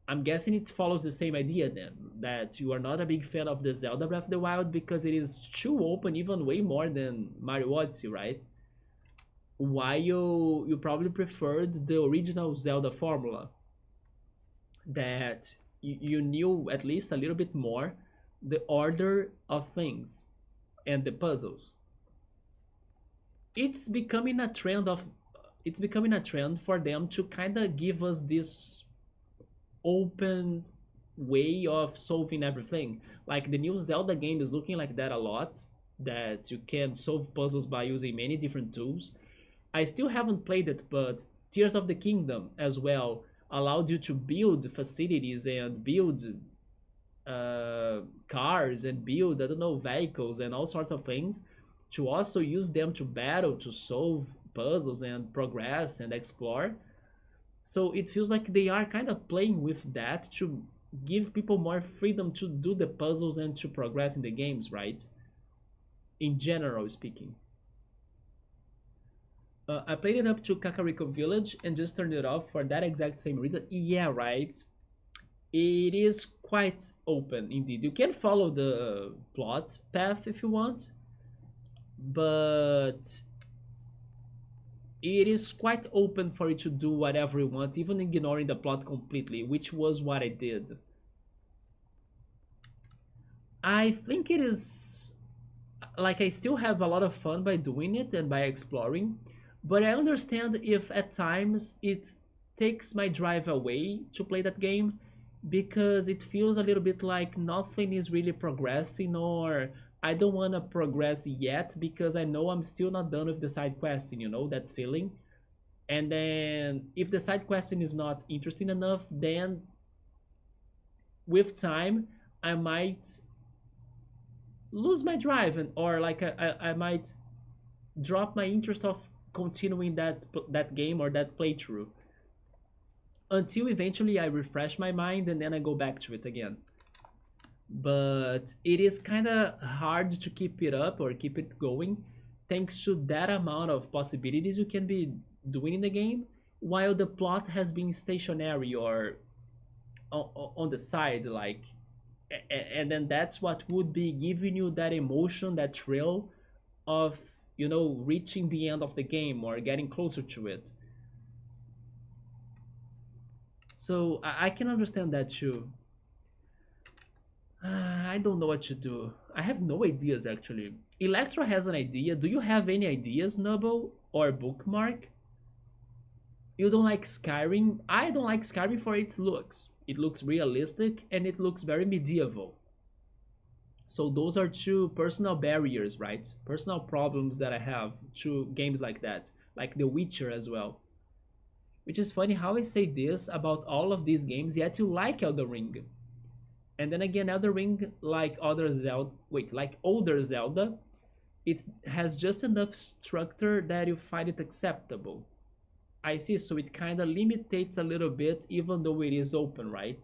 I'm guessing it follows the same idea then, that you are not a big fan of the Zelda Breath of the Wild because it is too open, even way more than Mario Odyssey, right? While you probably preferred the original Zelda formula, that you knew at least a little bit more the order of things and the puzzles. It's becoming a trend of it's becoming a trend for them to kind of give us this open way of solving everything. Like the new Zelda game is looking like that a lot, that you can solve puzzles by using many different tools. I still haven't played it, but Tears of the Kingdom as well allowed you to build facilities and build cars and build, I don't know, vehicles and all sorts of things, to also use them to battle, to solve puzzles and progress and explore. So it feels like they are kind of playing with that to give people more freedom to do the puzzles and to progress in the games, right? In general speaking. I played it up to Kakariko Village and just turned it off for that exact same reason. Yeah, right. It is quite open indeed. You can follow the plot path if you want, but it is quite open for you to do whatever you want, even ignoring the plot completely, which was what I did. I think it is like I still have a lot of fun by doing it and by exploring, but I understand if at times it takes my drive away to play that game because it feels a little bit like nothing is really progressing, or I don't want to progress yet because I know I'm still not done with the side questing, that feeling. And then if the side questing is not interesting enough, then with time I might lose my drive, and or like I might drop my interest of continuing that game or that playthrough until eventually I refresh my mind and then I go back to it again. But it is kind of hard to keep it up or keep it going thanks to that amount of possibilities you can be doing in the game, while the plot has been stationary or on the side, like, and then that's what would be giving you that emotion, that thrill of reaching the end of the game or getting closer to it. So I can understand that too. I don't know what to do. I have no ideas actually. Electro has an idea. Do you have any ideas, Nubble or Bookmark? You don't like Skyrim? I don't like Skyrim for its looks. It looks realistic and it looks very medieval. So those are two personal barriers, right? Personal problems that I have to games like that, like The Witcher as well. Which is funny how I say this about all of these games, yet you like Elden Ring. And then again, Elden Ring, like other Zelda, wait, like older Zelda, it has just enough structure that you find it acceptable. I see, so it kind of limitates a little bit, even though it is open, right?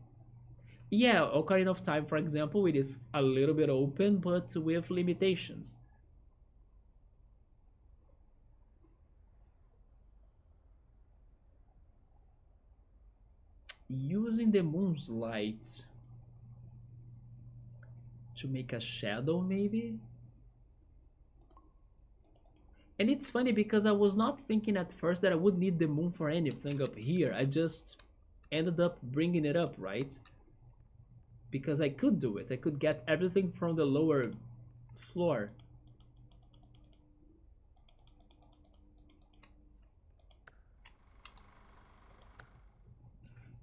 Yeah, Ocarina of Time, for example, it is a little bit open, but with limitations. Using the moon's light to make a shadow, maybe? And it's funny because I was not thinking at first that I would need the moon for anything up here. I just ended up bringing it up, right? Because I could do it. I could get everything from the lower floor.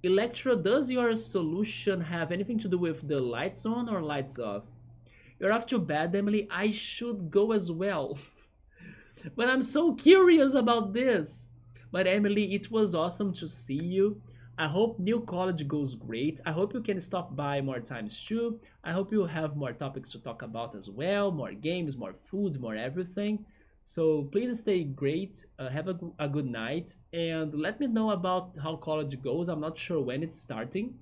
Electro, does your solution have anything to do with the lights on or lights off? You're off to bed, Emily. I should go as well. But I'm so curious about this. But Emily, it was awesome to see you. I hope new college goes great. I hope you can stop by more times too. I hope you have more topics to talk about as well, more games, more food, more everything. So please stay great. Have a good night and let me know about how college goes. I'm not sure when it's starting.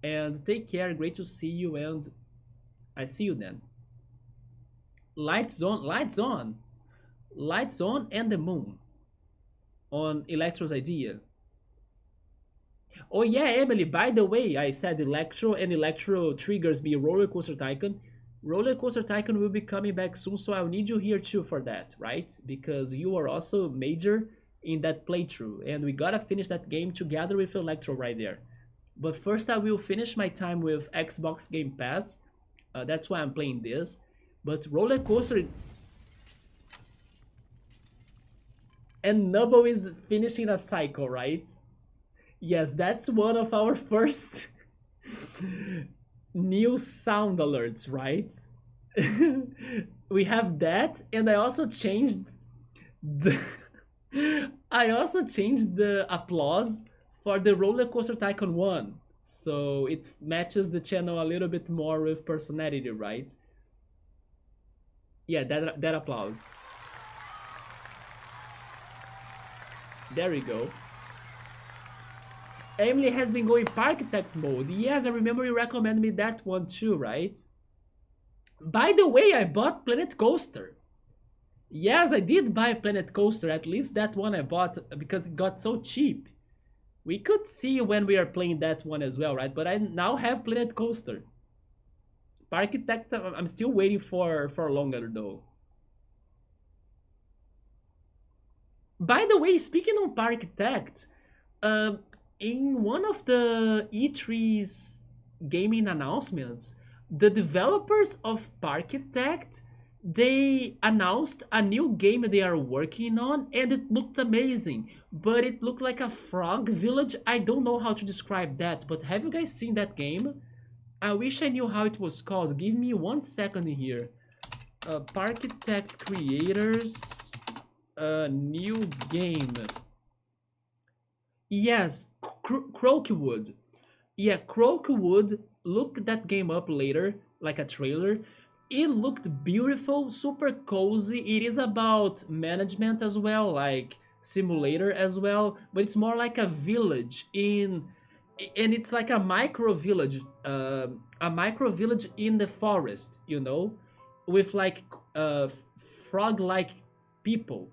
And take care. Great to see you, and I see you then. Lights on, lights on, lights on, and the moon on Electro's idea. Oh yeah, Emily, by the way, I said Electro, and Electro triggers me Roller Coaster Tycoon. Roller Coaster Tycoon will be coming back soon, so I'll need you here too for that, right? Because you are also major in that playthrough, and we gotta finish that game together with Electro right there. But first I will finish my time with Xbox Game Pass. That's why I'm playing this. But Roller Coaster... And Nubble is finishing a cycle, right? Yes, that's one of our first new sound alerts, right? We have that, and I also changed the I also changed the applause for the Roller Coaster Tycoon 1. So it matches the channel a little bit more with personality, right? Yeah, that applause. There we go. Emily has been going Parkitect mode. Yes, I remember you recommended me that one too, right? By the way, I bought Planet Coaster. Yes, I did buy Planet Coaster. At least that one I bought because it got so cheap. We could see when we are playing that one as well, right? But I now have Planet Coaster. Parkitect, I'm still waiting for longer though. By the way, speaking on Parkitect, uh, in one of the E3's gaming announcements, the developers of Parkitect they announced a new game they are working on, and it looked amazing. But it looked like a frog village. I don't know how to describe that, but have you guys seen that game? I wish I knew how it was called. Give me 1 second here. Parkitect creators, new game. Yes, Croakwood. Yeah, Croakwood. Look that game up later, like a trailer. It looked beautiful, super cozy. It is about management as well, like simulator as well, but it's more like a village in, and it's like a micro village in the forest, you know, with like frog-like people.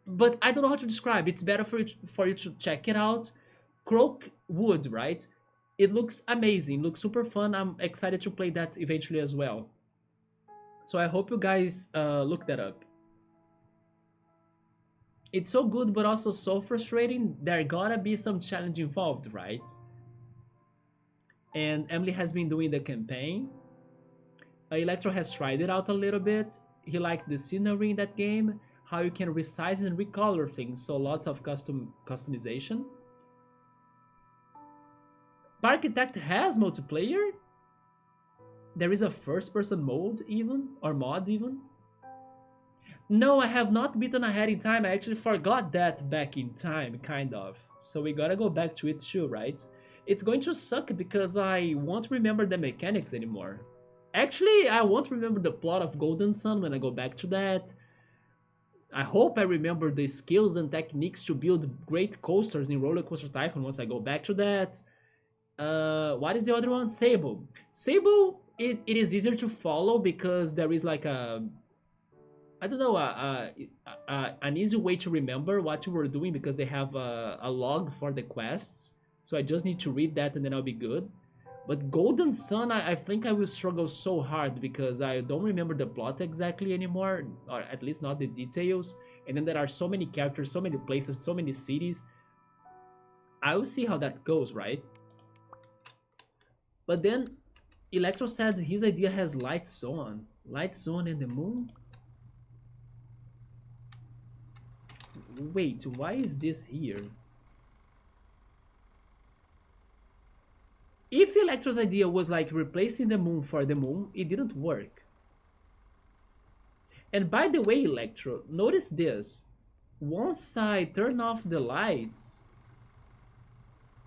But I don't know how to describe. It's better for you to check it out. Croak Wood, right? It looks amazing. Looks super fun. I'm excited to play that eventually as well. So I hope you guys look that up. It's so good, but also so frustrating. There gotta be some challenge involved, right? And Emily has been doing the campaign. Electro has tried it out a little bit. He liked the scenery in that game, how you can resize and recolor things, so lots of customization. Architect has multiplayer. There is a first-person mode even, or mod even. No, I have not beaten ahead in time. I actually forgot that back in time, kind of. So we gotta go back to it too, right? It's going to suck because I won't remember the mechanics anymore. Actually, I won't remember the plot of Golden Sun when I go back to that. I hope I remember the skills and techniques to build great coasters in Roller Coaster Tycoon once I go back to that. What is the other one? Sable. Sable, it is easier to follow because there is like a, I don't know, an easy way to remember what you were doing because they have a log for the quests. So I just need to read that and then I'll be good. But Golden Sun, I think I will struggle so hard because I don't remember the plot exactly anymore, or at least not the details. And then there are so many characters, so many places, so many cities. I will see how that goes, right? But then Electro said his idea has lights on. Lights on and the moon? Wait, why is this here? If Electro's idea was like replacing the moon for the moon, it didn't work. And by the way, Electro, notice this. Once I turn off the lights,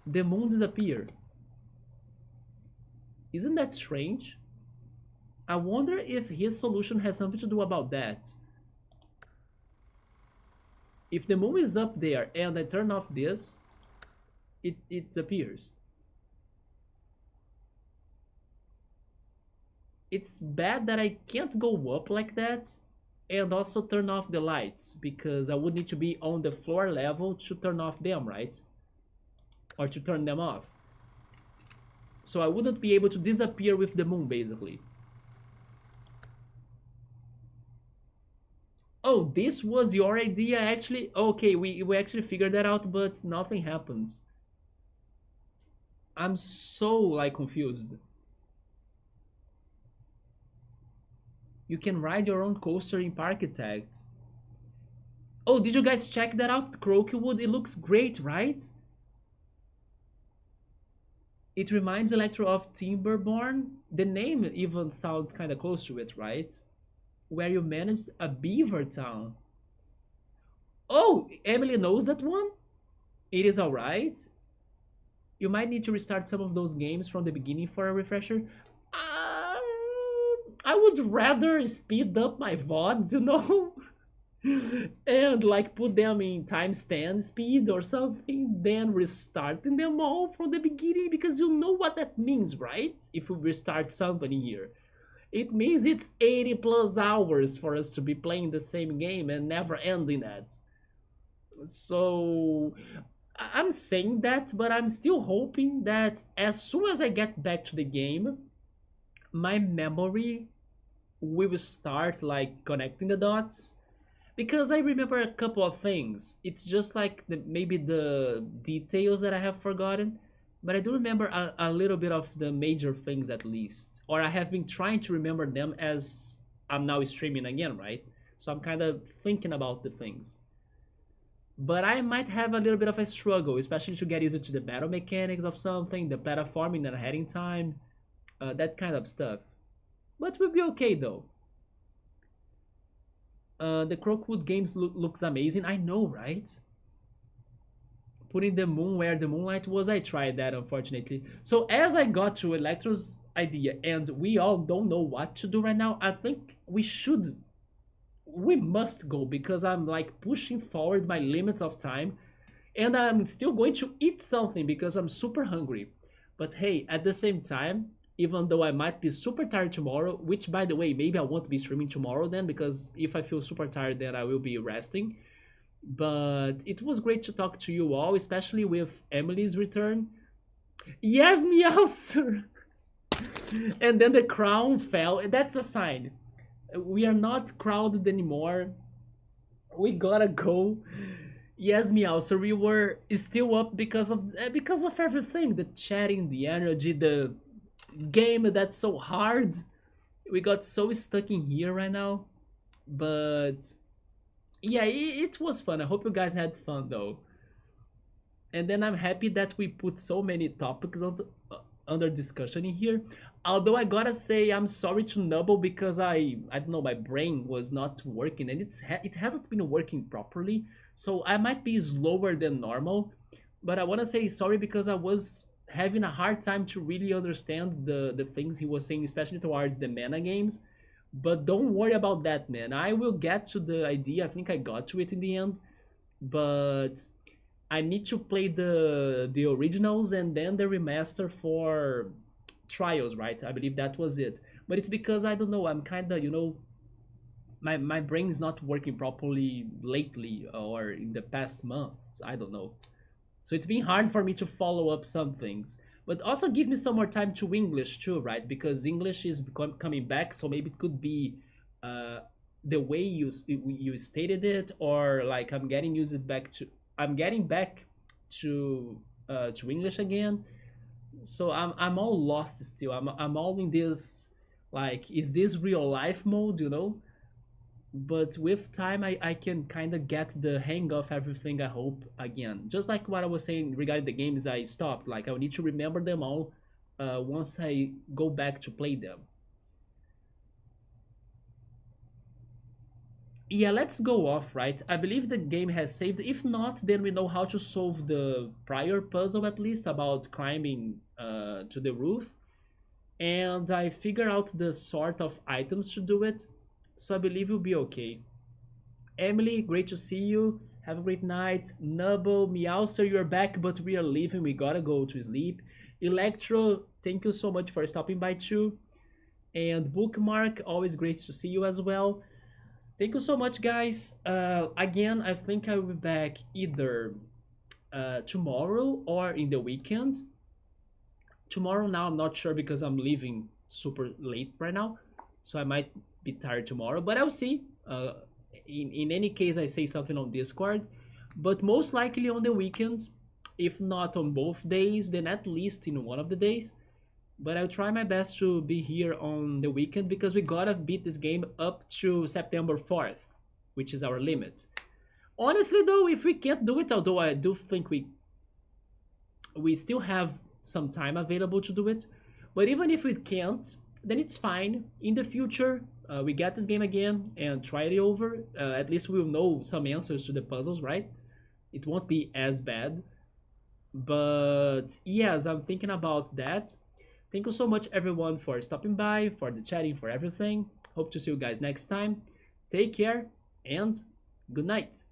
the moon disappeared. Isn't that strange? I wonder if his solution has something to do about that. If the moon is up there and I turn off this, it disappears. It's bad that I can't go up like that and also turn off the lights because I would need to be on the floor level to turn off them, right? Or to turn them off. So I wouldn't be able to disappear with the moon, basically. Oh, this was your idea, actually? Okay, we actually figured that out, but nothing happens. I'm so, like, confused. You can ride your own coaster in Parkitect. Oh, did you guys check that out? Croakwood, it looks great, right? It reminds Electro of Timberborn. The name even sounds kind of close to it, right? Where you managed a beaver town. Oh, Emily knows that one? It is alright. You might need to restart some of those games from the beginning for a refresher. I would rather speed up my VODs, and like put them in times 10 speed or something, then restarting them all from the beginning, because you know what that means, right? If we restart something here, it means it's 80 plus hours for us to be playing the same game and never ending that. So I'm saying that, but I'm still hoping that as soon as I get back to the game, my memory will start like connecting the dots, because I remember a couple of things. It's just like maybe the details that I have forgotten, but I do remember a little bit of the major things at least, or I have been trying to remember them as I'm now streaming again, right? So I'm kind of thinking about the things. But I might have a little bit of a struggle, especially to get used to the battle mechanics of something, the platforming that I had in time, that kind of stuff. But we'll be okay though. The Croakwood games looks amazing. I know, right? Putting the moon where the moonlight was, I tried that unfortunately. So as I got to Electro's idea, and we all don't know what to do right now, I think we must go, because I'm like pushing forward my limits of time, and I'm still going to eat something because I'm super hungry. But hey, at the same time, even though I might be super tired tomorrow, which by the way, maybe I won't be streaming tomorrow then, because if I feel super tired, then I will be resting. But it was great to talk to you all, especially with Emily's return. Yes, Meowser! And then the crown fell. That's a sign. We are not crowded anymore. We gotta go. Yes, Meowser, we were still up because of everything. The chatting, the energy, the game that's so hard. We got so stuck in here right now. But yeah, it was fun. I hope you guys had fun though. And then I'm happy that we put so many topics under discussion in here. Although I gotta say, I'm sorry to Nubble, because I don't know, my brain was not working, and it hasn't been working properly. So I might be slower than normal, but I wanna say sorry because I was having a hard time to really understand the things he was saying, especially towards the mana games. But don't worry about that, man. I will get to the idea. I think I got to it in the end, but I need to play the originals and then the remaster for trials, right? I believe that was it. But it's because I don't know, I'm kind of, my brain's not working properly lately or in the past months. I don't know. So it's been hard for me to follow up some things. But also give me some more time to English too, right? Because English is coming back, so maybe it could be uh, the way you stated it, or like I'm getting back to English again. So I'm all lost still. I'm all in this, like, is this real life mode? But with time, I can kind of get the hang of everything, I hope, again. Just like what I was saying regarding the games I stopped, like I need to remember them all once I go back to play them. Yeah, let's go off, right? I believe the game has saved. If not, then we know how to solve the prior puzzle, at least, about climbing to the roof. And I figure out the sort of items to do it, so I believe we'll be okay. Emily, great to see you. Have a great night. Nubble, Meowster, you're back, but we are leaving. We gotta go to sleep. Electro, thank you so much for stopping by too. And Bookmark, always great to see you as well. Thank you so much, guys. Again, I think I will be back either tomorrow or in the weekend. Tomorrow, now I'm not sure because I'm leaving super late right now, so I might be tired tomorrow, but I'll see. In any case, I say something on Discord, but most likely on the weekend. If not on both days, then at least in one of the days. But I'll try my best to be here on the weekend, because we gotta beat this game up to September 4th, which is our limit. Honestly though, if we can't do it, although I do think we still have some time available to do it, but even if we can't, then it's fine. In the future, we get this game again and try it over. At least we'll know some answers to the puzzles, right? It won't be as bad. But yes, I'm thinking about that. Thank you so much, everyone, for stopping by, for the chatting, for everything. Hope to see you guys next time. Take care and good night.